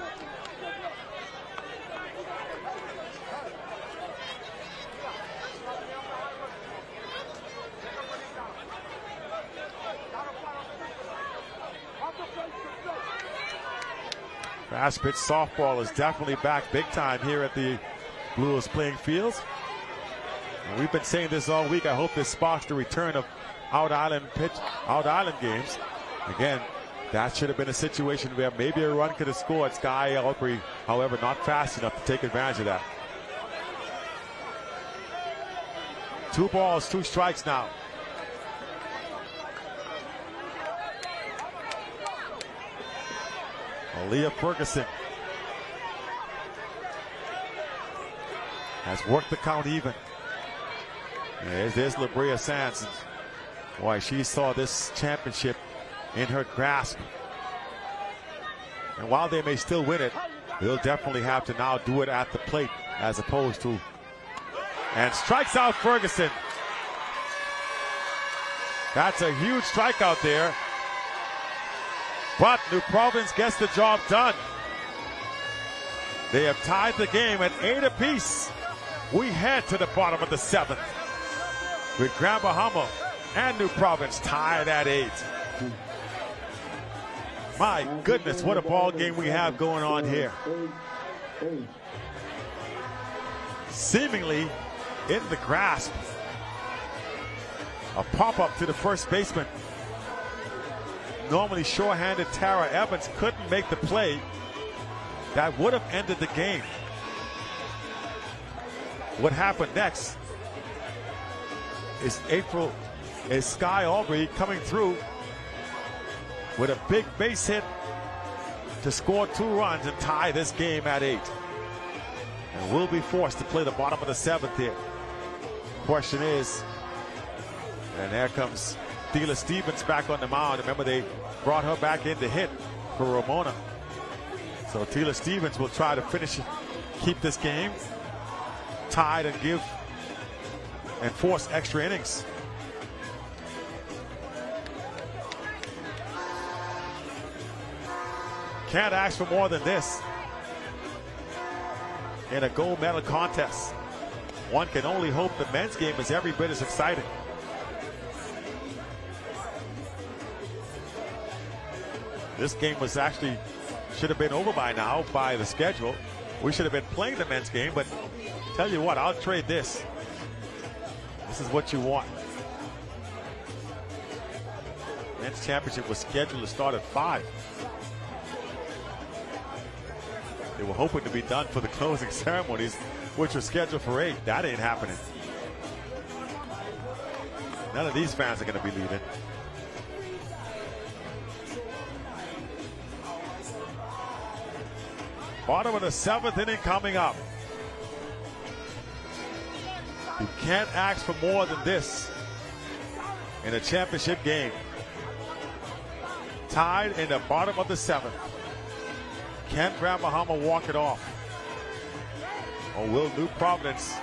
Fast pitch softball is definitely back big time here at the Blues playing fields. And we've been saying this all week. I hope this sparks the return of out island games. Again, That should have been a situation where maybe a run could have scored. Sky Aubrey, however, not fast enough to take advantage of that. 2 balls, 2 strikes now. Aaliyah Ferguson has worked the count even. There's LaBrea Sands. Boy, she saw this championship in her grasp. And while they may still win it, they'll definitely have to now do it at the plate as opposed to. And strikes out Ferguson. That's a huge strikeout there. But New Providence gets the job done. They have tied the game at 8 apiece. We head to the bottom of the 7th with Grand Bahama and New Providence tied at 8. My goodness, what a ball game we have going on here. Seemingly in the grasp. A pop-up to the first baseman. Normally sure-handed Tara Evans couldn't make the play. That would have ended the game. What happened next is Sky Aubrey coming through with a big base hit to score 2 runs and tie this game at 8. And we'll be forced to play the bottom of the 7th here. Question is, and there comes Tila Stevens back on the mound. Remember, they brought her back in to hit for Ramona. So Tila Stevens will try to finish it, keep this game tied and force extra innings. Can't ask for more than this in a gold medal contest. One can only hope the men's game is every bit as exciting. This game was actually should have been over by now by the schedule. We should have been playing the men's game, but tell you what, I'll trade this. This is what you want. Men's championship was scheduled to start at 5. They were hoping to be done for the closing ceremonies, which were scheduled for 8. That ain't happening. None of these fans are going to be leaving. Bottom of the 7th inning coming up. You can't ask for more than this in a championship game. Tied in the bottom of the 7th. Can Grand Bahama walk it off? Or will New Providence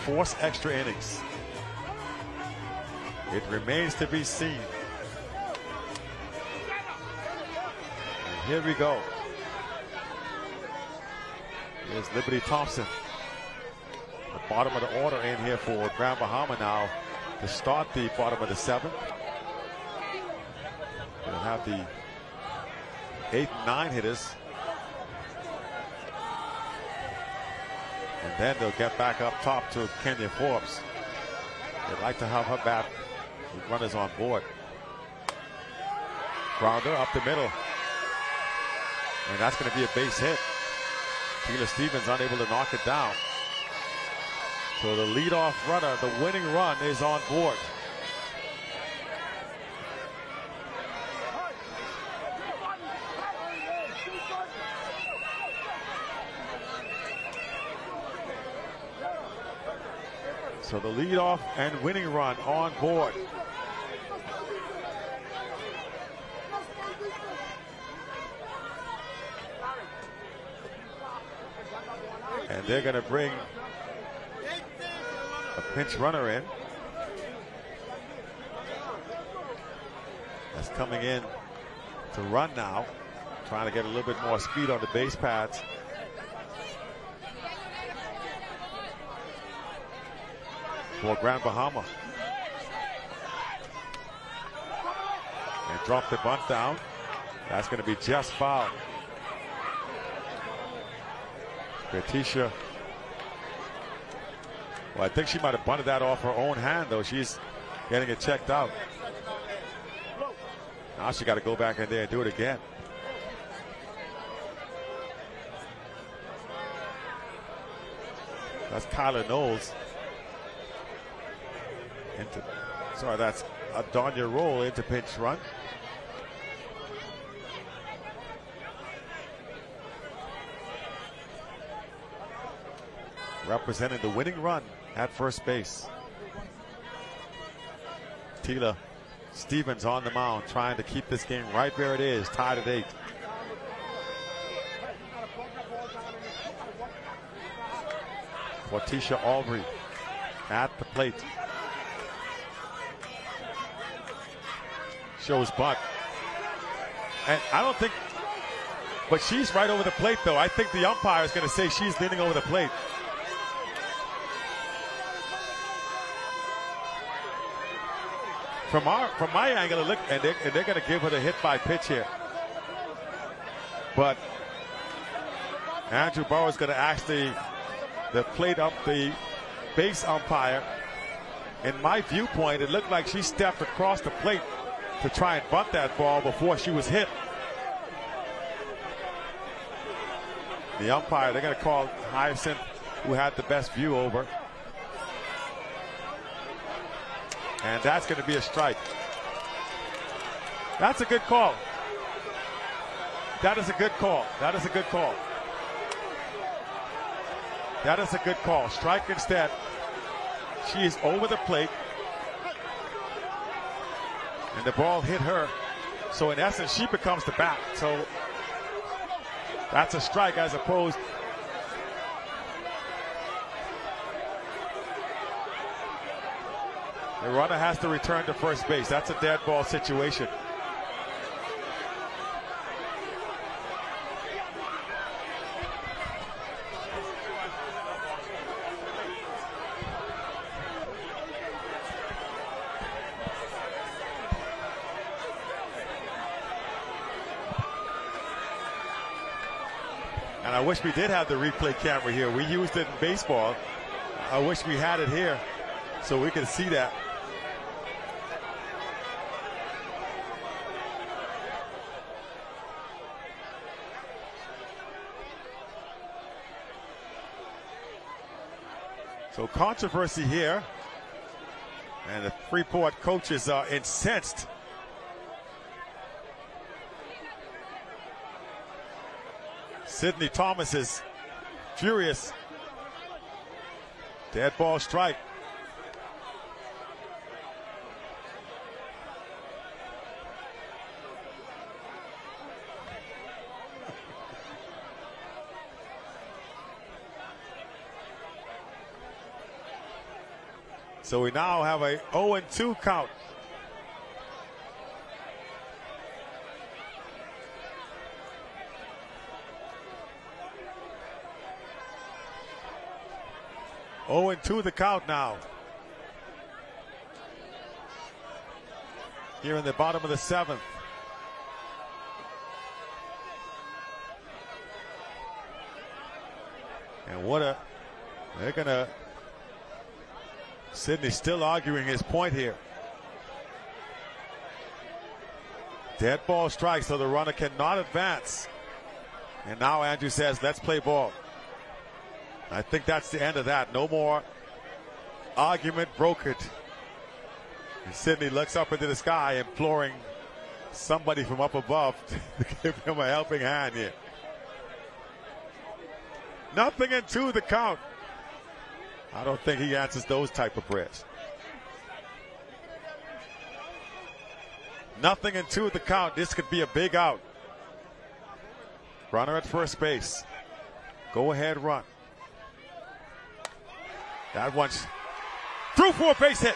force extra innings? It remains to be seen. And here we go. Here's Liberty Thompson. The bottom of the order in here for Grand Bahama now to start the bottom of the 7th. They'll have the 8 and 9 hitters. And then they'll get back up top to Kenya Forbes. They'd like to have her bat with runners on board. Grounder up the middle. And that's going to be a base hit. Tila Stevens unable to knock it down. So the leadoff runner, the winning run, is on board. So the leadoff and winning run on board. And they're going to bring a pinch runner in. That's coming in to run now. Trying to get a little bit more speed on the base paths. For Grand Bahama. And drop the bunt down. That's going to be just foul. Letitia. Well, I think she might have bunted that off her own hand, though. She's getting it checked out. Now she got to go back in there and do it again. That's Kyler Knowles. That's a Donya roll into pinch run. Representing the winning run at first base. Tila Stevens on the mound, trying to keep this game right where it is, tied at 8. Watisha Aubrey at the plate. Shows bunt. And I don't think, but she's right over the plate though. I think the umpire is going to say she's leaning over the plate. From my angle, look, and they're going to give her the hit by pitch here. But Andrew Burrow is going to ask the plate up the base umpire. In my viewpoint, it looked like she stepped across the plate to try and bunt that ball before she was hit. The umpire, they're going to call Hyacinth, who had the best view, over. And that's going to be a strike. That's a good call. That is a good call. That is a good call. That is a good call. Strike instead. She is over the plate. And the ball hit her. So in essence, she becomes the bat. So that's a strike as opposed. The runner has to return to first base. That's a dead ball situation. And I wish we did have the replay camera here. We used it in baseball. I wish we had it here so we could see that. So controversy here, and the Freeport coaches are incensed. Sidney Thomas is furious. Dead ball strike. So we now have a 0-2 count. Oh, 2 the count now. Here in the bottom of the 7th. And they're gonna, Sidney still arguing his point here. Dead ball strike, so the runner cannot advance. And now Andrew says, let's play ball. I think that's the end of that. No more argument brokered. And Sidney looks up into the sky, imploring somebody from up above to give him a helping hand here. 0-2 the count. I don't think he answers those type of prayers. 0-2 the count. This could be a big out. Runner at first base. Go ahead run. That one's through for a base hit.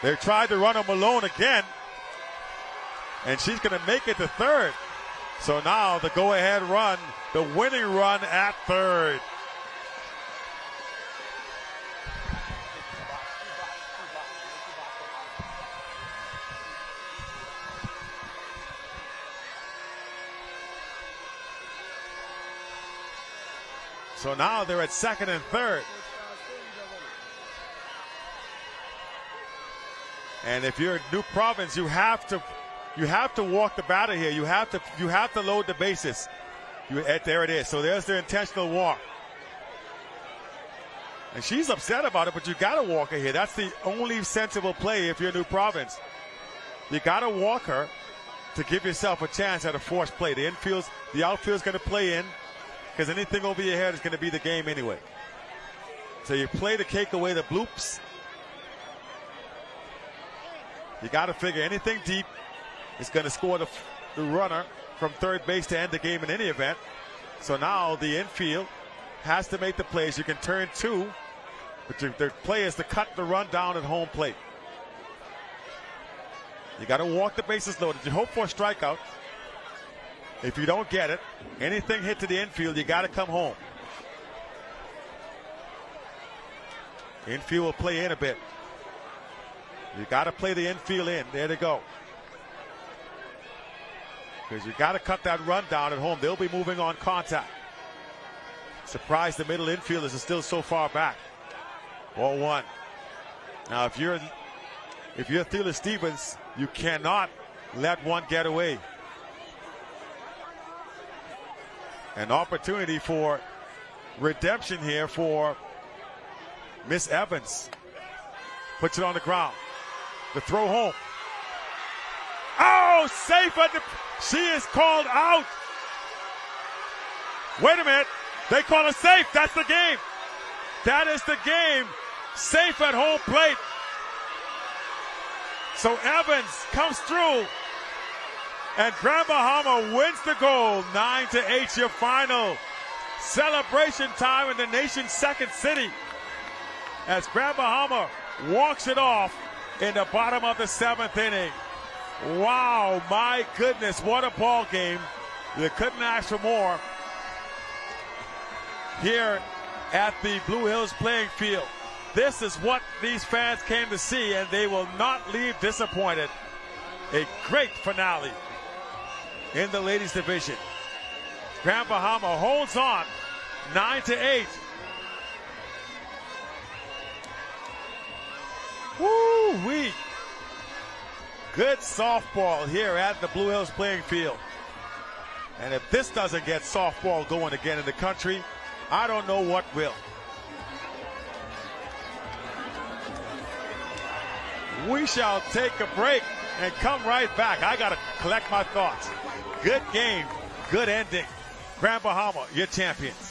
They tried to run him alone again. And she's going to make it to third. So now the go-ahead run, the winning run at third. So now they're at second and third. And if you're New Province, you have to walk the batter here. You have to load the bases. There it is. So there's the intentional walk. And she's upset about it, but you got to walk her here. That's the only sensible play if you're New Province. You got to walk her to give yourself a chance at a forced play. The outfield's going to play in because anything over your head is going to be the game anyway. So you play to take away the bloops. You got to figure anything deep is going to score the runner from third base to end the game in any event. So now the infield has to make the plays. You can turn two, but the play is to cut the run down at home plate. You got to walk the bases loaded. You hope for a strikeout. If you don't get it, anything hit to the infield, you got to come home. Infield will play in a bit. You got to play the infield in. There they go. Because you got to cut that run down at home. They'll be moving on contact. Surprised the middle infielders are still so far back. 0-1. Now, if you're Thela Stevens, you cannot let one get away. An opportunity for redemption here for Miss Evans. Puts it on the ground. The throw home. Oh, safe at the... She is called out. Wait a minute. They call it safe. That's the game. That is the game. Safe at home plate. So Evans comes through. And Grand Bahama wins the goal. 9-8 your final. Celebration time in the nation's second city. As Grand Bahama walks it off in the bottom of the seventh inning. Wow, my goodness, what a ball game. You couldn't ask for more here at the Blue Hills playing field. This is what these fans came to see, and they will not leave disappointed. A great finale in the ladies division. Grand Bahama holds on 9-8. Woo-wee. Good softball here at the Blue Hills playing field. And if this doesn't get softball going again in the country, I don't know what will. We shall take a break and come right back. I got to collect my thoughts. Good game, good ending. Grand Bahama, your champions.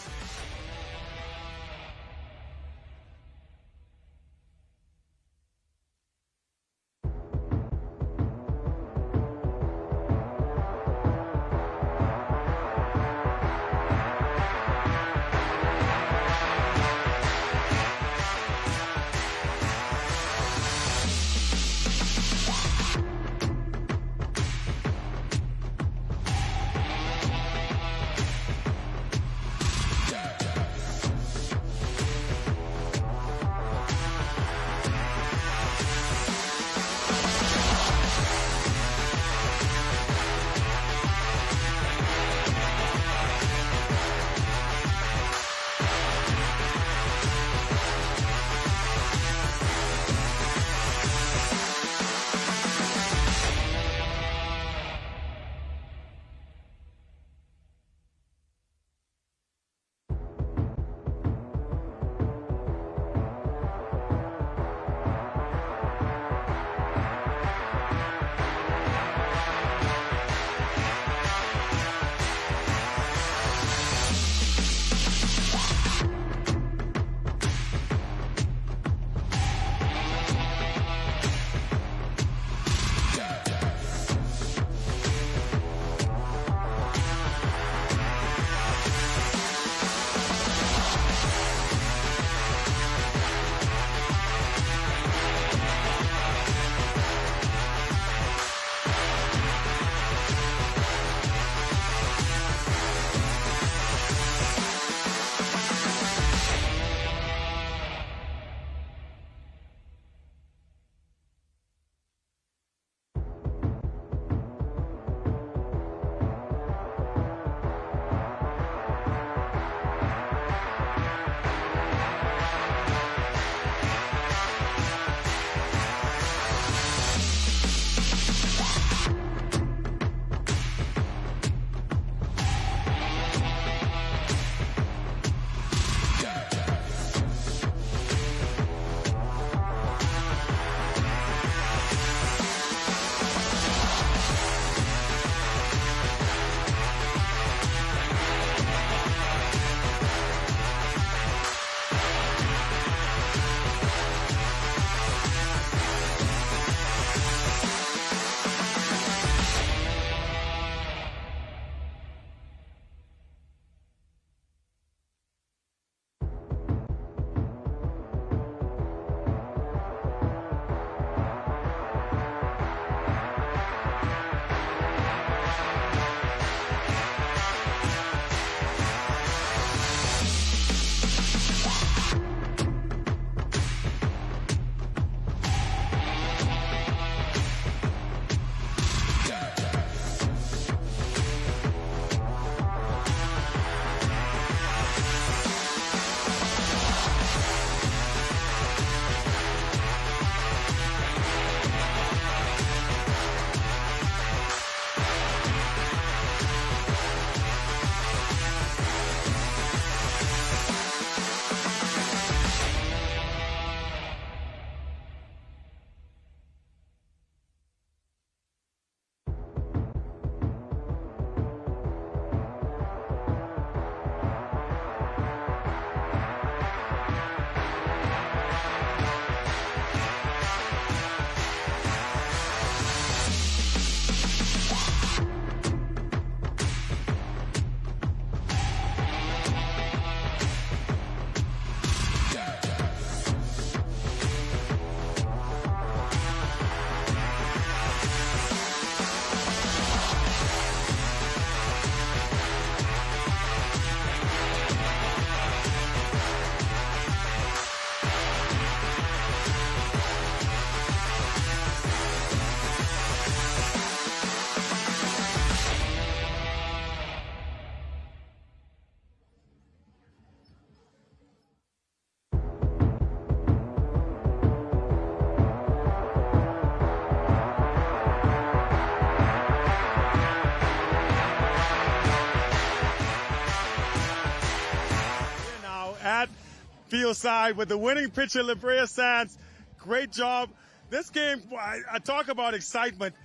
field side with the winning pitcher, La Brea Sands. Great job. This game, I talk about excitement.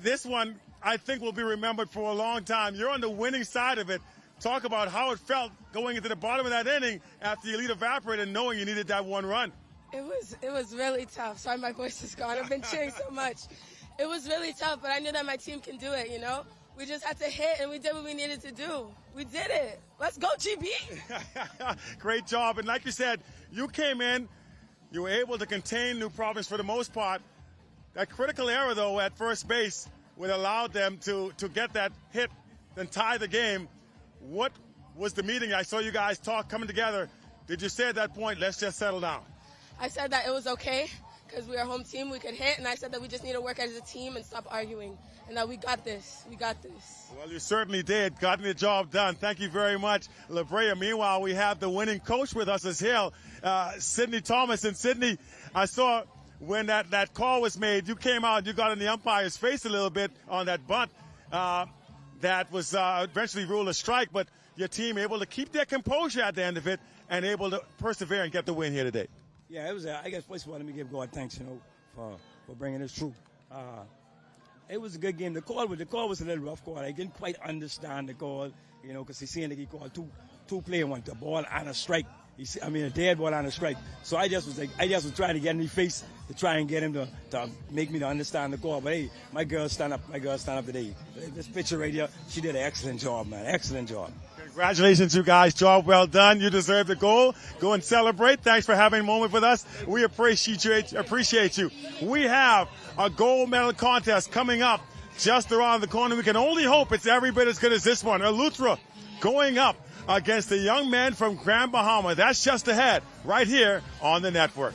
This one, I think, will be remembered for a long time. You're on the winning side of it. Talk about how it felt going into the bottom of that inning after your lead evaporated, knowing you needed that one run. It was really tough. Sorry, my voice is gone. I've been cheering so much. It was really tough, but I knew that my team can do it, you know? We just had to hit, and we did what we needed to do. We did it. Let's go, GB. Great job. And like you said, you came in, you were able to contain New Providence for the most part. That critical error, though, at first base would allow them to get that hit and tie the game. What was the meeting? I saw you guys talk coming together. Did you say at that point, let's just settle down? I said that it was okay because we are a home team, we could hit, and I said that we just need to work as a team and stop arguing, and that we got this. We got this. Well, you certainly did. Gotten the job done. Thank you very much, La Brea. Meanwhile, we have the winning coach with us as well, Sydney Thomas. And Sydney, I saw when that call was made, you came out and you got in the umpire's face a little bit on that bunt. That was eventually ruled a strike, but your team able to keep their composure at the end of it and able to persevere and get the win here today. Yeah, it was. I guess first of all, let me give God thanks, for bringing us through. It was a good game. The call was a little rough call. I didn't quite understand the call, because he's saying that he called two play one, a ball and a strike. A dead ball and a strike. So I just was trying to get in his face to try and get him to make me to understand the call. But hey, my girl stand up today. This pitcher right here, she did an excellent job, man. Excellent job. Congratulations, you guys. Job well done. You deserve the goal. Go and celebrate. Thanks for having a moment with us. We appreciate you. We have a gold medal contest coming up just around the corner. We can only hope it's every bit as good as this one. Eleuthera going up against the young man from Grand Bahama. That's just ahead right here on the network.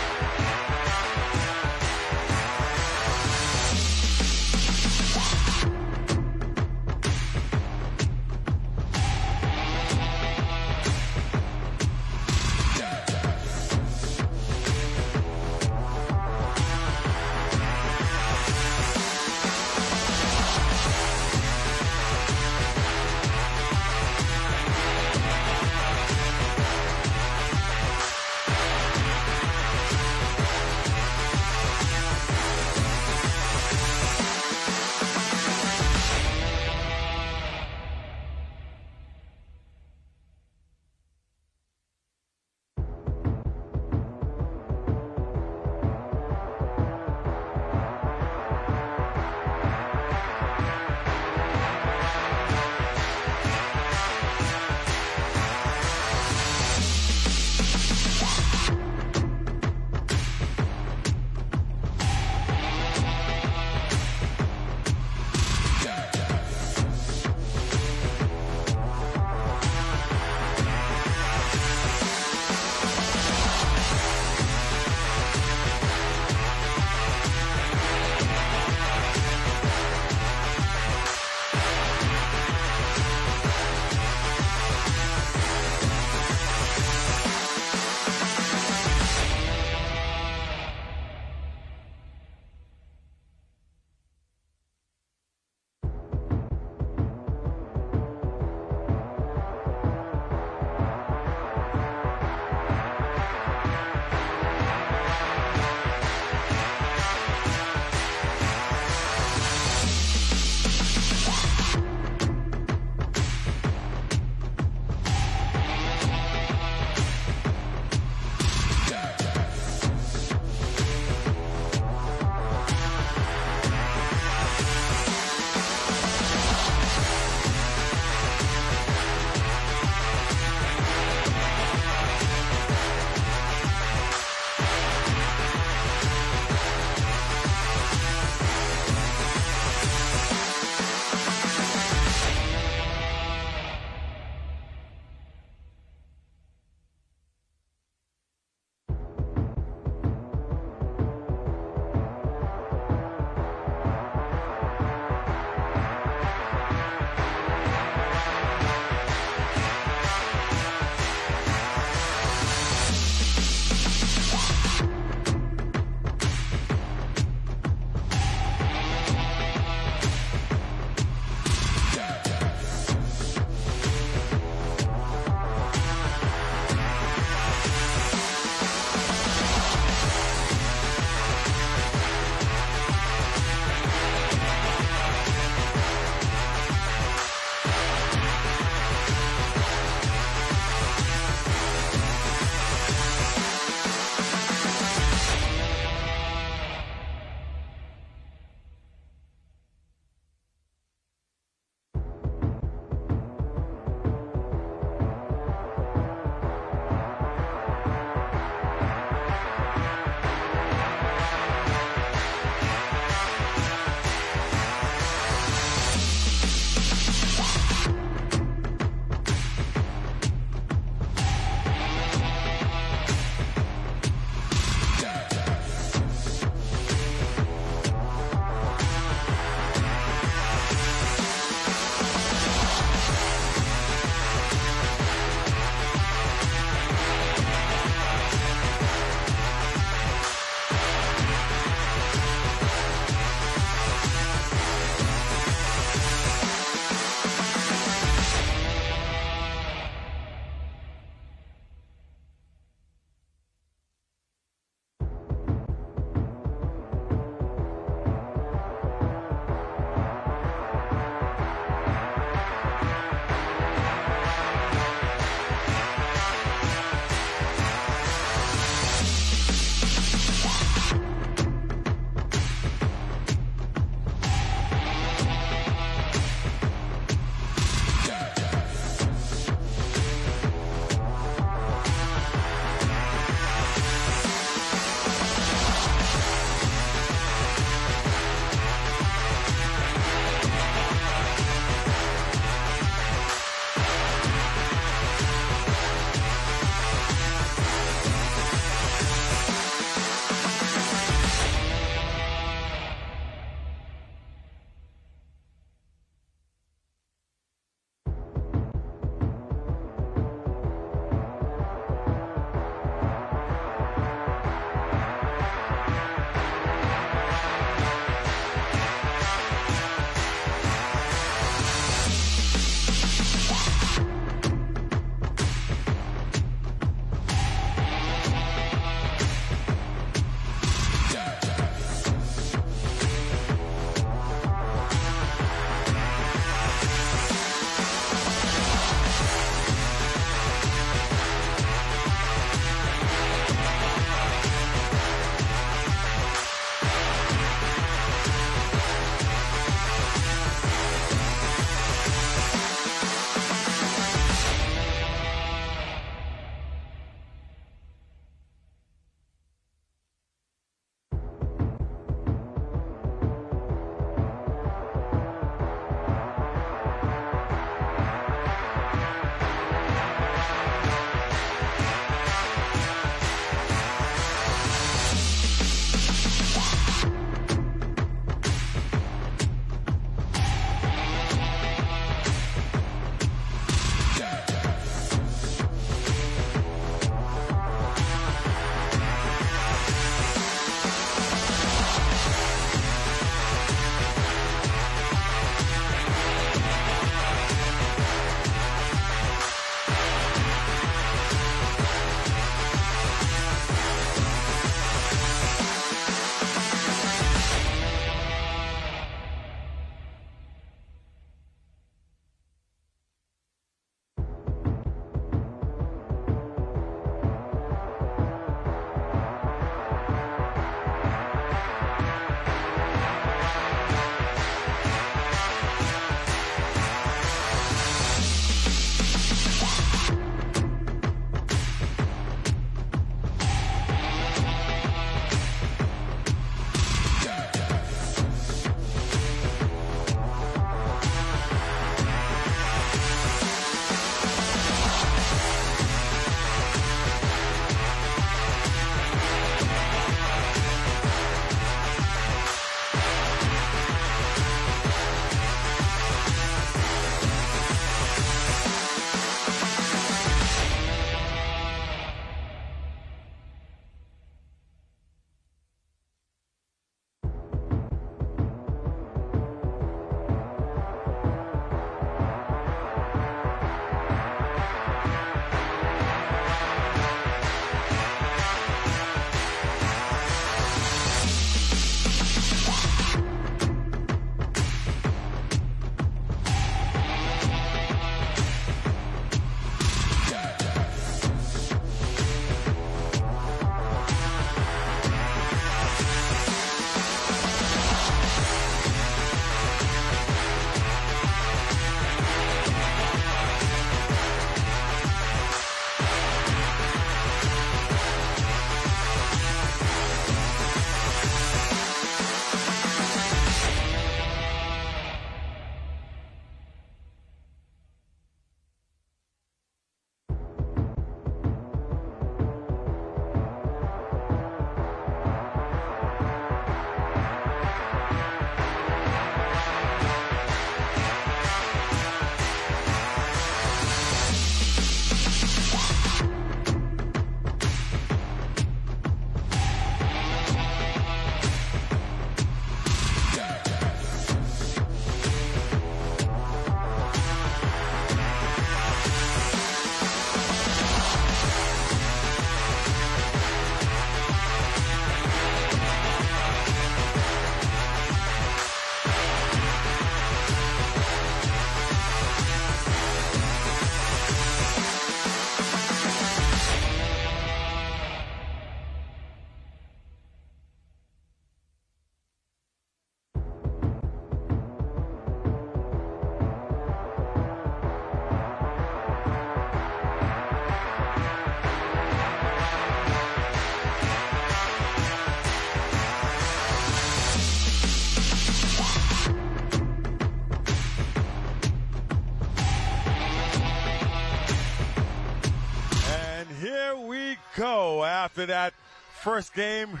here we go after that first game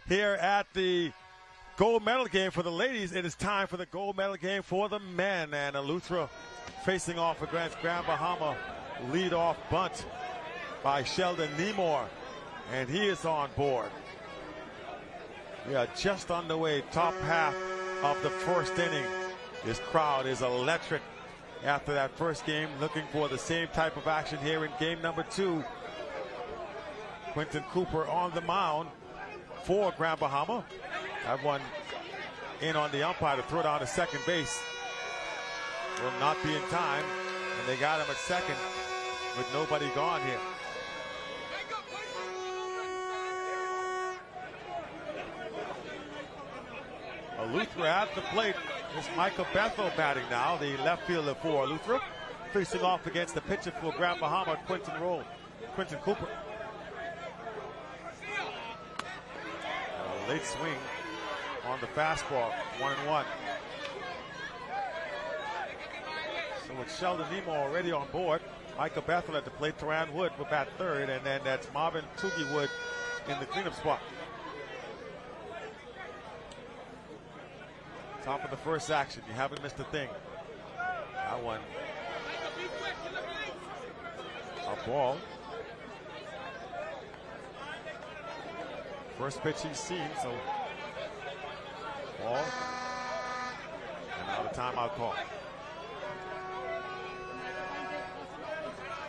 here at the gold medal game for the ladies. It is time for the gold medal game for the men. And Eleuthera facing off against Grand Bahama. Lead-off bunt by Sheldon Nemore. And he is on board. We are just underway, top half of the first inning. This crowd is electric after that first game, looking for the same type of action here in game number 2. Quentin Cooper on the mound for Grand Bahama. That one in on the umpire to throw down to second base. Will not be in time, and they got him at second with nobody gone here. Eleuthera at the plate. It's Michael Bethel batting now, the left fielder for Eleuthera. Facing off against the pitcher for Grand Bahama, Quentin Cooper. A late swing on the fastball, 1-1. So with Sheldon Nemore already on board, Michael Bethel at the plate, Teran Wood will bat third, and then that's Marvin Toogie Wood in the cleanup spot. Top of the first action, you haven't missed a thing. That one, a ball. First pitch he's seen, so ball. And now the timeout call.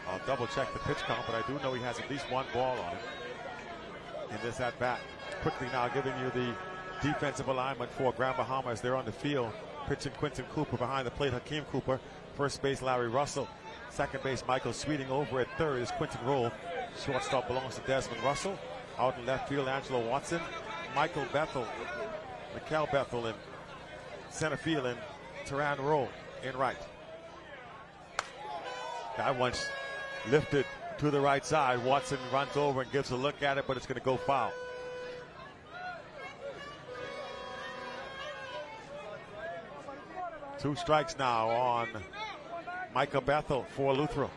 I'll double check the pitch count, but I do know he has at least one ball on him in this at bat. Quickly now giving you the defensive alignment for Grand Bahama as they're on the field. Pitching Quentin Cooper, behind the plate Hakeem Cooper. First base Larry Russell. Second base Michael Sweeting. Over at third is Quentin Roll. Shortstop belongs to Desmond Russell. Out in left field Angelo Watson. Mikel Bethel in center field, and Teran Roll in right. That one's lifted to the right side. Watson runs over and gives a look at it, but it's going to go foul. Two strikes now on Michael Bethel for Eleuthera.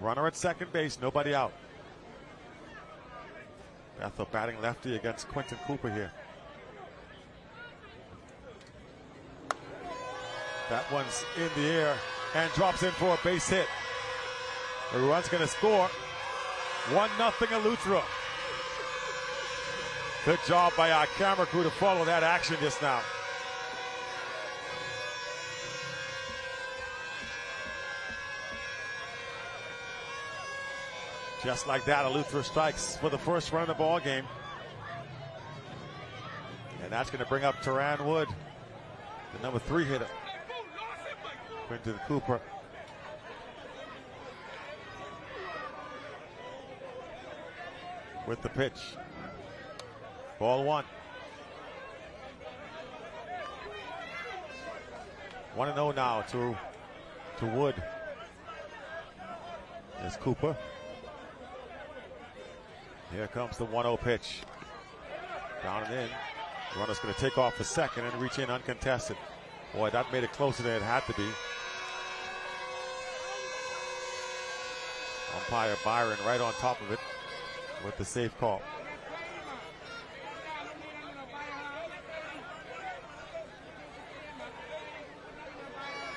Runner at second base, nobody out. Bethel batting lefty against Quentin Cooper here. That one's in the air and drops in for a base hit. The run's going to score. 1-0 Eleuthera. Good job by our camera crew to follow that action just now. Just like that, Eleuthera strikes for the first run of the ball game. And that's going to bring up Teran Wood, the number 3 hitter. Quentin Cooper. With the pitch. Ball 1. 1-0 now to Wood. There's Cooper. Here comes the 1-0 pitch. Down and in. The runner's going to take off for second and reach in uncontested. Boy, that made it closer than it had to be. Umpire Byron right on top of it with the safe call.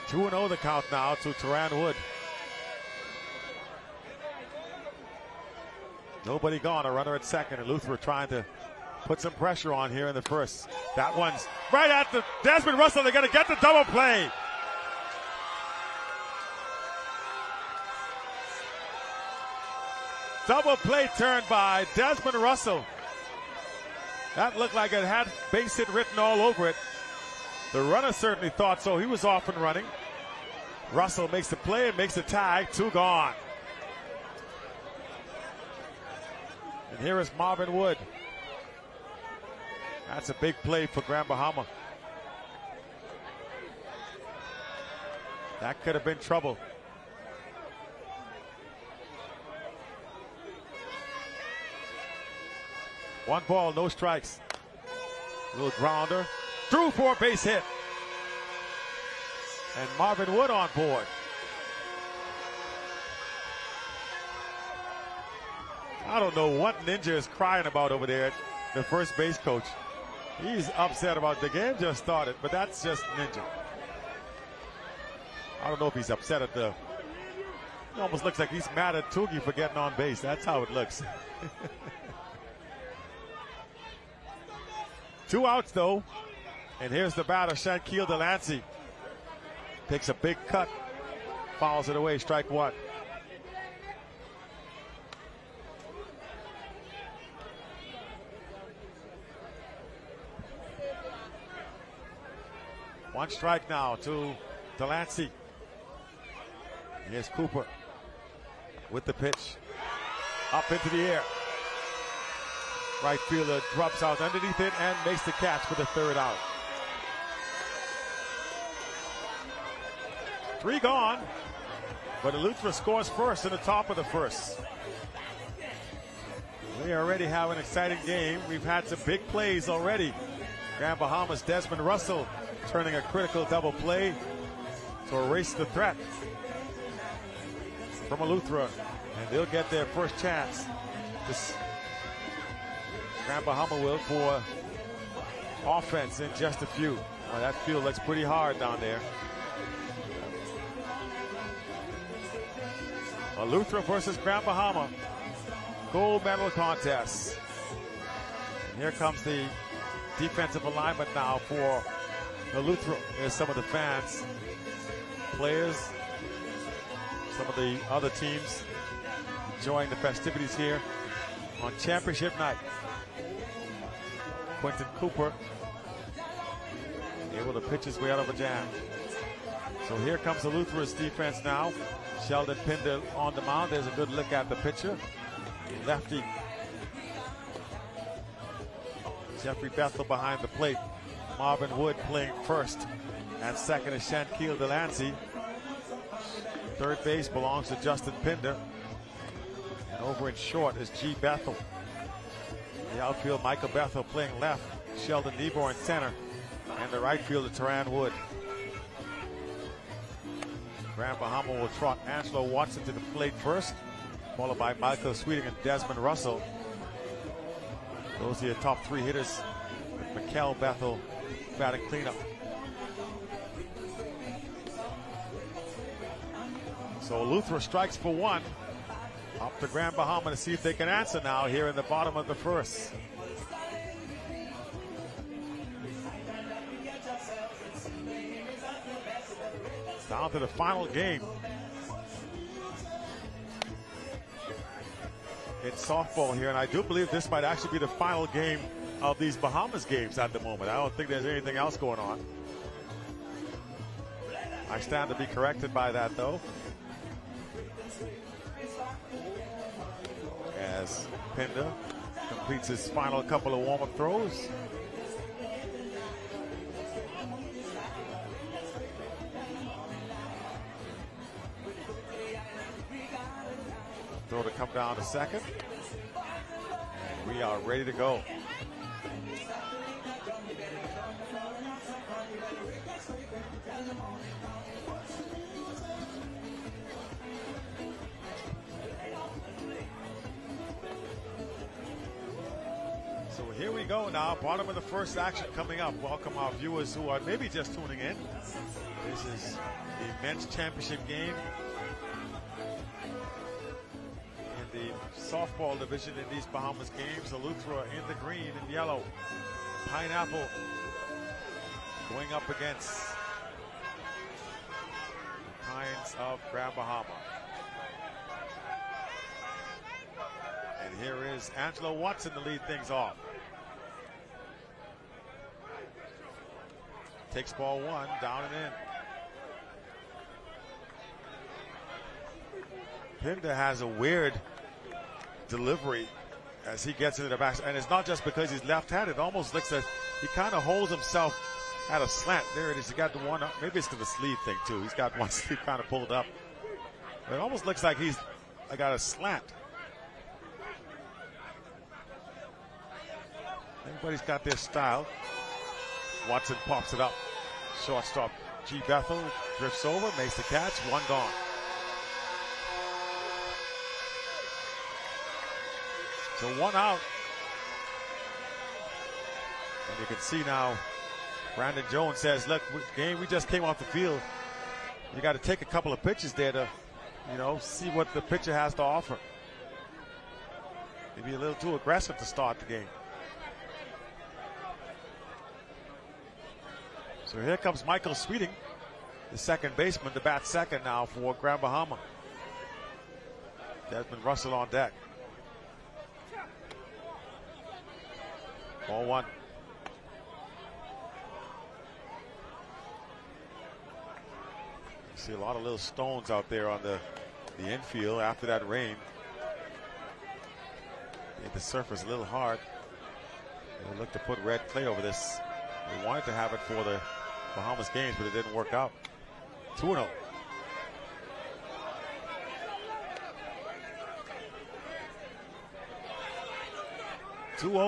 Two 2-0 the count now to Teran Wood. Nobody gone, a runner at second, and Eleuthera trying to put some pressure on here in the first. That one's right at the Desmond Russell. They're going to get the double play. Double play turned by Desmond Russell. That looked like it had base hit written all over it. The runner certainly thought so. He was off and running. Russell makes the play and makes the tag. 2 gone. And here is Marvin Wood. That's a big play for Grand Bahama. That could have been trouble. One ball, no strikes. Little grounder. Through for a base hit. And Marvin Wood on board. I don't know what Ninja is crying about over there, the first base coach. He's upset about the game just started, but that's just Ninja. I don't know if he's upset at the... It almost looks like he's mad at Toogie for getting on base. That's how it looks. 2 outs, though. And here's the batter, Shaquille Delancey. Takes a big cut. Fouls it away, strike one. One strike now to Delancey. Here's Cooper with the pitch. Up into the air. Right fielder drops out underneath it and makes the catch for the third out. 3 gone, but Eleuthera scores first in the top of the first. We already have an exciting game. We've had some big plays already. Grand Bahamas' Desmond Russell turning a critical double play to erase the threat from Eleuthera, and they'll get their first chance. Grand Bahama will for offense in just a few. Well, that field looks pretty hard down there. Eleuthera versus Grand Bahama. Gold medal contest. And here comes the defensive alignment now for Eleuthera. There's some of the fans, players, some of the other teams enjoying the festivities here on championship night. Quentin Cooper able to pitch his way out of a jam. So here comes Eleuthera's defense now. Sheldon Pinder on the mound. There's a good look at the pitcher. Lefty Jeffrey Bethel behind the plate. Marvin Wood playing first, and second is Shaquille Delancey. Third base belongs to Justin Pinder. And over in short is G. Bethel. The outfield, Michael Bethel playing left. Sheldon Niebuhr in center. And the right fielder, Teran Wood. Grand Bahama will trot Angelo Watson to the plate first, followed by Michael Sweeting and Desmond Russell. Those are your top 3 hitters. Mikel Bethel batting cleanup. So Eleuthera strikes for 1. Up to Grand Bahama to see if they can answer now here in the bottom of the first. Down to the final game. It's softball here, and I do believe this might actually be the final game of these Bahamas games at the moment. I don't think there's anything else going on. I stand to be corrected by that, though. As Pinder completes his final couple of warm-up throws. Throw to come down to second. And we are ready to go. So here we go now, bottom of the first action coming up. Welcome our viewers who are maybe just tuning in. This is the men's championship game in the softball division in these Bahamas games. Eleuthera in the green and yellow. Pineapple going up against the Pines of Grand Bahama. And here is Angelo Watson to lead things off. Takes ball 1, down and in. Pinder has a weird delivery as he gets into the back. And it's not just because he's left-handed. It almost looks like he kind of holds himself at a slant. There it is. He got the one up. Maybe it's to the sleeve thing, too. He's got one sleeve kind of pulled up. But it almost looks like he's got a slant. Everybody's got their style. Watson pops it up. Shortstop G. Bethel drifts over, makes the catch, 1 gone. So 1 out. And you can see now, Brandon Jones says, look, we just came off the field. You got to take a couple of pitches there to, see what the pitcher has to offer. Maybe a little too aggressive to start the game. So here comes Michael Sweeting, the second baseman, to bat second now for Grand Bahama. Desmond Russell on deck. Ball 1. You see a lot of little stones out there on the infield after that rain. Made the surface a little hard. They looked to put red clay over this. They wanted to have it for the Bahamas games, but it didn't work out. 2-0.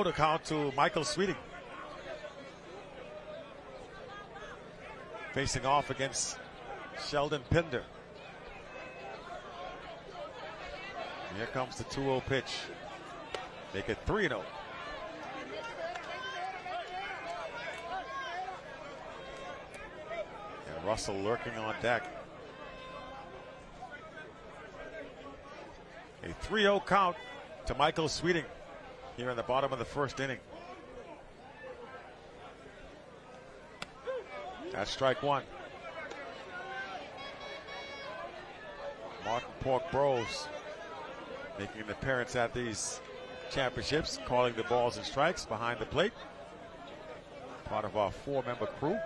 To count to Michael Sweeting. Facing off against Sheldon Pinder. Here comes the 2-0 pitch. Make it 3-0. And Russell lurking on deck. A 3-0 count to Michael Sweeting here in the bottom of the first inning. That's strike 1. Martin Pork Bros making an appearance at these championships, calling the balls and strikes behind the plate. Part of our 4-member crew.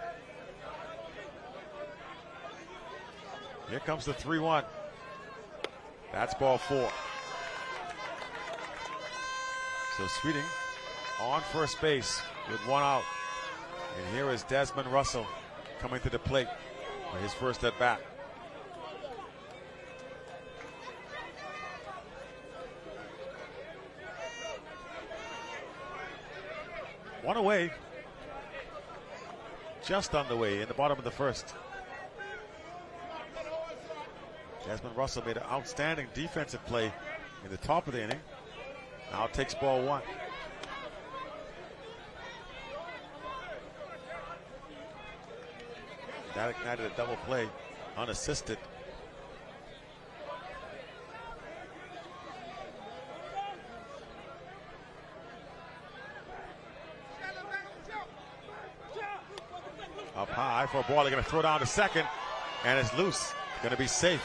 Here comes the 3-1. That's ball 4. So Sweeting on first base with 1 out. And here is Desmond Russell coming to the plate for his first at bat. One away, just on the way in the bottom of the first. Desmond Russell made an outstanding defensive play in the top of the inning. Now takes ball 1. That ignited a double play, unassisted. Up high for a ball. They're going to throw down to second, and it's loose. Going to be safe.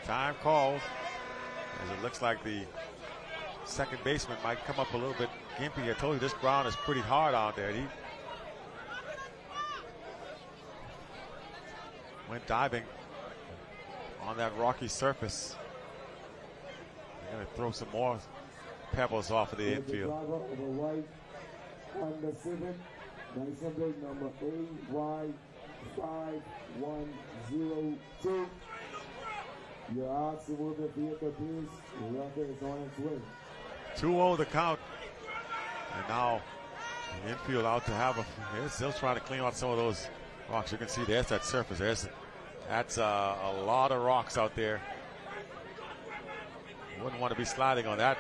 Time called, as it looks like the second baseman might come up a little bit gimpy. I told you this ground is pretty hard out there. He went diving on that rocky surface. They're going to throw some more pebbles off of the infield. On the 7th, license plate number AY5102. Your odds to move the vehicle, please. The record is on its way. 2-0 the count. And now the infield out to have they're still trying to clean out some of those rocks. You can see there's that surface. That's a lot of rocks out there. You wouldn't want to be sliding on that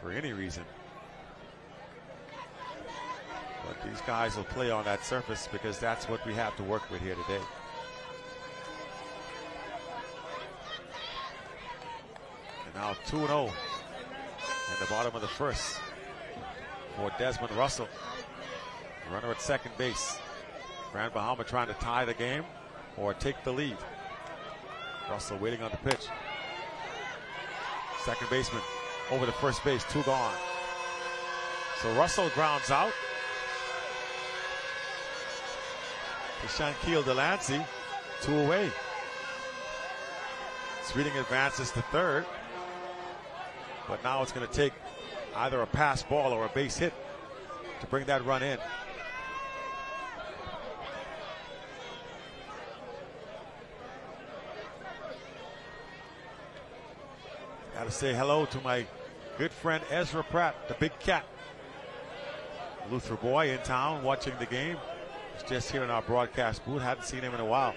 for any reason. But these guys will play on that surface because that's what we have to work with here today. And now 2-0 in the bottom of the first for Desmond Russell. Runner at second base. Grand Bahama trying to tie the game or take the lead. Russell waiting on the pitch. Second baseman over to first base, 2 gone. So Russell grounds out to Shankeel Delancey, 2 away. Sweeting advances to third, but now it's going to take either a pass ball or a base hit to bring that run in. Got to say hello to my good friend Ezra Pratt, the big cat. Luther boy in town watching the game. was just here in our broadcast booth. Hadn't seen him in a while.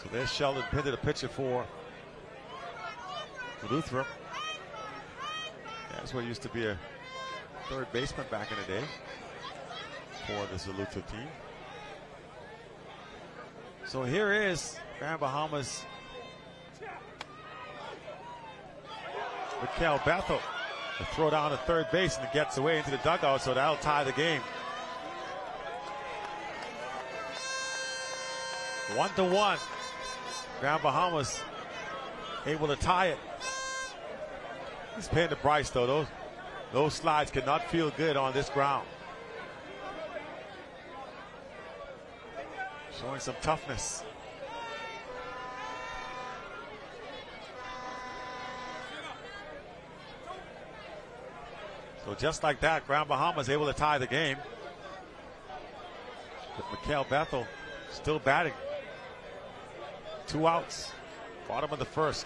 So there's Sheldon Pinder, the pitcher for Luther. That's what used to be a third baseman back in the day for the Luther team. So here is Grand Bahamas' Mikhail Bethel. The throw down to third base and it gets away into the dugout, so that'll tie the game. 1-1. Grand Bahamas able to tie it. He's paying the price, though. Those slides cannot feel good on this ground. Showing some toughness. So just like that, Grand Bahamas able to tie the game. With Mikhail Bethel still batting. 2 outs. Bottom of the first.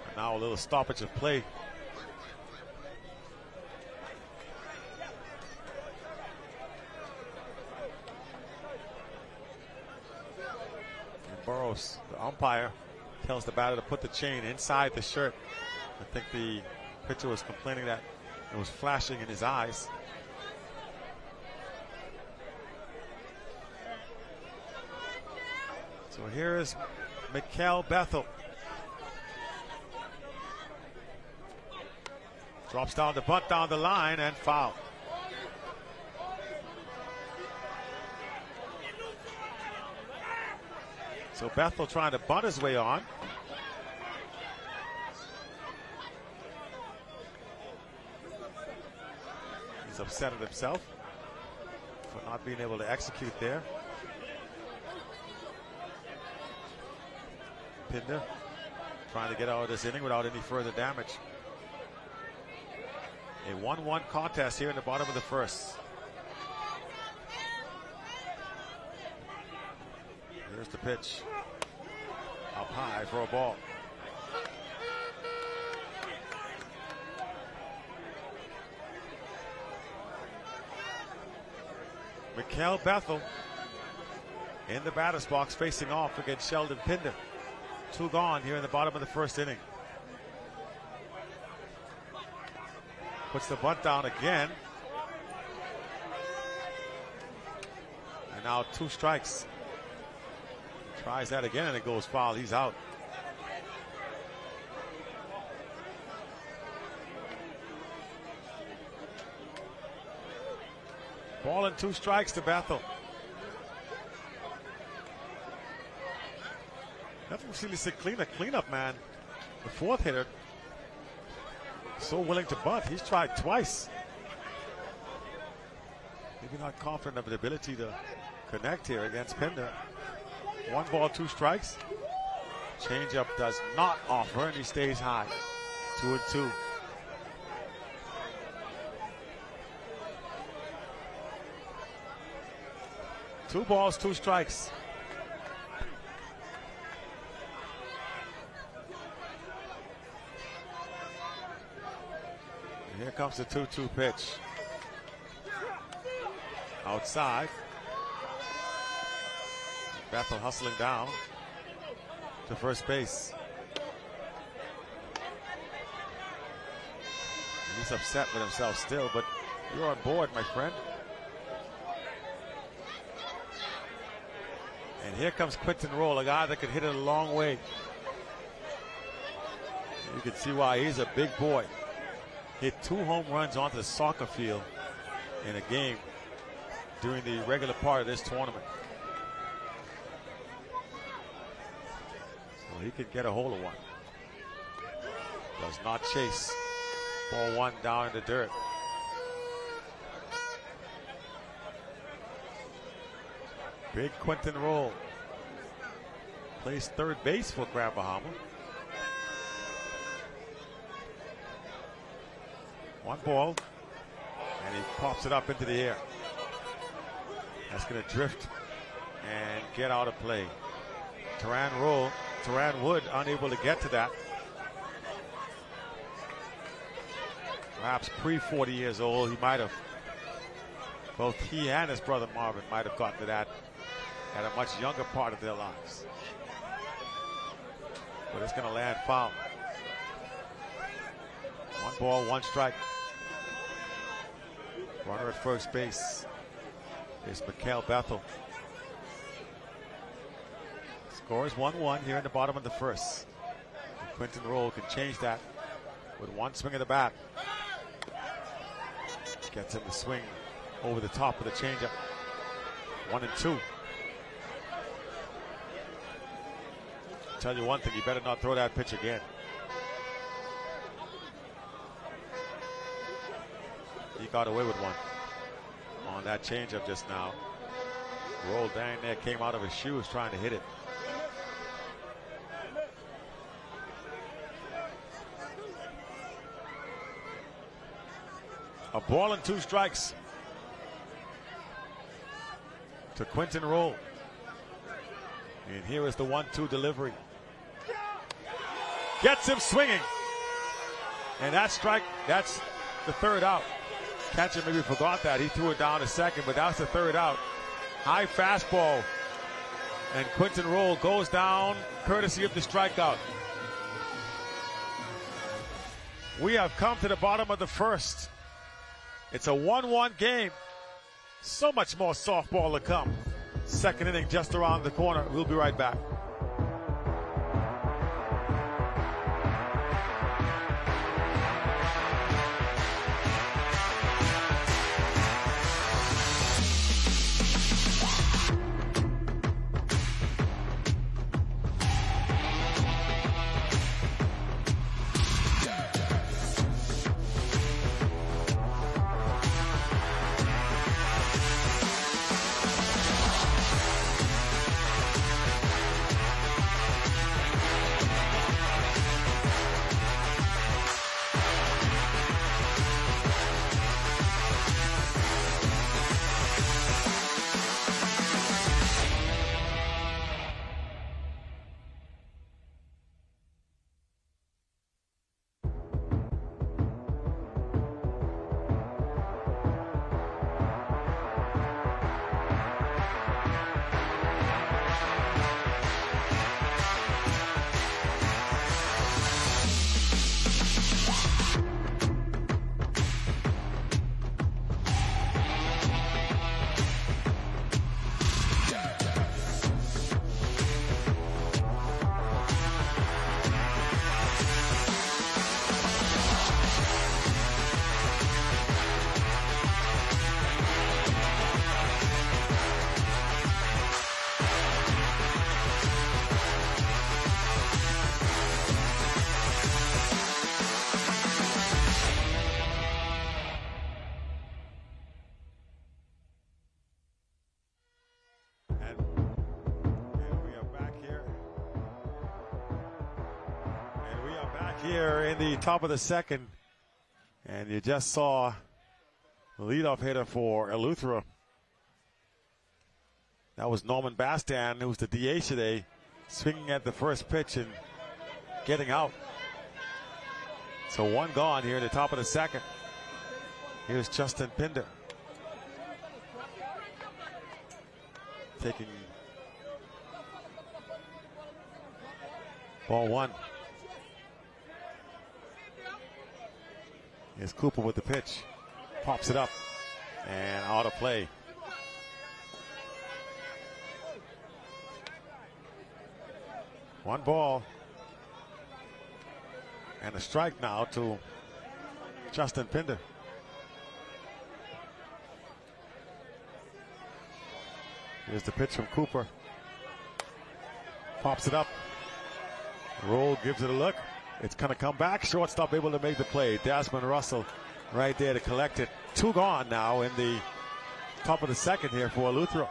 And now a little stoppage of play. Burroughs, the umpire, tells the batter to put the chain inside the shirt. I think the pitcher was complaining that it was flashing in his eyes. So here is Mikhail Bethel. Drops down the bunt down the line and foul. So Bethel trying to bunt his way on. He's upset at himself for not being able to execute there. Pinder trying to get out of this inning without any further damage. A 1-1 contest here in the bottom of the first. Here's the pitch. Up high for a ball. Mikhail Bethel in the batter's box facing off against Sheldon Pinder. 2 gone here in the bottom of the first inning. Puts the bunt down again. And now 2 strikes. Tries that again and it goes foul. He's out. Ball and 2 strikes to Bethel. Nothing really said cleanup man. The 4th hitter. So willing to bunt. He's tried twice. Maybe not confident of the ability to connect here against Pinder. 1 ball, 2 strikes. Changeup does not offer, and he stays high. 2-2. Two balls, 2 strikes. And here comes the 2-2 pitch. Outside. Bethel hustling down to first base. He's upset with himself still, but you're on board, my friend. And here comes Quinton Roll, a guy that could hit it a long way. You can see why he's a big boy. Hit 2 home runs onto the soccer field in a game during the regular part of this tournament. So he could get a hold of one. Does not chase. Ball 1 down in the dirt. Big Quinton Roll. Plays third base for Grand Bahama. 1 ball. And he pops it up into the air. That's going to drift and get out of play. Teran Wood unable to get to that. Perhaps pre-40 years old, he might have, both he and his brother Marvin might have gotten to that at a much younger part of their lives. But it's going to land foul. 1 ball, 1 strike. Runner at first base is Mikhail Bethel. Score is 1-1 here in the bottom of the first. And Quinton Roll can change that with 1 swing of the bat. Gets him to swing over the top of the changeup. 1-2. Tell you one thing, you better not throw that pitch again. He got away with one on that changeup just now. Rolled down there, came out of his shoes trying to hit it. A ball and 2 strikes to Quinton Roll. And here is the 1-2 delivery. Gets him swinging. And that strike, that's the 3rd out. Catcher maybe forgot that. He threw it down to second, but that's the 3rd out. High fastball. And Quinton Roll goes down courtesy of the strikeout. We have come to the bottom of the first. It's a 1-1 game. So much more softball to come. Second inning just around the corner. We'll be right back. Here in the top of the second, and you just saw the leadoff hitter for Eleuthera. That was Norman Bastan, who's the DH today, swinging at the first pitch and getting out. So 1 gone here in the top of the second. Here's Justin Pinder taking ball 1. Here's Cooper with the pitch. Pops it up. And out of play. One ball. And a strike now to Justin Pinder. Here's the pitch from Cooper. Pops it up. Roll gives it a look. It's going to come back. Shortstop able to make the play. Desmond Russell right there to collect it. 2 gone now in the top of the second here for Eleuthera.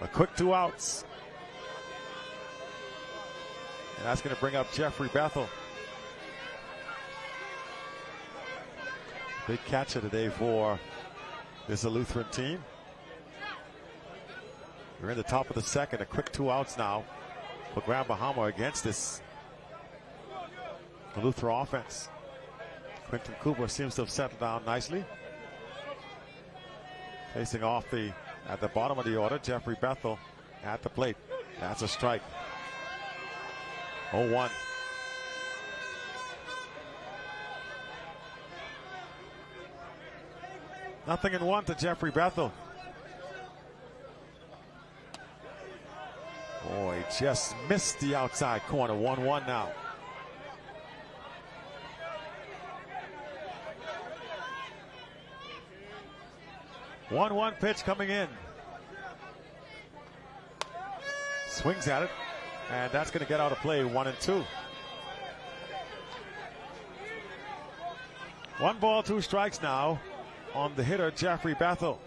A quick 2 outs. And that's going to bring up Jeffrey Bethel. Big catcher today for this Eleutheran team. We're in the top of the second. A quick 2 outs now for Grand Bahama against this Luther offense. Quentin Cooper seems to have settled down nicely. Facing off at the bottom of the order, Jeffrey Bethel at the plate. That's a strike. 0-1. Nothing in one to Jeffrey Bethel. Boy, just missed the outside corner. 1-1 now. One pitch coming in. Swings at it, and that's going to get out of play. 1-2. 1 ball, 2 strikes now on the hitter, Jeffrey Bethel.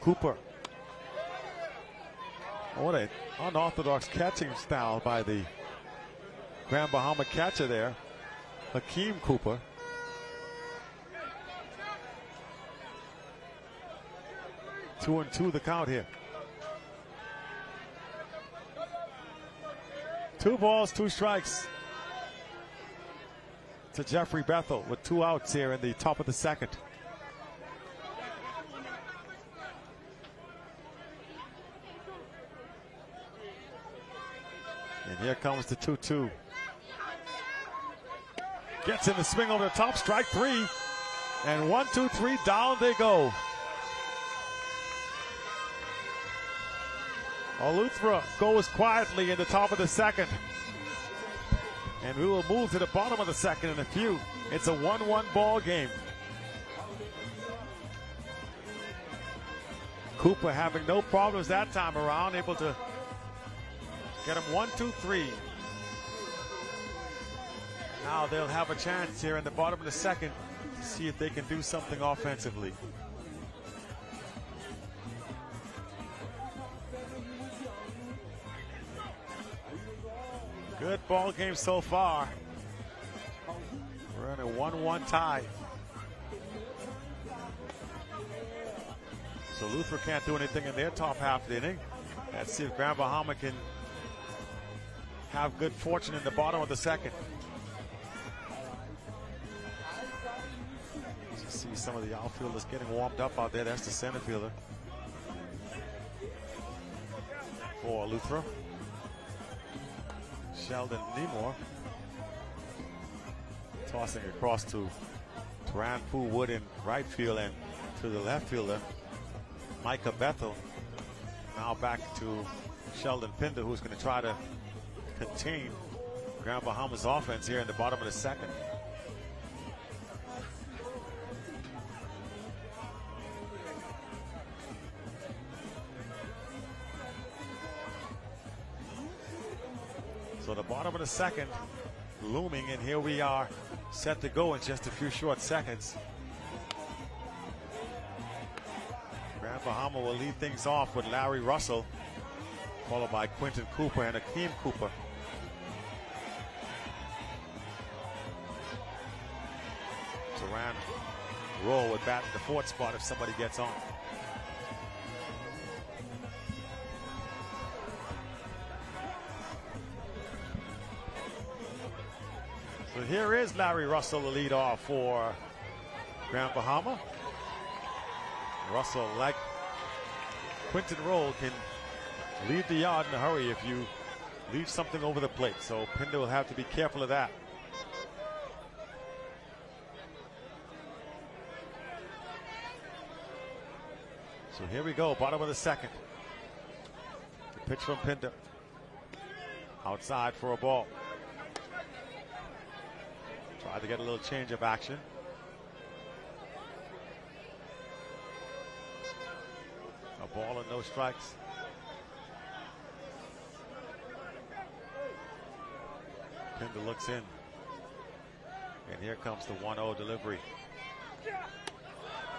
Cooper. What an unorthodox catching style by the Grand Bahama catcher there, Hakeem Cooper. 2-2 the count here. 2 balls, 2 strikes to Jeffrey Bethel with 2 outs here in the top of the second. And here comes the 2-2. Gets in the swing over the top, strike 3. And 1, 2, 3, down they go. Eleuthera goes quietly in the top of the second. And we will move to the bottom of the second in a few. It's a 1-1 ball game. Cooper having no problems that time around, able to get him 1, 2, 3. Now they'll have a chance here in the bottom of the second to see if they can do something offensively. Good ball game so far. We're in a 1-1 tie. So Luther can't do anything in their top half of the inning. Let's see if Grand Bahama can have good fortune in the bottom of the second. You see some of the outfielders getting warmed up out there. That's the center fielder for Luther. Sheldon Nemore tossing across to Taran Wood in right field, and to the left fielder Micah Bethel. Now back to Sheldon Pinder, who's going to try to contain Grand Bahama's offense here in the bottom of the second. So the bottom of the second looming, and here we are set to go in just a few short seconds. Grand Bahama will lead things off with Larry Russell, followed by Quentin Cooper and Hakeem Cooper. Taran Roll would bat in the 4th spot if somebody gets on. So here is Larry Russell, the lead off for Grand Bahama. Russell, like Quentin Roll, can leave the yard in a hurry if you leave something over the plate. So Pinder will have to be careful of that. So here we go, bottom of the second. The pitch from Pinder. Outside for a ball. Tried to get a little change of action. A ball and no strikes. Pinder looks in. And here comes the 1-0 delivery.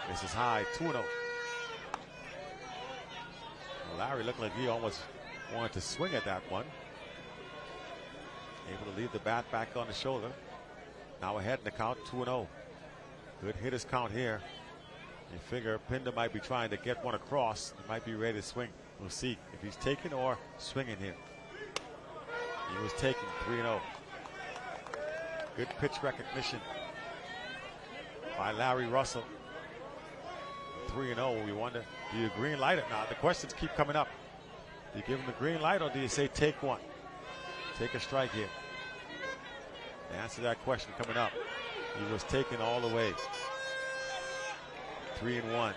This is high, 2-0. Larry looked like he almost wanted to swing at that one. Able to leave the bat back on the shoulder. Now ahead in the count, 2-0. Good hitters count here You figure Pinder might be trying to get one across. He might be ready to swing. We'll see if he's taking or swinging here. He was taking 3-0. Good pitch recognition by Larry Russell. 3-0. We wonder, do you green light it now? The questions keep coming up. Do you give him the green light or do you say take one? Take a strike here. The answer to that question coming up. He was taken all the way. 3-1.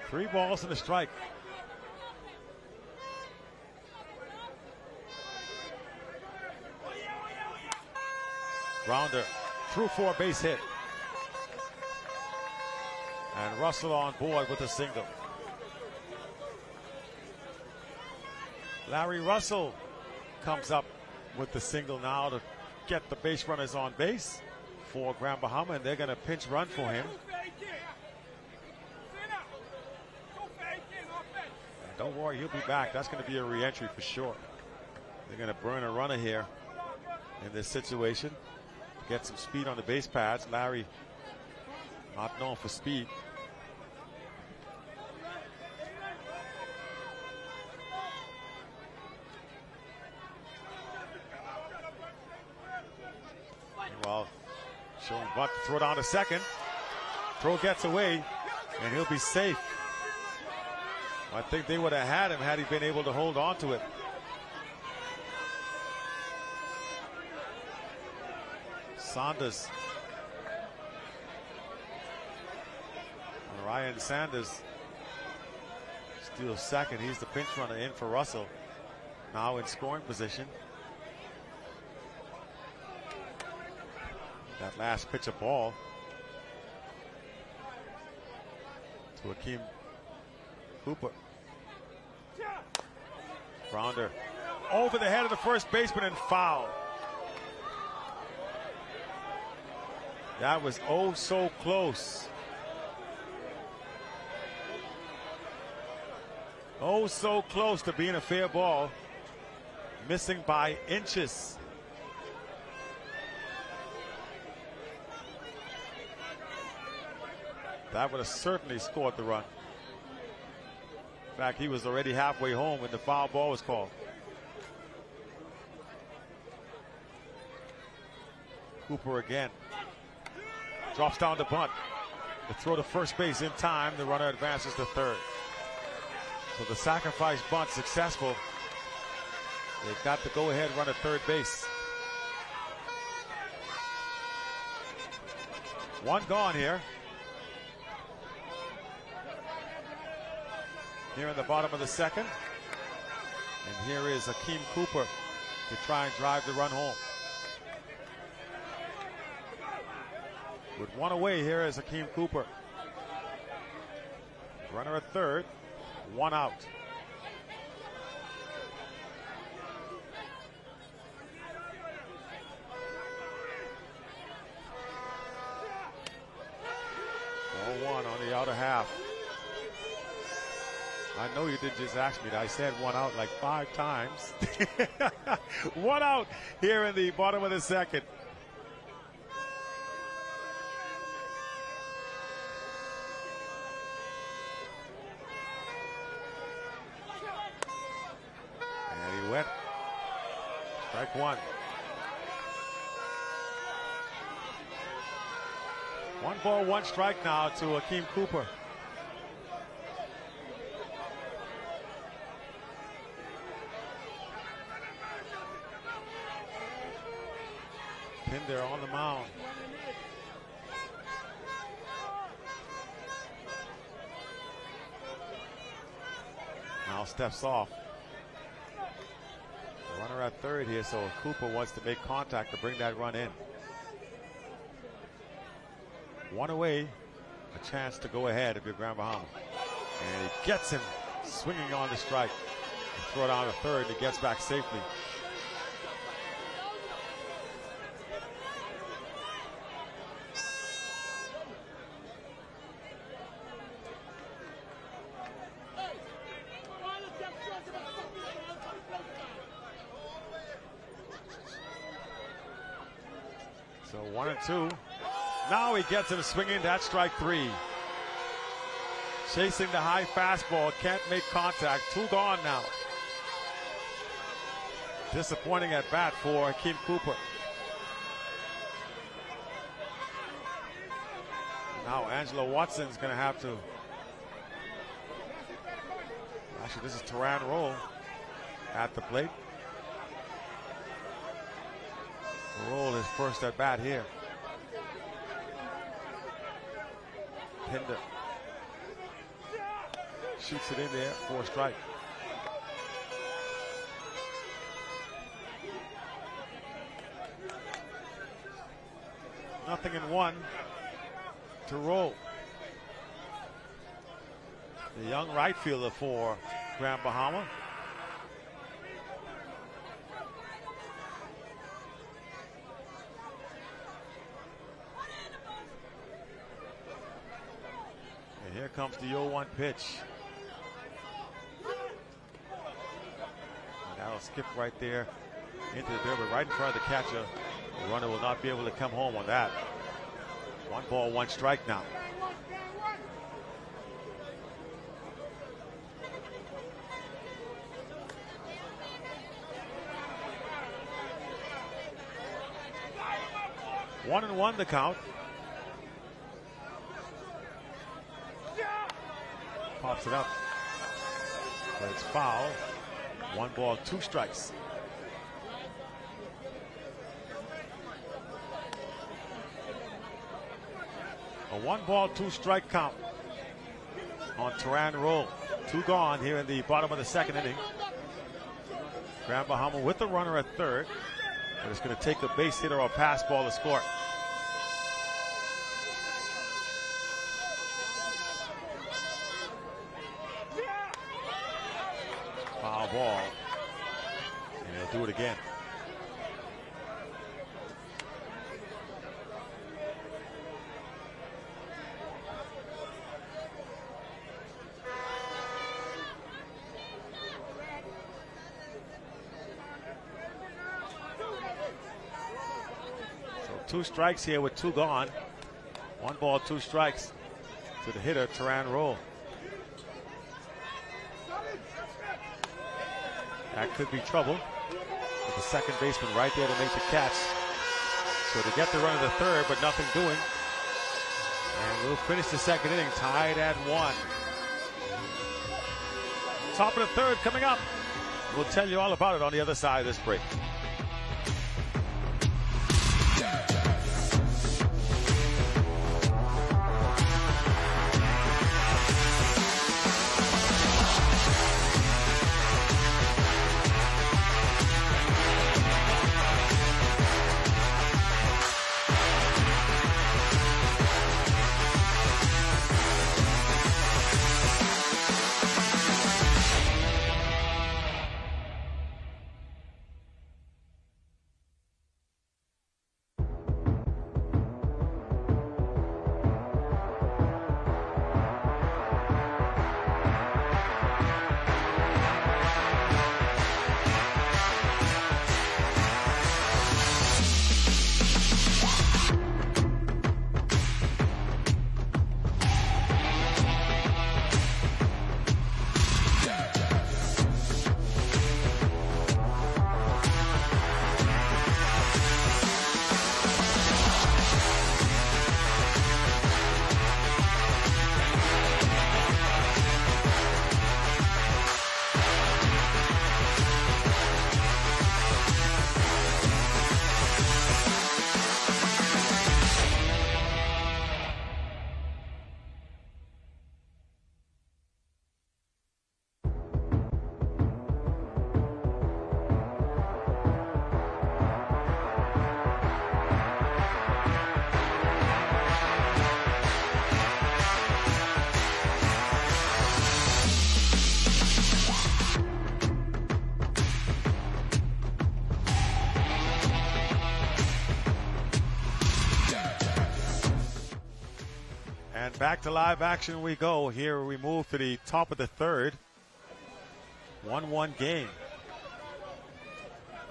Three balls and a strike. Grounder through for a base hit. And Russell on board with a single. Larry Russell comes up with the single now to get the base runners on base for Grand Bahama, and they're going to pinch run for him. And don't worry, he'll be back. That's going to be a re-entry for sure. They're going to burn a runner here in this situation. Get some speed on the base pads. Larry, not known for speed. Well, showing butt to throw down to second. Throw gets away, and he'll be safe. I think they would have had him had he been able to hold on to it. Saunders. Ryan Sanders steals second. He's the pinch runner in for Russell. Now in scoring position. That last pitch of ball to Akeem Cooper. Grounder over the head of the first baseman and foul. That was oh so close. Oh so close to being a fair ball. Missing by inches. That would have certainly scored the run. In fact, he was already halfway home when the foul ball was called. Cooper again. Drops down to bunt. The throw to first base in time. The runner advances to third. So the sacrifice bunt successful. They've got the go-ahead run at third base. One gone here. Here in the bottom of the second. And here is Akeem Cooper to try and drive the run home. With one away, here is Akeem Cooper. Runner at third, one out. One on the outer half. I know you didn't just ask me that. I said one out like 5 times. One out here in the bottom of the second. And he went. Strike one. 1 ball, 1 strike now to Akeem Cooper. Pinder on the mound. Now steps off. The runner at third here, so Cooper wants to make contact to bring that run in. One away, a chance to go ahead if you're Grand Bahama. And he gets him swinging on the strike. They throw it down to third, and he gets back safely. So 1-2. Now he gets him swinging. That's strike 3. Chasing the high fastball. Can't make contact. 2 gone now. Disappointing at bat for Hakeem Cooper. Now Angelo Watson's going to have to. Actually, this is Teran Roll at the plate. Roll his first at bat here. Pinder shoots it in there for a strike. Nothing in 1 to Roll. The young right fielder for Grand Bahama. And here comes the 0-1 pitch. And that'll skip right there into the dirt, right in front of the catcher. The runner will not be able to come home on that. 1 ball, 1 strike now. One and 1 the count. Pops it up. But it's foul. 1 ball, 2 strikes. A 1 ball, 2 strike count on Teran Roll. 2 gone here in the bottom of the 2nd inning. Grand Bahama with the runner at 3rd. And it's going to take a base hit or a pass ball to score. Foul ball. And he'll do it again. So 2 strikes here with 2 gone. 1 ball, 2 strikes to the hitter, Teran Roll. That could be trouble. With the second baseman right there to make the catch. So to get the run to the 3rd, but nothing doing. And we'll finish the 2nd inning tied at 1. Top of the 3rd coming up. We'll tell you all about it on the other side of this break. Back to live action we go. Here we move to the top of the 3rd. 1-1 game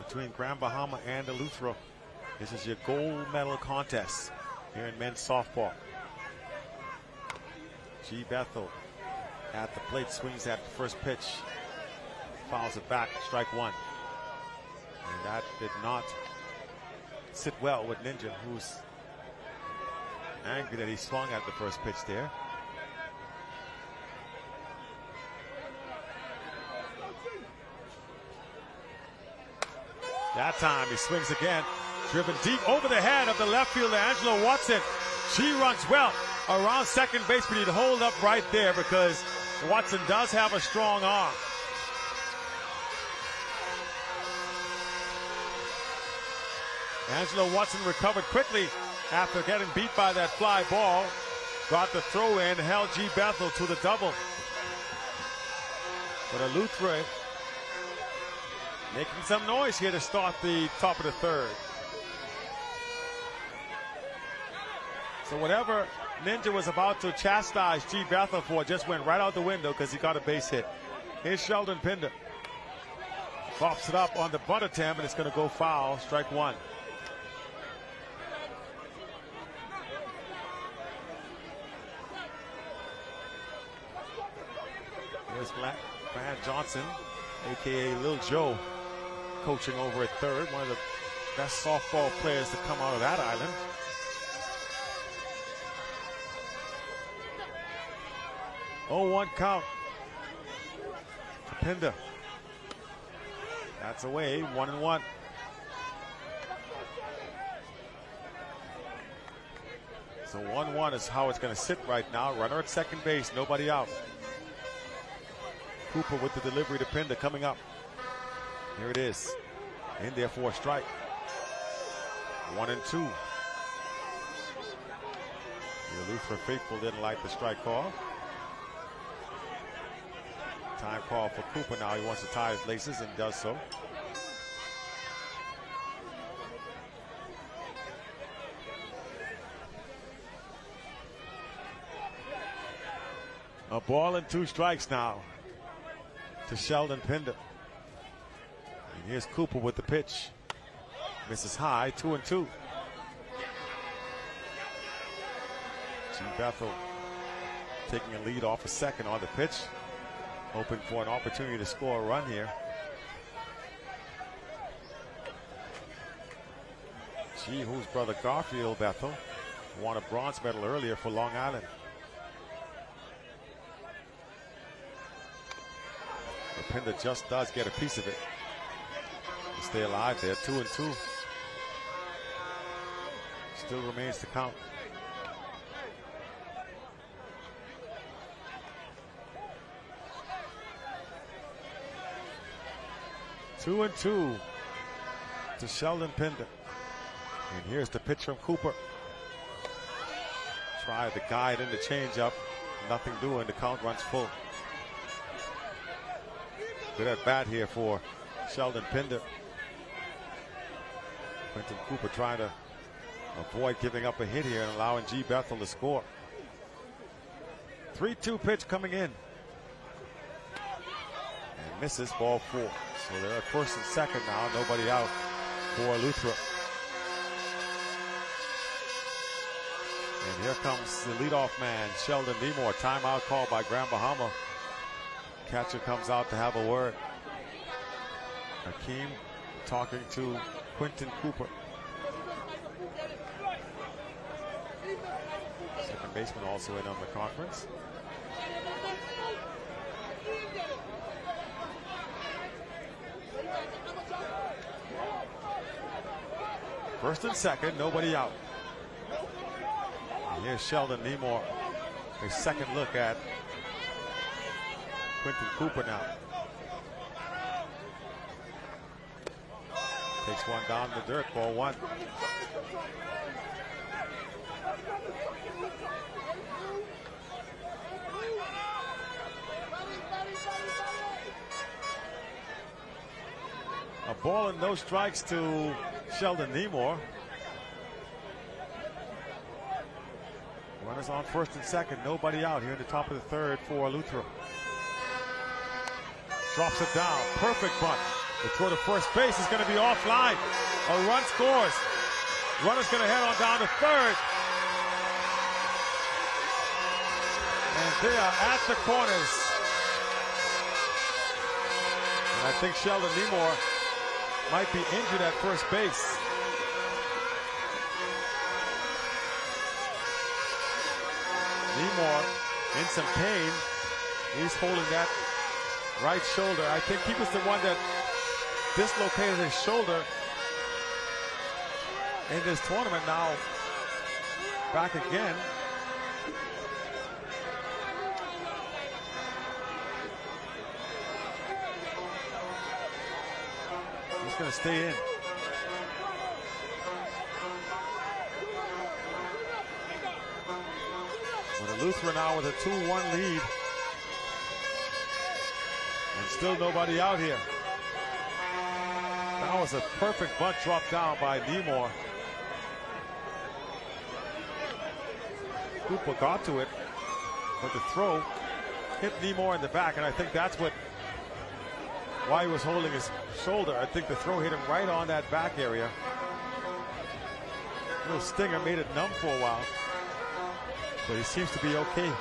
between Grand Bahama and Eleuthero. This is your gold medal contest here in men's softball. G. Bethel at the plate, swings at the first pitch, fouls it back, strike one. And that did not sit well with Ninja, who's angry that he swung at the first pitch there. That time he swings again, driven deep over the head of the left fielder, Angela Watson. She runs well around second base, but he'd hold up right there because Watson does have a strong arm. Angela Watson recovered quickly after getting beat by that fly ball. Got the throw in, held G. Bethel to the double. But Eleuthera making some noise here to start the top of the third. So whatever Ninja was about to chastise G. Bethel for just went right out the window because he got a base hit. Here's Sheldon Pinder. Pops it up on the bunt attempt, and it's going to go foul. Strike one. Here's Van Johnson, a.k.a. Lil Joe, coaching over at third. One of the best softball players to come out of that island. Oh, 1 count. Pinder. That's away, 1-1. So 1-1 is how it's going to sit right now. Runner at second base, nobody out. Cooper with the delivery to Pinder coming up. Here it is. In there for a strike. 1-2. The Eleuthera faithful didn't like the strike call. Time call for Cooper now. He wants to tie his laces and does so. A ball and 2 strikes now to Sheldon Pinder. And here's Cooper with the pitch. Misses high, 2-2. G. Bethel taking a lead off a second on the pitch. Hoping for an opportunity to score a run here. G, whose brother Garfield Bethel won a bronze medal earlier for Long Island. Pinder just does get a piece of it to stay alive there. 2-2. Still remains to count. Two and 2 to Sheldon Pinder. And here's the pitch from Cooper. Tried to guide in the changeup. Nothing doing. The count runs full. Good at bat here for Sheldon Pinder. Quentin Cooper trying to avoid giving up a hit here and allowing G. Bethel to score. 3-2 pitch coming in. And misses, ball 4. So they're at first and second now. Nobody out for Eleuthera. And here comes the leadoff man, Sheldon Nemore. Timeout called by Grand Bahama. Catcher comes out to have a word. Hakeem talking to Quentin Cooper. Second baseman also in on the conference. First and second, nobody out. And here's Sheldon Nemore. A second look at Quentin Cooper now. Takes one down the dirt, ball 1. A ball and no strikes to Sheldon Nemore. Runners on first and second, nobody out here in the top of the third for Eleuthera. Drops it down, perfect bunt. The throw to first base is going to be offline. A run scores. Runner's going to head on down to third. And they are at the corners. And I think Sheldon Nemore might be injured at first base. Nemore in some pain. He's holding that right shoulder. I think he was the one that dislocated his shoulder in this tournament. Now back again. He's going to stay in. With a Lutheran now with a 2-1 lead. And still nobody out here. That was a perfect bunt drop down by Nemore. Cooper got to it, but the throw hit Nemore in the back, and I think that's why he was holding his shoulder. I think the throw hit him right on that back area. A little stinger made it numb for a while, but he seems to be okay.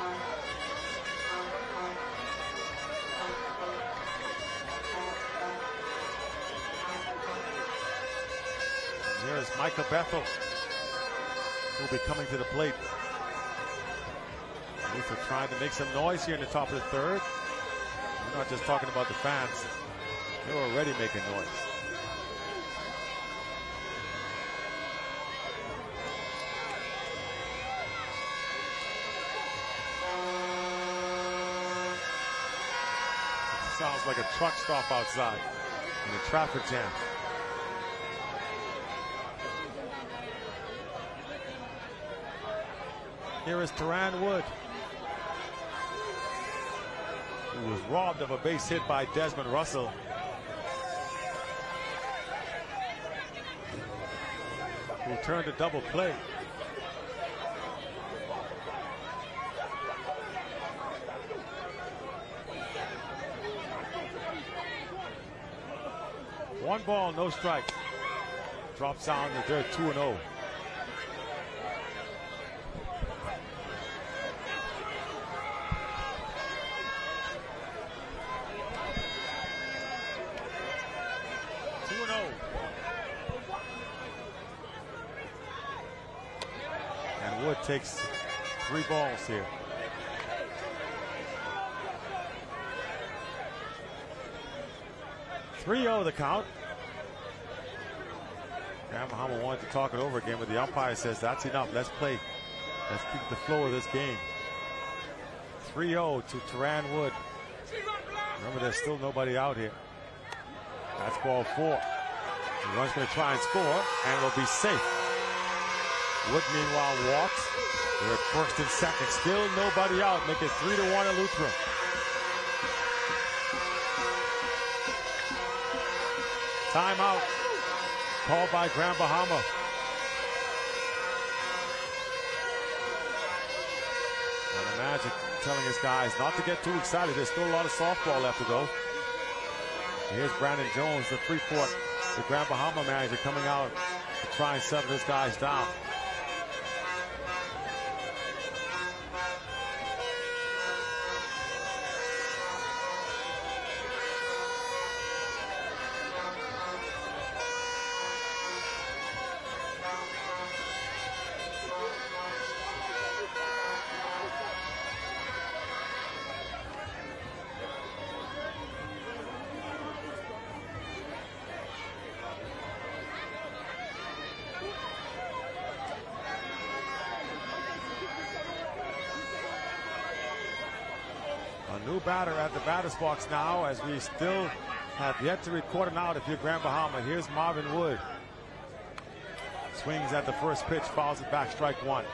And here's Michael Bethel, who'll be coming to the plate. Luther trying to make some noise here in the top of the third. We're not just talking about the fans. They're already making noise. It sounds like a truck stop outside in a traffic jam. Here is Teran Wood, who was robbed of a base hit by Desmond Russell. Who turned a double play. One ball, no strikes. Drops down to dirt, 2-0. Wood takes 3 balls here. (3-0) the count. Graham Bahama wanted to talk it over again, but the umpire says that's enough. Let's play. Let's keep the flow of this game. 3-0 to Teran Wood. Remember, there's still nobody out here. That's ball 4. The run's going to try and score, and will be safe. Wood, meanwhile, walks. They're at first and second. Still nobody out. Make it 3-1 at Lutheran. Timeout. Called by Grand Bahama. And the Magic telling his guys not to get too excited. There's still a lot of softball left to go. Here's Brandon Jones, the Freeport, the Grand Bahama manager, coming out to try and settle his guys down. New batter at the batter's box now, as we still have yet to record an out if you're Grand Bahama. Here's Marvin Wood. Swings at the first pitch, fouls it back, strike 1.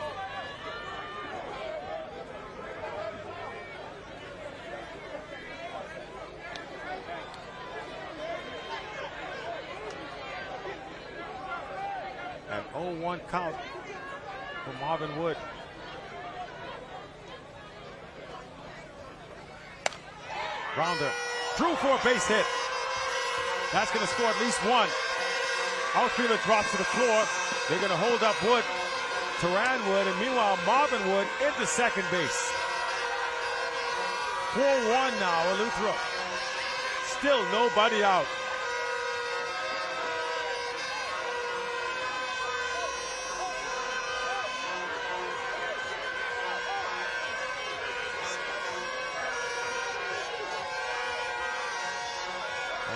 An 0-1 count for Marvin Wood. Grounder, drew for a base hit. That's going to score at least 1. Outfielder drops to the floor. They're going to hold up Wood, Teran Wood, and meanwhile Marvin Wood into second base. 4-1 now, Eleuthera. Still nobody out.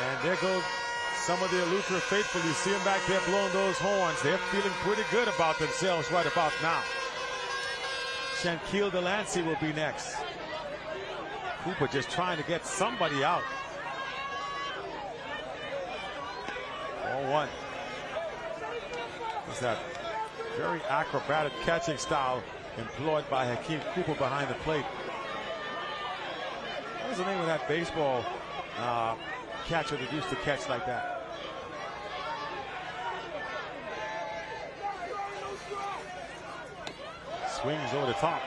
And there goes some of the Eleuthera faithful. You see them back there blowing those horns. They're feeling pretty good about themselves right about now. Shankiel Delancey will be next. Cooper just trying to get somebody out. 4-1. It's that very acrobatic catching style employed by Hakeem Cooper behind the plate. What was the name of that baseball catcher that used to catch like that? Swings over the top.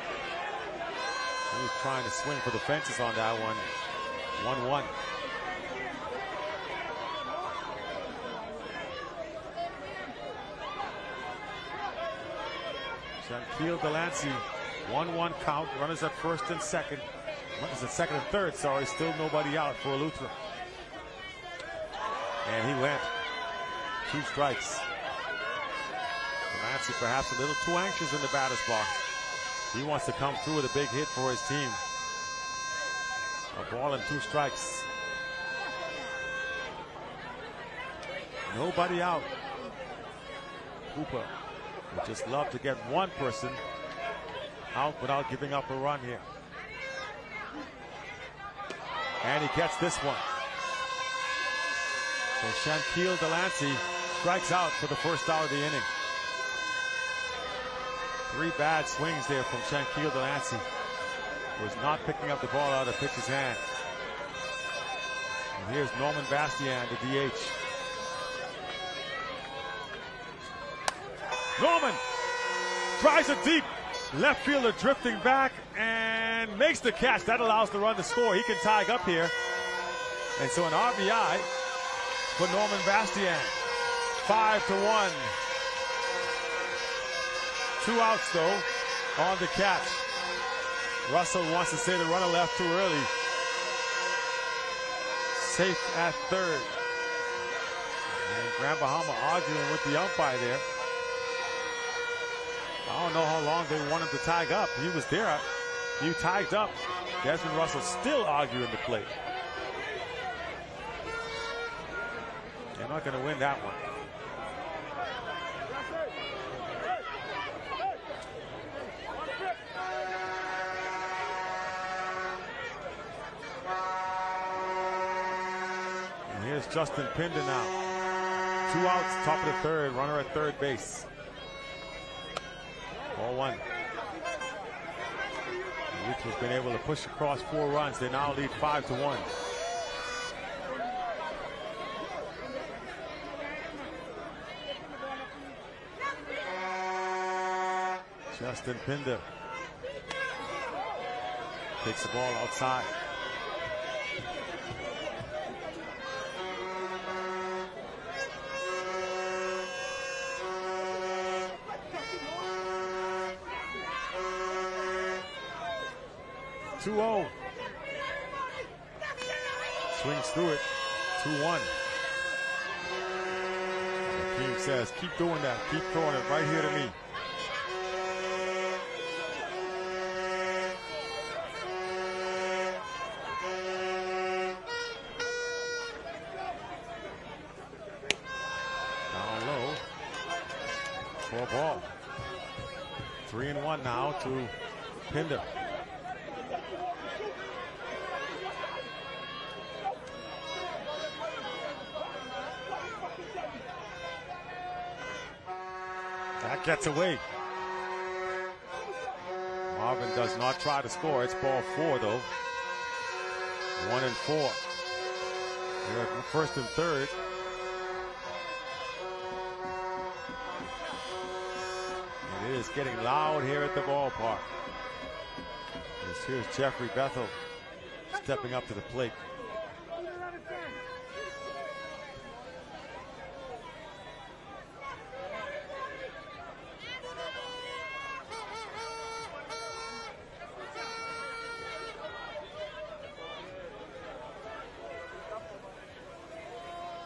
He was trying to swing for the fences on that one. 1-1. Shankiel Delancey, 1-1 count. Runners at first and second. Runners at second and third, sorry. Still nobody out for Eleuthera. And he went. 2 strikes. Delancey perhaps a little too anxious in the batter's box. He wants to come through with a big hit for his team. A ball and 2 strikes. Nobody out. Cooper would just love to get one person out without giving up a run here. And he gets this one. So Shankiel Delancey strikes out for the first out of the inning. 3 bad swings there from Shankiel Delancey. Was not picking up the ball out of the pitcher's hand. And here's Norman Bastian, the DH. Norman tries it deep. Left fielder drifting back and makes the catch. That allows the run to score. He can tag up here. And so an RBI for Norman Bastian. 5-1. 2 outs though on the catch. Russell wants to say the runner left too early. Safe at third. And Grand Bahama arguing with the umpire there. I don't know how long they want him to tag up. He was there. He tagged up. Desmond Russell still arguing the plate. They're not going to win that one. And here's Justin Pinder now. 2 outs, top of the third, runner at third base. 4-1. Eleuthera's been able to push across 4 runs. They now lead 5-1. Justin Pinder takes the ball outside. (2-0). Swings through it. 2-1. The team says, keep doing that. Keep throwing it right here to me. Down low. For a ball. 3-1 now to Pinder. That gets away. Marvin does not try to score. It's ball 4 though. 1-4. They're at first and third. And it is getting loud here at the ballpark. Here's Jeffrey Bethel stepping up to the plate.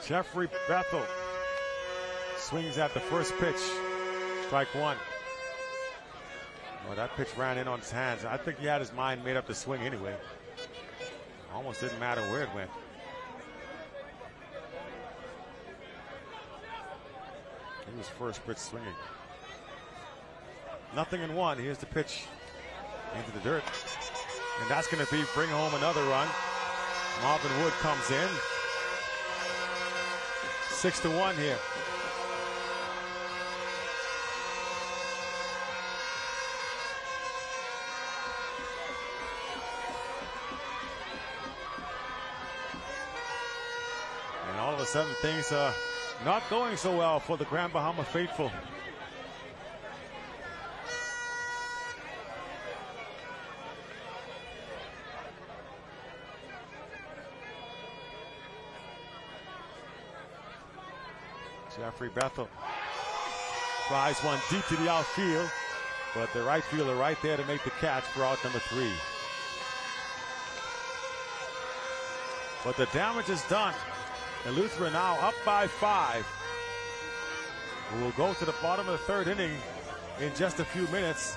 Jeffrey Bethel swings at the first pitch. Strike one. Well, that pitch ran in on his hands. I think he had his mind made up to swing anyway. Almost didn't matter where it went. He was first pitch swinging. 0-1. Here's the pitch into the dirt. And that's going to bring home another run. Marvin Wood comes in. 6-1 here. And all of a sudden things are not going so well for the Grand Bahama faithful. Jeffrey Bethel tries one deep to the outfield, but the right fielder right there to make the catch for out number 3. But the damage is done. And Eleuthera now up by 5. We will go to the bottom of the 3rd inning in just a few minutes.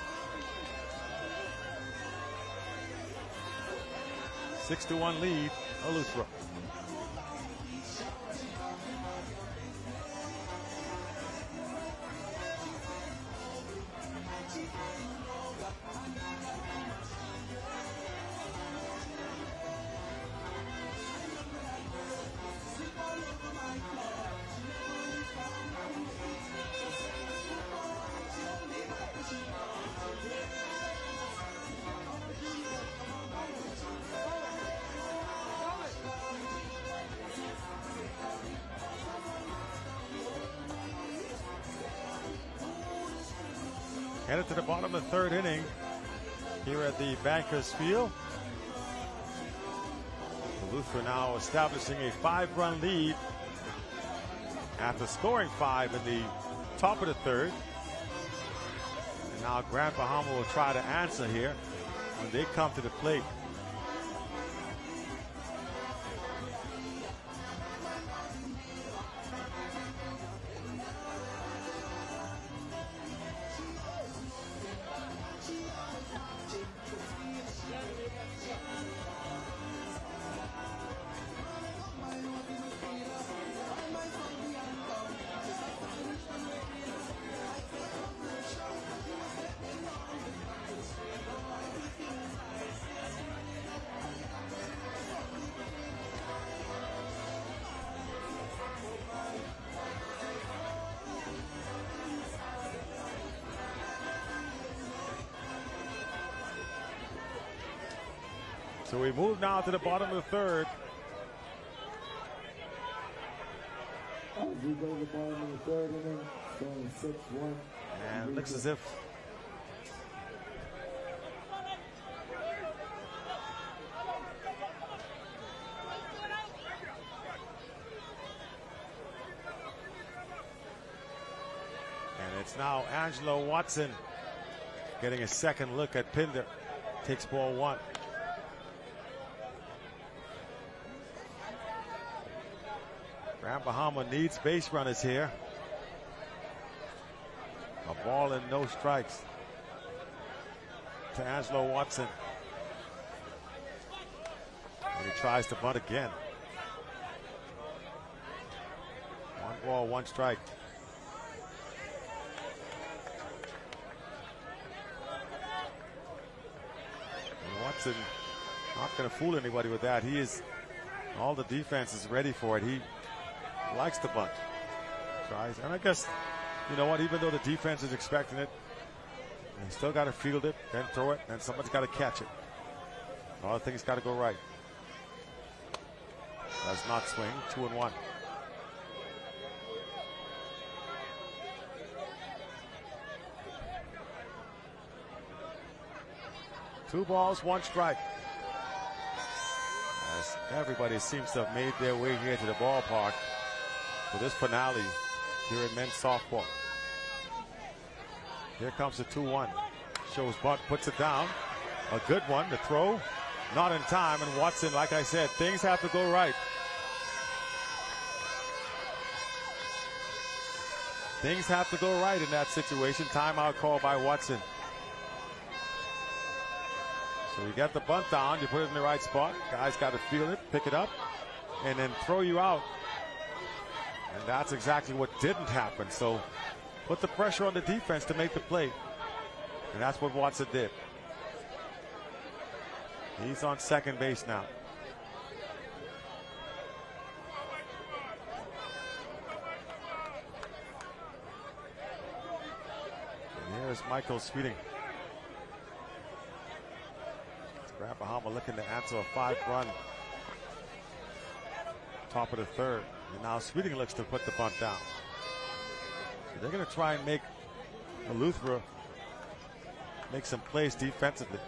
6-1 lead, Eleuthera. Headed to the bottom of the 3rd inning here at the Bankers Field. Eleuthera now establishing a 5-run lead after scoring 5 in the top of the 3rd. And now Grand Bahama will try to answer here when they come to the plate. So we move now to the bottom of the 3rd. As we go to the bottom of the 3rd inning, going 6-1. And it looks as if and it's now Angelo Watson getting a second look at Pinder. Takes ball 1. Grand Bahama needs base runners here. A ball and no strikes to Angelo Watson. And he tries to bunt again. 1 ball, 1 strike. And Watson not going to fool anybody with that. He is, all the defense is ready for it. He likes to bunt. Tries, and I guess, you know what, even though the defense is expecting it, you still got to field it, then throw it, and somebody's got to catch it. All the things got to go right. Does not swing. 2-1. Two balls, 1 strike. As everybody seems to have made their way here to the ballpark for this finale here in men's softball. Here comes the 2-1. Shows bunt, puts it down. A good one. The throw, not in time. And Watson, like I said, things have to go right. Things have to go right in that situation. Timeout call by Watson. So you get the bunt down, you put it in the right spot. Guys got to feel it, pick it up, and then throw you out. And that's exactly what didn't happen. So put the pressure on the defense to make the play. And that's what Watson did. He's on second base now. And here's Michael Sweeting. Grand Bahama looking to answer a 5-run top of the third. And now Sweeting looks to put the bunt down. So they're going to try and make Eleuthera make some plays defensively.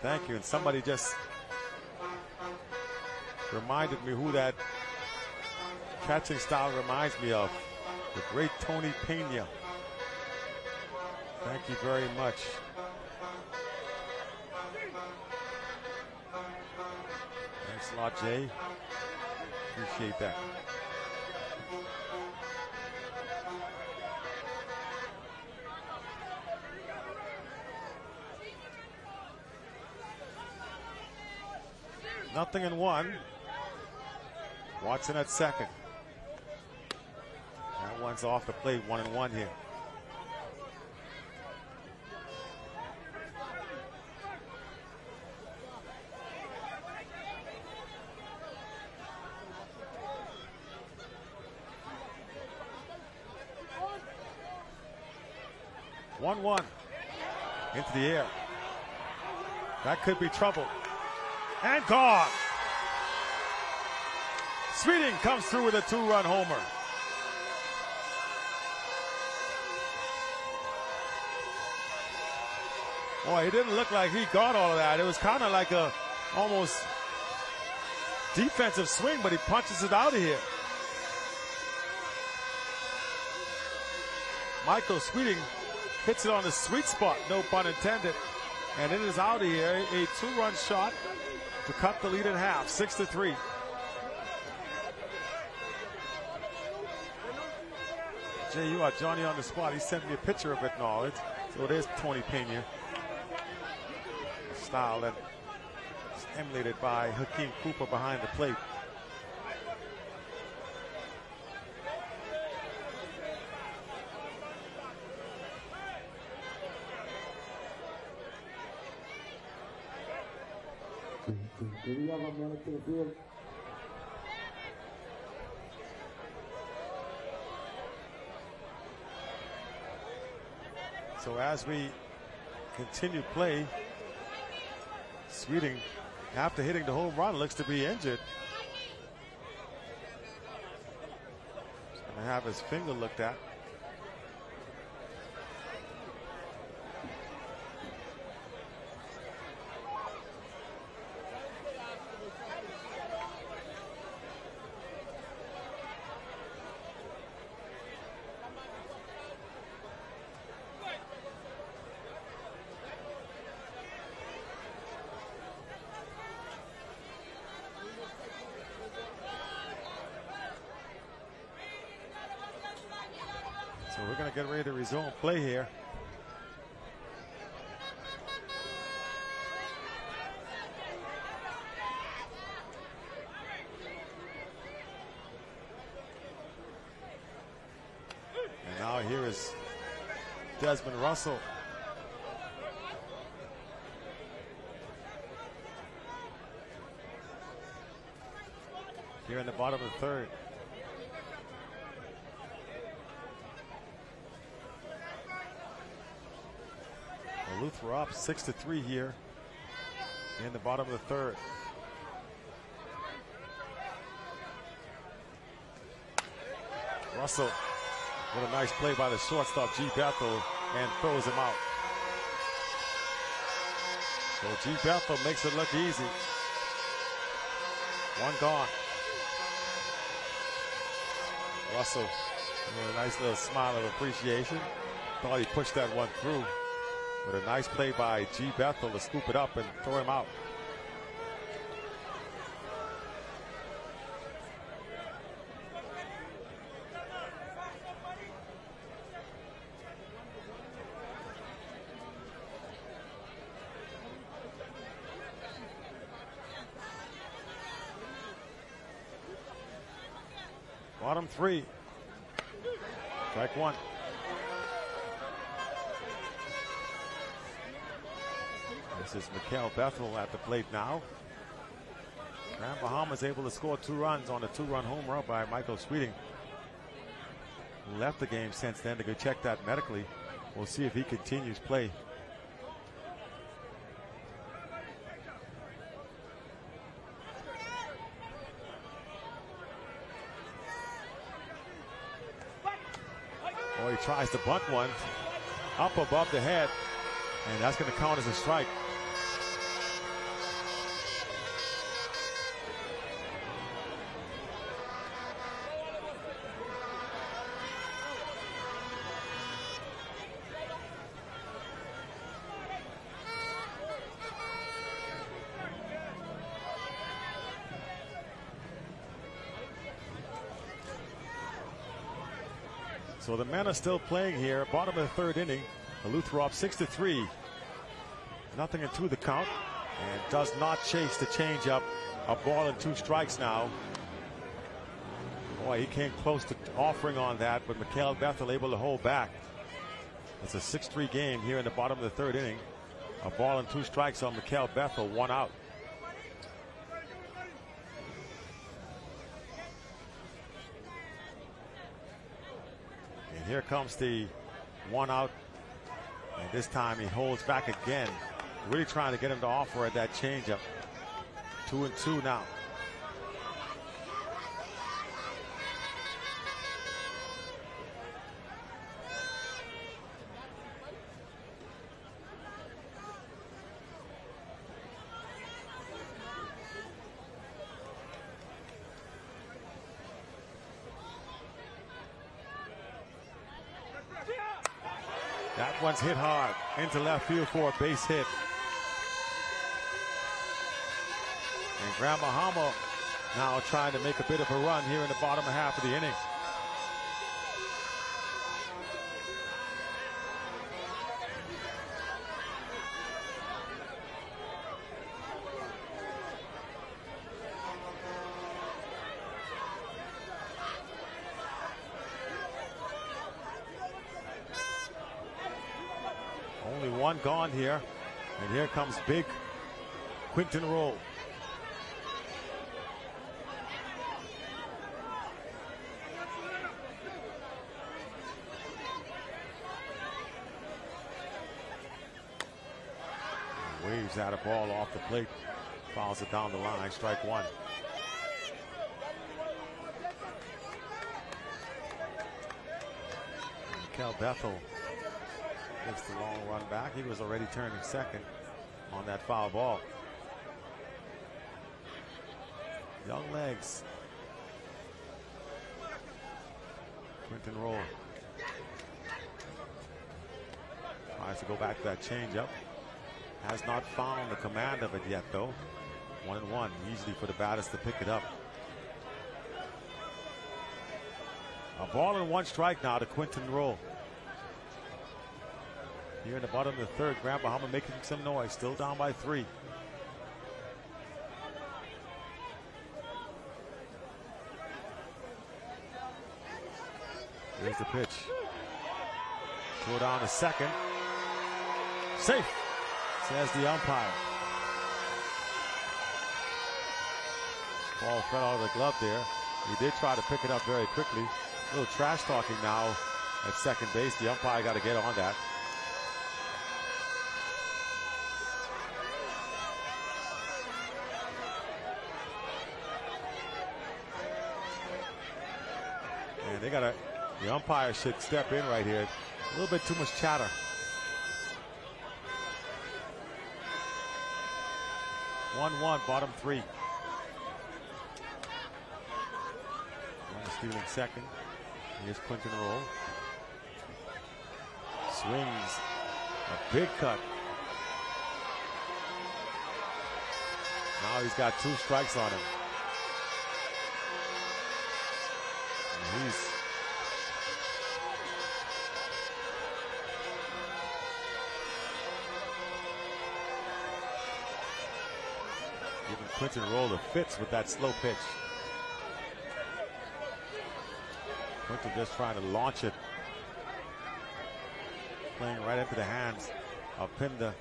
Thank you. And somebody just reminded me who that catching style reminds me of. The great Tony Pena. Thank you very much. Thanks a lot, Jay. Appreciate that. Nothing in one. Watson at second. That one's off the plate, 1-1 here. One into the air. That could be trouble. And gone. Sweeting comes through with a 2-run homer. Boy, he didn't look like he got all of that. It was kind of like a almost defensive swing, but he punches it out of here. Michael Sweeting hits it on the sweet spot, no pun intended. And it is out of here, a 2-run shot to cut the lead in half, 6-3. Jay, you are Johnny on the spot. He sent me a picture of it and all. So there's Tony Pena. A style that is emulated by Hakeem Cooper behind the plate. So as we continue play, Sweeting, after hitting the home run, looks to be injured. He's going to have his finger looked at. So we're going to get ready to resume play here. And now here is Desmond Russell. Here in the bottom of the third. Eleuthera up 6-3 here in the bottom of the third. Russell with a nice play by the shortstop G. Bethel and throws him out. So G. Bethel makes it look easy. One gone. Russell with a nice little smile of appreciation. Thought he pushed that one through. With a nice play by G. Bethel to scoop it up and throw him out. Bottom 3. Strike 1. This is Mikael Bethel at the plate now. Grand Bahamas able to score 2 runs on a 2-run home run by Michael Sweeting, who left the game since then to go check that medically. We'll see if he continues play. Oh, he tries to bunt one up above the head, and that's going to count as a strike. So the men are still playing here. Bottom of the 3rd inning. Eleuthero up 6-3. Nothing into the count. And does not chase the changeup. A ball and 2 strikes now. Boy, he came close to offering on that, but Mikael Bethel able to hold back. It's a 6-3 game here in the bottom of the 3rd inning. A ball and 2 strikes on Mikael Bethel, 1 out. And here comes the 1 out. And this time he holds back again. Really trying to get him to offer at that changeup. 2-2 now. That one's hit hard into left field for a base hit. And Grand Bahama now trying to make a bit of a run here in the bottom half of the inning. Only 1 gone here, and here comes big Quinton Roll. Waves at a ball off the plate, fouls it down the line, strike 1. Mikael Bethel gets the long run back. He was already turning second on that foul ball. Young legs. Quinton Roll tries to go back to that changeup. Has not found the command of it yet, though. 1-1, easily for the batters to pick it up. A ball and 1 strike now to Quinton Roll. Here in the bottom of the 3rd, Grand Bahama making some noise, still down by 3. Here's the pitch. Throw down to second. Safe, says the umpire. Ball fell out of the glove there. He did try to pick it up very quickly. A little trash talking now at second base. The umpire got to get on that. And they got the umpire should step in right here. A little bit too much chatter. One, bottom 3. One stealing second. Here's Quinton Roll. Swings A big cut. Now he's got 2 strikes on him. And he's giving Quinton Roll the fits with that slow pitch. Quinton just trying to launch it. Playing right into the hands of Pinder.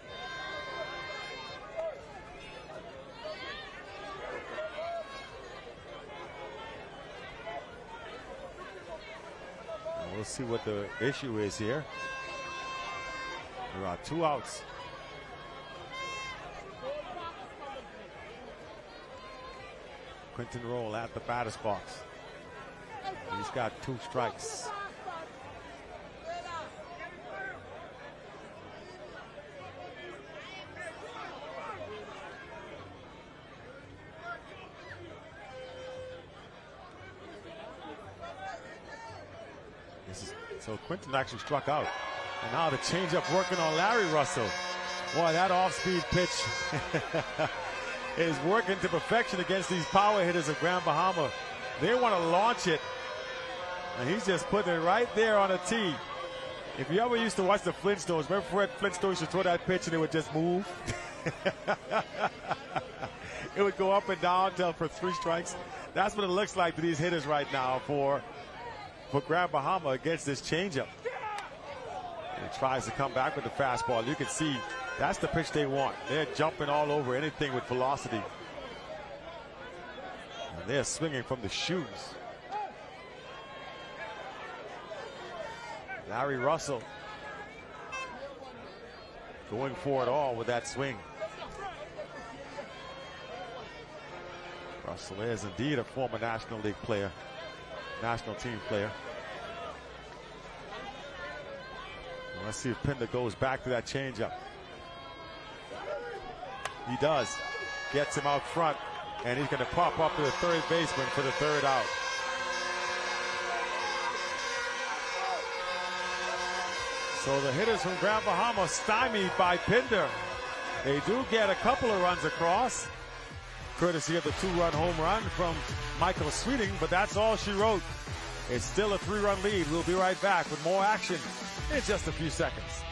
And we'll see what the issue is here. There are 2 outs. Quinton Roll at the batter's box. He's got 2 strikes. So Quinton actually struck out. And now the changeup working on Larry Russell. Boy, that off-speed pitch is working to perfection against these power hitters of Grand Bahama. They want to launch it. And he's just putting it right there on a tee. If you ever used to watch the Flintstones, remember Fred Flintstone used to throw that pitch and it would just move? It would go up and down for 3 strikes. That's what it looks like to these hitters right now for Grand Bahama against this changeup. And he tries to come back with the fastball. You can see that's the pitch they want. They're jumping all over anything with velocity. And they're swinging from the shoes. Larry Russell going for it all with that swing. Russell is indeed a former National League player, national team player. Well, let's see if Pinder goes back to that changeup. He does. Gets him out front, and he's going to pop up to the third baseman for the 3rd out. So the hitters from Grand Bahama stymied by Pinder. They do get a couple of runs across, courtesy of the 2-run home run from Michael Sweeting, but that's all she wrote. It's still a 3-run lead. We'll be right back with more action in just a few seconds.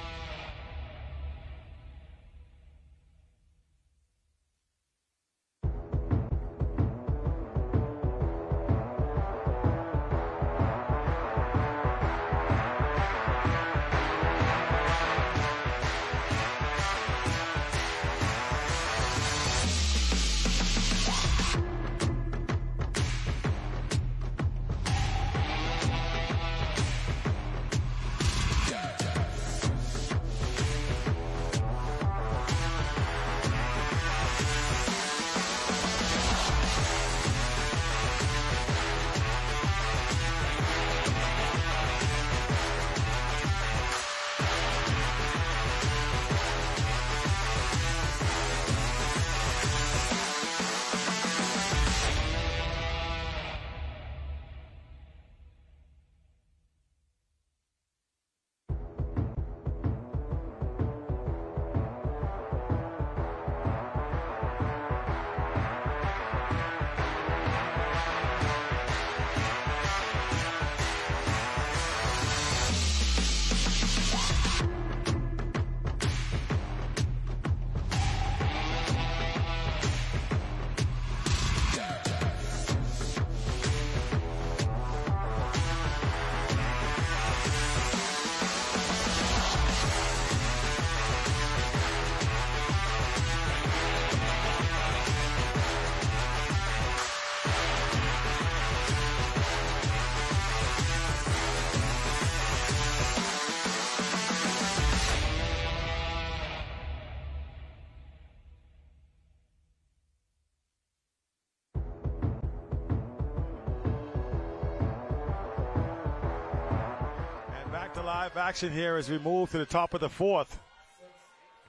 Live action here as we move to the top of the 4th.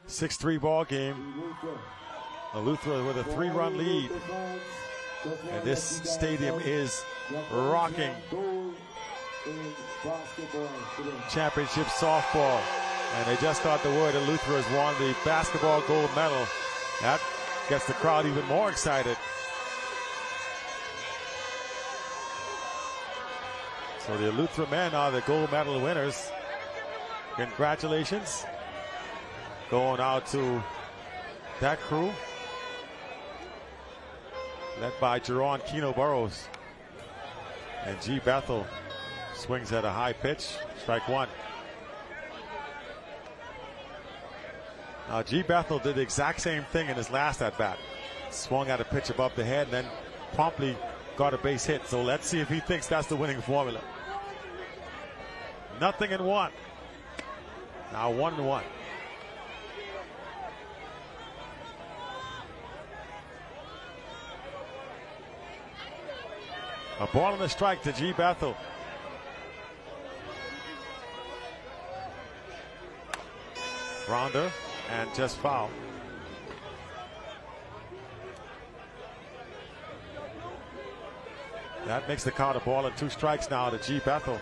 6-3 ball game. Eleuthera with a 3-run lead. And this stadium is rocking. Championship softball. And they just got the word that Luther has won the basketball gold medal. That gets the crowd even more excited. So the Eleuthera men are the gold medal winners. Congratulations. Going out to that crew, led by Jerron Keno Burrows. And G. Bethel swings at a high pitch, strike one. Now G. Bethel did the exact same thing in his last at-bat. Swung at a pitch above the head and then promptly got a base hit. So let's see if he thinks that's the winning formula. 0-1. Now 1-1. A ball and a strike to G. Bethel. Rounder and just foul. That makes the count a ball and 2 strikes now to G. Bethel.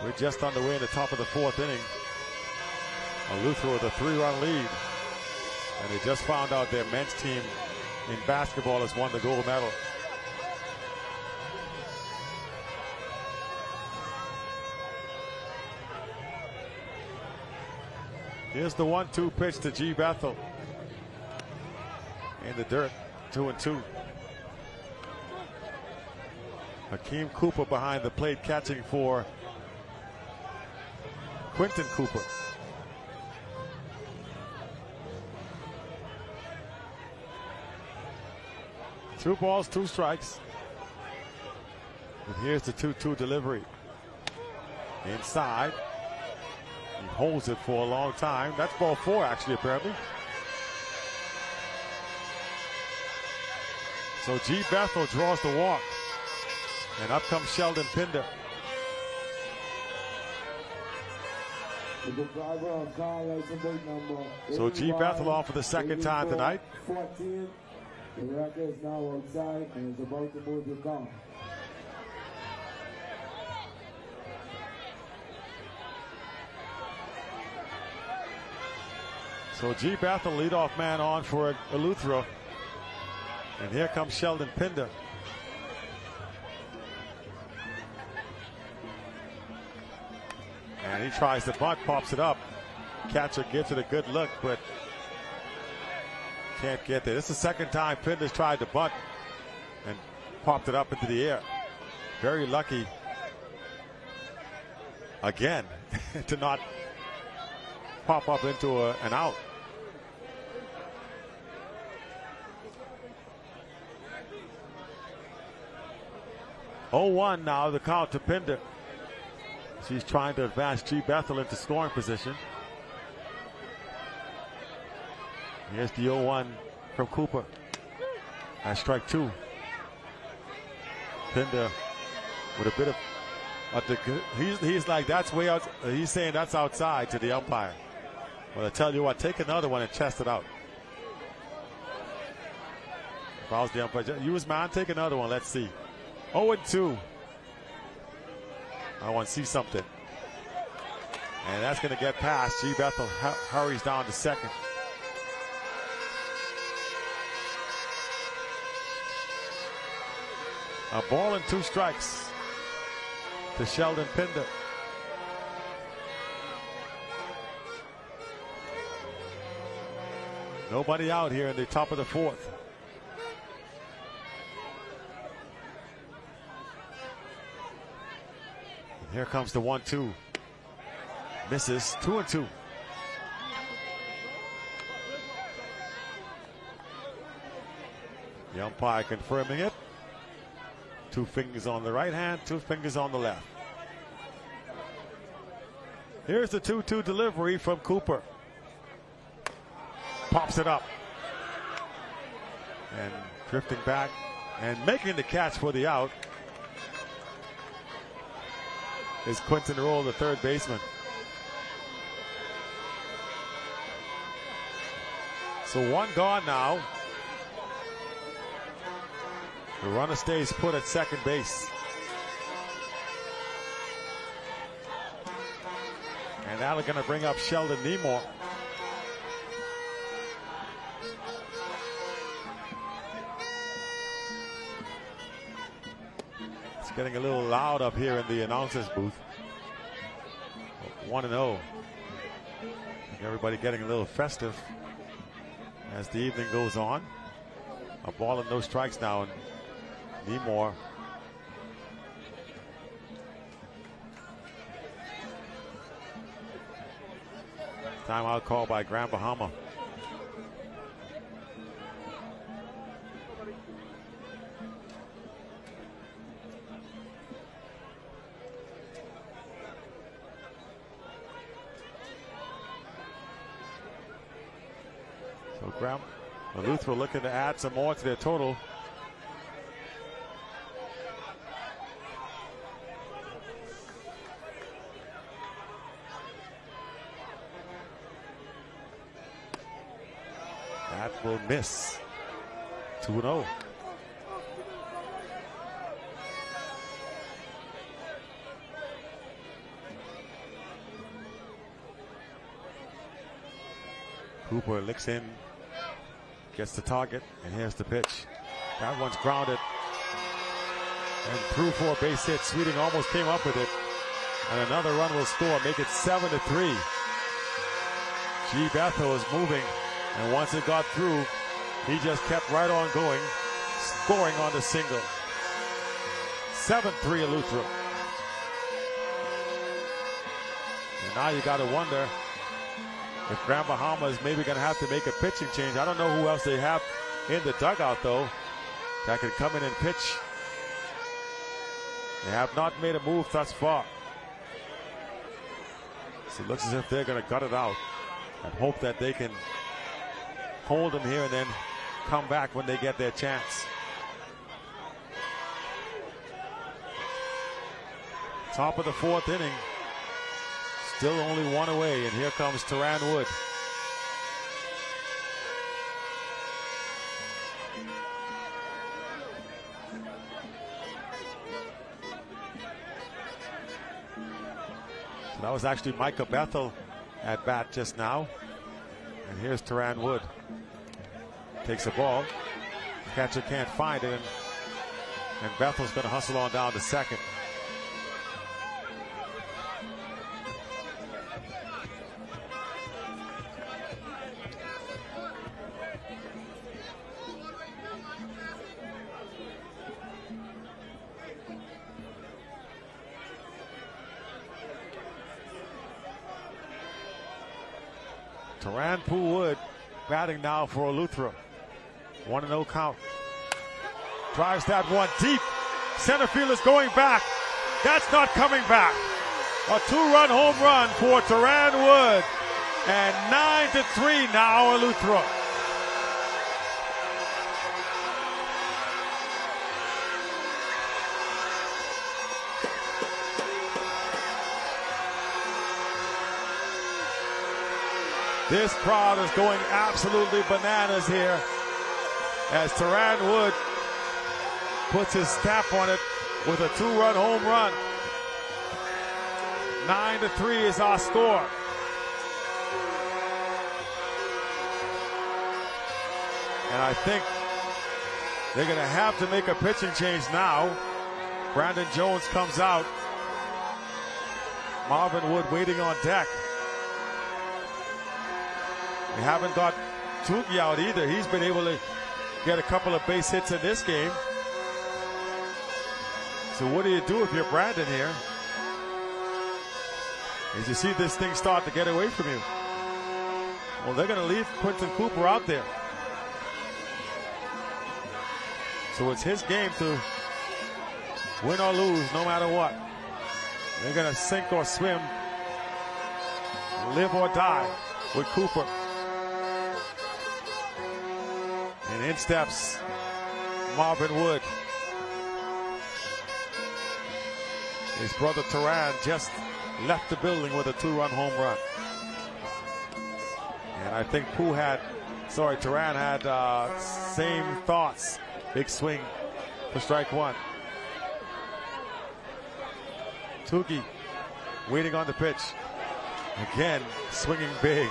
We're just underway in the top of the 4th inning. Eleuthera with a 3-run lead. And they just found out their men's team in basketball has won the gold medal. Here's the 1-2 pitch to G. Bethel. In the dirt, 2-2. Hakeem Cooper behind the plate catching for Quentin Cooper. Two balls, 2 strikes. And here's the 2-2 delivery. Inside. He holds it for a long time. That's ball 4 actually, apparently. So G. Bethel draws the walk. And up comes Sheldon Pinder. So G. Bethel on for the 2nd time tonight. 14. The record is now outside and is about to move the count. So G. Bethel, leadoff man on for Eleuthera. And here comes Sheldon Pinder. And he tries the bunt, pops it up. Catcher gives it a good look, but can't get there. This is the 2nd time Pinder's tried to bunt and popped it up into the air. Very lucky again to not pop up into an out. (0-1) now the count to Pinder. She's trying to advance G. Bethel into scoring position. Here's the 0-1 from Cooper. That's strike 2. Pinder with a bit of he's like, that's way out. He's saying that's outside to the umpire. Well, I tell you what, take another one and test it out. If I was the umpire, use man, take another one. Let's see. 0-2. I want to see something. And that's going to get past. G. Bethel hurries down to 2nd. A ball and 2 strikes to Sheldon Pinder. Nobody out here in the top of the 4th. Here comes the 1-2. Misses. 2-2. The umpire confirming it. 2 fingers on the right hand, 2 fingers on the left. Here's the 2-2 delivery from Cooper. Pops it up. And drifting back and making the catch for the out is Quentin Roll, the 3rd baseman. So 1 gone now. The runner stays put at 2nd base. And now they're going to bring up Sheldon Nemore. It's getting a little loud up here in the announcers booth. 1-0. Everybody getting a little festive as the evening goes on. A ball and no strikes now, and Nemore timeout call by Grand Bahama. So Eleuthera looking to add some more to their total. That will miss. 2-0. Cooper licks in, gets the target, and here's the pitch. That one's grounded and through for a base hit. Sweeting almost came up with it, and another run will score, make it 7-3. G. Bethel is moving, and once it got through, he just kept right on going, scoring on the single. 7-3 Eleuthera. And now you got to wonder if Grand Bahama is maybe going to have to make a pitching change. I don't know who else they have in the dugout, though, that could come in and pitch. They have not made a move thus far. So it looks as if they're going to gut it out and hope that they can hold them here and then come back when they get their chance. Top of the fourth inning. Still only one away, and here comes Teran Wood. So that was actually Micah Bethel at bat just now. And here's Teran Wood. Takes the ball. Catcher can't find it, and Bethel's going to hustle on down to second. Teran Wood batting now for Eleuthera. 1-0 count. Drives that one deep. Center field is going back. That's not coming back. A two-run home run for Teran Wood. And 9-3 now Eleuthera. This crowd is going absolutely bananas here as Teran Wood puts his stamp on it with a two-run home run. 9-3 is our score. And I think they're going to have to make a pitching change now. Brandon Jones comes out. Marvin Wood waiting on deck. They haven't got Tugi out either. He's been able to get a couple of base hits in this game. So what do you do if you're Brandon here? As you see this thing start to get away from you. Well, they're going to leave Quinton Cooper out there. So it's his game to win or lose no matter what. They're going to sink or swim, live or die with Cooper. And in steps Marvin Wood. His brother Teran just left the building with a two-run home run. And I think Teran had same thoughts. Big swing for strike one. Tugi waiting on the pitch. Again, swinging big.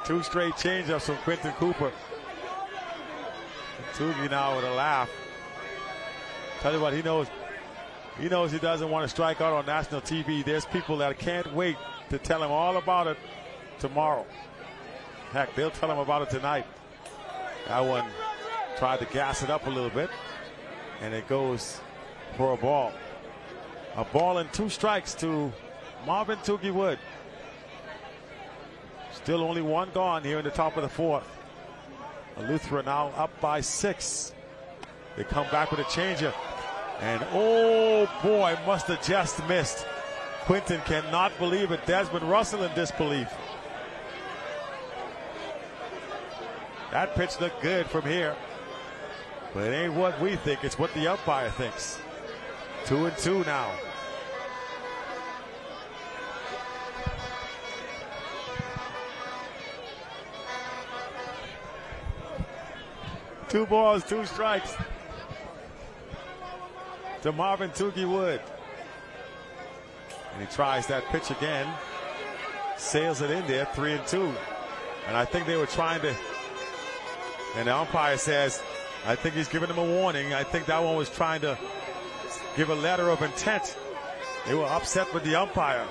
2 straight changeups from Quentin Cooper. Tugi now with a laugh. Tell you what, he knows he doesn't want to strike out on national TV. There's people that can't wait to tell him all about it tomorrow. Heck, they'll tell him about it tonight. That one tried to gas it up a little bit, and it goes for a ball. A ball and 2 strikes to Marvin Tugi Wood. Still only 1 gone here in the top of the 4th. Eleuthera now up by 6. They come back with a changeup. And oh boy, must have just missed. Quentin cannot believe it. Desmond Russell in disbelief. That pitch looked good from here. But it ain't what we think, it's what the umpire thinks. 2-2 now. Two balls, 2 strikes to Marvin Tugi Wood. And he tries that pitch again. Sails it in there, 3-2. And I think they were trying to, and the umpire says, I think he's giving him a warning. I think that one was trying to give a letter of intent. They were upset with the umpire.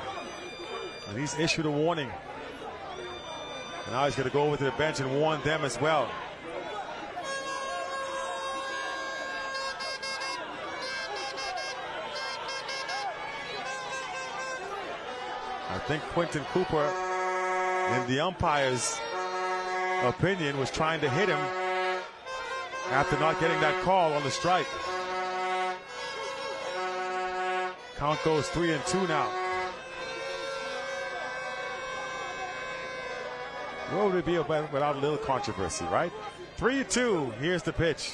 And he's issued a warning. And now he's going to go over to the bench and warn them as well. I think Quentin Cooper, in the umpire's opinion, was trying to hit him after not getting that call on the strike. Count goes 3-2 now. What would it be without a little controversy, right? 3-2, here's the pitch.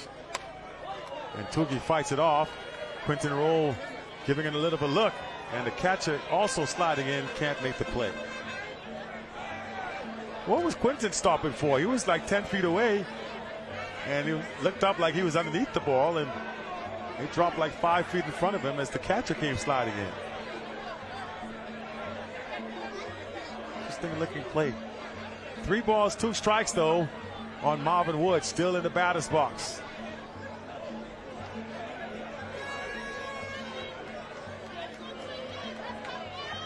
And Tugi fights it off. Quentin Roll giving it a little bit of a look. And the catcher also sliding in, can't make the play. What was Quentin stopping for? He was like 10 feet away. And he looked up like he was underneath the ball. And he dropped like 5 feet in front of him as the catcher came sliding in. Interesting looking play. 3 balls, 2 strikes though on Marvin Wood, still in the batter's box.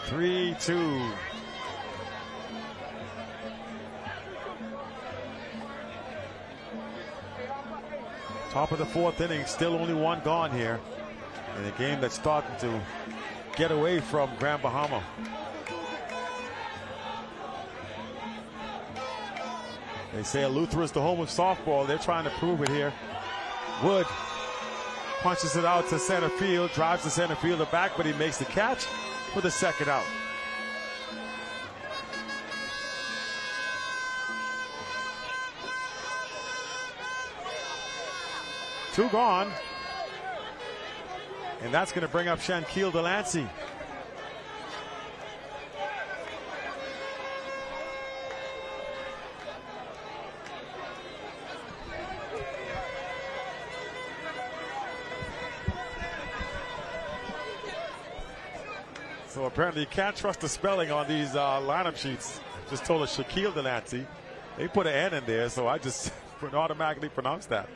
Three-two. Top of the 4th inning, still only 1 gone here in a game that's starting to get away from Grand Bahama. They say Eleuthera is the home of softball. They're trying to prove it here. Wood punches it out to center field, drives the center fielder back, but he makes the catch for the 2nd out. Two gone. And that's going to bring up Shaquille Delancey. So apparently you can't trust the spelling on these lineup sheets. Just told us Shaquille Delancey. They put an N in there, so I just automatically pronounced that.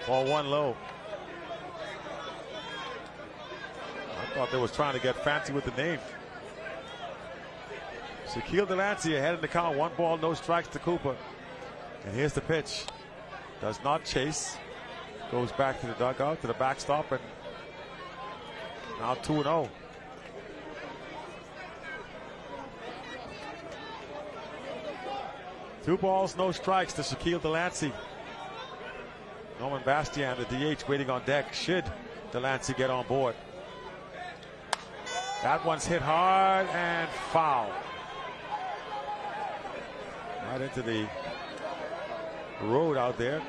Ball 1 low. I thought they was trying to get fancy with the name. Shaquille Delancey ahead in the count. 1 ball, no strikes to Cooper. And here's the pitch. Does not chase. Goes back to the dugout, to the backstop, and now 2-0. Two balls, no strikes to Shaquille Delancey. Norman Bastian, the DH, waiting on deck. Should Delancey get on board? That one's hit hard and foul. Right into the road out there.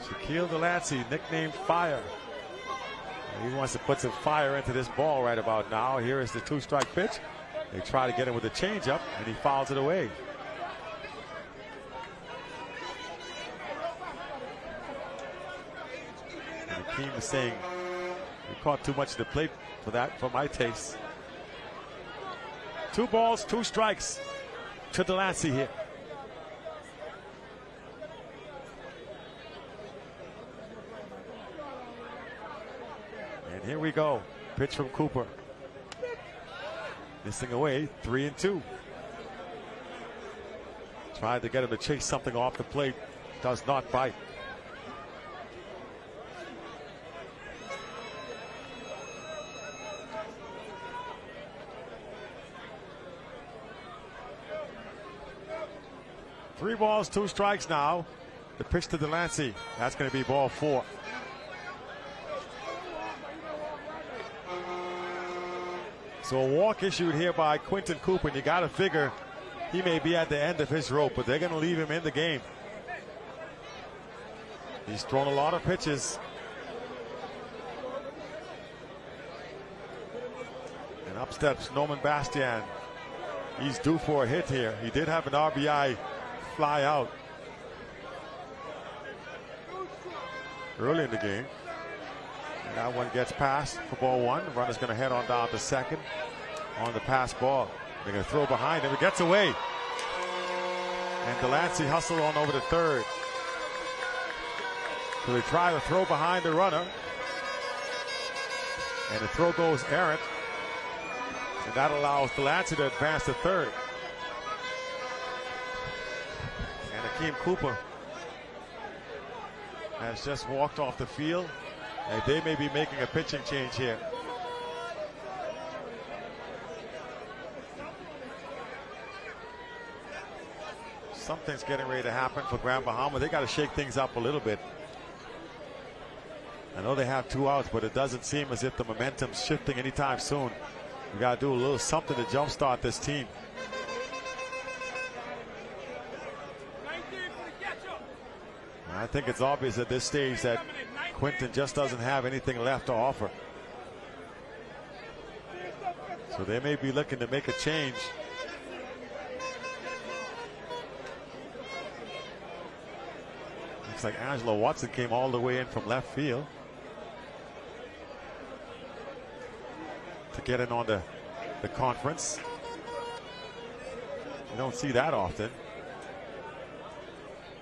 Shaquille Delancey, nicknamed Fire. He wants to put some fire into this ball right about now. Here is the 2-strike pitch. They try to get him with a changeup, and he fouls it away. Hakeem is saying we caught too much of the plate for that, for my taste. 2 balls, 2 strikes to Delancey here. And here we go. Pitch from Cooper. Missing away, 3-2. Tried to get him to chase something off the plate. Does not bite. Three balls, 2 strikes now. The pitch to Delancey. That's going to be ball 4. So a walk issued here by Quentin Cooper, and you got to figure he may be at the end of his rope, but they're going to leave him in the game. He's thrown a lot of pitches. And up steps Norman Bastian. He's due for a hit here. He did have an RBI fly out early in the game. And that one gets past for ball 1. The runner's going to head on down to second on the pass ball. They're going to throw behind him. It gets away. And Delancey hustled on over to third. So they try to throw behind the runner. And the throw goes errant. And that allows Delancey to advance to third. And Hakeem Cooper has just walked off the field. And they may be making a pitching change here. Something's getting ready to happen for Grand Bahama. They got to shake things up a little bit. I know they have 2 outs, but it doesn't seem as if the momentum's shifting anytime soon. We got to do a little something to jumpstart this team. I think it's obvious at this stage that Quentin just doesn't have anything left to offer. So they may be looking to make a change. Looks like Angelo Watson came all the way in from left field to get in on the conference. You don't see that often.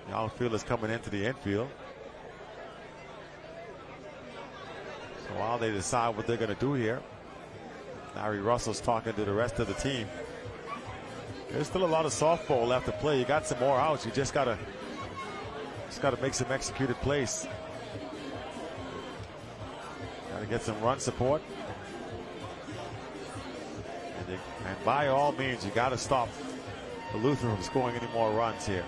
The outfield is coming into the infield. So while they decide what they're going to do here, Larry Russell's talking to the rest of the team. There's still a lot of softball left to play. You got some more outs. You just got to make some executed plays. Got to get some run support. And by all means, you got to stop the Luther from scoring any more runs here.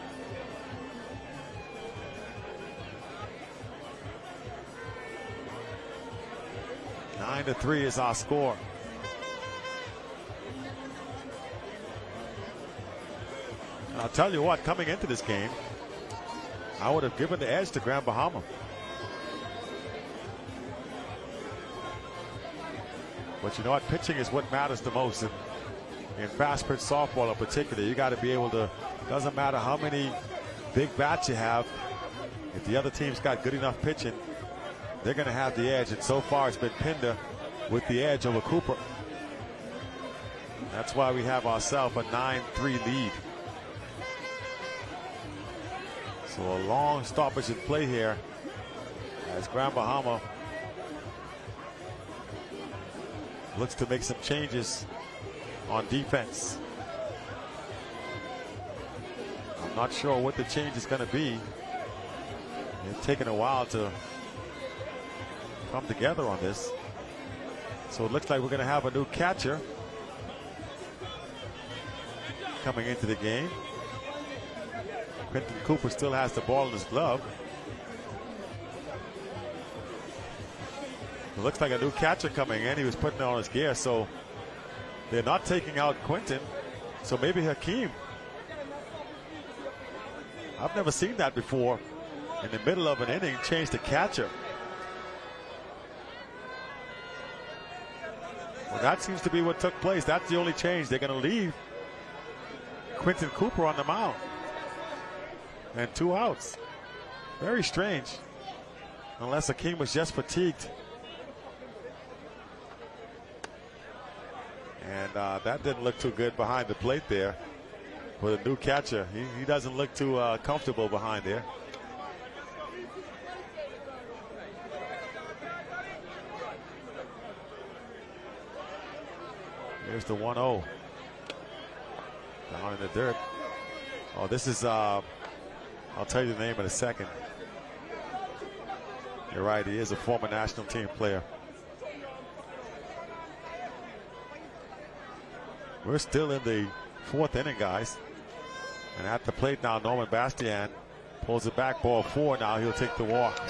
9-3 is our score. And I'll tell you what, coming into this game, I would have given the edge to Grand Bahama. But you know what? Pitching is what matters the most. In fast pitch softball in particular, you got to be able to, doesn't matter how many big bats you have, if the other team's got good enough pitching, they're going to have the edge. And so far it's been Pinder with the edge over Cooper. That's why we have ourselves a 9-3 lead. So a long stoppage in play here as Grand Bahama looks to make some changes on defense. I'm not sure what the change is going to be. It's taken a while to come together on this. So it looks like we're going to have a new catcher coming into the game. Quentin Cooper still has the ball in his glove. It looks like a new catcher coming in. He was putting on his gear, so they're not taking out Quentin. So maybe Hakeem. I've never seen that before. In the middle of an inning, change the catcher. Well, that seems to be what took place. That's the only change. They're going to leave Quentin Cooper on the mound. And 2 outs. Very strange. unless Hakeem was just fatigued. And that didn't look too good behind the plate there for the new catcher. He doesn't look too comfortable behind there. Here's the 1-0. Down in the dirt. Oh, this is, I'll tell you the name in a second. You're right, he is a former national team player. We're still in the 4th inning, guys. And at the plate now, Norman Bastian pulls it back, ball 4 now. He'll take the walk.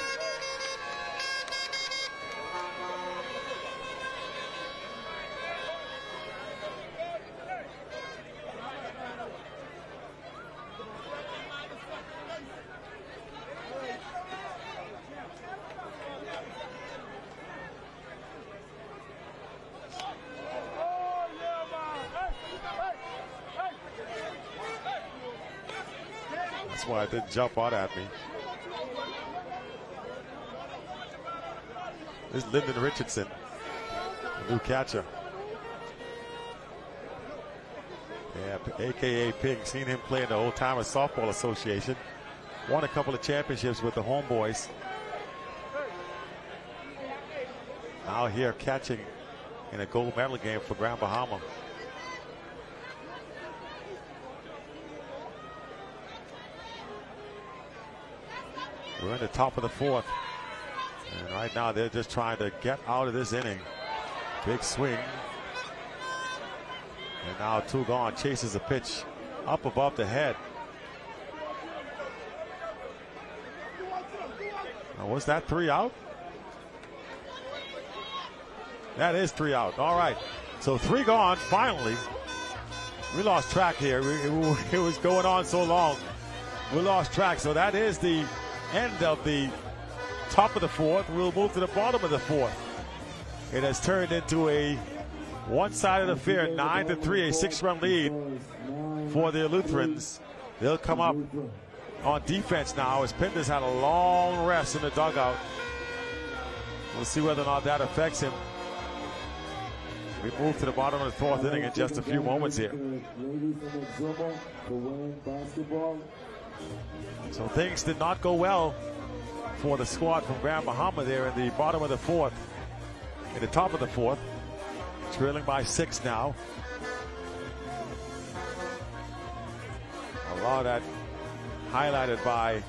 That's why it didn't jump out at me. This is Lyndon Richardson, the new catcher. Yeah, AKA Pig. Seen him play in the Old Timers Softball Association. Won a couple of championships with the Homeboys. Now here catching in a gold medal game for Grand Bahama. We're in the top of the 4th. And right now they're just trying to get out of this inning. Big swing. And now 2 gone. Chases a pitch up above the head. Now, was that 3 out? That is 3 out. All right. So 3 gone finally. We lost track here. It was going on so long. We lost track. So that is the end of the top of the 4th. We'll move to the bottom of the 4th. It has turned into a one-sided affair, 9-3, a 6-run lead for the Lutherans. They'll come up on defense now as Pinders had a long rest in the dugout. We'll see whether or not that affects him. We move to the bottom of the 4th inning in just a few moments here. So things did not go well for the squad from Grand Bahama there in the bottom of the 4th. In the top of the 4th, trailing by 6 now. A lot of that highlighted by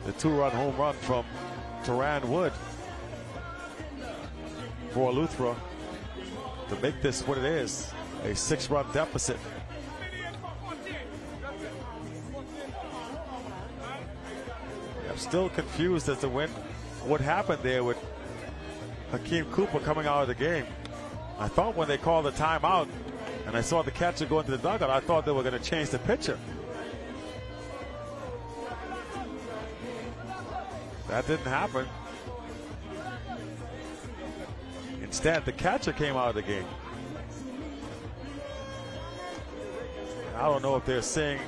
the 2-run home run from Teran Wood for Eleuthera to make this what it is, a 6-run deficit. I'm still confused as to what happened there with Hakeem Cooper coming out of the game. I thought when they called the timeout and I saw the catcher go into the dugout, I thought they were going to change the pitcher. That didn't happen. Instead, the catcher came out of the game. I don't know if they're saying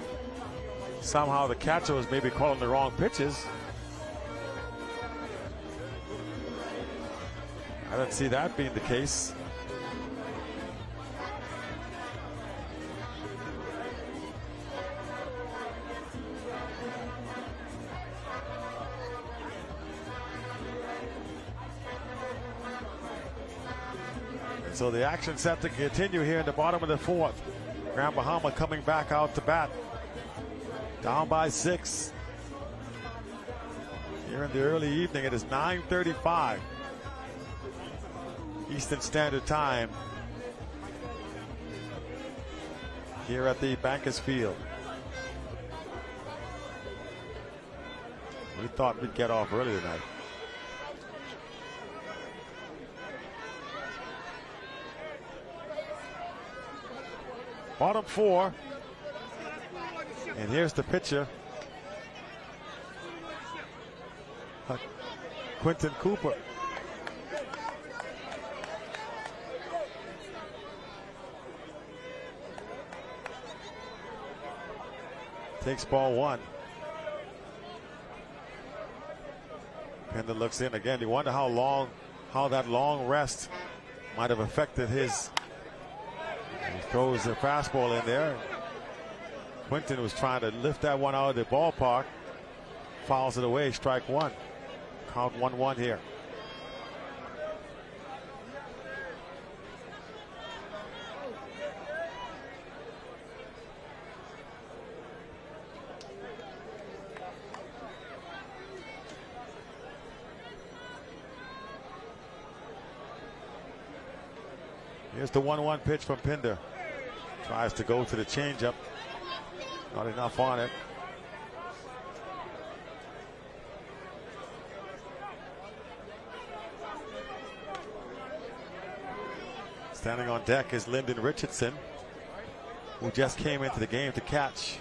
somehow the catcher was maybe calling the wrong pitches. I don't see that being the case. And so the action set to continue here in the bottom of the 4th. Grand Bahama coming back out to bat. Down by 6. Here in the early evening, it is 9:35 Eastern Standard Time here at the Bankers Field. We thought we'd get off early tonight. Bottom 4. And here's the pitcher, Quentin Cooper. Takes ball 1. Pinder looks in again. You wonder how that long rest might have affected his. He throws the fastball in there. Quinton was trying to lift that one out of the ballpark. Fouls it away, strike one. Count 1-1 here. Here's the 1-1 pitch from Pinder. Tries to go to the changeup. Not enough on it. Standing on deck is Lyndon Richardson, who just came into the game to catch.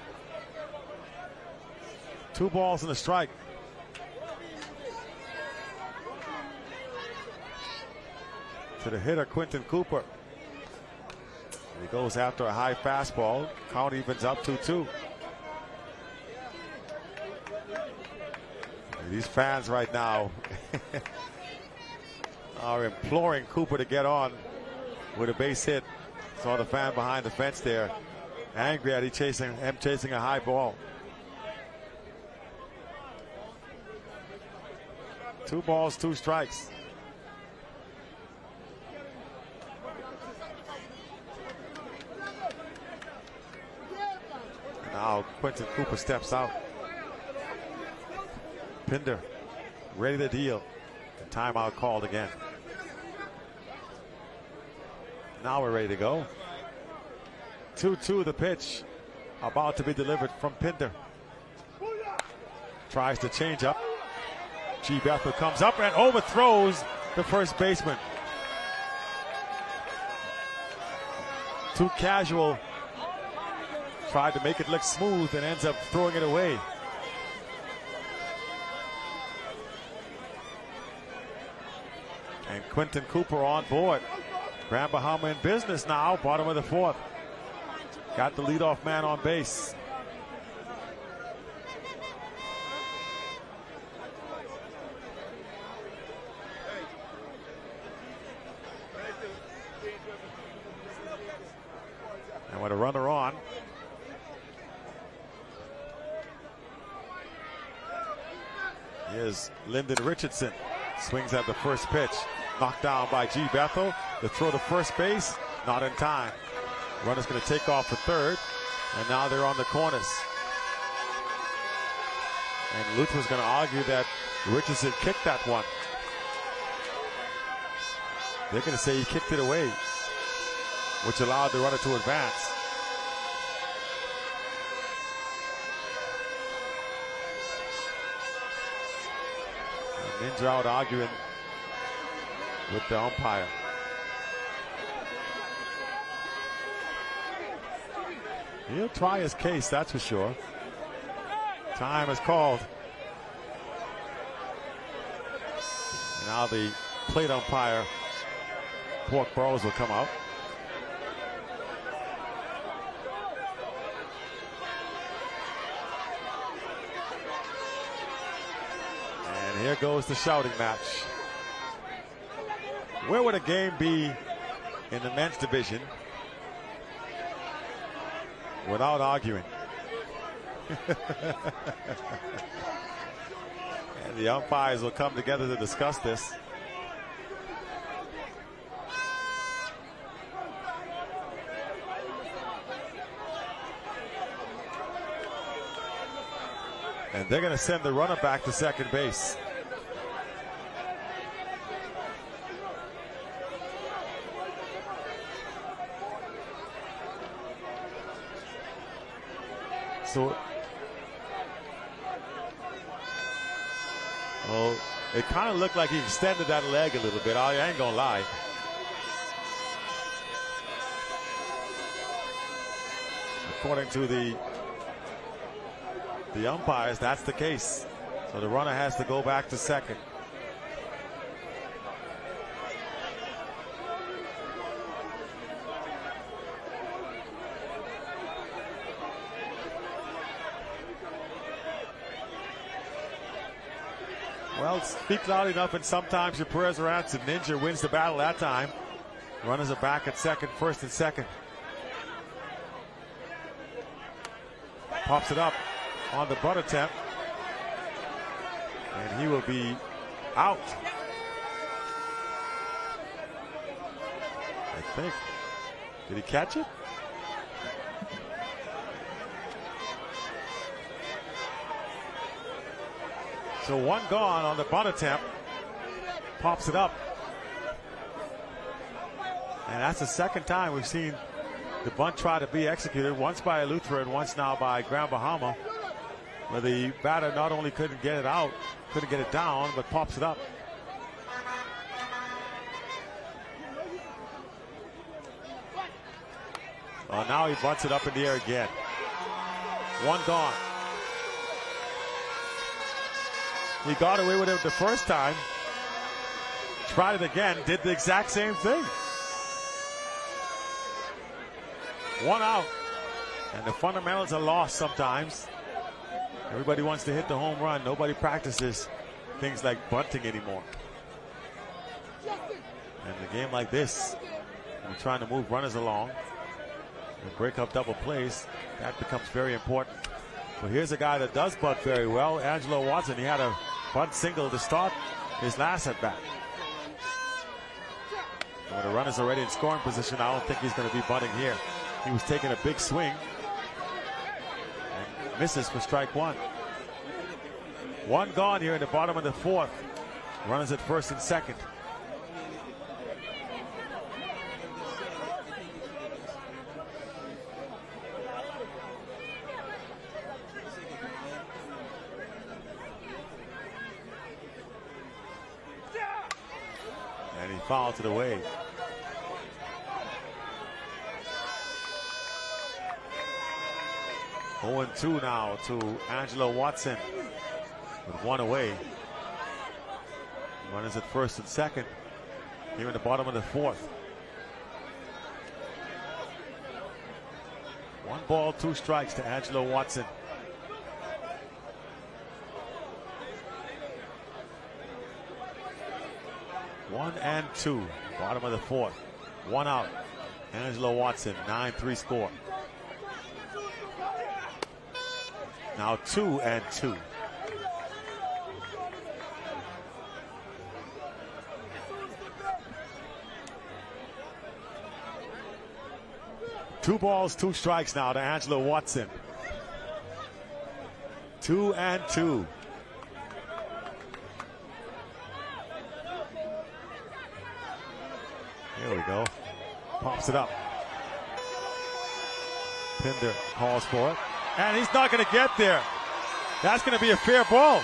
2 balls and a strike. To the hitter, Quinton Cooper. He goes after a high fastball. Count evens up 2-2. These fans right now are imploring Cooper to get on with a base hit. Saw the fan behind the fence there, angry at him chasing a high ball. 2 balls, 2 strikes. Now Quinton Cooper steps out. Pinder ready to deal. The timeout called again. Now we're ready to go. 2-2 the pitch. About to be delivered from Pinder. Tries to change up. G. Bethel comes up and overthrows the first baseman. Too casual. Tried to make it look smooth and ends up throwing it away. And Quinton Cooper on board. Grand Bahama in business now, bottom of the 4th. Got the leadoff man on base. And with a runner on, here's Lyndon Richardson. Swings at the first pitch. Knocked down by G. Bethel. The throw to first base, not in time. Runner's going to take off for third, and now they're on the corners. And Luther's going to argue that Richardson kicked that one. They're going to say he kicked it away, which allowed the runner to advance. And Ninja out arguing with the umpire. He'll try his case, that's for sure. Time is called. And now the plate umpire, Pork Burrows, will come out. And here goes the shouting match. Where would a game be in the men's division without arguing? And the umpires will come together to discuss this. And they're going to send the runner back to second base. So, well, it kind of looked like he extended that leg a little bit. I ain't gonna lie. According to the umpires, that's the case. So the runner has to go back to second. Well, Well, speak loud enough and sometimes your prayers are answered. Ninja wins the battle that time. Runners are back at first and second. Pops it up on the butt attempt. And he will be out. I think. Did he catch it? So one gone on the bunt attempt. Pops it up. And that's the second time we've seen the bunt try to be executed, once by Eleuthera and once now by Grand Bahama, where the batter not only couldn't get it out, couldn't get it down, but pops it up. Well, now he bunts it up in the air again. One gone. He got away with it the first time. Tried it again, did the exact same thing. One out. And the fundamentals are lost sometimes. Everybody wants to hit the home run. Nobody practices things like bunting anymore. And in a game like this, when you're trying to move runners along and break up double plays, that becomes very important. But here's a guy that does bunt very well, Angelo Watson. He had a bunt single to start his last at bat. When the runner's already in scoring position, I don't think he's going to be bunting here. He was taking a big swing and misses for strike one. One gone here in the bottom of the fourth. Runners at first and second. And he fouled it away. Oh, 0-2 now to Angelo Watson with one away. Runners at first and second here in the bottom of the fourth. 1 ball, 2 strikes to Angelo Watson. One and 2, bottom of the fourth. 1 out. Angelo Watson, 9-3 score. Now 2 and 2. Two balls, 2 strikes now to Angelo Watson. 2 and 2. Here we go. Pops it up. Pinder calls for it. And he's not going to get there. That's going to be a fair ball.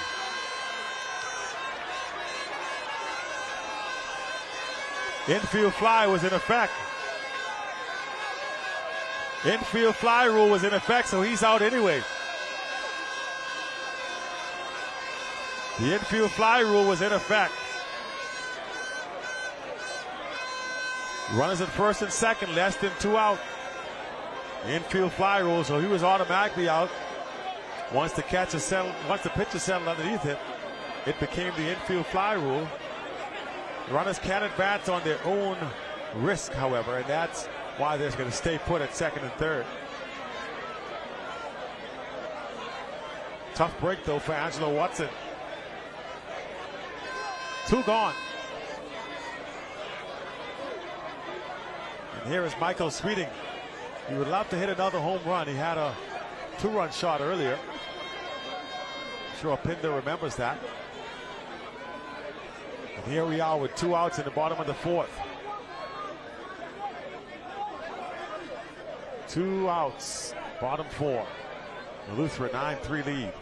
Infield fly was in effect. Infield fly rule was in effect, so he's out anyway. The infield fly rule was in effect. Runners at first and second, less than 2 out. Infield fly rule, so he was automatically out. Once the pitcher settled underneath it, it became the infield fly rule. Runners can advance on their own risk, however, and that's why they're going to stay put at second and third. Tough break, though, for Angelo Watson. 2 gone. And here is Michael Sweeting. He would love to hit another home run. He had a 2-run shot earlier. I'm sure Pinder remembers that. And here we are with 2 outs in the bottom of the fourth. 2 outs, bottom 4. Eleuthera 9-3 lead.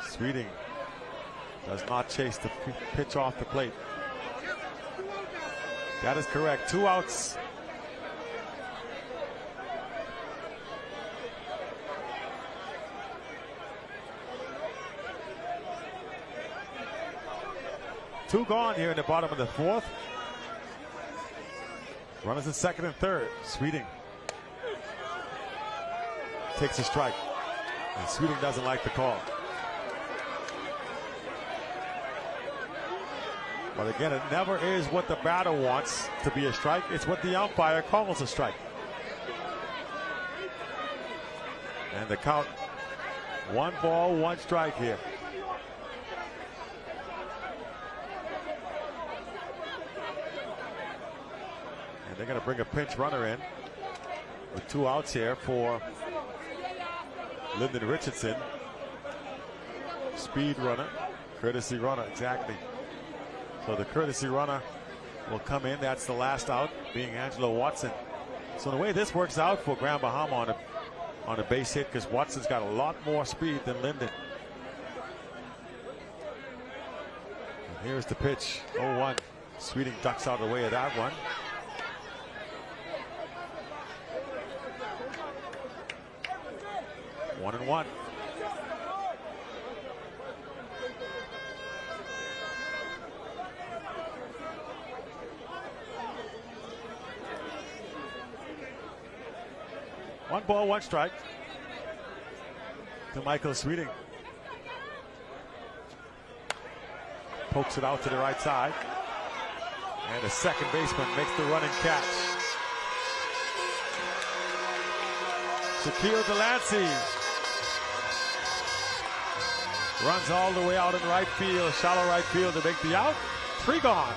Sweeting does not chase the pitch off the plate. That is correct. 2 outs. Two gone here in the bottom of the fourth. Runners at second and third. Sweeting takes a strike. And Sweeting doesn't like the call. But again, it never is what the batter wants to be a strike. It's what the umpire calls a strike. And the count, 1 ball, 1 strike here. And they're going to bring a pinch runner in with 2 outs here for Lyndon Richardson. Speed runner, courtesy runner, exactly. So the courtesy runner will come in. That's the last out, being Angelo Watson. So the way this works out for Grand Bahama on a base hit, because Watson's got a lot more speed than Lyndon. And here's the pitch, 0-1. Sweeting ducks out of the way of that one. One and one. One ball, 1 strike to Michael Sweeting. Pokes it out to the right side. And the second baseman makes the running catch. Shaquille Delancey runs all the way out in right field, shallow right field to make the out. 3 gone.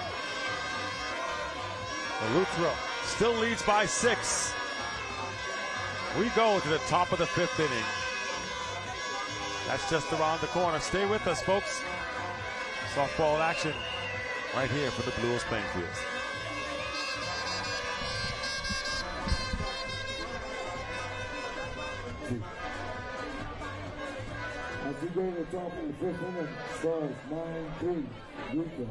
Eleuthero still leads by 6. We go to the top of the 5th inning. That's just around the corner. Stay with us, folks. Softball action right here from the Blue Hills playing fields. As we go to the top of the 5th inning, scores 9-3, Utah.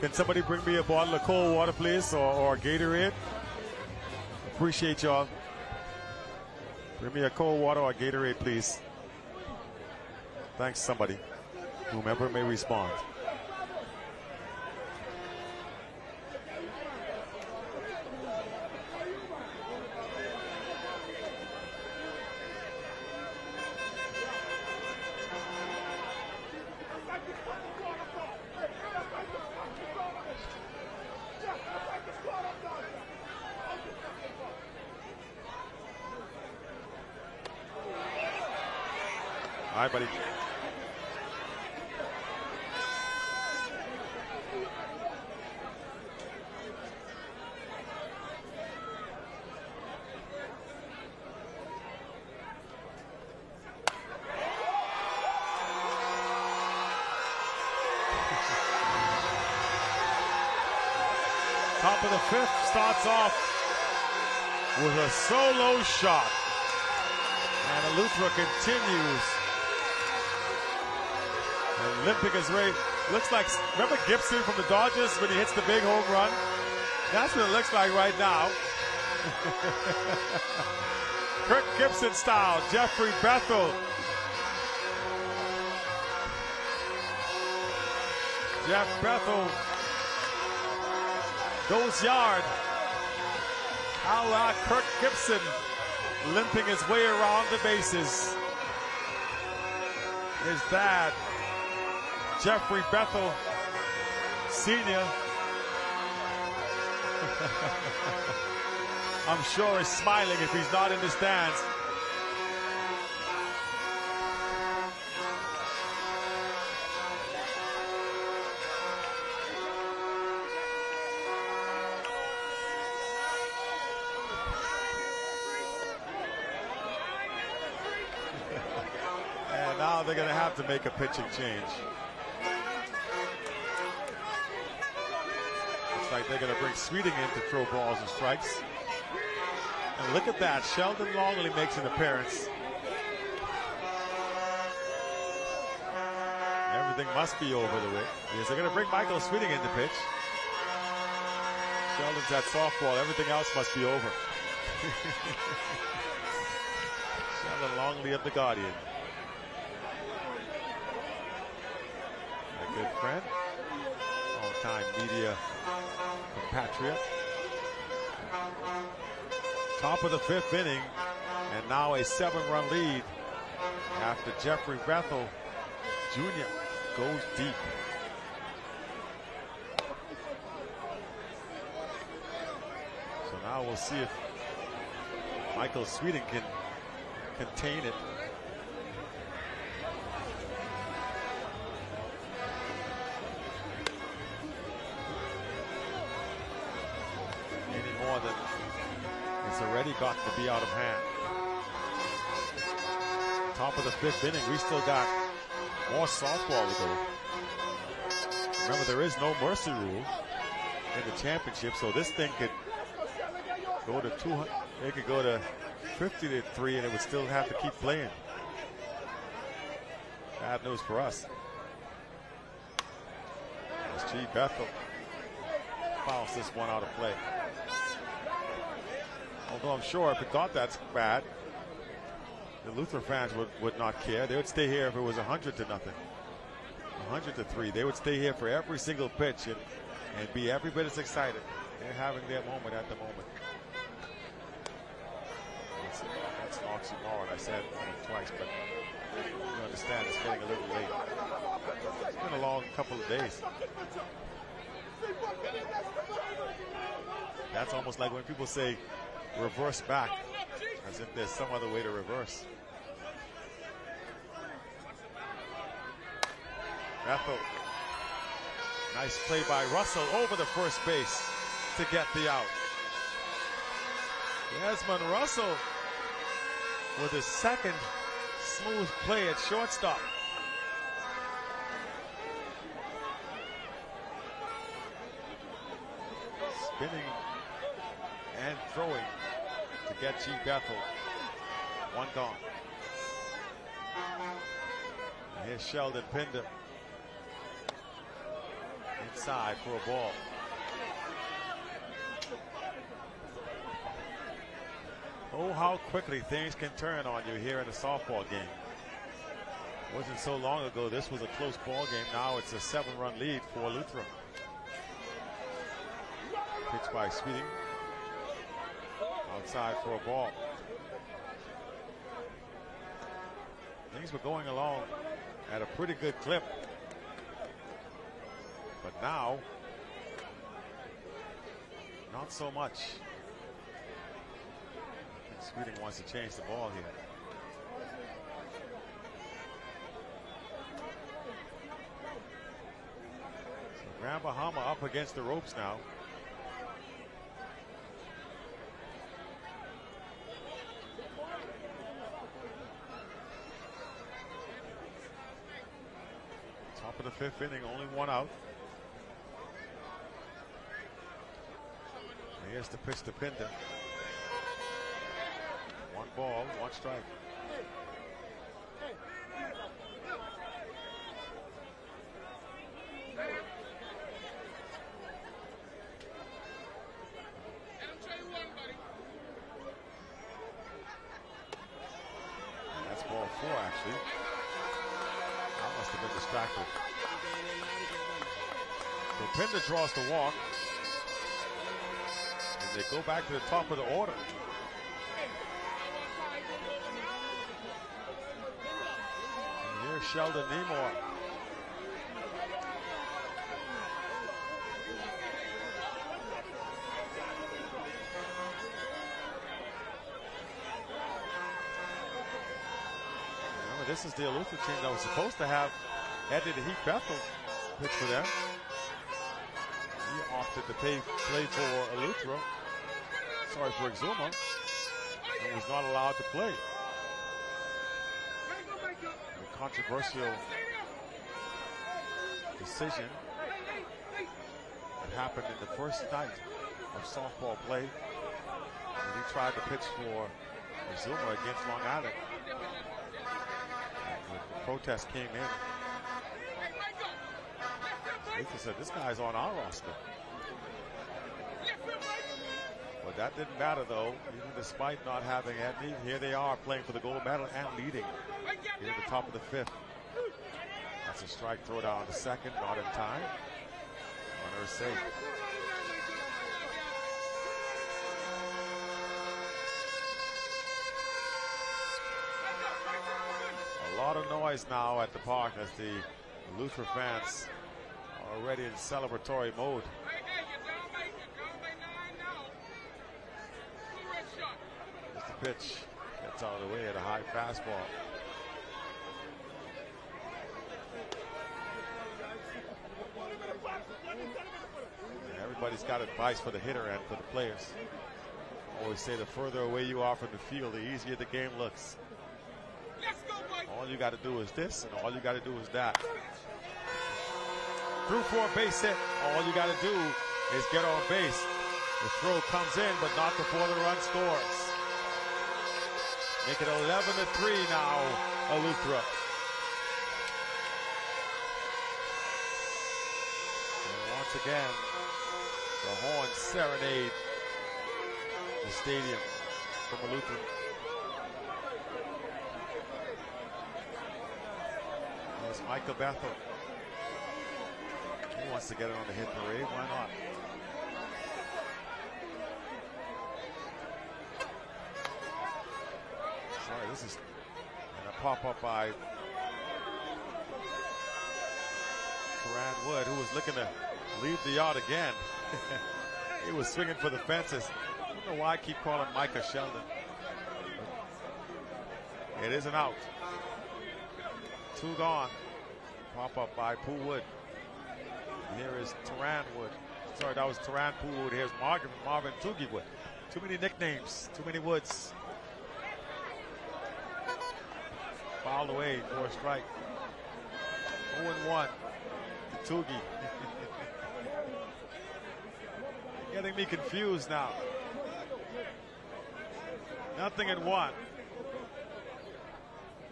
Can somebody bring me a bottle of cold water, please, or Gatorade? Appreciate y'all. Bring me a cold water or Gatorade, please. Thanks, somebody. Whomever may respond. All right, buddy. Top of the 5th starts off with a solo shot. And Eleuthero continues. And limping his way. Looks like, remember Gibson from the Dodgers when he hits the big home run? That's what it looks like right now. Kirk Gibson style, Jeffrey Bethel. Jeff Bethel goes yard. A la Kirk Gibson, limping his way around the bases. His dad, Jeffrey Bethel Sr. I'm sure is smiling if he's not in the stands. they're going to have to make a pitching change. Looks like they're going to bring Sweeting in to throw balls and strikes. And look at that. Sheldon Longley makes an appearance. Everything must be over the way. Yes, they're going to bring Michael Sweeting in to pitch. Sheldon's at softball. Everything else must be over. Sheldon Longley of the Guardian. A good friend. All-time media compatriot. Top of the 5th inning. And now a 7-run lead after Jeffrey Bethel Jr. goes deep. So now we'll see if Michael Sweeting can contain it. Any more than it's already gotten to be out of hand. Top of the 5th inning, we still got more softball to go. Remember, there is no mercy rule in the championship, so this thing could go to 200. It could go to 50-3, and it would still have to keep playing. Bad news for us. As G. Bethel fouls this one out of play. Although I'm sure if it got that bad, the Luther fans would not care. They would stay here if it was 100-0, 100-3. They would stay here for every single pitch and be every bit as excited. They're having their moment at the moment. That's an oxymoron. I said it twice, but you understand it's getting a little late. It's been a long couple of days. That's almost like when people say reverse back, as if there's some other way to reverse. Bethel. Nice play by Russell over the first base to get the out. Desmond Russell with his second smooth play at shortstop. Spinning and throwing to get G. Bethel. One gone. And here's Sheldon Pinder. Inside for a ball. Oh, how quickly things can turn on you here in a softball game. Wasn't so long ago this was a close ball game. Now it's a 7-run lead for Lutheran. Pitch by Sweeting. Outside for a ball. Things were going along at a pretty good clip. But now, not so much. I think Sweeting wants to change the ball here. So Grand Bahama up against the ropes now. Top of the 5th inning, only one out. Here's the pitch to Pinder. One ball, one strike. That's ball 4, actually. I must have been distracted. So Pinder draws the walk. They go back to the top of the order. And here's Sheldon Nemore. Remember, this is the Eluther team that was supposed to have Eddie the Heat Bethel pitch for them. He opted to play for Eleuthero. Sorry, for Exuma, and was not allowed to play. The controversial decision that happened in the first night of softball play when he tried to pitch for Zuma against Long Island. And the protest came in. Luther said, this guy's on our roster. But that didn't matter, though. Even despite not having Anthony, here they are playing for the gold medal and leading here at the top of the fifth. That's a strike. Throw down the second, not in time. Runner is safe. A lot of noise now at the park as the Luther fans are already in celebratory mode. Just the pitch gets out of the way at a high fastball. And everybody's got advice for the hitter and for the players. I always say the further away you are from the field, the easier the game looks. All you got to do is this, and all you got to do is that. Through for a base hit. All you got to do is get on base. The throw comes in, but not before the run scores. Make it 11-3 now, Eleuthera. And once again, the horns serenade the stadium from Eleuthera. There's Michael Bethel. He wants to get it on the hit parade. Why not? Sorry, this is going to pop up by Turan Wood, who was looking to leave the yard again. He was swinging for the fences. I don't know why I keep calling Micah Sheldon. It is an out. 2 gone. Pop up by Pooh Wood. Here is Turan Wood. Sorry, that was Turan Pooh Wood. Here's Marvin Toogie Wood. Too many nicknames, too many Woods. Fouled away for a strike. 0-1 to Toogie. Getting me confused now. 0-1.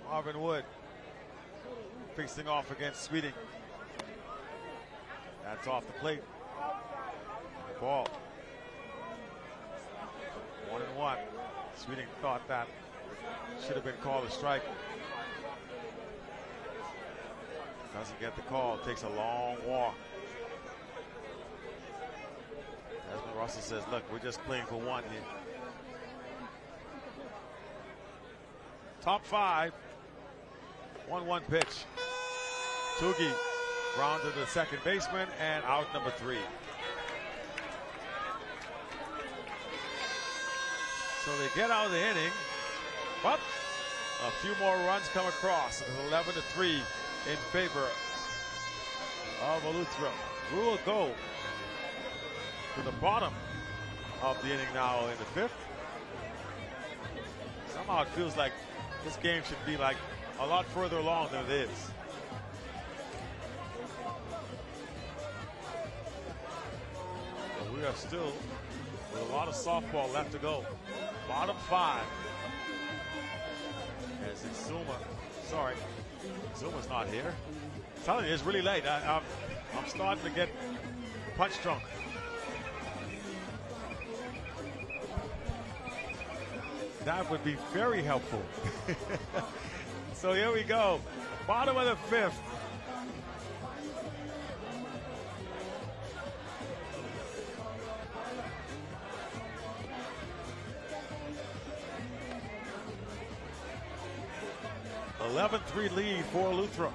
Marvin Wood facing off against Sweeting. That's off the plate. The ball. 1-1. Sweeting thought that should have been called a strike. Doesn't get the call. Takes a long walk. Desmond Russell says, look, we're just playing for one here. Top 5. 1-1 pitch. Toogie grounded to the second baseman and out number 3. So they get out of the inning, but a few more runs come across. It's 11-3 in favor of Eleuthera. We will go to the bottom of the inning now in the 5th. Somehow it feels like this game should be like a lot further along than it is. But we are still with a lot of softball left to go. Bottom 5. As it's Zuma. Sorry, Zuma's not here. I'm telling you, it's really late. I'm starting to get punch drunk. That would be very helpful. So here we go. Bottom of the 5th. (11-3) lead for Eleuthera.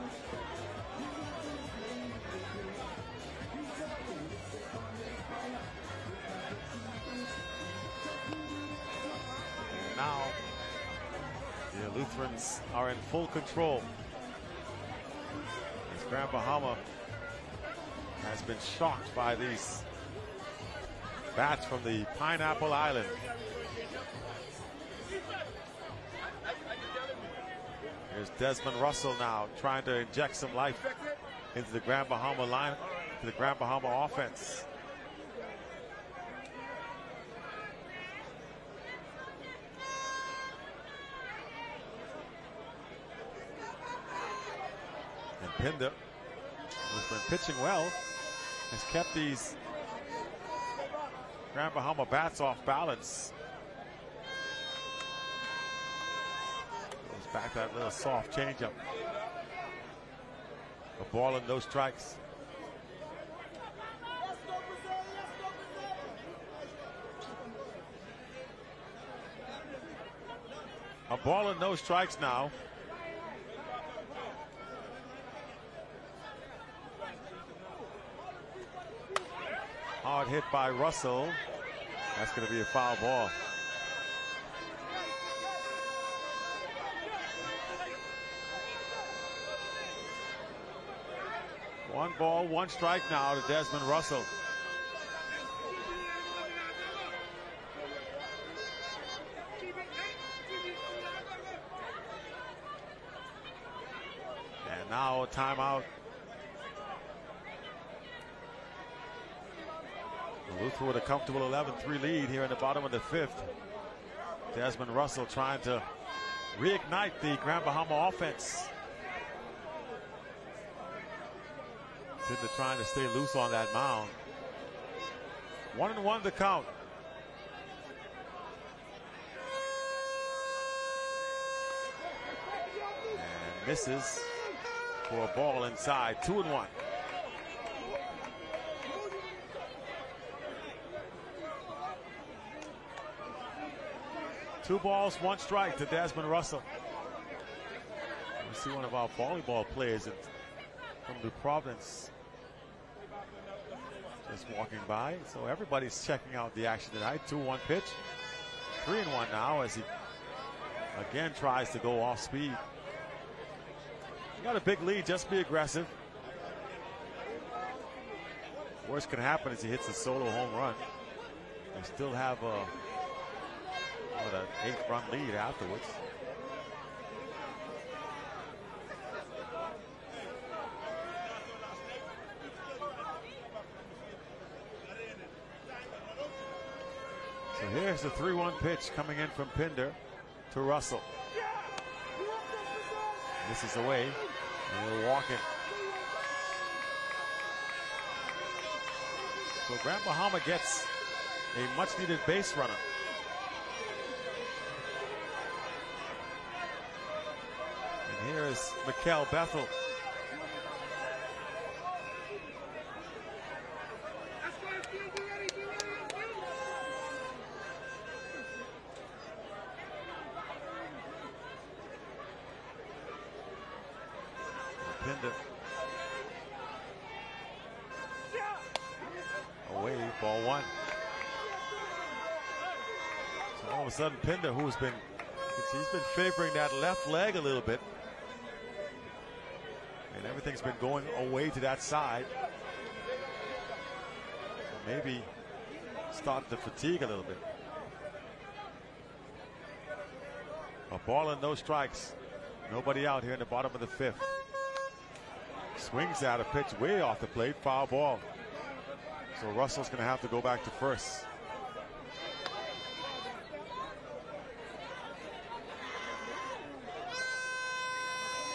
Now the Eleutherans are in full control. As Grand Bahama has been shocked by these bats from the Pineapple Island. Here's Desmond Russell now trying to inject some life into the Grand Bahama line, to the Grand Bahama offense. And Pinder, who's been pitching well, has kept these Grand Bahama bats off balance. Goes back to that little soft changeup. A ball and no strikes. A ball and no strikes now. Hard hit by Russell. That's going to be a foul ball. One ball, one strike now to Desmond Russell. And now a timeout. Luther with a comfortable 11-3 lead here in the bottom of the fifth. Desmond Russell trying to reignite the Grand Bahama offense. Pinder trying to stay loose on that mound. 1-1 to count. And misses for a ball inside. 2-1. Two balls, one strike to Desmond Russell. We see one of our volleyball players from New Providence just walking by. So everybody's checking out the action tonight. 2-1 pitch. 3-1 now as he again tries to go off speed. You got a big lead, just be aggressive. Worst can happen is he hits a solo home run. They still have an 8-run lead afterwards. So here's the 3-1 pitch coming in from Pinder to Russell. This is away, and he'll walk it. So Grand Bahama gets a much-needed base runner. And here is Mikael Bethel. Pinder away, ball one. So all of a sudden Pinder, who's been, he's been favoring that left leg a little bit, and everything's been going away to that side. So maybe starting to fatigue a little bit. A ball and no strikes. Nobody out here in the bottom of the fifth. Swings out a pitch way off the plate, foul ball. So Russell's going to have to go back to first.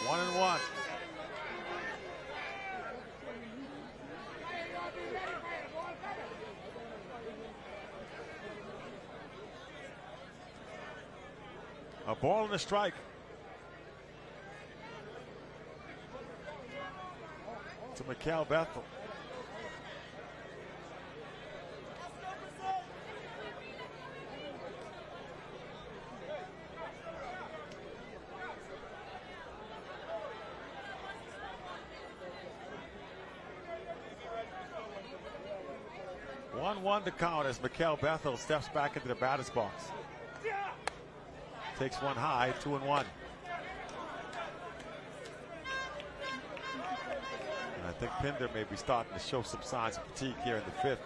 One and one. A ball and a strike. To Mikael Bethel. One to count as Mikael Bethel steps back into the batter's box. Takes one high, 2-1. I think Pinder may be starting to show some signs of fatigue here in the fifth.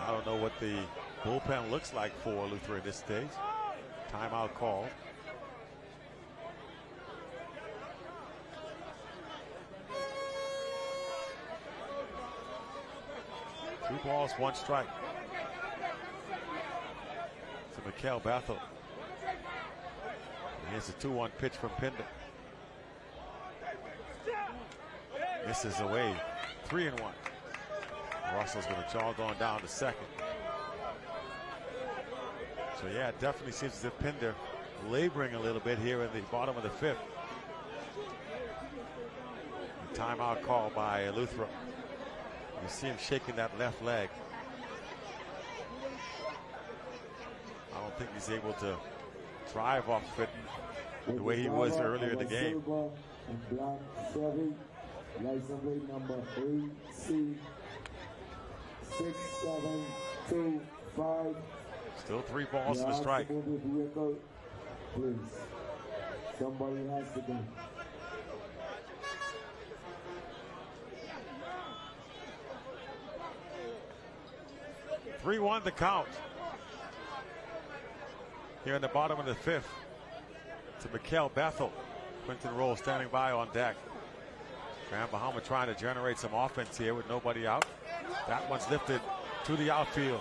I don't know what the bullpen looks like for Luther in this stage. Timeout call. Two balls, one strike. To Mikael Bethel. Here's a 2-1 pitch from Pinder. Misses away. 3-1. Russell's going to jog on down to second. So yeah, it definitely seems as if Pinder laboring a little bit here in the bottom of the fifth. A timeout call by Luther. You see him shaking that left leg. I don't think he's able to drive off it the way he was earlier in the game. License plate number AC6725. Still 3 balls to the strike. Vehicle, please. Somebody has to go. The count. Here in the bottom of the fifth. To Mikael Bethel. Quinton Roll standing by on deck. Grand Bahama trying to generate some offense here with nobody out. That one's lifted to the outfield.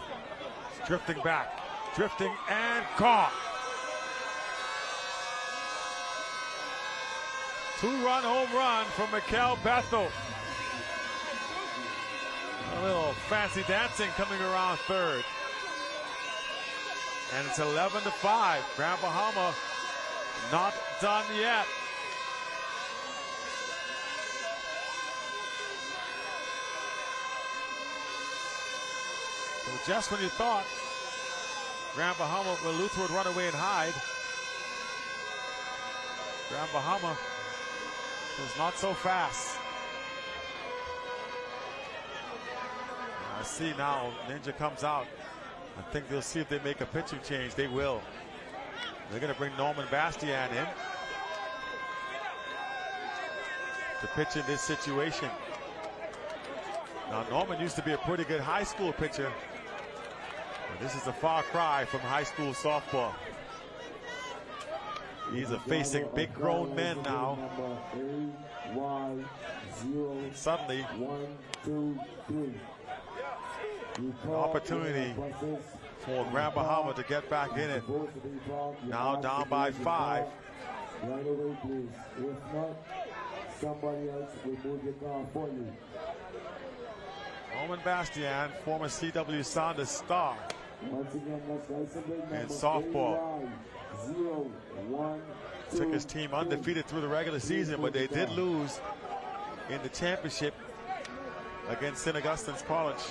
It's drifting back. Drifting and caught. 2-run home run from Mikael Bethel. A little fancy dancing coming around third. And it's 11-5. Grand Bahama not done yet. So just when you thought Grand Bahama, well, Luther would run away and hide, Grand Bahama was not so fast. I see now Ninja comes out. I think they'll see if they make a pitching change. They will. They're going to bring Norman Bastian in to pitch in this situation. Now, Norman used to be a pretty good high school pitcher. But this is a far cry from high school softball. He's facing big grown men now. Suddenly, an opportunity for Grand Bahama to get back in it. Now down by 5. Right away, please. If not, somebody else will move your car for you. Norman Bastian, former C.W. Saunders star in softball. Took his team undefeated through the regular season, but they did lose in the championship against St. Augustine's College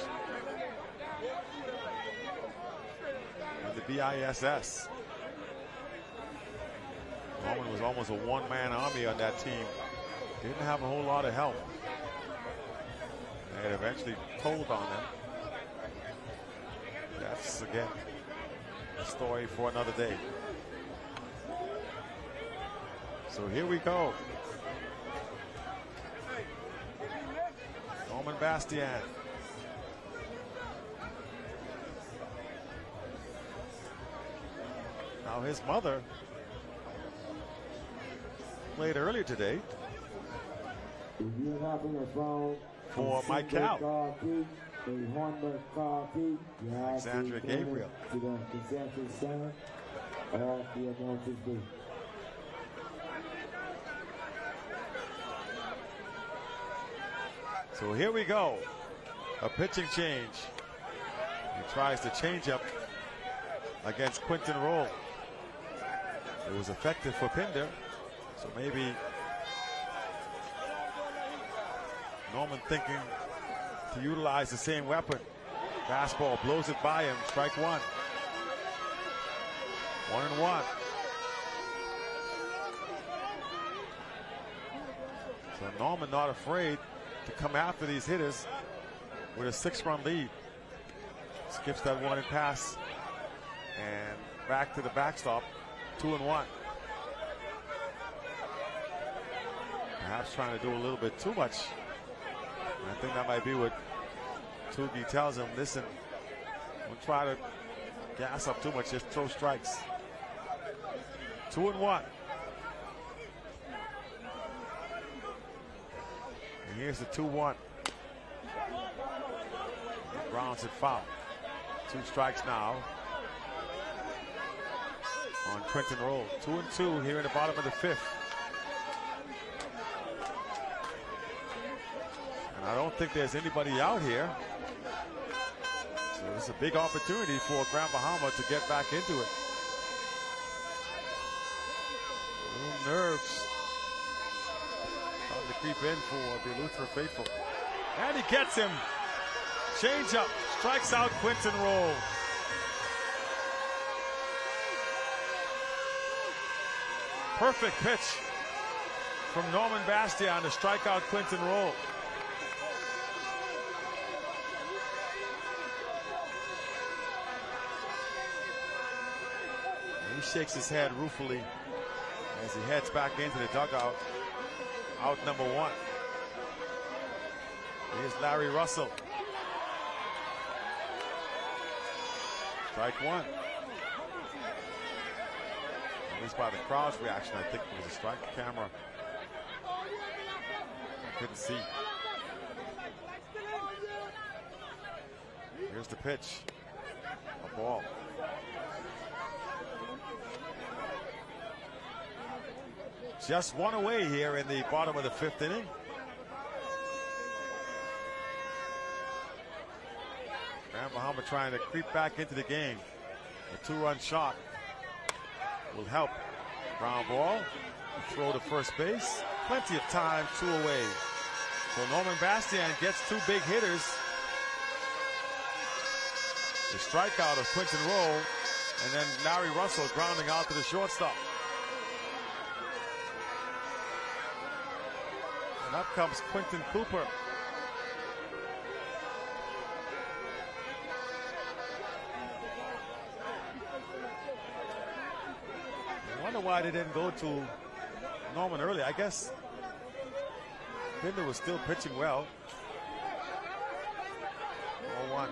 in the BISS. Norman was almost a one-man army on that team. Didn't have a whole lot of help. And eventually told on them. That's, again, a story for another day. So here we go. Norman Bastian. Now his mother played earlier today for Mike Cal. Alexandra Gabriel. So here we go. A pitching change. He tries to change up against Quinton Roll. It was effective for Pinder. So maybe Norman thinking to utilize the same weapon. Fastball blows it by him. Strike 1. 1-1. So Norman not afraid to come after these hitters with a 6-run lead. Skips that one and pass and back to the backstop. 2-1. Perhaps trying to do a little bit too much. I think that might be what Tougie tells him. Listen, Don't try to gas up too much, just throw strikes. 2-1. And here's the 2-1. Grounds it foul. 2 strikes now on Quinton Roll. 2-2 here in the bottom of the 5th. And I don't think there's anybody out here. So it's a big opportunity for Grand Bahama to get back into it. Little nerves starting to creep in for the Luther faithful. And he gets him. Change up, strikes out Quinton Roll. Perfect pitch from Norman Bastian to strike out Quinton Roll. And he shakes his head ruefully as he heads back into the dugout. Out number 1. Here's Larry Russell. Strike 1. At least by the crowd's reaction, I think it was a strike. Camera, I couldn't see. Here's the pitch. A ball. Just one away here in the bottom of the 5th inning. Grand Bahama trying to creep back into the game. A 2-run shot will help. Ground ball, throw to first base. Plenty of time, 2 away. So Norman Bastian gets 2 big hitters. The strikeout of Quinton Roll, and then Larry Russell grounding out to the shortstop. And up comes Quinton Cooper. I wonder why they didn't go to Norman early. I guess Pinder was still pitching well. 0-1.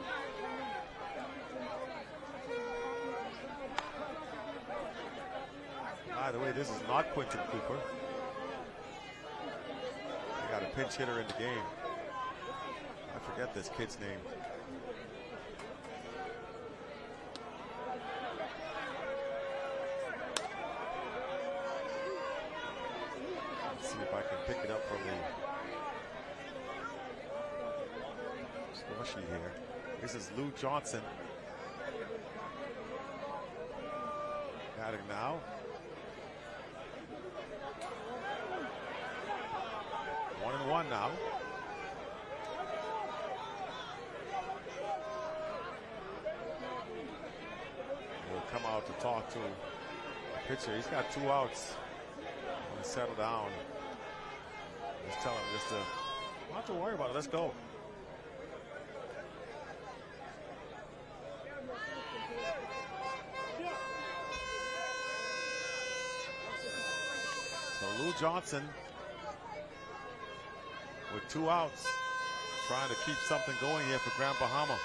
By the way, this is not Quinton Cooper. They got a pinch hitter in the game. I forget this kid's name. Let's see if I can pick it up from the score sheet here. This is Lou Johnson. Batting now. 1-1 now. He'll come out to talk to the pitcher. He's got 2 outs. Want to settle down. Just tell him just to not to worry about it. Let's go. So Lou Johnson with 2 outs, trying to keep something going here for Grand Bahama.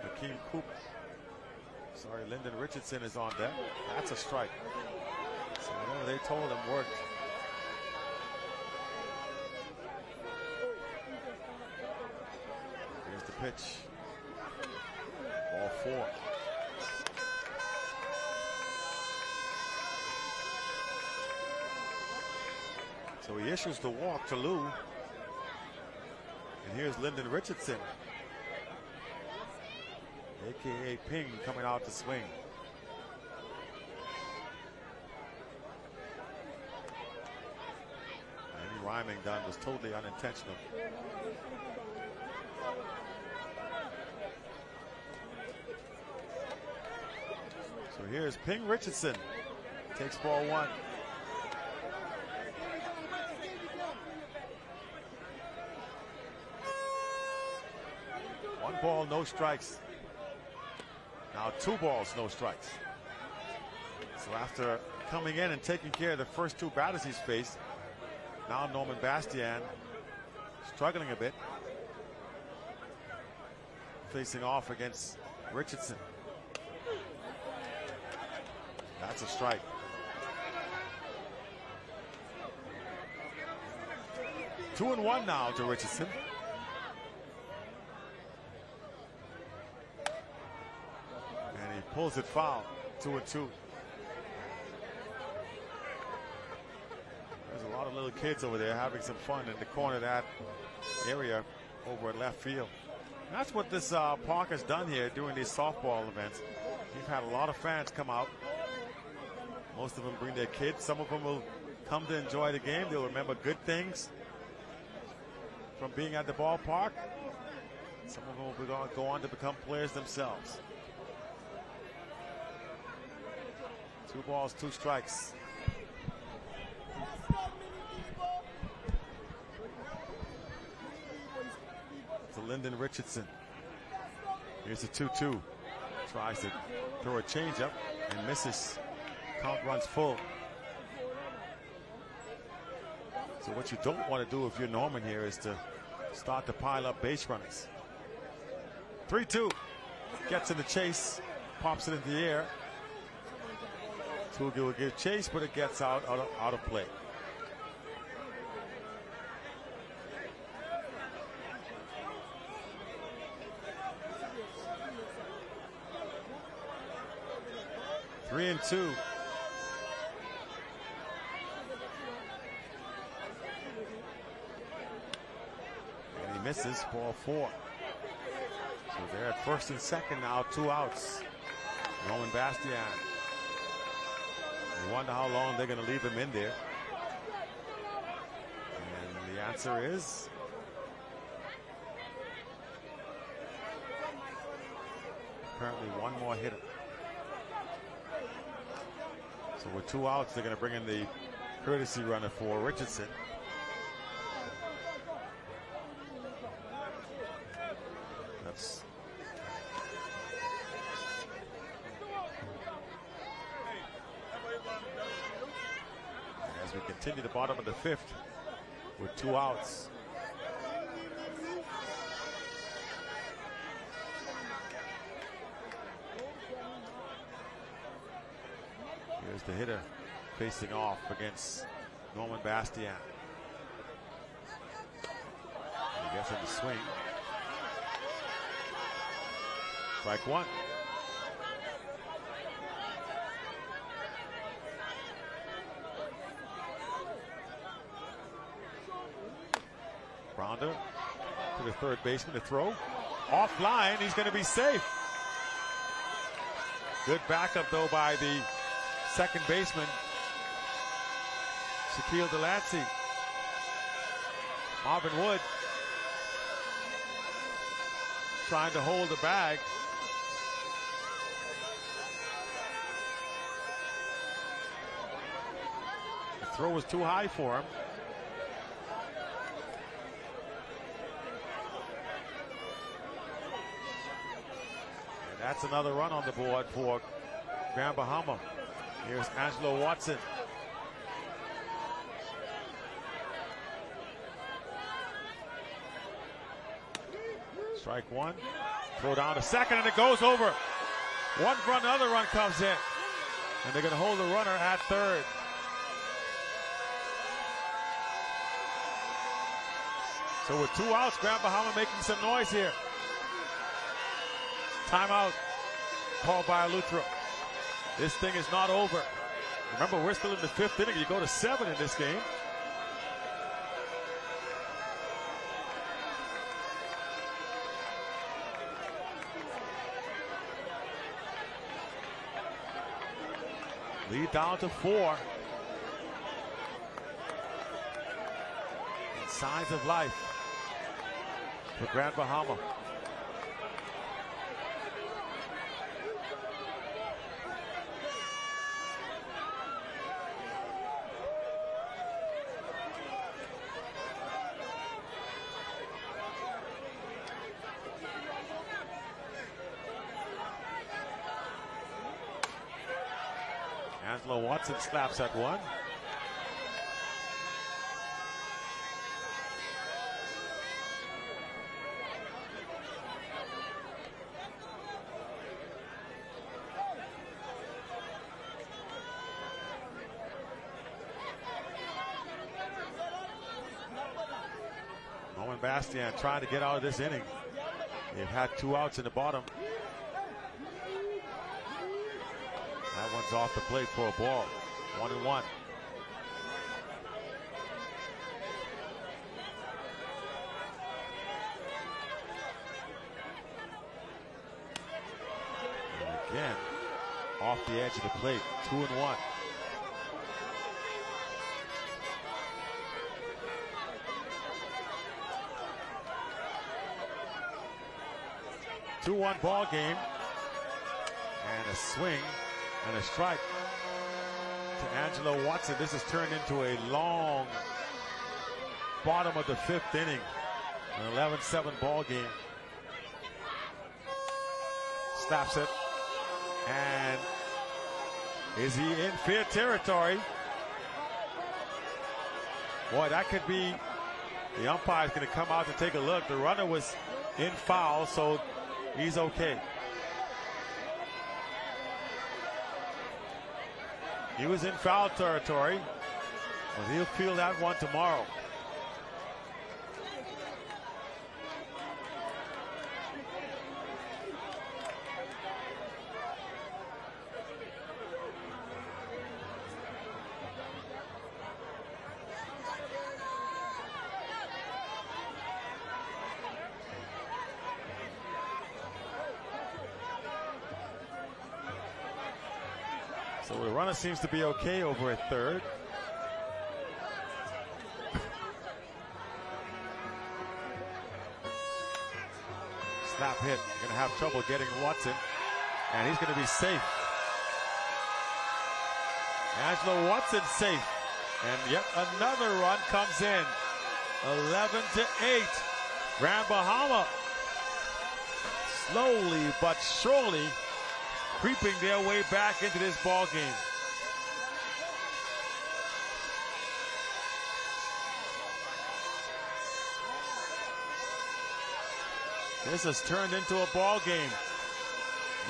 Hakeem Coop, sorry, Lyndon Richardson is on deck. That's a strike. So whatever they told him worked. Here's the pitch. Ball 4. So he issues the walk to Lou. And here's Lyndon Richardson, a.k.a. Ping, coming out to swing. Any rhyming done was totally unintentional. So here's Ping Richardson. Takes ball 1. Ball, no strikes. Now 2 balls, no strikes. So after coming in and taking care of the first 2 batters he's faced, now Norman Bastian struggling a bit. facing off against Richardson. That's a strike. Two and one now to Richardson. And he pulls it foul. 2 and 2. There's a lot of little kids over there having some fun in the corner of that area over at left field. And that's what this park has done here during these softball events. We've had a lot of fans come out. Most of them bring their kids. Some of them will come to enjoy the game. They'll remember good things from being at the ballpark. Some of them will go on to become players themselves. 2 balls, 2 strikes. To Lyndon Richardson. Here's a 2-2. Tries to throw a changeup and misses. Count runs full. So what you don't want to do if you're Norman here is to start to pile up base runners. 3-2. Gets in the chase. Pops it into the air. Tuga will give chase, but it gets out of play. Three and 2. And he misses, ball 4. So they're at first and second now, 2 outs. Norman Bastian. You wonder how long they're going to leave him in there. And the answer is apparently one more hitter. So with 2 outs, they're going to bring in the courtesy runner for Richardson. That's as we continue the bottom of the 5th with 2 outs. Here's the hitter facing off against Norman Bastian. He gets in the swing. Strike 1. Ronda to the third baseman to throw. Offline, he's going to be safe. Good backup though by the second baseman, Shaquille Delancey. Marvin Wood trying to hold the bag. The throw was too high for him. And that's another run on the board for Grand Bahama. Here's Angelo Watson. Strike 1. Throw down to second, and it goes over. One run, another run comes in. And they're going to hold the runner at third. So with 2 outs, Grand Bahama making some noise here. Timeout called by Eleuthero. This thing is not over. Remember, we're still in the 5th inning. You go to 7 in this game. Lead down to 4. And signs of life for Grand Bahama. Angelo Watson slaps at 1. Bastian trying to get out of this inning. They've had 2 outs in the bottom. That one's off the plate for a ball. 1-1. And again, off the edge of the plate. 2-1. Two-one ball game, and a swing and a strike to Angelo Watson. This has turned into a long bottom of the 5th inning, an 11-7 ball game. Snaps it, and is he in fair territory? Boy, that could be, the umpire's going to come out to take a look. The runner was in foul, so he's okay. He was in foul territory, but he'll feel that one tomorrow. So the runner seems to be okay over at third. Snap hit. Going to have trouble getting Watson, and he's going to be safe. Angelo Watson safe, and yet another run comes in. 11-8. Grand Bahama slowly but surely creeping their way back into this ball game. This has turned into a ball game.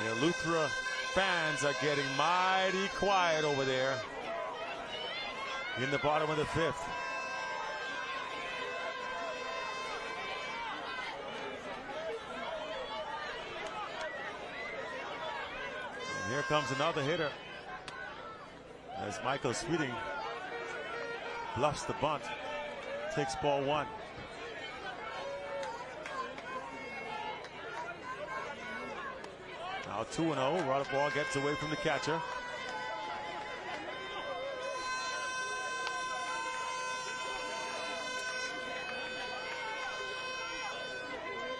The Eleuthera fans are getting mighty quiet over there in the bottom of the 5th. Here comes another hitter as Michael Sweeting bluffs the bunt, takes ball 1. Now 2-0, right ball gets away from the catcher.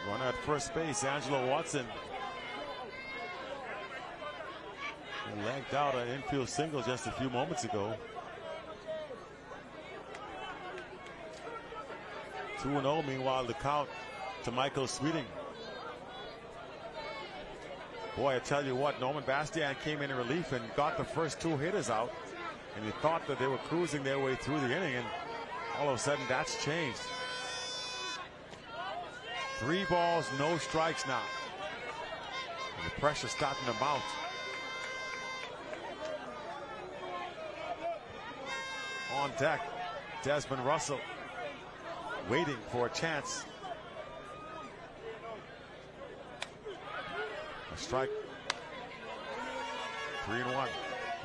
Runner at first base, Angelo Watson. Lagged out an infield single just a few moments ago. 2-0, meanwhile, the count to Michael Sweeting. Boy, I tell you what, Norman Bastian came in relief and got the first 2 hitters out, and you thought that they were cruising their way through the inning, and all of a sudden that's changed. 3 balls, no strikes now. And the pressure's starting to mount. On deck, Desmond Russell waiting for a chance. A strike. 3-1.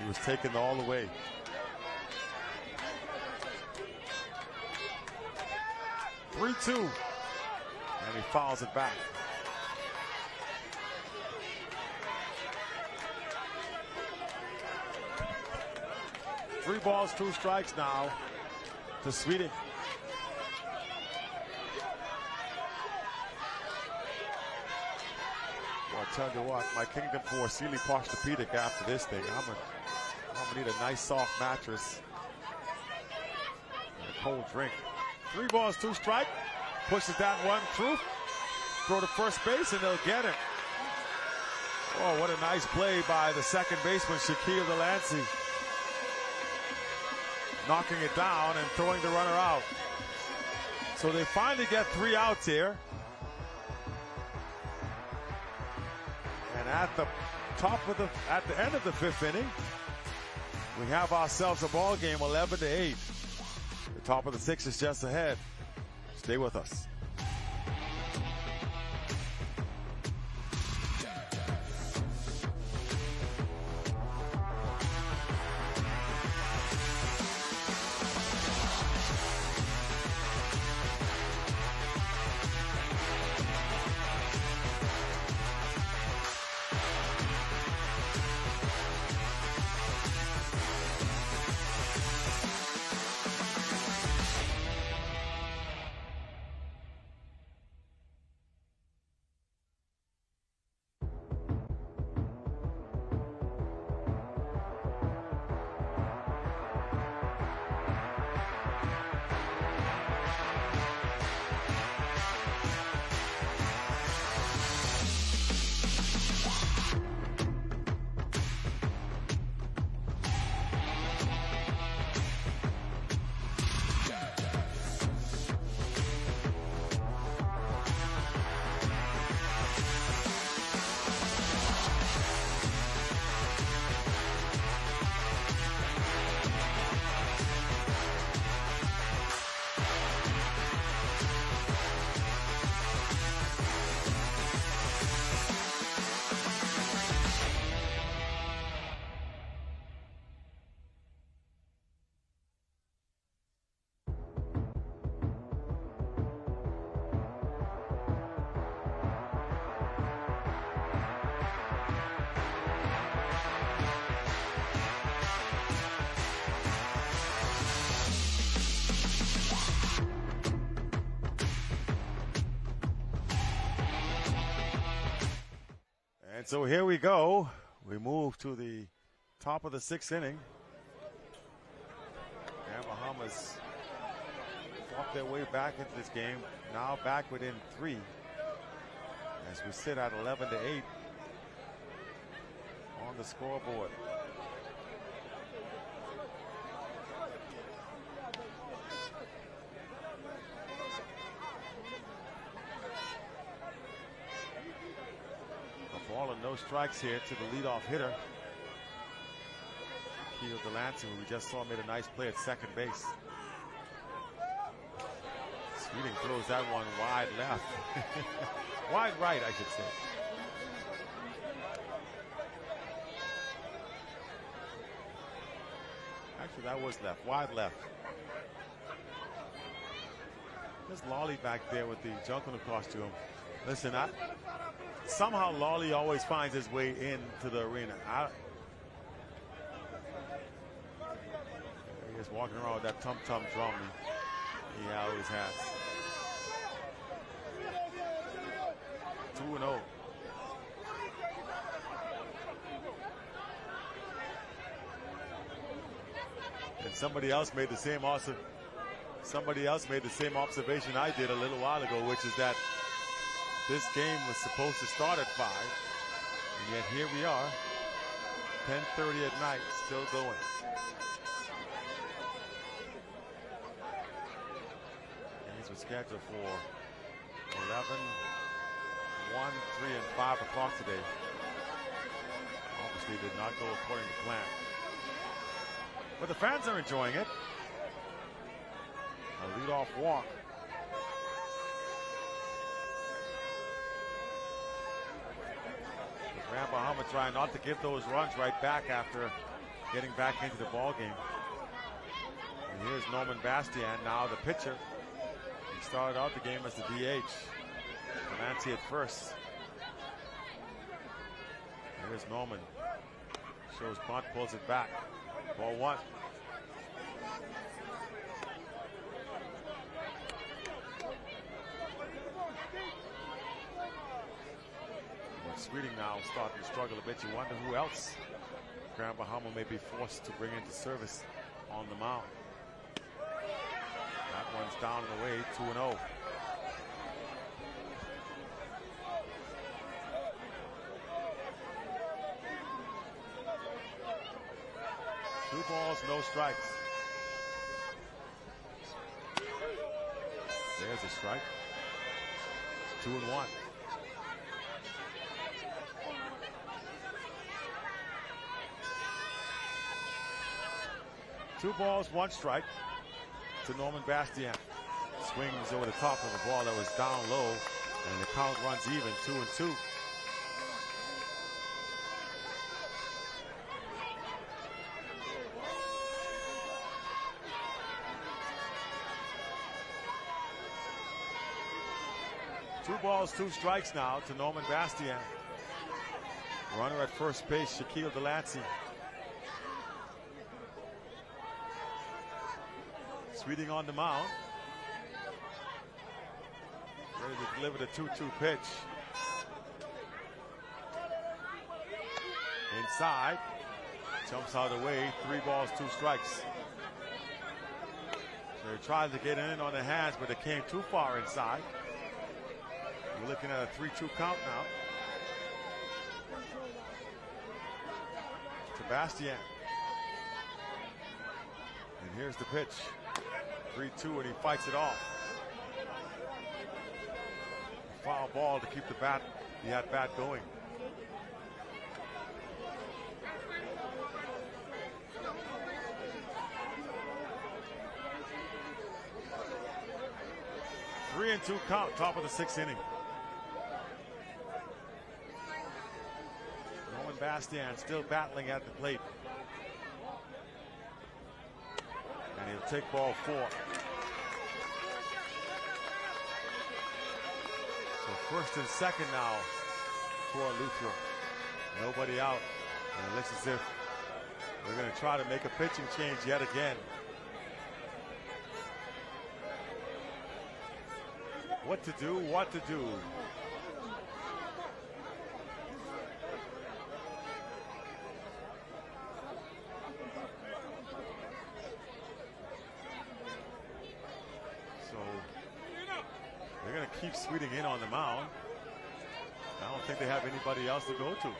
He was taken all the way. "3-2. And he fouls it back. Three balls, 2 strikes now to Sweeting. Well, I tell you what, my kingdom for Sealy Posturepedic after this thing. I'm gonna need a nice soft mattress and a cold drink. 3 balls, 2 strikes. Pushes that one through. Throw to first base and they'll get it. Oh, what a nice play by the second baseman, Shaquille Delancey. Knocking it down and throwing the runner out. So they finally get 3 outs here. And at the end of the 5th inning, we have ourselves a ball game, 11-8. The top of the 6th is just ahead. Stay with us. so here we go. We move to the top of the 6th inning. And Bahamas fought their way back into this game. Now back within 3 as we sit at 11-8 on the scoreboard. A ball and no strikes here to the leadoff hitter, Keel Delancey, who we just saw made a nice play at second base. Sweeting throws that one wide left. Wide right, I should say. Actually, that was left. Wide left. There's Lolly back there with the Jungle costume. Listen, somehow Lolly always finds his way into the arena. He is walking around with that tum-tum drum he always has. 2-0. And somebody else made the same observation I did a little while ago, which is that this game was supposed to start at 5, and yet here we are, 10:30 at night, still going. Games were scheduled for 11, 1, 3, and 5 o'clock today. Obviously did not go according to plan. But the fans are enjoying it. A leadoff walk. The Grand Bahama trying not to give those runs right back after getting back into the ball game. And here's Norman Bastian, now the pitcher. He started out the game as the DH. Delancey at first. Here's Norman. Shows bunt, pulls it back. Ball 1. Sweeting now starting to struggle a bit. You wonder who else Grand Bahama may be forced to bring into service on the mound. That one's down and away, 2-0. Two balls, no strikes. There's a strike. 2-1. Two balls, one strike to Norman Bastian. Swings over the top of the ball that was down low, and the count runs even, 2-2. Two balls, two strikes now to Norman Bastian. Runner at first base, Shaquille Delancey. Sweeting on the mound. Ready to deliver the 2-2 pitch. Inside. Jumps out of the way. 3 balls, 2 strikes. So he tried to get in on the hands, but it came too far inside. We're looking at a 3-2 count now. Sebastian. And here's the pitch. 3-2, and he fights it off. A foul ball to keep the at-bat going. Three and 2 count, top of the 6th inning. Norman Bastian still battling at the plate. And he'll take ball 4. So first and second now for Luther. Nobody out. And it looks as if they're going to try to make a pitching change yet again. What to do, what to do. keep Sweeting in on the mound. I don't think they have anybody else to go to.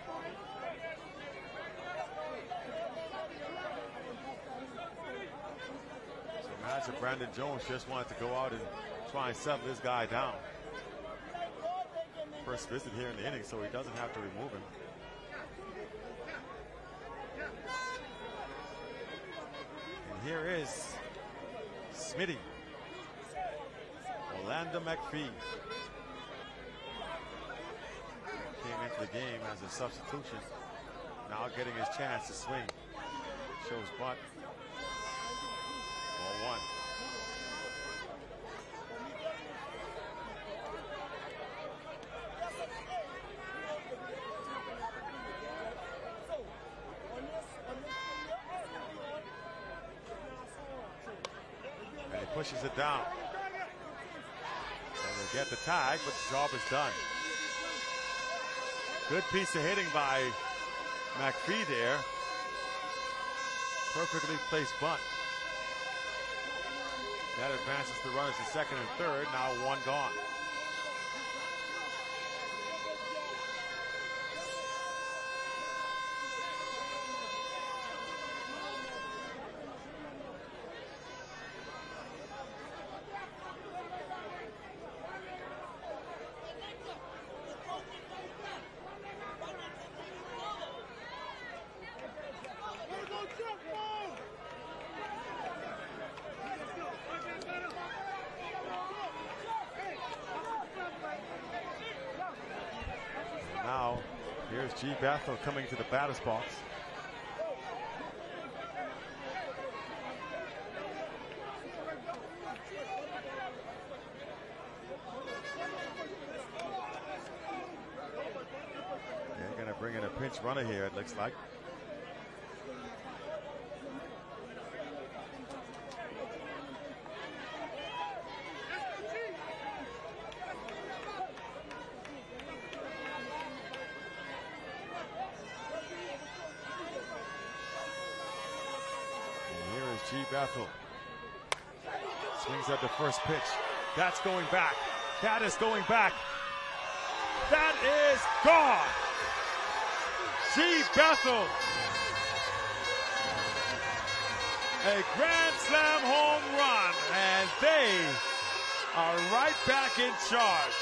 So imagine Brandon Jones just wanted to go out and try and settle this guy down. First visit here in the inning, so he doesn't have to remove him. And here is Smitty. Orlando McPhee came into the game as a substitution. Now getting his chance to swing. Shows bunt. Ball 1. And he pushes it down. And they get the tag, but the job is done. Good piece of hitting by McPhee there. Perfectly placed bunt. That advances the runners to second and third. Now 1 gone. Now, here's G. Bethel coming to the batter's box. They're going to bring in a pinch runner here, it looks like. G. Bethel swings at the first pitch. That's going back. That is going back. That is gone. G. Bethel. A grand slam home run, and they are right back in charge.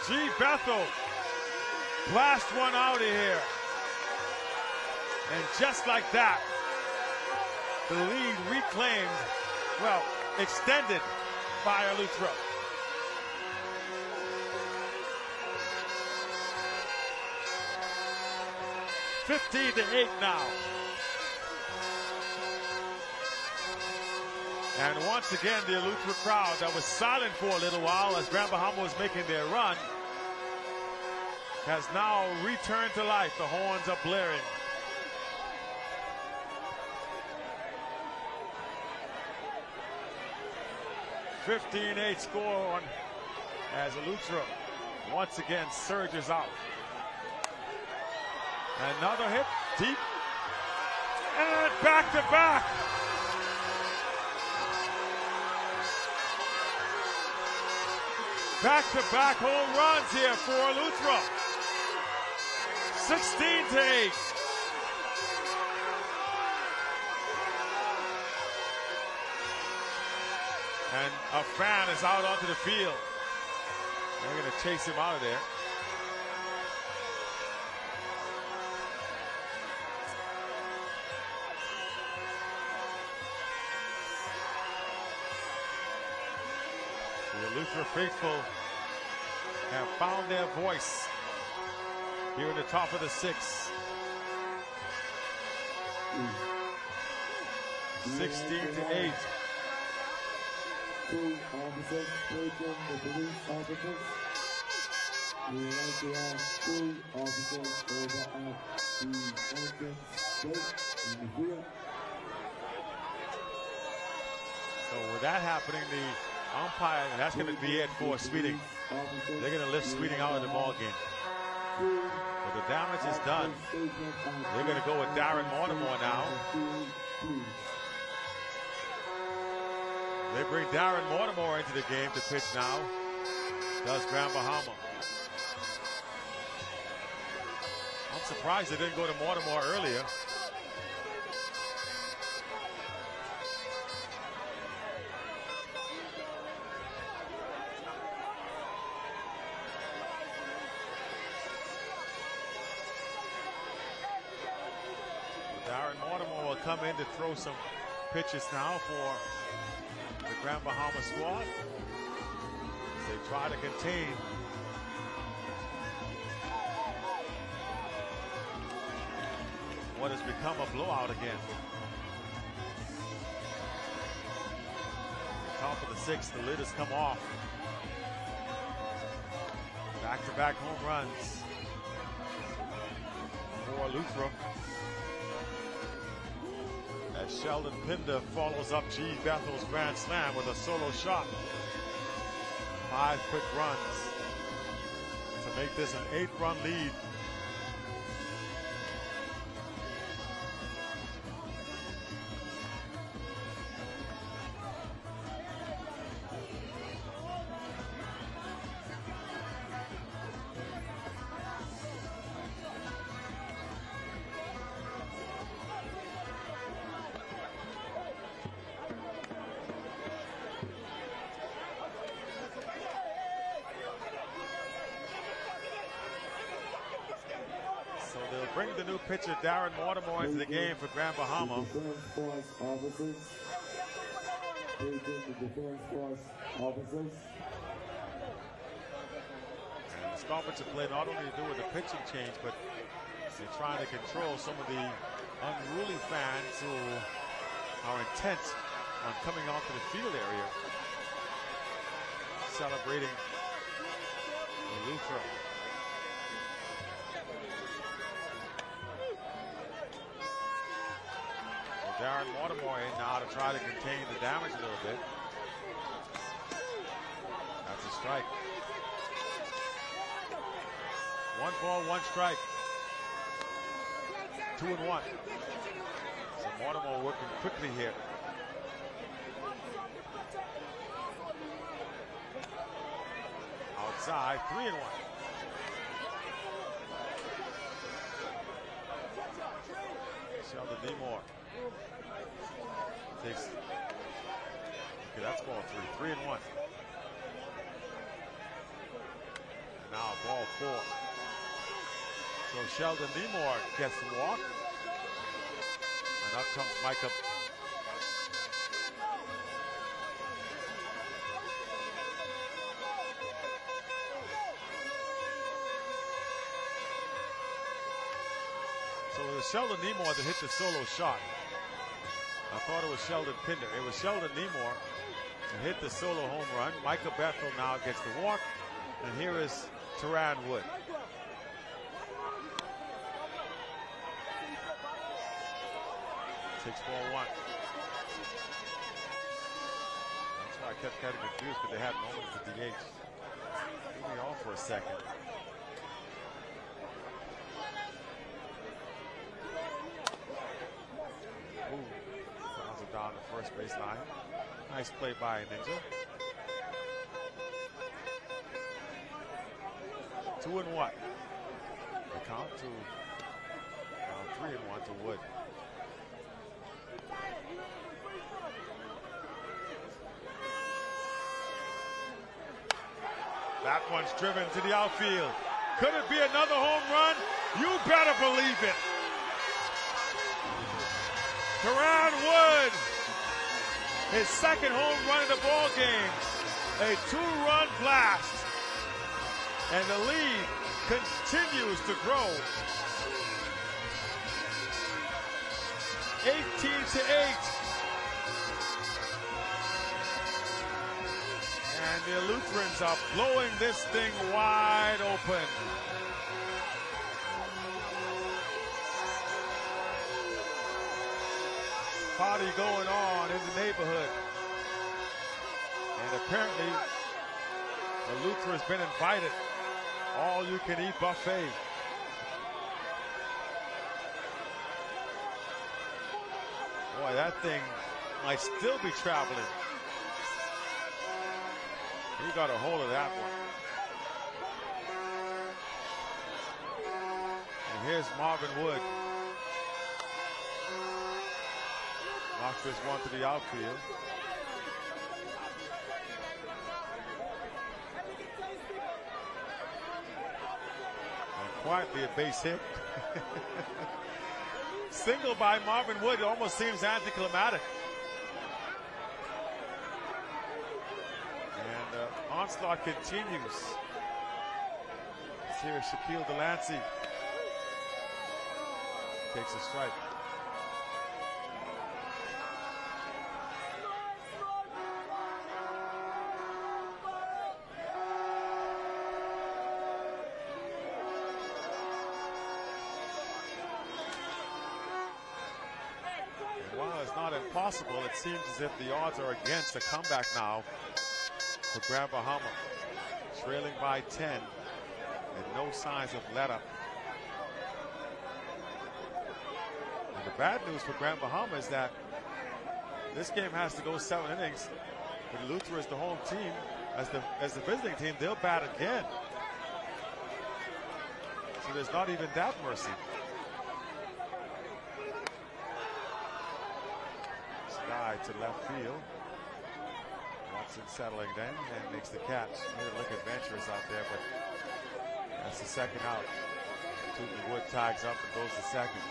G. Bethel blast one out of here. And just like that, the lead reclaimed, well, extended by Eleuthero. (15-8) now. And once again, the Eleuthero crowd that was silent for a little while as Grand Bahama was making their run has now returned to life. The horns are blaring. (15-8) score as Eleuthero once again surges out. Another hit deep and back to back. Back-to-back home runs here for Eleuthero. 16-8. And a fan is out onto the field. They're going to chase him out of there. The Eleuthero faithful have found their voice here in the top of the sixth. 16-8. Two officers taken the police officers. We would like to ask two officers over at the entrance gate in the field. So with that happening, the umpire, that's going to be it for Sweeting. They're going to lift Sweeting out of the ball game. But the damage is done. They're going to go with Darren Mortimer now. They bring Darren Mortimer into the game to pitch now. Does Grand Bahama. I'm surprised they didn't go to Mortimer earlier. Darren Mortimer will come in to throw some pitches now for the Grand Bahama squad. They try to contain what has become a blowout again. Top of the sixth, the lid has come off. Back-to-back home runs for Luther. As Sheldon Pinder follows up G. Bethel's grand slam with a solo shot. 5 quick runs to make this an 8-run lead. Bring the new pitcher Darren Mortimer into the game for Grand Bahama. Defense force officers. Please the defense force officers. And this offensive play not only to do with the pitching change, but they're trying to control some of the unruly fans who are intent on coming onto the field area, celebrating the Luther. Darren Mortimer in now to try to contain the damage a little bit. That's a strike. 1 ball, 1 strike. 2-1. So Mortimer working quickly here. Outside, 3-1. Sheldon Nemore. Takes, okay, that's ball 3. 3-1. And now ball 4. So Sheldon Nemore gets the walk. And up comes Micah. So it was Sheldon Nemore that hit the solo shot. I thought it was Sheldon Pinder. It was Sheldon Nemore that hit the solo home run. Micah Bethel now gets the walk. And here is Teran Wood. Takes ball 1. That's why I kept getting confused, because they had moments at the DH. Threw me off for a second. Down the first base line. Nice play by Ninja. 2-1. The count to 3-1 to Wood. That one's driven to the outfield. Could it be another home run? You better believe it. Teran Wood, his second home run in the ball game. A 2-run blast. And the lead continues to grow. 18-8. And the Lutherans are blowing this thing wide open. Party going on in the neighborhood. And apparently the Luther has been invited. All you can eat buffet. Boy, that thing might still be traveling. He got a hold of that one. And here's Marvin Wood. Knocks this one to the outfield. And quietly a base hit. Single by Marvin Wood. It almost seems anticlimactic. And onslaught continues. Let's hear Shaquille Delancey. Takes a strike. Possible. It seems as if the odds are against a comeback now for Grand Bahama. Trailing by 10 and no signs of let up. And the bad news for Grand Bahama is that this game has to go 7 innings. But Luther is the home team. As the visiting team, they'll bat again. So there's not even that mercy. To left field. Watson settling down and makes the catch. Made it look adventurous out there, but that's the second out. Tootin Wood tags up and goes to second.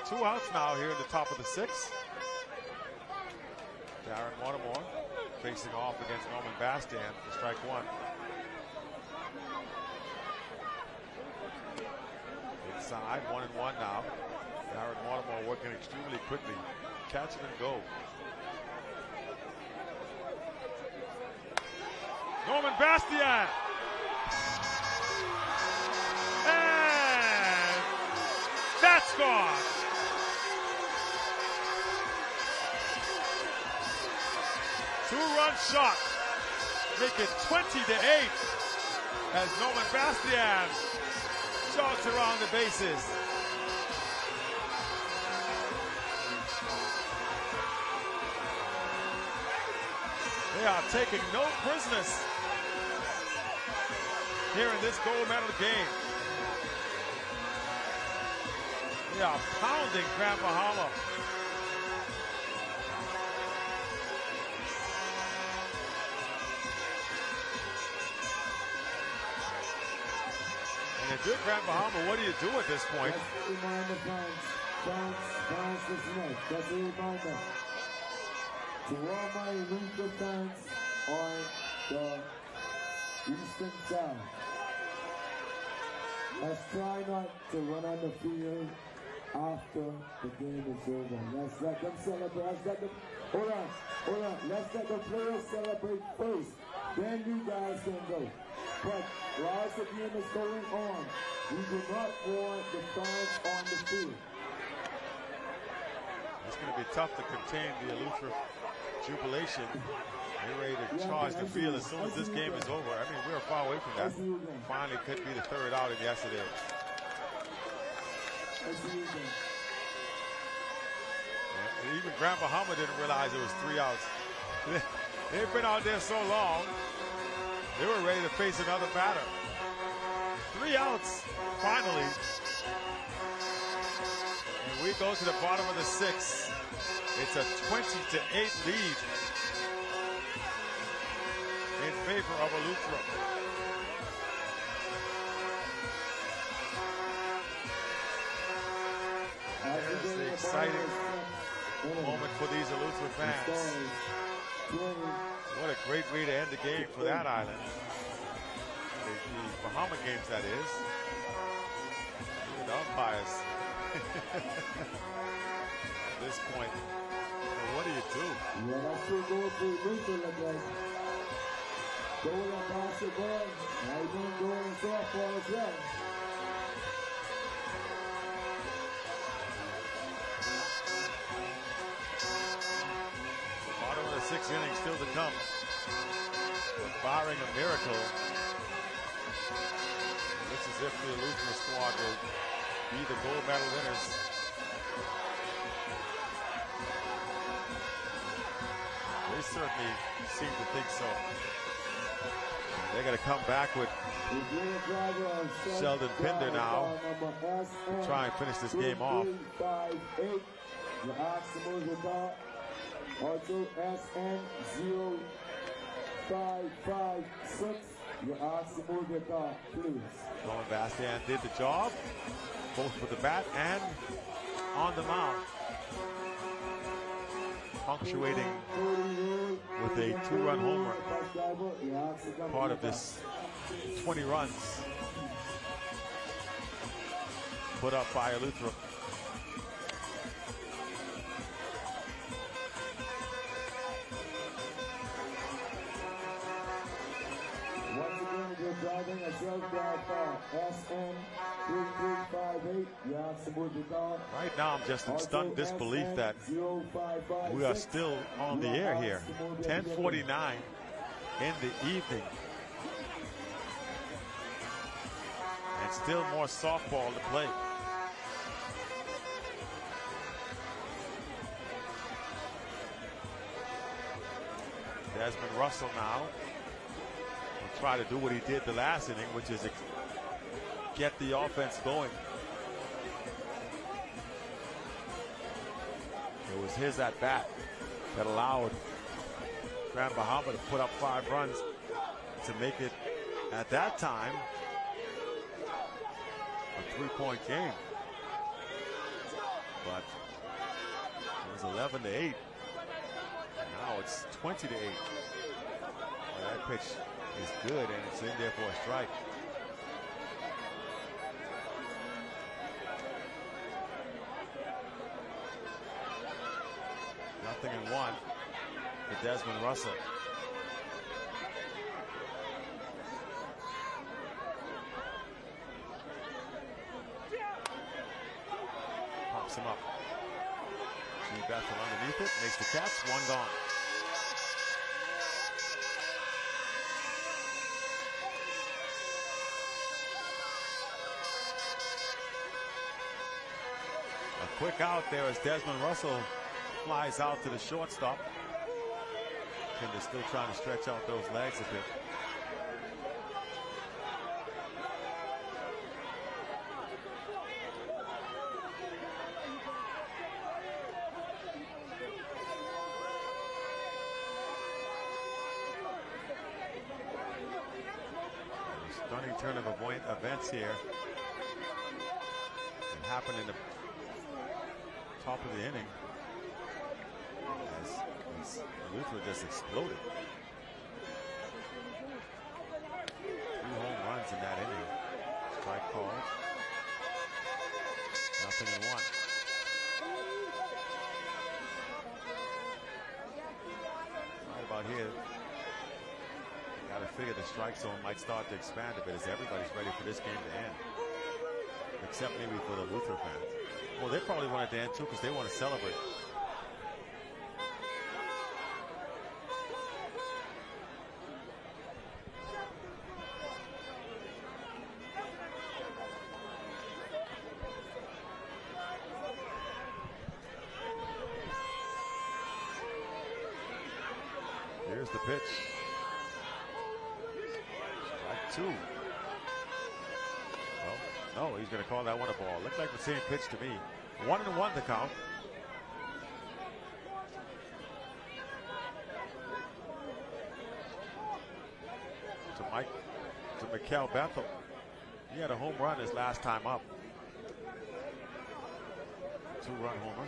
2 outs now here in the top of the 6th. Darren Watermore facing off against Norman Bastian for strike 1. Inside, 1-1 now. Darren Watermore working extremely quickly. Catch it and go. Norman Bastian. And that's gone. Two-run shot. Make it 20-8 as Norman Bastian jogs around the bases. They are taking no prisoners here in this gold medal game. They are pounding Grand Bahama. And if you're Grand Bahama, what do you do at this point? Just a reminder, fans, listen. Just a reminder to all my Luther fans on the eastern side. Let's try not to run on the field after the game is over. Let's let them celebrate. Hold on. Let's let the players celebrate first. Then you guys can go. But whilst the game is going on, we do not want the fans on the field. It's going to be tough to contain the Eleuthera jubilation. They're ready to charge the field as soon as this game is over. I mean, we're far away from that. Finally could be the third out in yesterday. And even Grand Bahama didn't realize it was 3 outs. They've been out there so long, they were ready to face another batter. 3 outs, finally. And we go to the bottom of the 6th. It's a 20-8 lead in favor of Eleuthera. There's the exciting moment for these Eleuthera fans. What a great way to end the game for that island. The Bahama games, that is. The umpires. At this point, what do you do? Yeah, that's still going for Luther like that. Going on basketball, now he's going to go on softball as well. Bottom of the 6th inning still to come. But barring a miracle, it looks as if the Eleuthera squad will be the gold medal winners. They certainly seem to think so. And they're going to come back with Sheldon Pinder now to try and finish this game off. Also SN 0556. You ask to move your car, please. Norman Bastian did the job, both with the bat and on the mound. Punctuating with a 2-run homer. Part of this 20 runs put up by Eleuthero. Driving a self-drive car, SN 3358. You have to move the car. Right now, I'm just in stunned disbelief that we are still on the air here. 10:49 in the evening. And still more softball to play. Desmond Russell now will try to do what he did the last inning, which is get the offense going. It was his at bat that allowed Grand Bahama to put up 5 runs to make it, at that time, a 3-point game. But it was 11-8. Now it's 20-8. Well, that pitch is good, and it's in there for a strike. Nothing in 1 for Desmond Russell. Pops him up. G. Bethel underneath it, makes the catch, 1 gone. A quick out there as Desmond Russell flies out to the shortstop. Kinder's still trying to stretch out those legs a bit. Stunning turn of events here. It happened in the top of the inning as Eleuthero just exploded. 2 home runs in that inning. Strike called. Nothing in 1. Right about here, you got to figure the strike zone might start to expand a bit as everybody's ready for this game to end, except maybe for the Eleuthero fans. Well, they probably want it to end too because they want to celebrate. Here's the pitch. Strike 2. No, he's going to call that one a ball. Looked like the same pitch to me. 1-1 to count. To Mikel Bethel. He had a home run his last time up. 2-run homer.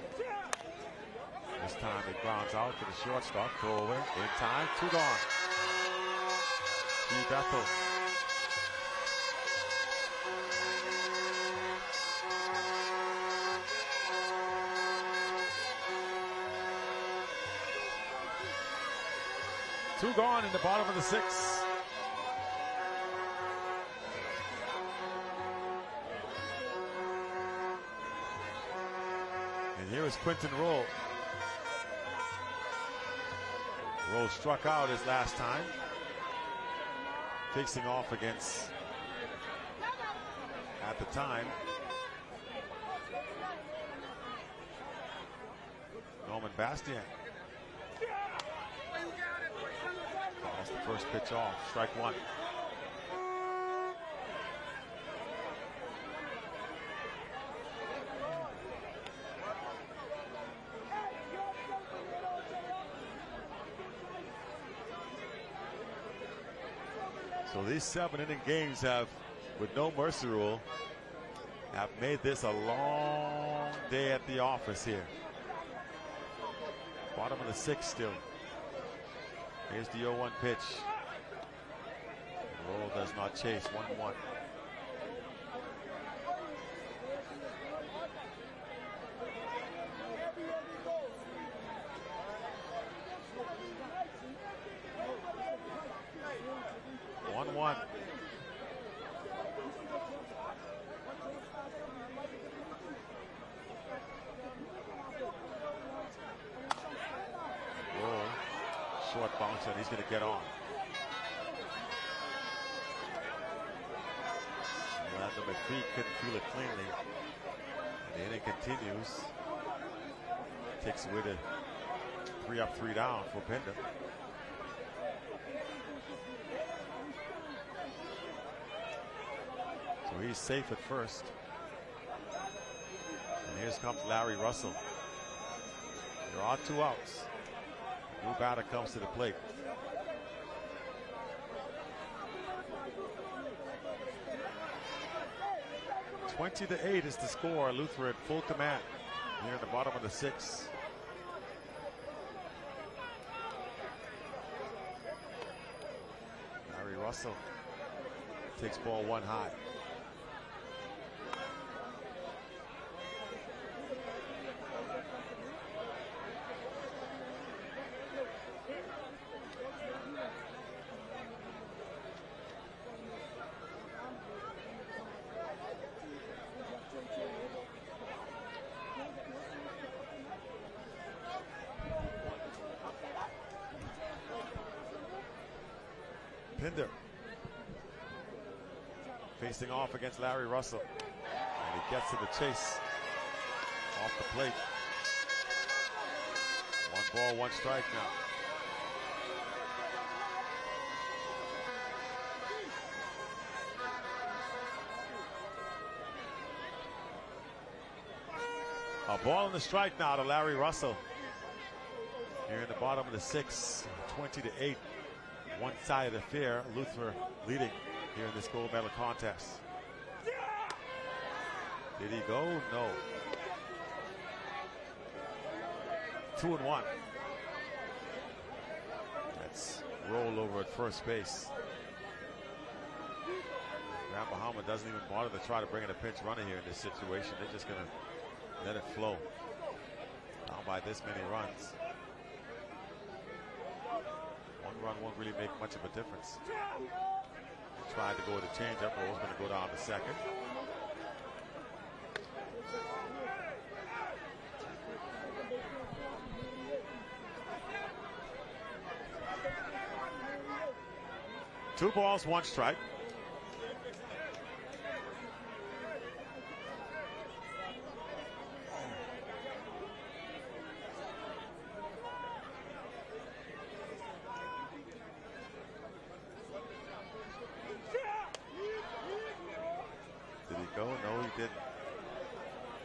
This time it grounds out to the shortstop. Throw away in time. 2 gone. G. Bethel. Two gone in the bottom of the 6th. And here is Quinton Roll. Roll struck out his last time, facing off against, at the time, Norman Bastian. That's the first pitch off. Strike one. So these 7-inning games have, with no mercy rule, have made this a long day at the office here. Bottom of the 6th still. Here's the 0-1 pitch. Roll does not chase. 1-1. Short bounce, and he's going to get on. Orlando McPhee couldn't feel it cleanly. The inning continues. Takes away the 3 up, 3 down for Pender. So he's safe at first. And here comes Larry Russell. There are 2 outs. New batter comes to the plate. (20-8) is the score. Luther at full command here at the bottom of the 6th. Larry Russell takes ball 1 high. Pinder facing off against Larry Russell, and he gets to the chase off the plate. 1 ball, 1 strike now. A ball and the strike now to Larry Russell here in the bottom of the 6th. 20-8. One-sided affair. Luther leading here in this gold medal contest. Did he go? No. 2-1. That's roll over at first base. Bahama doesn't even bother to try to bring in a pinch runner here in this situation. They're just going to let it flow. Down by this many runs. 1 run won't really make much of a difference. He tried to go with a changeup, but was going to go down to second. Two balls, 1 strike. Did he go? No, he didn't.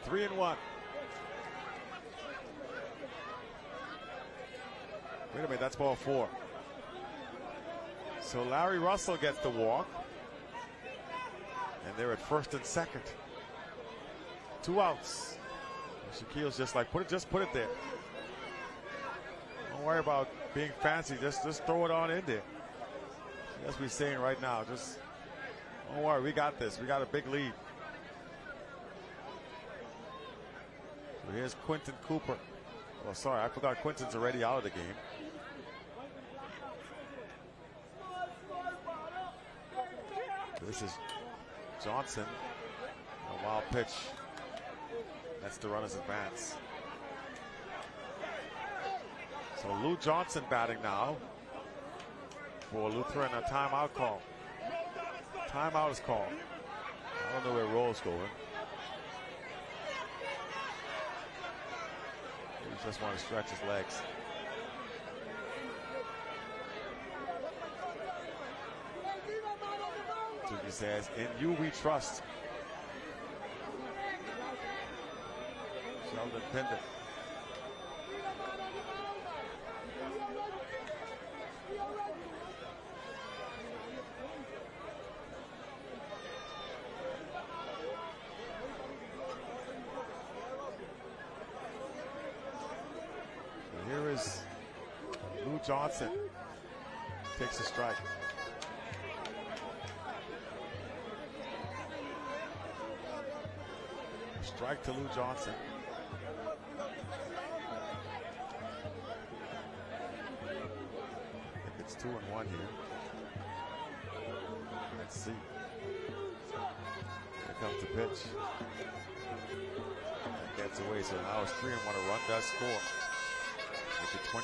3-1. Wait a minute, that's ball 4. So Larry Russell gets the walk. And they're at first and second. 2 outs. Shaquille's just like, just put it there. Don't worry about being fancy. Just throw it on in there. That's what we're saying right now. Just don't worry, we got this. We got a big lead. So here's Quentin Cooper. Oh, sorry, I forgot Quentin's already out of the game. This is Johnson. A wild pitch. That's the runner's advance. So Lou Johnson batting now for Luther, and a timeout call. Timeout is called. I don't know where Roll's going. He just wants to stretch his legs. Suzuki says, in you we trust. Sheldon Pinder. Here is Lou Johnson. Takes a strike. Strike to Lou Johnson. I think it's 2-1 here. Let's see. Here comes the pitch. That gets away, so now it's 3-1. A run does score. Make it 20-9.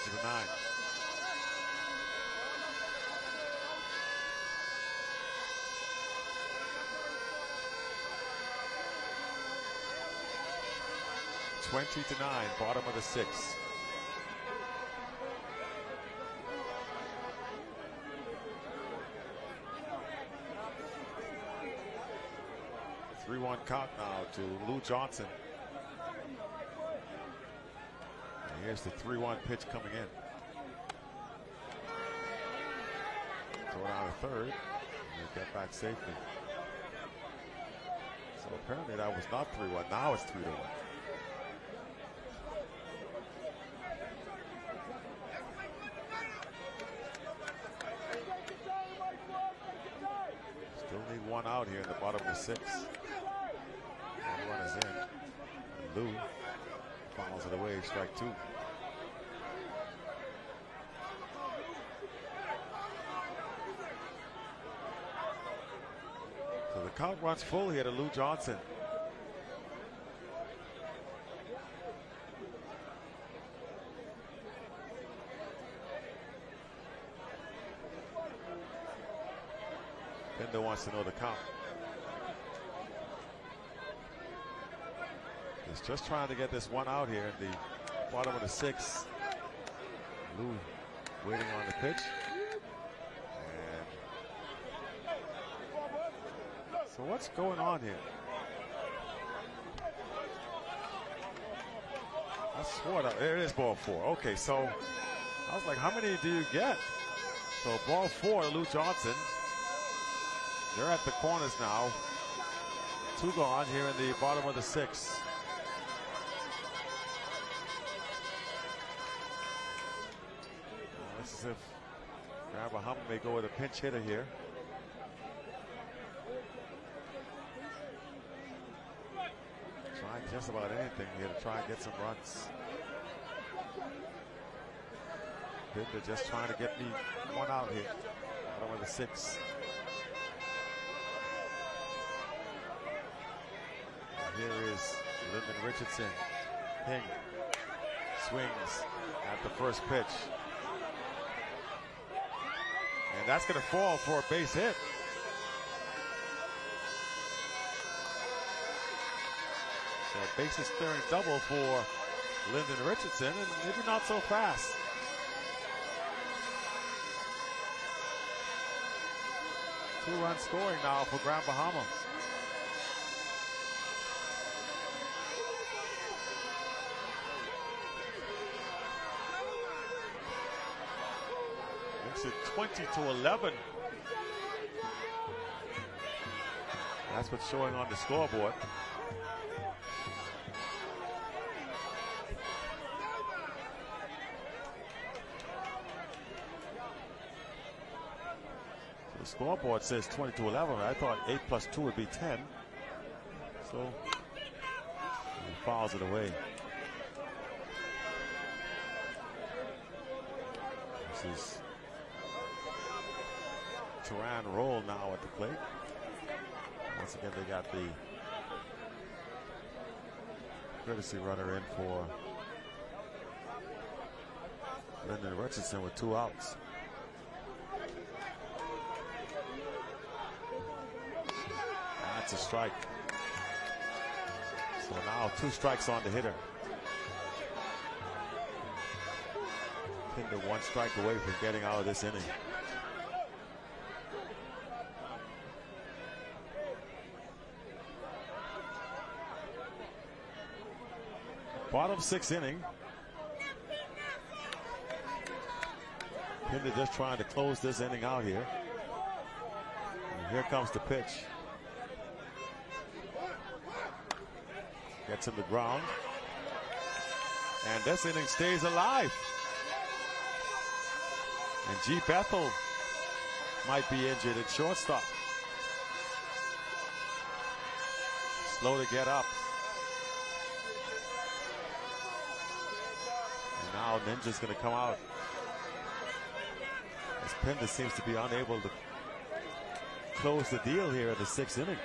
(20-9), bottom of the 6th. A 3-1 count now to Lou Johnson. And here's the 3-1 pitch coming in. Throw it out a third. And they get back safely. So apparently that was not 3-1. Now it's 3-1. One out here in the bottom of the 6th. One run is in. And Lou fouls it away, strike 2. So the count runs full here to Lou Johnson. Pinder wants to know the count. He's just trying to get this one out here in the bottom of the 6th. Lou waiting on the pitch. And so what's going on here? I swore that there it is, ball 4. Okay, so I was like, how many do you get? So ball 4 to Lou Johnson. They're at the corners now. 2 gone here in the bottom of the 6th. This is if Bahamas may go with a pinch hitter here. Trying just about anything here to try and get some runs. Pinder just trying to get me one out here. Bottom of the 6th. Here is Lyndon Richardson. Ping swings at the first pitch. And that's going to fall for a base hit. So a bases clearing double for Lyndon Richardson, and maybe not so fast. Two-run scoring now for Grand Bahama. Makes it 20-11. That's what's showing on the scoreboard. The scoreboard says 20-11. I thought 8 plus 2 would be 10. So he fouls it away. This is Turan Roll now at the plate. Once again, they got the courtesy runner in for Lyndon Richardson with 2 outs. That's a strike. So now 2 strikes on the hitter. Pinder 1 strike away from getting out of this inning. Bottom 6th inning. Pinder just trying to close this inning out here. And here comes the pitch. Gets him to ground. And this inning stays alive. And G. Bethel might be injured at shortstop. Slow to get up. And now Ninja's going to come out. As Pinder seems to be unable to close the deal here in the 6th inning.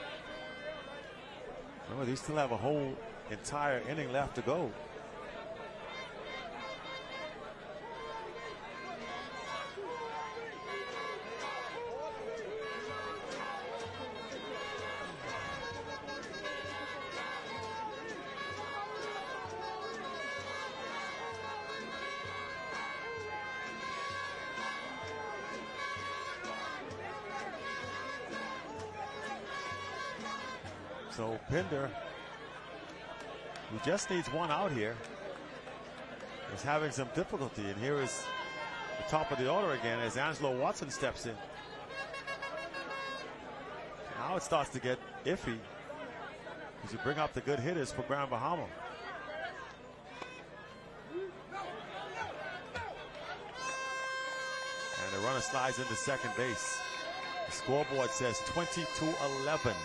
Remember, they still have a whole entire inning left to go. So Pinder, who just needs one out here, is having some difficulty. And here is the top of the order again as Angelo Watson steps in. Now it starts to get iffy as you bring up the good hitters for Grand Bahama. And the runner slides into second base. The scoreboard says 20-11.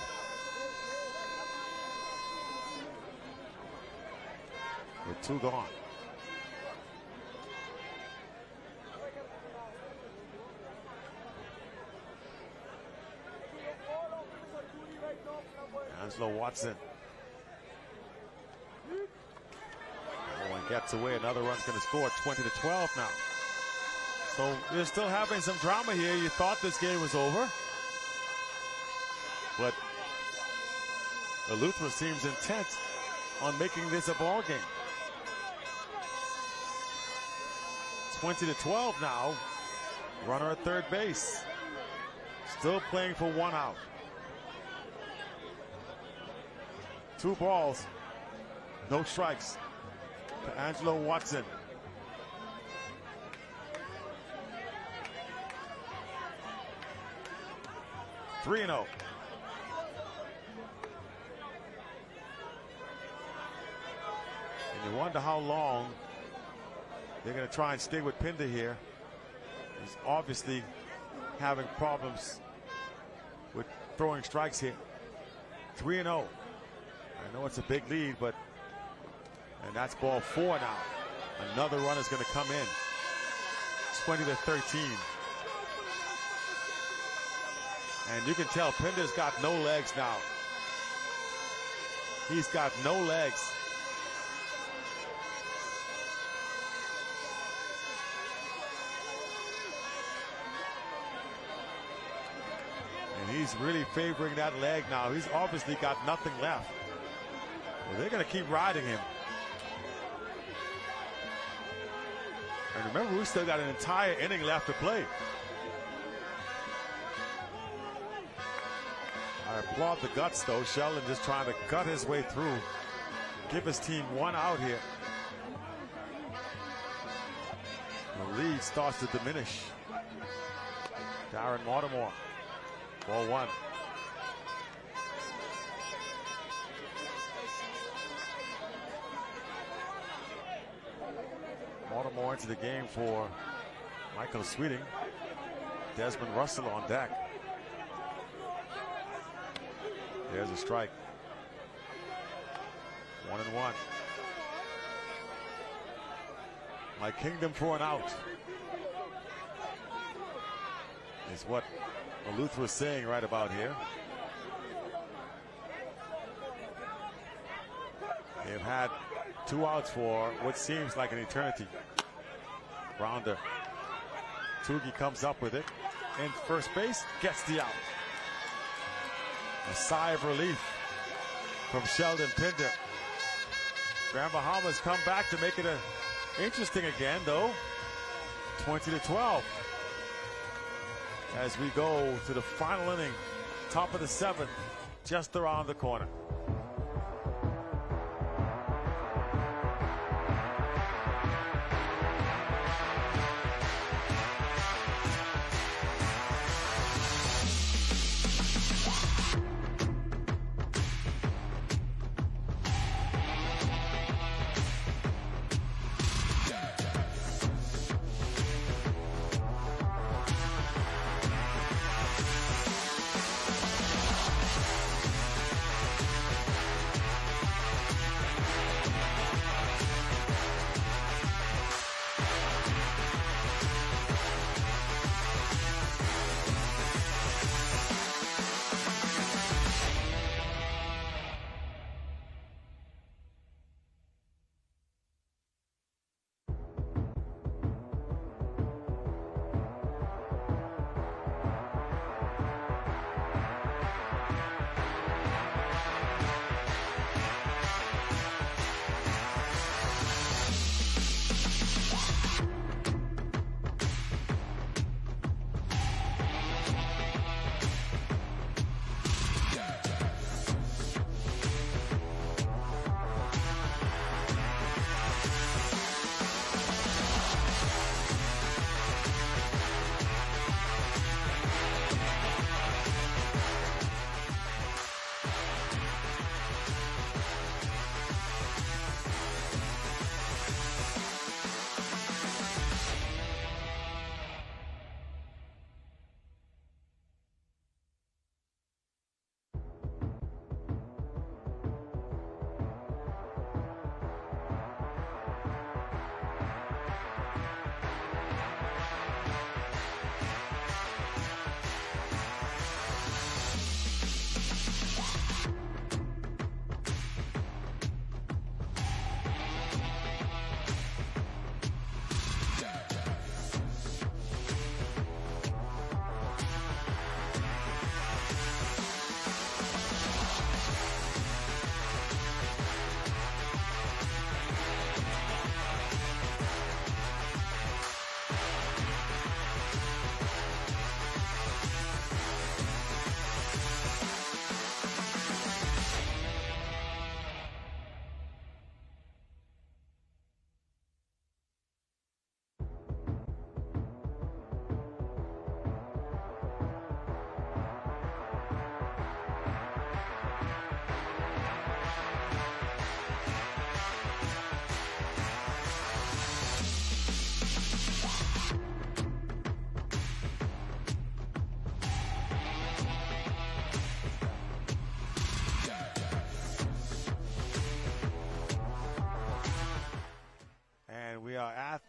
With 2 gone. Angelo Watson. Oh, and gets away. Another run's going to score. 20-12 now. So you're still having some drama here. You thought this game was over, but Eleuthera seems intent on making this a ball game. 20-12 now. Runner at third base. Still playing for 1 out. 2 balls, no strikes to Angelo Watson. Three and 0. And you wonder how long they're going to try and stay with Pinder here. He's obviously having problems with throwing strikes here. 3 and 0. I know it's a big lead, but and that's ball 4 now. Another run is going to come in. 20-13. And you can tell Pinder's got no legs now. He's got no legs. And he's really favoring that leg now. He's obviously got nothing left. Well, they're going to keep riding him. And remember, we still got an entire inning left to play. I applaud the guts, though. Sheldon just trying to gut his way through. Give his team 1 out here. The lead starts to diminish. Darren Baltimore. Ball 1. Baltimore into the game for Michael Sweeting. Desmond Russell on deck. There's a strike. 1-1. My kingdom for an out is what Eleuthera was saying right about here. They've had 2 outs for what seems like an eternity. Grounder. Tougie comes up with it. And first base gets the out. A sigh of relief from Sheldon Pinder. Grand Bahamas come back to make it interesting again, though. 20-12. As we go to the final inning, top of the 7th, just around the corner.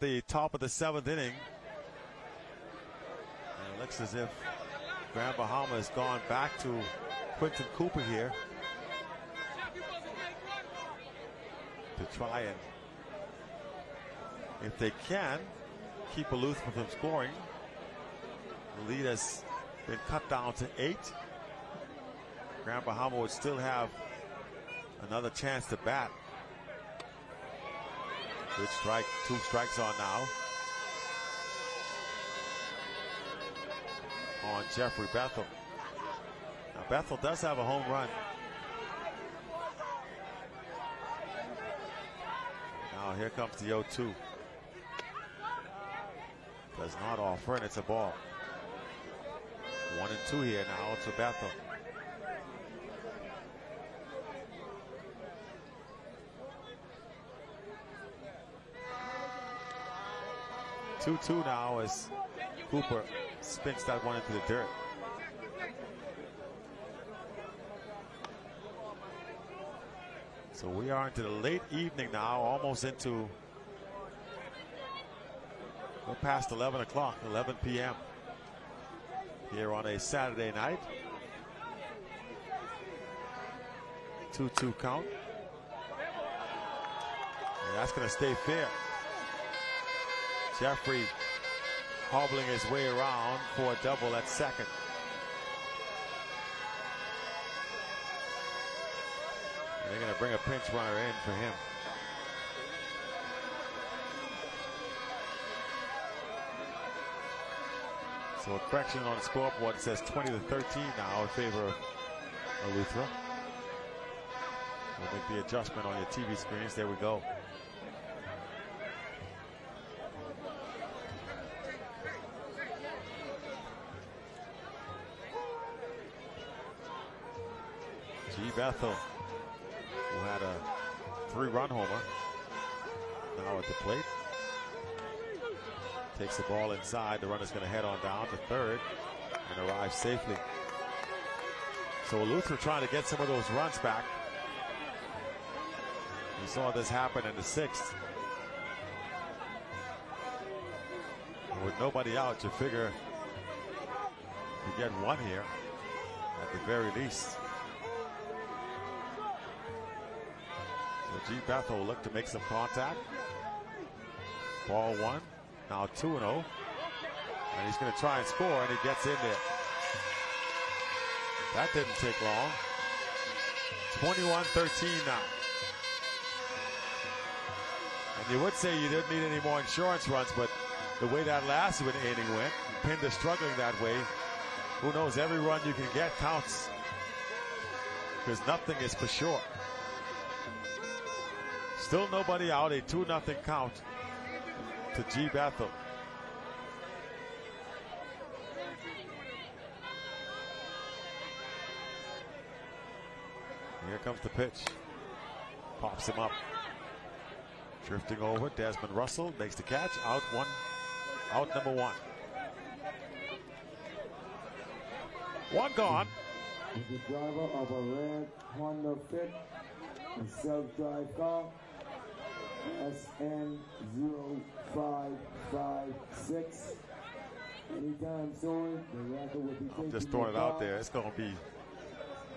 the top of the 7th inning. And it looks as if Grand Bahama has gone back to Quentin Cooper here to try and, if they can, keep Eleuthera from scoring. The lead has been cut down to 8. Grand Bahama would still have another chance to bat. Good strike, 2 strikes on now. On Jeffrey Bethel. Now Bethel does have a home run. Now here comes the 0-2. Does not offer, and it's a ball. 1-2 here now to Bethel. 2-2 now as Cooper spins that one into the dirt. So we are into the late evening now, almost into, we're past 11 o'clock, 11 p.m. here on a Saturday night. 2-2 count. And that's going to stay fair. Jeffrey hobbling his way around for a double at second. And they're going to bring a pinch runner in for him. So a correction on the scoreboard, it says 20-13 now in favor of Eleuthera. We'll make the adjustment on your TV screens. There we go. G. Bethel, who had a 3-run homer, now at the plate. Takes the ball inside. The runner's going to head on down to third and arrive safely. So Eleuthera trying to get some of those runs back. We saw this happen in the 6th. And with nobody out, you figure you get one here at the very least. So G. Bethel will look to make some contact. Ball 1. Now 2-0, and he's going to try and score, and he gets in there. That didn't take long. 21-13 now. And you would say you didn't need any more insurance runs, but the way that last inning went, Pinder struggling that way, who knows, every run you can get counts, because nothing is for sure. Still nobody out, a 2-0 count to G. Bethel. Here comes the pitch. Pops him up. Drifting over, Desmond Russell makes the catch. Out number 1. One gone. The driver of a red Honda Fit, a self-drive car. SN 0556. Anytime soon, the record will be. I'm just throwing it out there. It's going to be.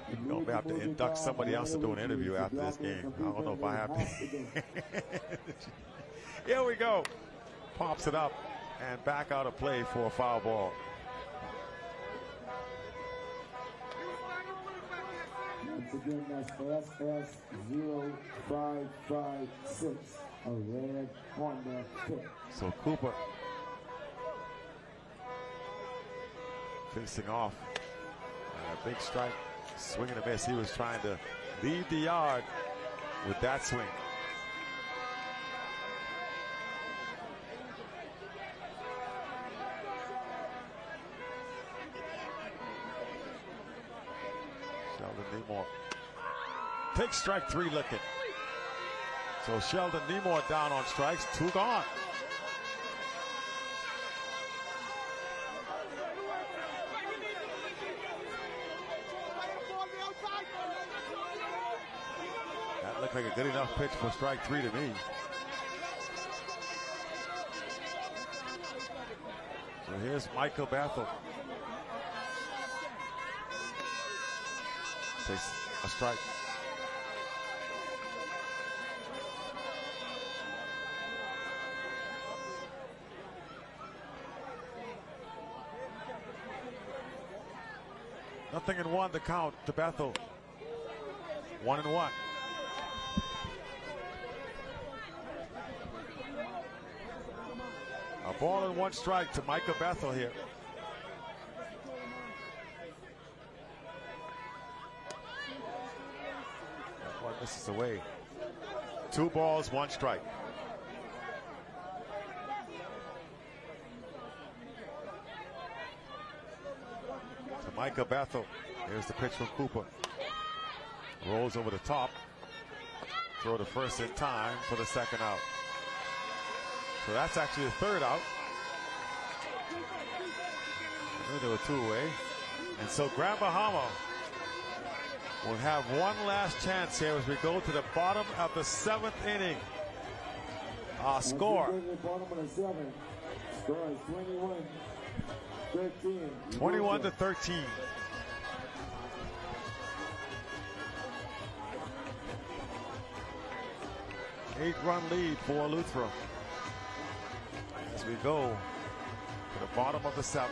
You're going to have to induct somebody else to do an interview after this game. I don't know if I have to. Here we go. Pops it up and back out of play for a foul ball. Once again, that's SS 0556, a red Honda Fit. So Cooper facing off. A big strike, swing and a miss. He was trying to leave the yard with that swing. Sheldon Nemore takes strike 3 looking. So Sheldon Nemore down on strikes, 2 gone. That looked like a good enough pitch for strike 3 to me. So here's Michael Bethel. Takes a strike. Nothing in one to count to Bethel. 1-1. A ball and 1 strike to Micah Bethel here. That one misses away. 2 balls, 1 strike. To Micah Bethel. Here's the pitch from Cooper. Rolls over the top. Throw to first in time for the 2nd out. So that's actually the 3rd out. I knew there were 2 away. And so Grand Bahama will have one last chance here as we go to the bottom of the 7th inning. Score. Bottom of the 7th. Score is 21-13. 21-13. Eight-run lead for Luther. As we go to the bottom of the 7th.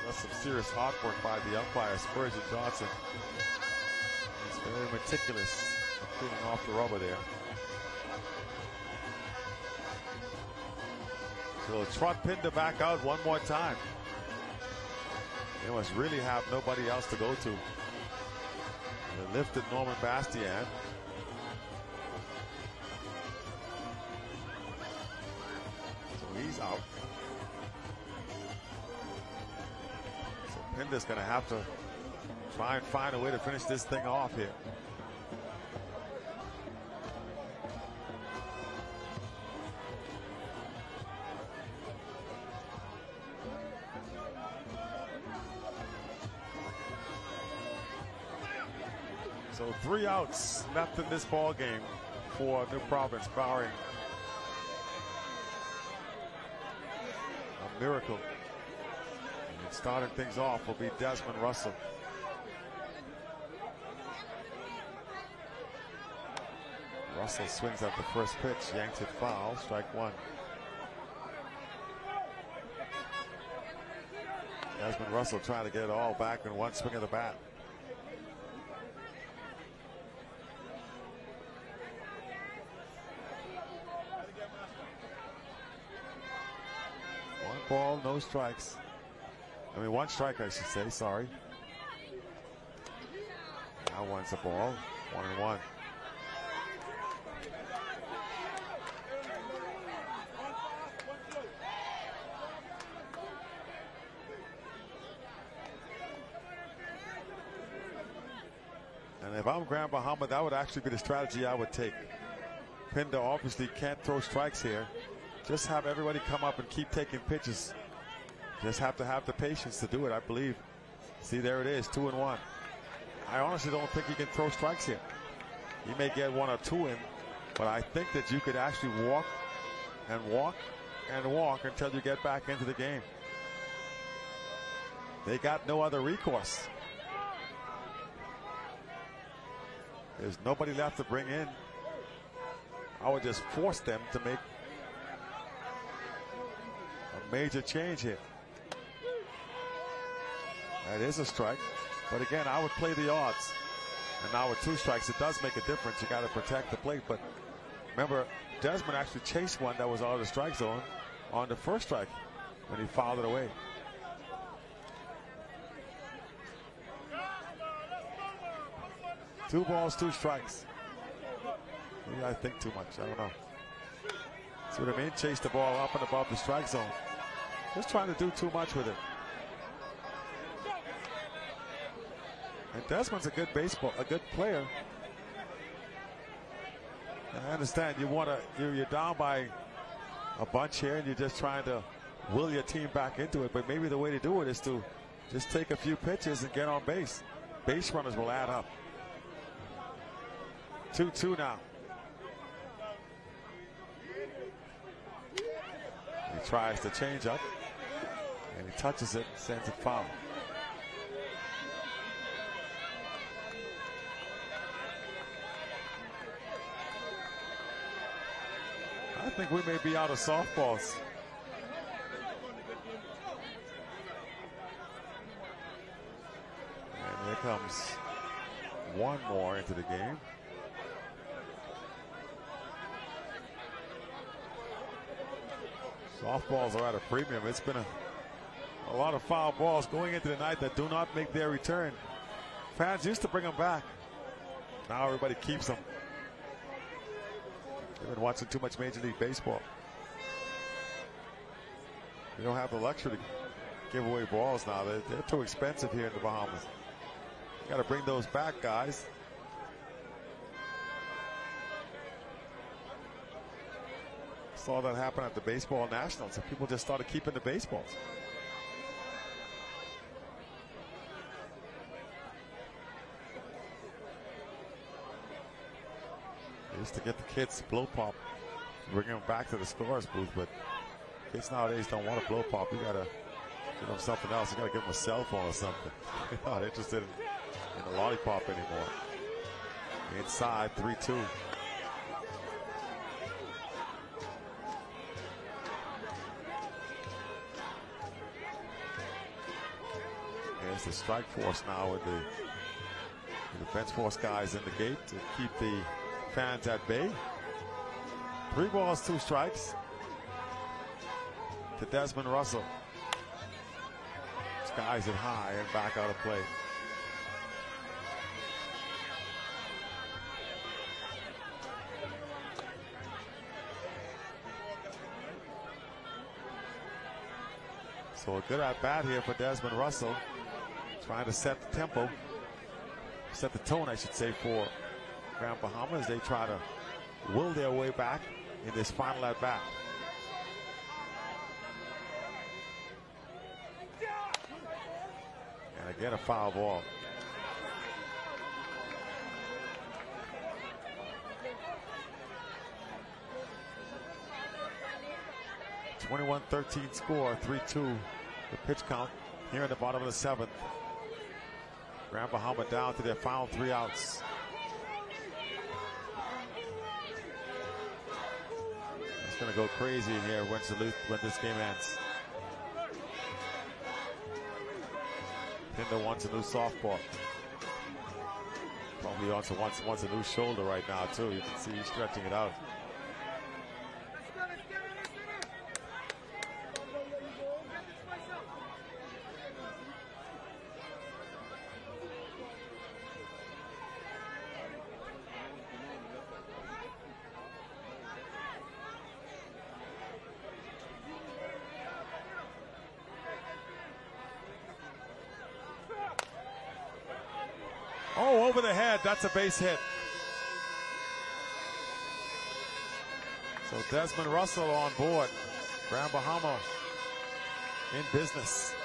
That's some serious hard work by the umpire, Spurgeon Johnson. He's very meticulous cleaning off the rubber there. So trot Pinder back out one more time. They must really have nobody else to go to. They lifted Norman Bastian. So he's out. So Pinder's going to have to try and find a way to finish this thing off here. So 3 outs left in this ball game for New Providence, barring a miracle. And starting things off will be Desmond Russell. Russell swings at the first pitch, yanks it foul, strike 1. Desmond Russell trying to get it all back in one swing of the bat. Ball, no strikes. I mean, 1 strike, I should say. Sorry. Now one's a ball. 1-1. And if I'm Grand Bahama, that would actually be the strategy I would take. Pinder obviously can't throw strikes here. Just have everybody come up and keep taking pitches. Just have to have the patience to do it, I believe. See, there it is, 2-1. I honestly don't think he can throw strikes here. He may get 1 or 2 in, but I think that you could actually walk and walk and walk until you get back into the game. They got no other recourse. There's nobody left to bring in. I would just force them to make a major change here. That is a strike, but again, I would play the odds. And now with 2 strikes, it does make a difference. You got to protect the plate, but remember, Desmond actually chased one that was out of the strike zone on the first strike when he fouled it away. Two balls, 2 strikes. Maybe I think too much. I don't know. See what I mean? Chase the ball up and above the strike zone. Just trying to do too much with it. And Desmond's a good player. I understand you're down by a bunch here and you're just trying to will your team back into it, but maybe the way to do it is to just take a few pitches and get on base. Base runners will add up. 2-2 now. He tries to change up, and he touches it and sends it foul. I think we may be out of softballs. And here comes one more into the game. Softballs are at a premium. It's been a lot of foul balls going into the night that do not make their return. Fans used to bring them back. Now everybody keeps them. They've been watching too much Major League Baseball. You don't have the luxury to give away balls now. They're too expensive here in the Bahamas. You got to bring those back, guys. Saw that happen at the Baseball Nationals, and people just started keeping the baseballs. They used to get the kids blow pop, bring them back to the scorer's booth, but kids nowadays don't want a blow pop. You gotta give them something else. You gotta give them a cell phone or something. They're not interested in the lollipop anymore. Inside, 3-2. There's the strike force now with the defense force guys in the gate to keep the fans at bay. 3 balls, 2 strikes to Desmond Russell. Skies it high and back out of play. So a good at bat here for Desmond Russell, trying to set the tempo, set the tone, I should say, for Grand Bahamas. They try to will their way back in this final at bat. And again, a foul ball. (21-13) score, 3-2 the pitch count here in the bottom of the 7th. Grand Bahama down to their final 3 outs. It's going to go crazy in here when this game ends. Pinder wants a new softball. Probably also wants a new shoulder right now too. You can see he's stretching it out. Oh, over the head. That's a base hit. So Desmond Russell on board. Grand Bahama in business.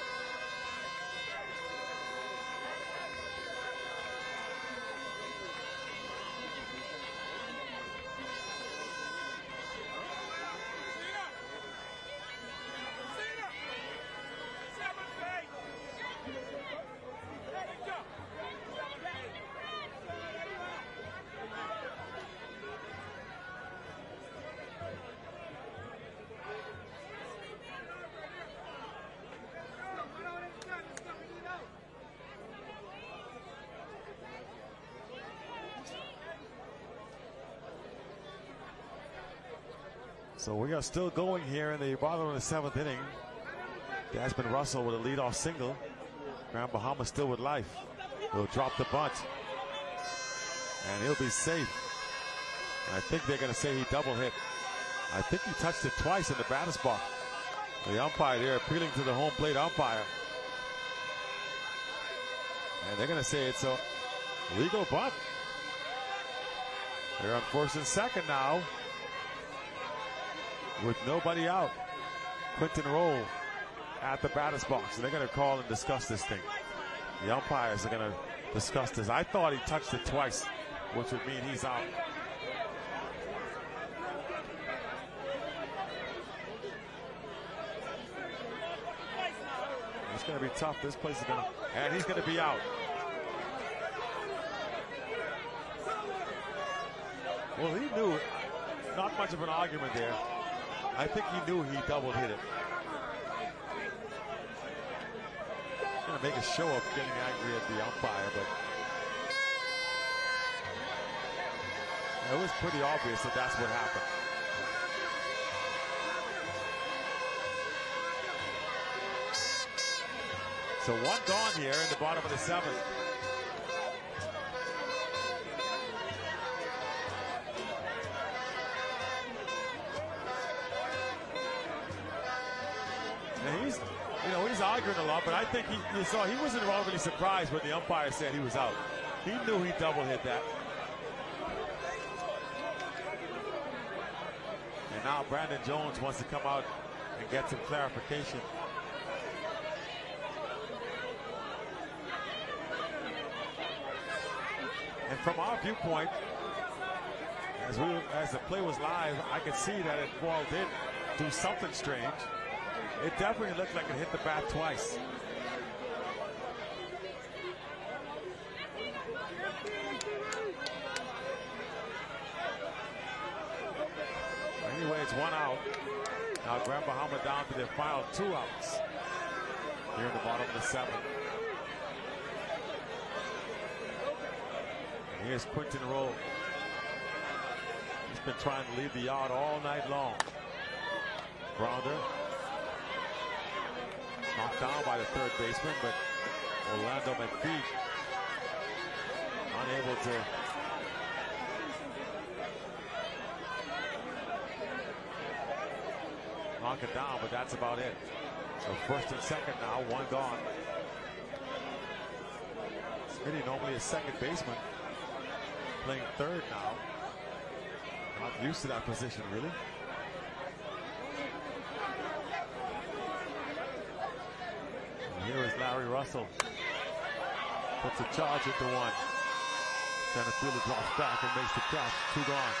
So we are still going here in the bottom of the 7th inning. Desmond Russell with a leadoff single. Grand Bahama still with life. He'll drop the bunt. And he'll be safe. And I think they're going to say he double hit. I think he touched it twice in the batter's box. The umpire there appealing to the home plate umpire. And they're going to say it's a legal bunt. They're on first and second now, with nobody out. Quinton Roll at the batter's box. And they're going to call and discuss this thing. The umpires are going to discuss this. I thought he touched it twice, which would mean he's out. going to be tough. This place is going to, and he's going to be out. Well, he knew, not much of an argument there. I think he knew he double hit it. He's going to make a show of getting angry at the umpire, but it was pretty obvious that that's what happened. So one gone here in the bottom of the seventh. And he's arguing a lot, but I think you saw he wasn't overly surprised when the umpire said he was out. He knew he double hit that. And now Brandon Jones wants to come out and get some clarification. And from our viewpoint, as the play was live, I could see that the ball did do something strange. It definitely looked like it hit the bat twice. Anyway, it's one out. Now Grand Bahama down to their final 2 outs here in the bottom of the seventh. And here's Quinton Rowe. He's been trying to leave the yard all night long. Grounder. Knocked down by the third baseman, but Orlando McPhee unable to knock it down, but that's about it. So first and second now, one gone. Smitty normally a second baseman, playing third now. Not used to that position, really. Here is Larry Russell. Puts a charge into one. Center fielder drops back and makes the catch. 2 gone.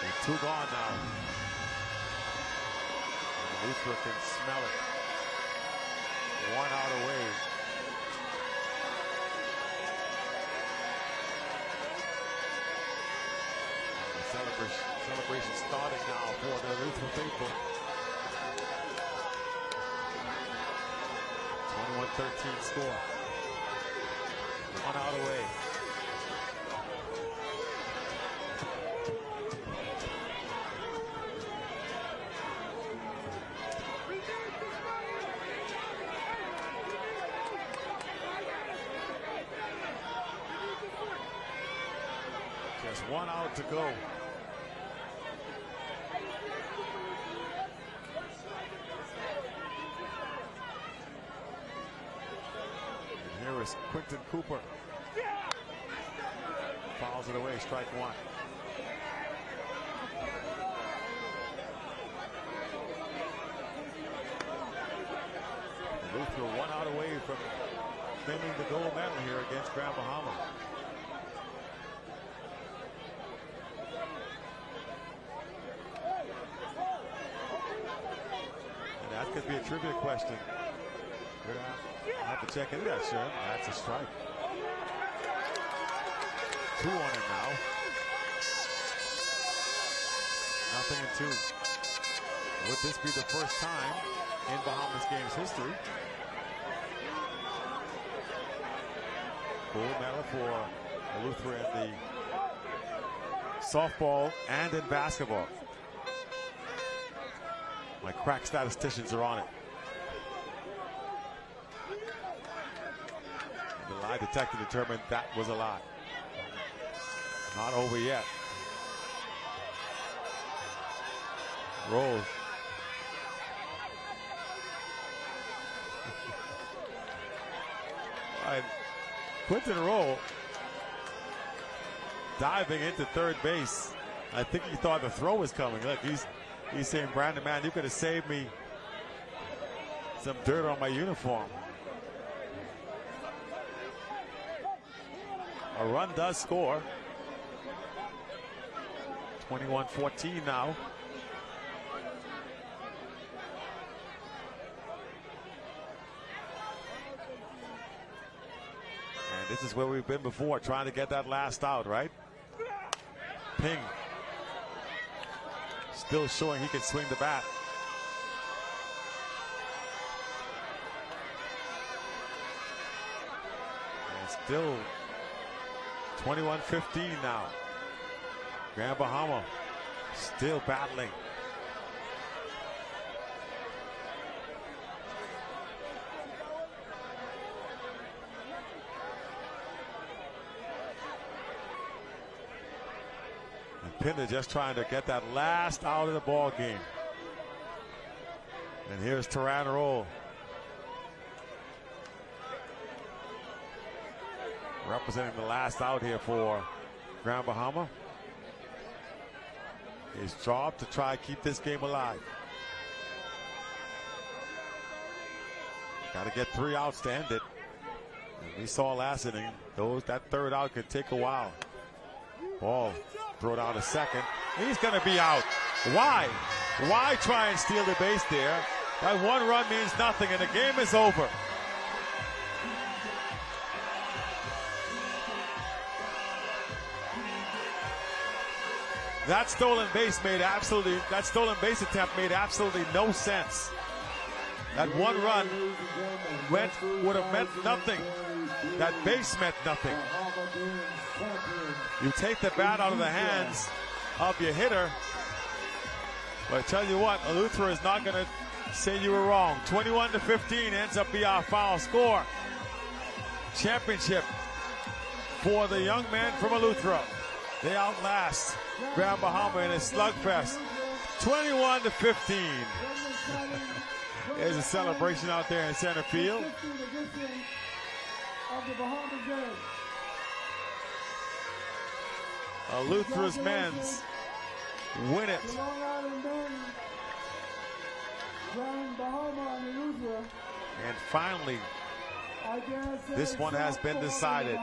And 2 gone now. And Luther can smell it. 1 out away. Celebration starting now for the Luther faithful. 21-13 score. 1 out away. Just 1 out to go. Quinton Cooper fouls it away, strike 1. Luther 1 out away from claiming the gold medal here against Grand Bahama. And that could be a trivia question. I'll have to check into that, sure. That's a strike. 2 on him now. Nothing in 2. Would this be the first time in Bahamas games history? Gold medal for Luther in the softball and in basketball. My crack statisticians are on it. The lie detector determined that was a lie. Not over yet. Rolls. And Quinton Rowe diving into third base. I think he thought the throw was coming. Look, he's saying, Brandon, man, you could have saved me some dirt on my uniform. A run does score. 21-14 now. And this is where we've been before, trying to get that last out, right? Ping. Still showing he can swing the bat. And still 21-15 now. Grand Bahama still battling. And Pinder just trying to get that last out of the ball game. And here's Taranaro representing the last out here for Grand Bahama. His job to try to keep this game alive. Got to get 3 outs to end it. And we saw last inning, that third out could take a while. Ball throw down to second. He's going to be out. Why? Why try and steal the base there? That 1 run means nothing, and the game is over. That stolen base attempt made absolutely no sense. That 1 run would have meant nothing. That base meant nothing. You take the bat out of the hands of your hitter. But I tell you what, Eleuthera is not going to say you were wrong. 21-15 ends up being our final score. Championship for the young man from Eleuthera. They outlast Grand Bahama in a slugfest, 21-15. There's a celebration out there in center field. Eleuthera's men's win it. And finally, this one has been decided.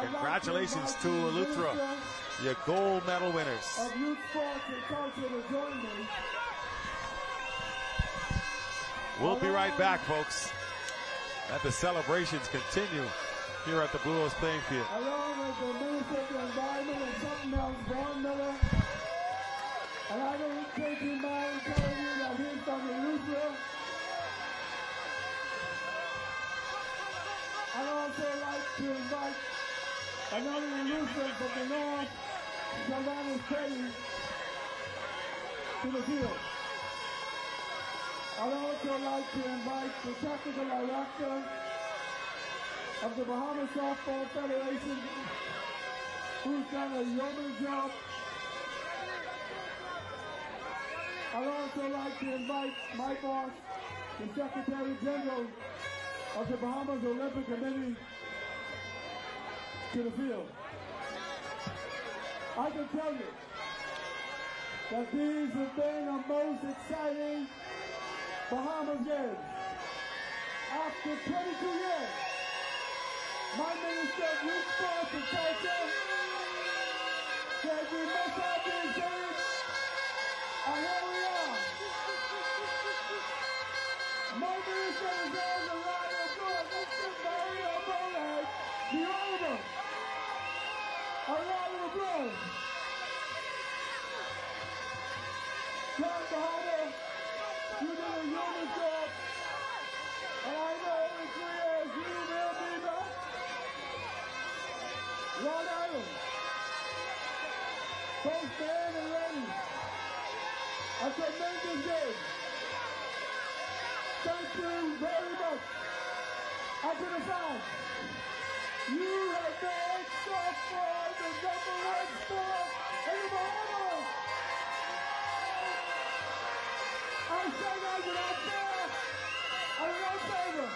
Congratulations to Eleuthera, your gold medal winners. We'll be right back, folks, as the celebrations continue here at the Blue Hills playing field. Along with the Minister of the Environment and something else, Vaughn Miller. And I don't take in mind telling you that he's from Eleuthera. I'd also like to invite another Eleuthera from the north, Sylvanus Petty, to the field. I'd also like to invite the technical director of the Bahamas Softball Federation, who's done a yeoman's job. I'd also like to invite my boss, the Secretary General of the Bahamas Olympic Committee, to the field. I can tell you that these have been the most exciting Bahamas games. After 22 years, my Minister of Youth, Sports and Culture said we must have these games, and here we are. My Minister is on the line of good. Mr. Mario Boland, the owner. A round of applause. John Bahama, you did a yeoman's job, and I know in 3 years you will be back. Rhode Island, both men and ladies, a tremendous game. Thank you very much. And to the fans, you have made softball the #1 sport in the Bahamas. I say that without fear and without favor.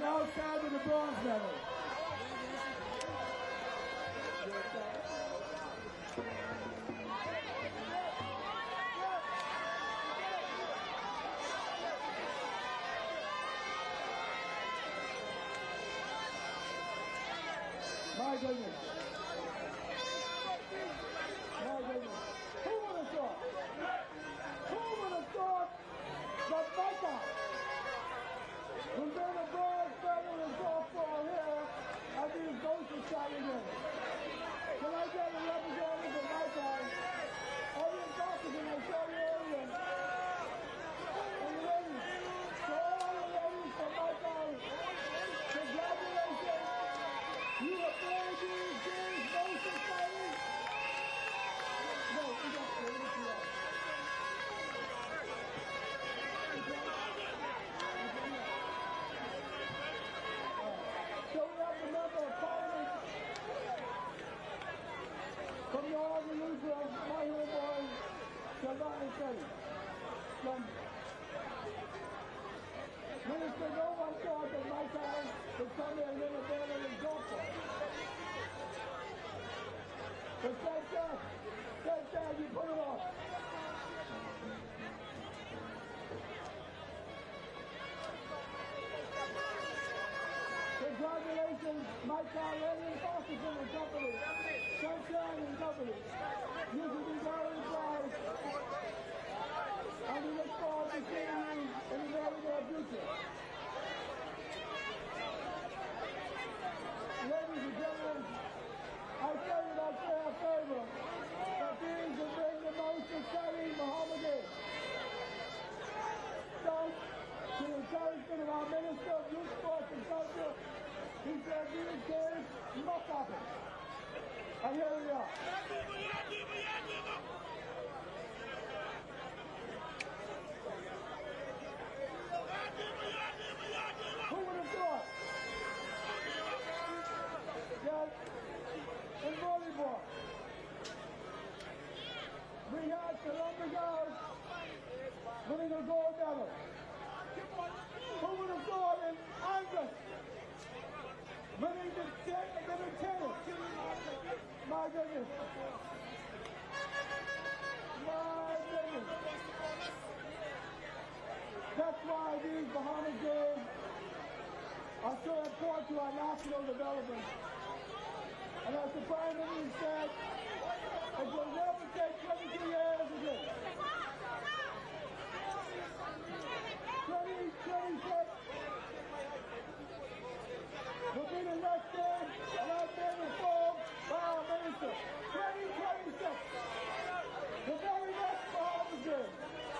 outside of the bronze medal. My goodness. My goodness. Who would have thought? Who would have thought that Micah would been a bronze medal in softball here at these Ghost Saturday games? Can I get a representative of Micah? Audience officer, I saw you earlier. And ladies, to all the ladies from Micah, congratulations. You have played these games most exciting. No, we got to do it. So we have the member of Parliament from the ournews, my homeboy, Shalani Shetty. Minister, no one thought that my time would come here and win a medal in softball. But thank God you put it off. Congratulations, Mike Lady and Fosterson and Company, Sunshine and Company. You should be very proud. And we look forward to seeing you in the very near future. Ladies and gentlemen, I tell you that fair favor that these have been the most exciting Bahamas games. Thanks to the encouragement of our Minister of Youth, Sports and Culture, he said these games must happen. And here we are. Who would have thought that in volleyball we had Columbia girls winning a gold medal? Who would have thought in Angus winning the tennis? My goodness. My goodness. That's why these Bahamas games are so important to our national development. And as the Prime Minister said, it will never take 22 years again. 2026 will be the next game, and I've been informed by our Minister. 2026, the very next Bahamas game.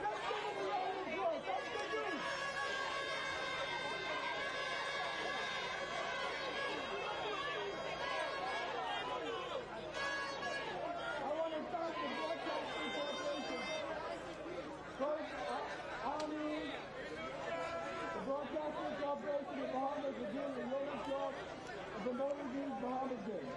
Let's give them a round of applause. That's good news. I want to thank the Broadcasting Corporation. First, ournews, the Broadcasting Corporation of Bahamas, again, the Roland Club, and promoting these Bahamas games.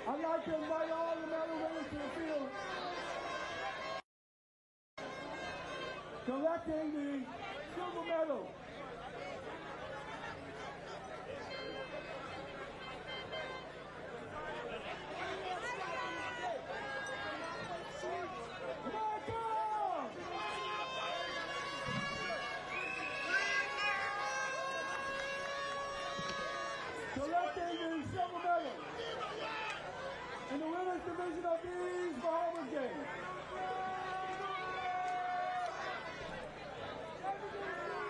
I'd like to invite all the medal winners to the field, collecting the silver medal. Collecting the silver medal in the women's division of these Bahamas games.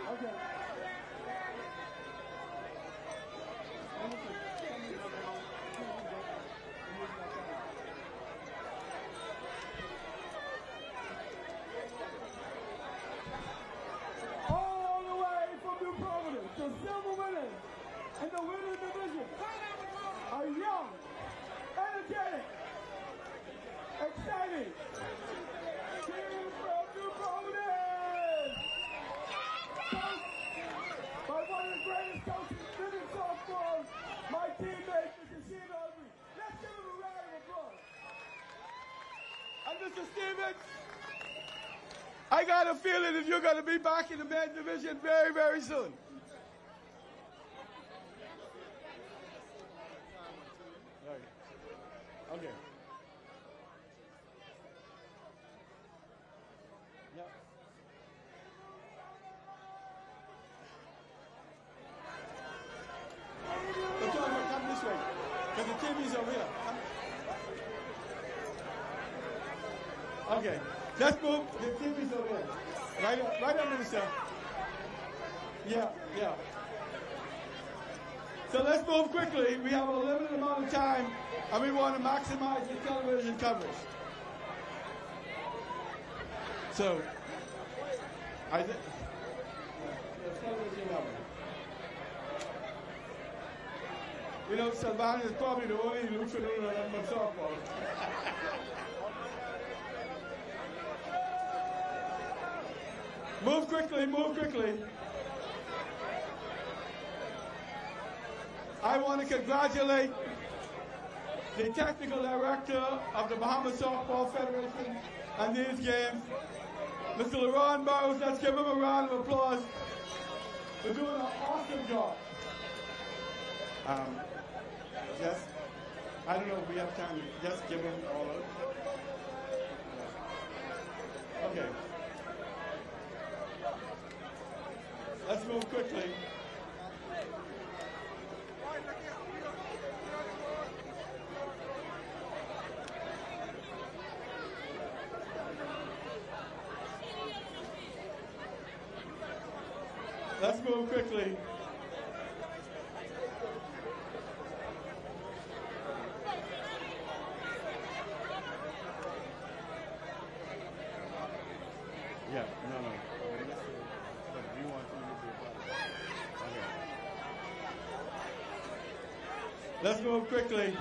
Okay. All the way from New Providence, the silver champions. I got a feeling that you're going to be back in the men's division very, very soon. Okay. Yeah. But come this way, because the TV's over here. Okay, let's move. The TV's over here. Right up, Minister. Yeah. So let's move quickly. We have a limited amount of time, and we want to maximize the television coverage. So, I think television coverage. You know, Salvan is probably the only luchador that knows softball. Move quickly. I want to congratulate the technical director of the Bahamas Softball Federation and these games, Mr. LaRon Burrows. Let's give him a round of applause for doing an awesome job. Just, I don't know if we have time to just give him all of it. Okay. Let's move quickly. Let's move quickly. Yeah, no. You want to be okay. Let's move quickly.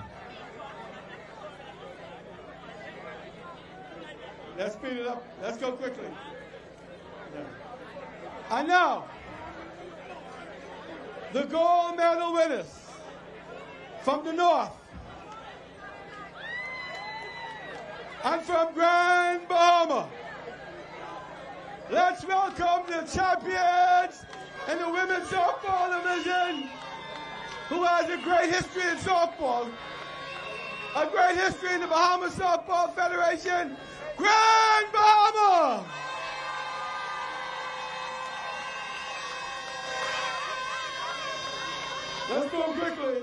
Let's speed it up. Let's go quickly. Yeah. And now, the gold medal winners from the north and from Grand Bahama. Let's welcome the champions in the women's softball division, who has a great history in softball, a great history in the Bahamas Softball Federation, Grand Bahama! Let's go quickly.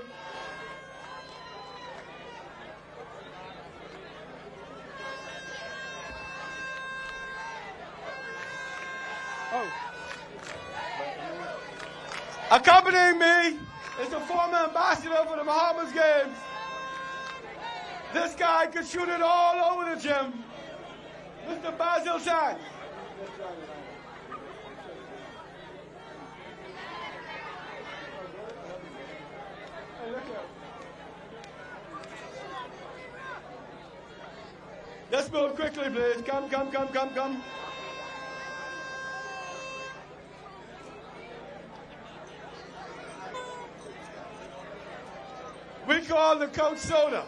Accompanying me is the former ambassador for the Bahamas Games. This guy could shoot it all over the gym. Mr. Basil Sands. Let's move quickly, please. Come. We call the Coach Soda.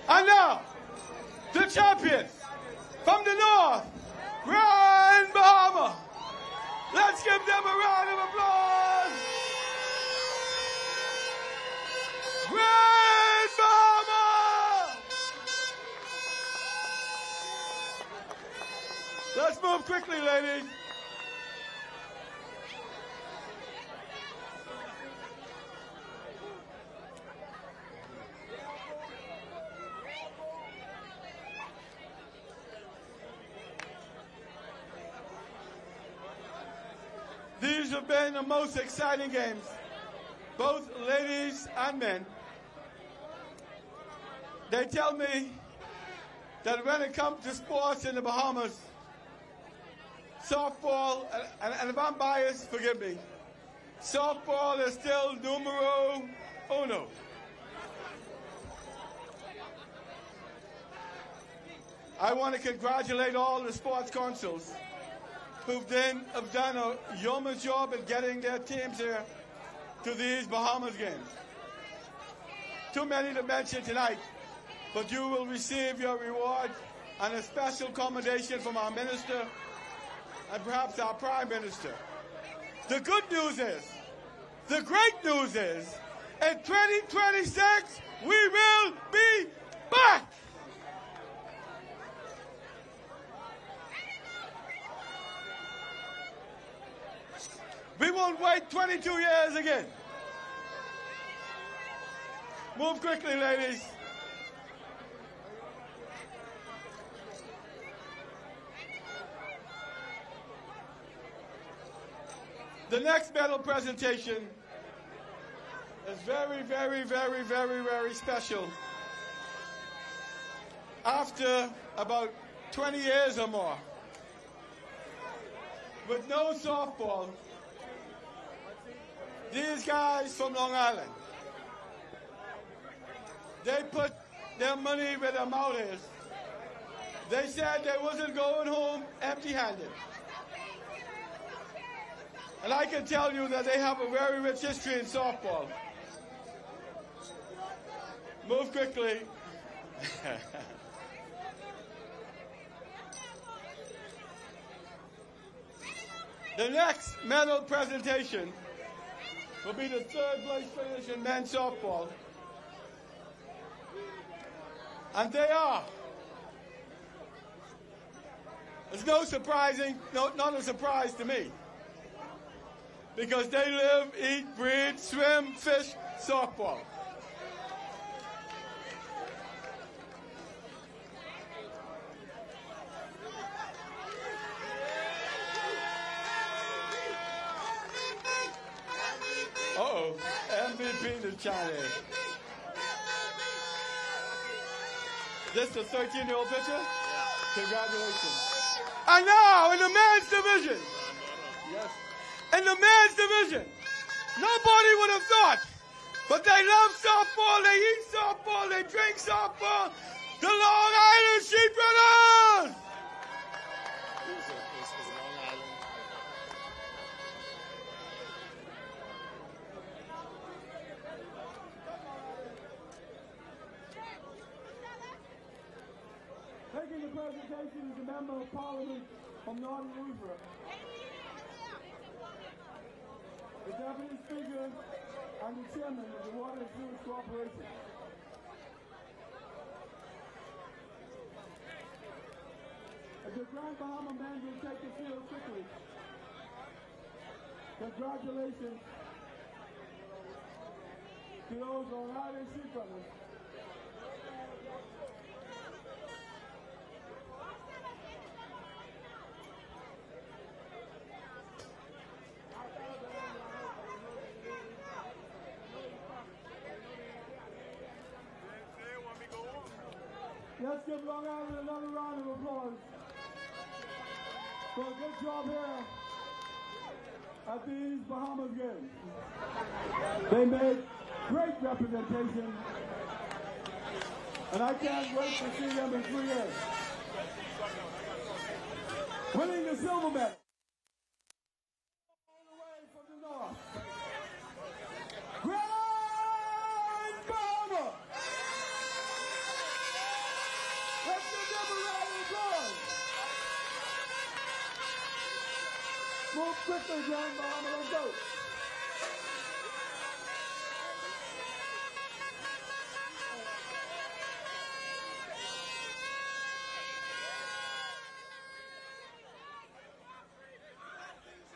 And now, the champions from the north, Grand Bahama. Let's give them a round of applause. Grand Bahama! Let's move quickly, ladies. These have been the most exciting games, both ladies and men. They tell me that when it comes to sports in the Bahamas, softball, and if I'm biased, forgive me, softball is still numero uno. I want to congratulate all the sports councils who have done a yeoman's job at getting their teams here to these Bahamas games. too many to mention tonight, but you will receive your reward and a special commendation from our minister and perhaps our prime minister. The good news is, the great news is, in 2026, we will be back. We won't wait 22 years again. Move quickly, ladies. The next medal presentation is very, very, very, very, very special. After about 20 years or more, with no softball, these guys from Long Island, they put their money where their mouth is. They said they wasn't going home empty-handed. And I can tell you that they have a very rich history in softball. Move quickly. The next medal presentation will be the third place finish in men's softball. And they are. It's not a surprise to me. Because they live, eat, breathe, swim, fish, softball. Uh-oh, MVP to China. This the 13-year-old pitcher? Congratulations. And now in the men's division. Yes. In the men's division, nobody would have thought, but they love softball, they eat softball, they drink softball, the Long Island Sheep Runners! Taking the presentation is a member of Parliament from Northern Louisville. The Deputy Speaker and the Chairman of the Water and Sewage Corporation. If the Grand Bahama men will take the field quickly, congratulations to those Long Island Sheep Runners. Let's give Long Island another round of applause for a good job here at these Bahamas games. They made great representation, and I can't wait to see them in 3 years. Winning the silver medal. All the way from the north. Grand Bahama! Let's give them a round of applause. Move quickly, Grand Bahama, let's go.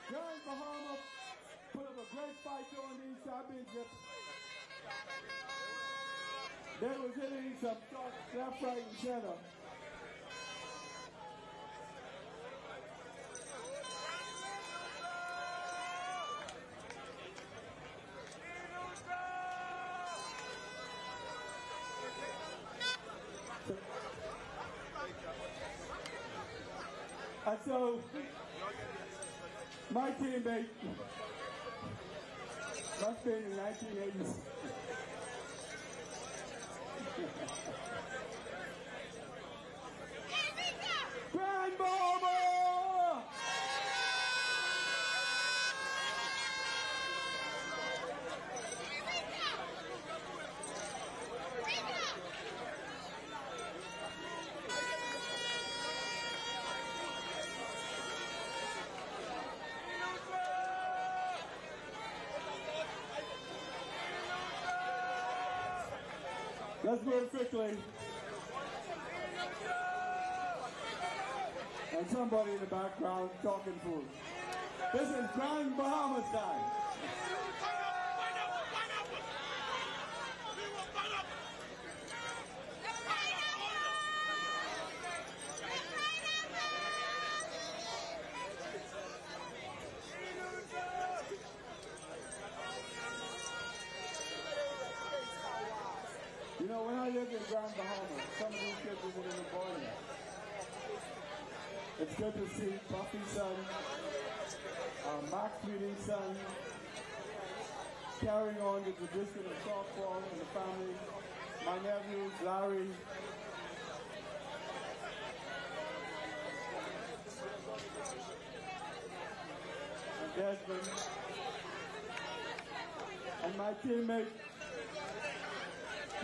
Grand Bahama put up a great fight during these championships. They was hitting some shots left, right, and center. And so, my teammate, must be in the 1980s. Grand Bahama! Let's move quickly. And somebody in the background talking food. This is Grand Bahamas time. You know, when I lived in Grand Bahamas, some of these kids were in the border. It's good to see Buffy's son, Max Sweeting's son, carrying on the tradition of softball in the family. My nephews, Larry, and Desmond, and my teammate,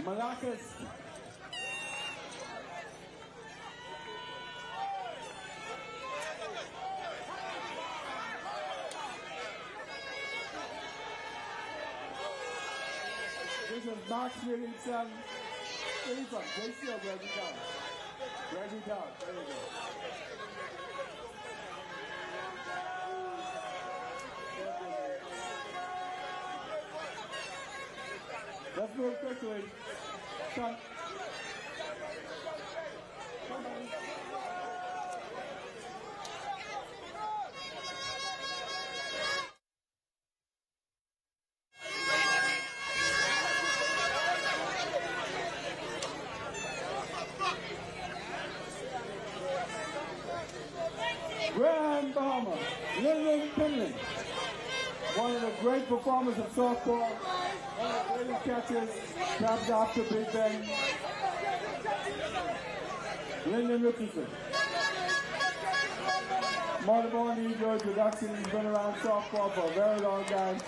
Malakas. This is Max Sweeting's son. Where are you from? JC or Reggie Down? Reggie Down. There you go. Let's move quickly. Come. Grand Bahamas, Lillian Pinley, one of the great performers of softball, one of the greatest catchers, perhaps after Big Ben, Lyndon Richardson. Multiple ego introduction, he's been around softball for a very long time.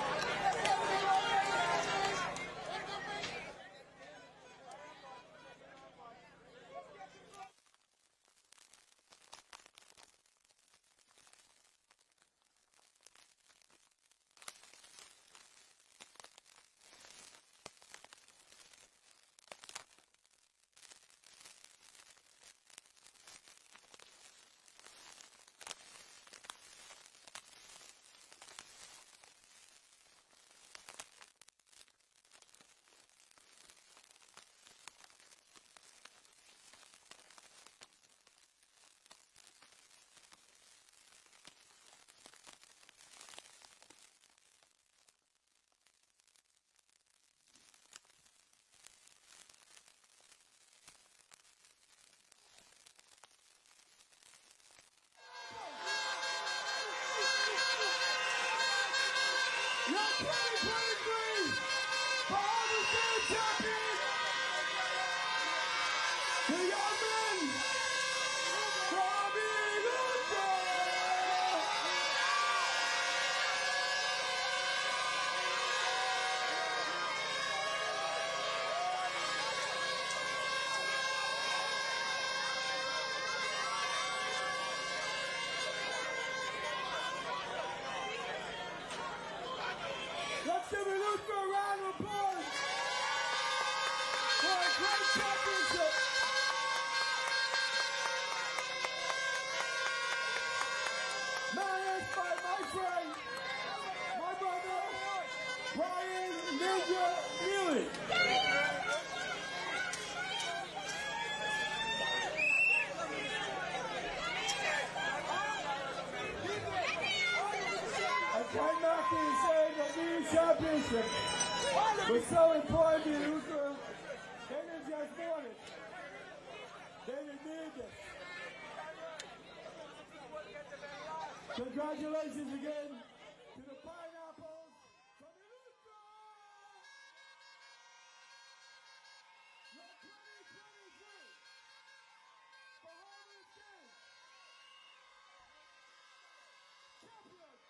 Let's give it up for a round of applause for a great championship. Managed by my friend, my brother, Brian Ninja Neely. And Ken Mackey is saying that the championship was so important to you. They didn't just want it. They didn't need it. Congratulations again to the Pineapples from Illustra! Your 2023 Bahamas Games champions!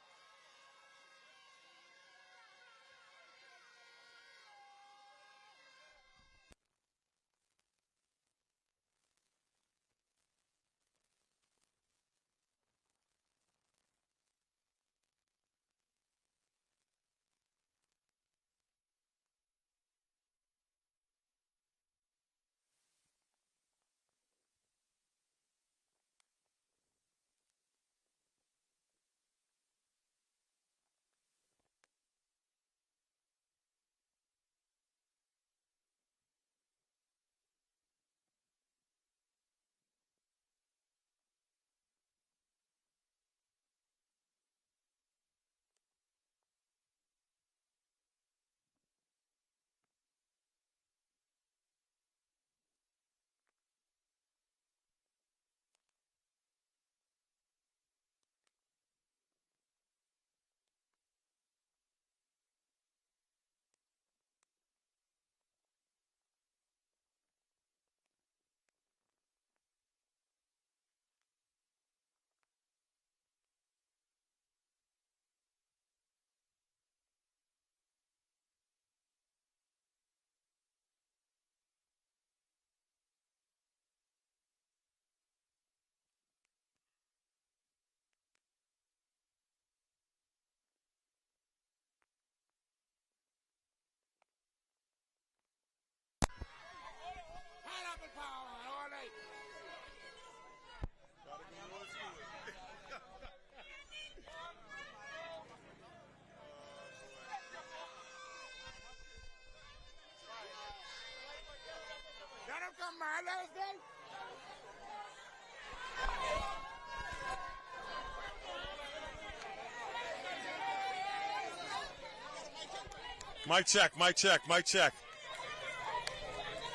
Mic check.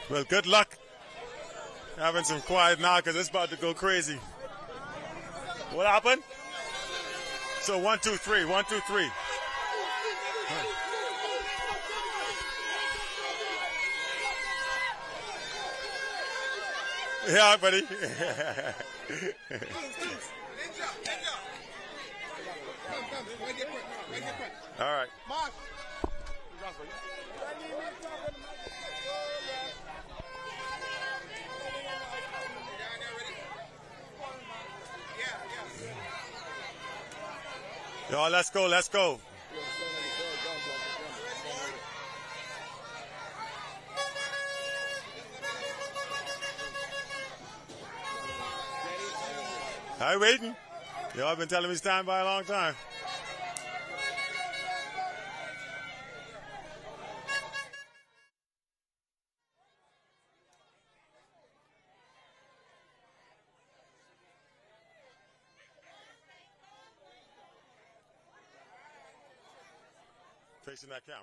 Well, good luck having some quiet now because it's about to go crazy. What happened? So 1, 2, 3. 1, 2, 3. Yeah, buddy. All right. Yo, let's go. Hi, waiting. Y'all been telling me stand by a long time. Facing that camera.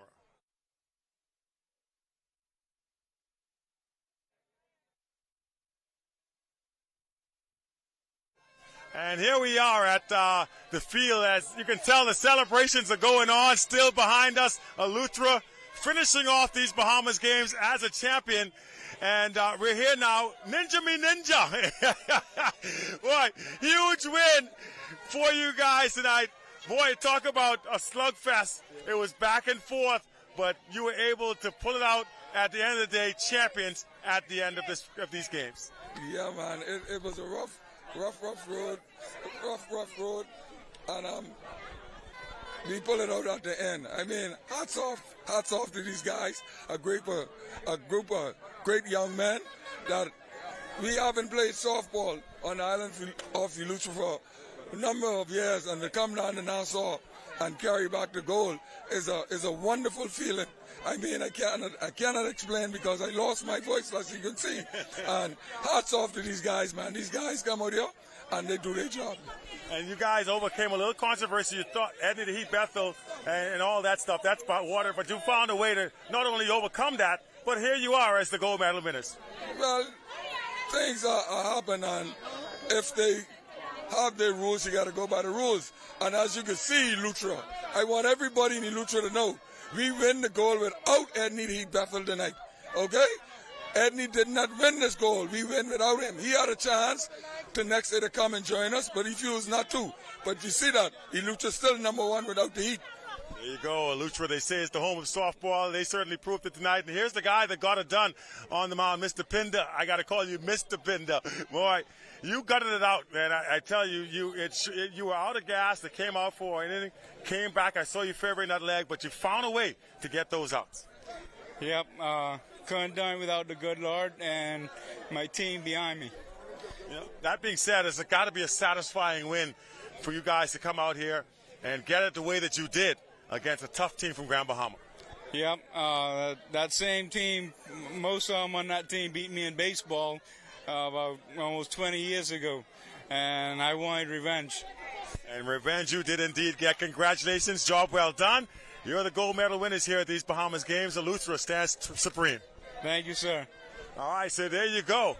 And here we are at the field. As you can tell, the celebrations are going on. Still behind us, Eleuthera finishing off these Bahamas games as a champion. And we're here now. Ninja me ninja. Boy, huge win for you guys tonight. Boy, talk about a slugfest. It was back and forth, but you were able to pull it out at the end of the day, champions at the end of these games. Yeah, man, it was a rough road, and we pull it out at the end. I mean, hats off to these guys, a group of great young men that we haven't played softball on the island of Eleuthera for a number of years, and to come down to Nassau and carry back the gold is a wonderful feeling. I mean, I cannot explain because I lost my voice, as you can see. And hats off to these guys, man. These guys come out here and they do their job. And you guys overcame a little controversy. You thought Edney the Heat Bethel and all that stuff, that's about water, but you found a way to not only overcome that, but here you are as the gold medal winners. Well, things are happening, and if they have their rules, you got to go by the rules. And as you can see, Eleuthera, I want everybody in Eleuthera to know, we win the gold without Edney the Heat Bethel tonight, okay? Edney did not win this gold. We win without him. He had a chance to next day to come and join us, but he chose not to. But you see that, Eleuthera's still number one without the Heat. There you go, Eleuthera. They say it's the home of softball. They certainly proved it tonight. And here's the guy that got it done on the mound, Mr. Pinder. I got to call you Mr. Pinder. Boy, you gutted it out, man. I tell you, you were out of gas. They came out for an inning, came back. I saw you favoring that leg, but you found a way to get those outs. Yep, couldn't do it without the good Lord and my team behind me. You know, that being said, it's got to be a satisfying win for you guys to come out here and get it the way that you did against a tough team from Grand Bahama. Yep, that same team, most of them on that team beat me in baseball about almost 20 years ago, and I wanted revenge. And revenge you did indeed get. Congratulations, job well done. You're the gold medal winners here at these Bahamas games. Eleuthera stands supreme. Thank you, sir. All right, so there you go.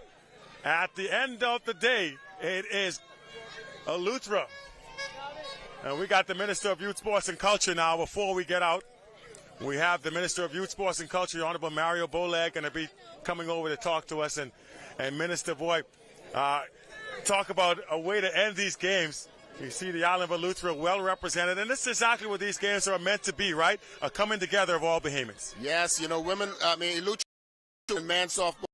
At the end of the day, it is Eleuthera. And we got the Minister of Youth, Sports and Culture now. Before we get out, we have the Minister of Youth, Sports and Culture, the Honorable Mario Bolag, going to be coming over to talk to us. And Minister, boy, talk about a way to end these games. You see the island of Eleuthera well represented, and this is exactly what these games are meant to be, right? A coming together of all Bahamians. Yes, you know, Eleuthera and men's softball,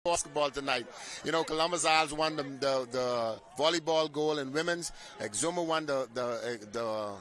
basketball tonight. You know, Columbus Isles won the volleyball gold, and women's. Exuma won the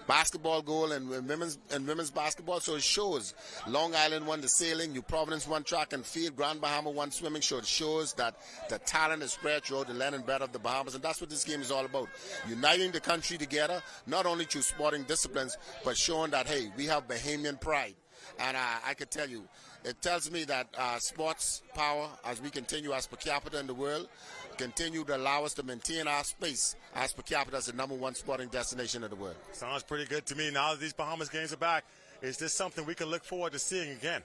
basketball gold and women's basketball. So it shows Long Island won the sailing, New Providence won track and field, Grand Bahama won swimming. So it shows that the talent is spread throughout the land and breadth of the Bahamas, and that's what this game is all about. Uniting the country together, not only through sporting disciplines, but showing that, hey, we have Bahamian pride. And I could tell you, it tells me that sports power, as we continue as per capita in the world, continue to allow us to maintain our space as per capita as the #1 sporting destination in the world. Sounds pretty good to me. Now that these Bahamas games are back, is this something we can look forward to seeing again?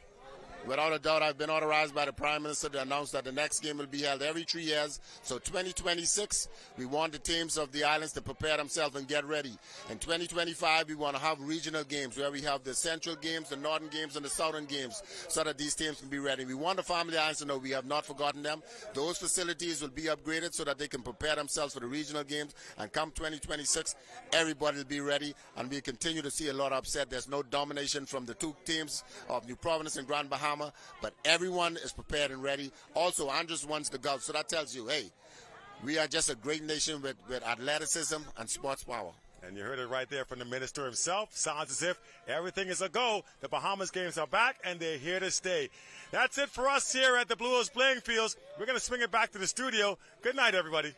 Without a doubt, I've been authorized by the Prime Minister to announce that the next game will be held every 3 years. So 2026, we want the teams of the islands to prepare themselves and get ready. In 2025, we want to have regional games where we have the central games, the northern games, and the southern games so that these teams can be ready. We want the family islands to know we have not forgotten them. Those facilities will be upgraded so that they can prepare themselves for the regional games. And come 2026, everybody will be ready. And we continue to see a lot of upset. There's no domination from the two teams of New Providence and Grand Bahama. But everyone is prepared and ready. Also, Andres wants the Gulf, so that tells you, hey, we are just a great nation with athleticism and sports power. And you heard it right there from the minister himself. Sounds as if everything is a go. The Bahamas games are back, and they're here to stay. That's it for us here at the Blue Hills Playing Fields. We're going to swing it back to the studio. Good night, everybody.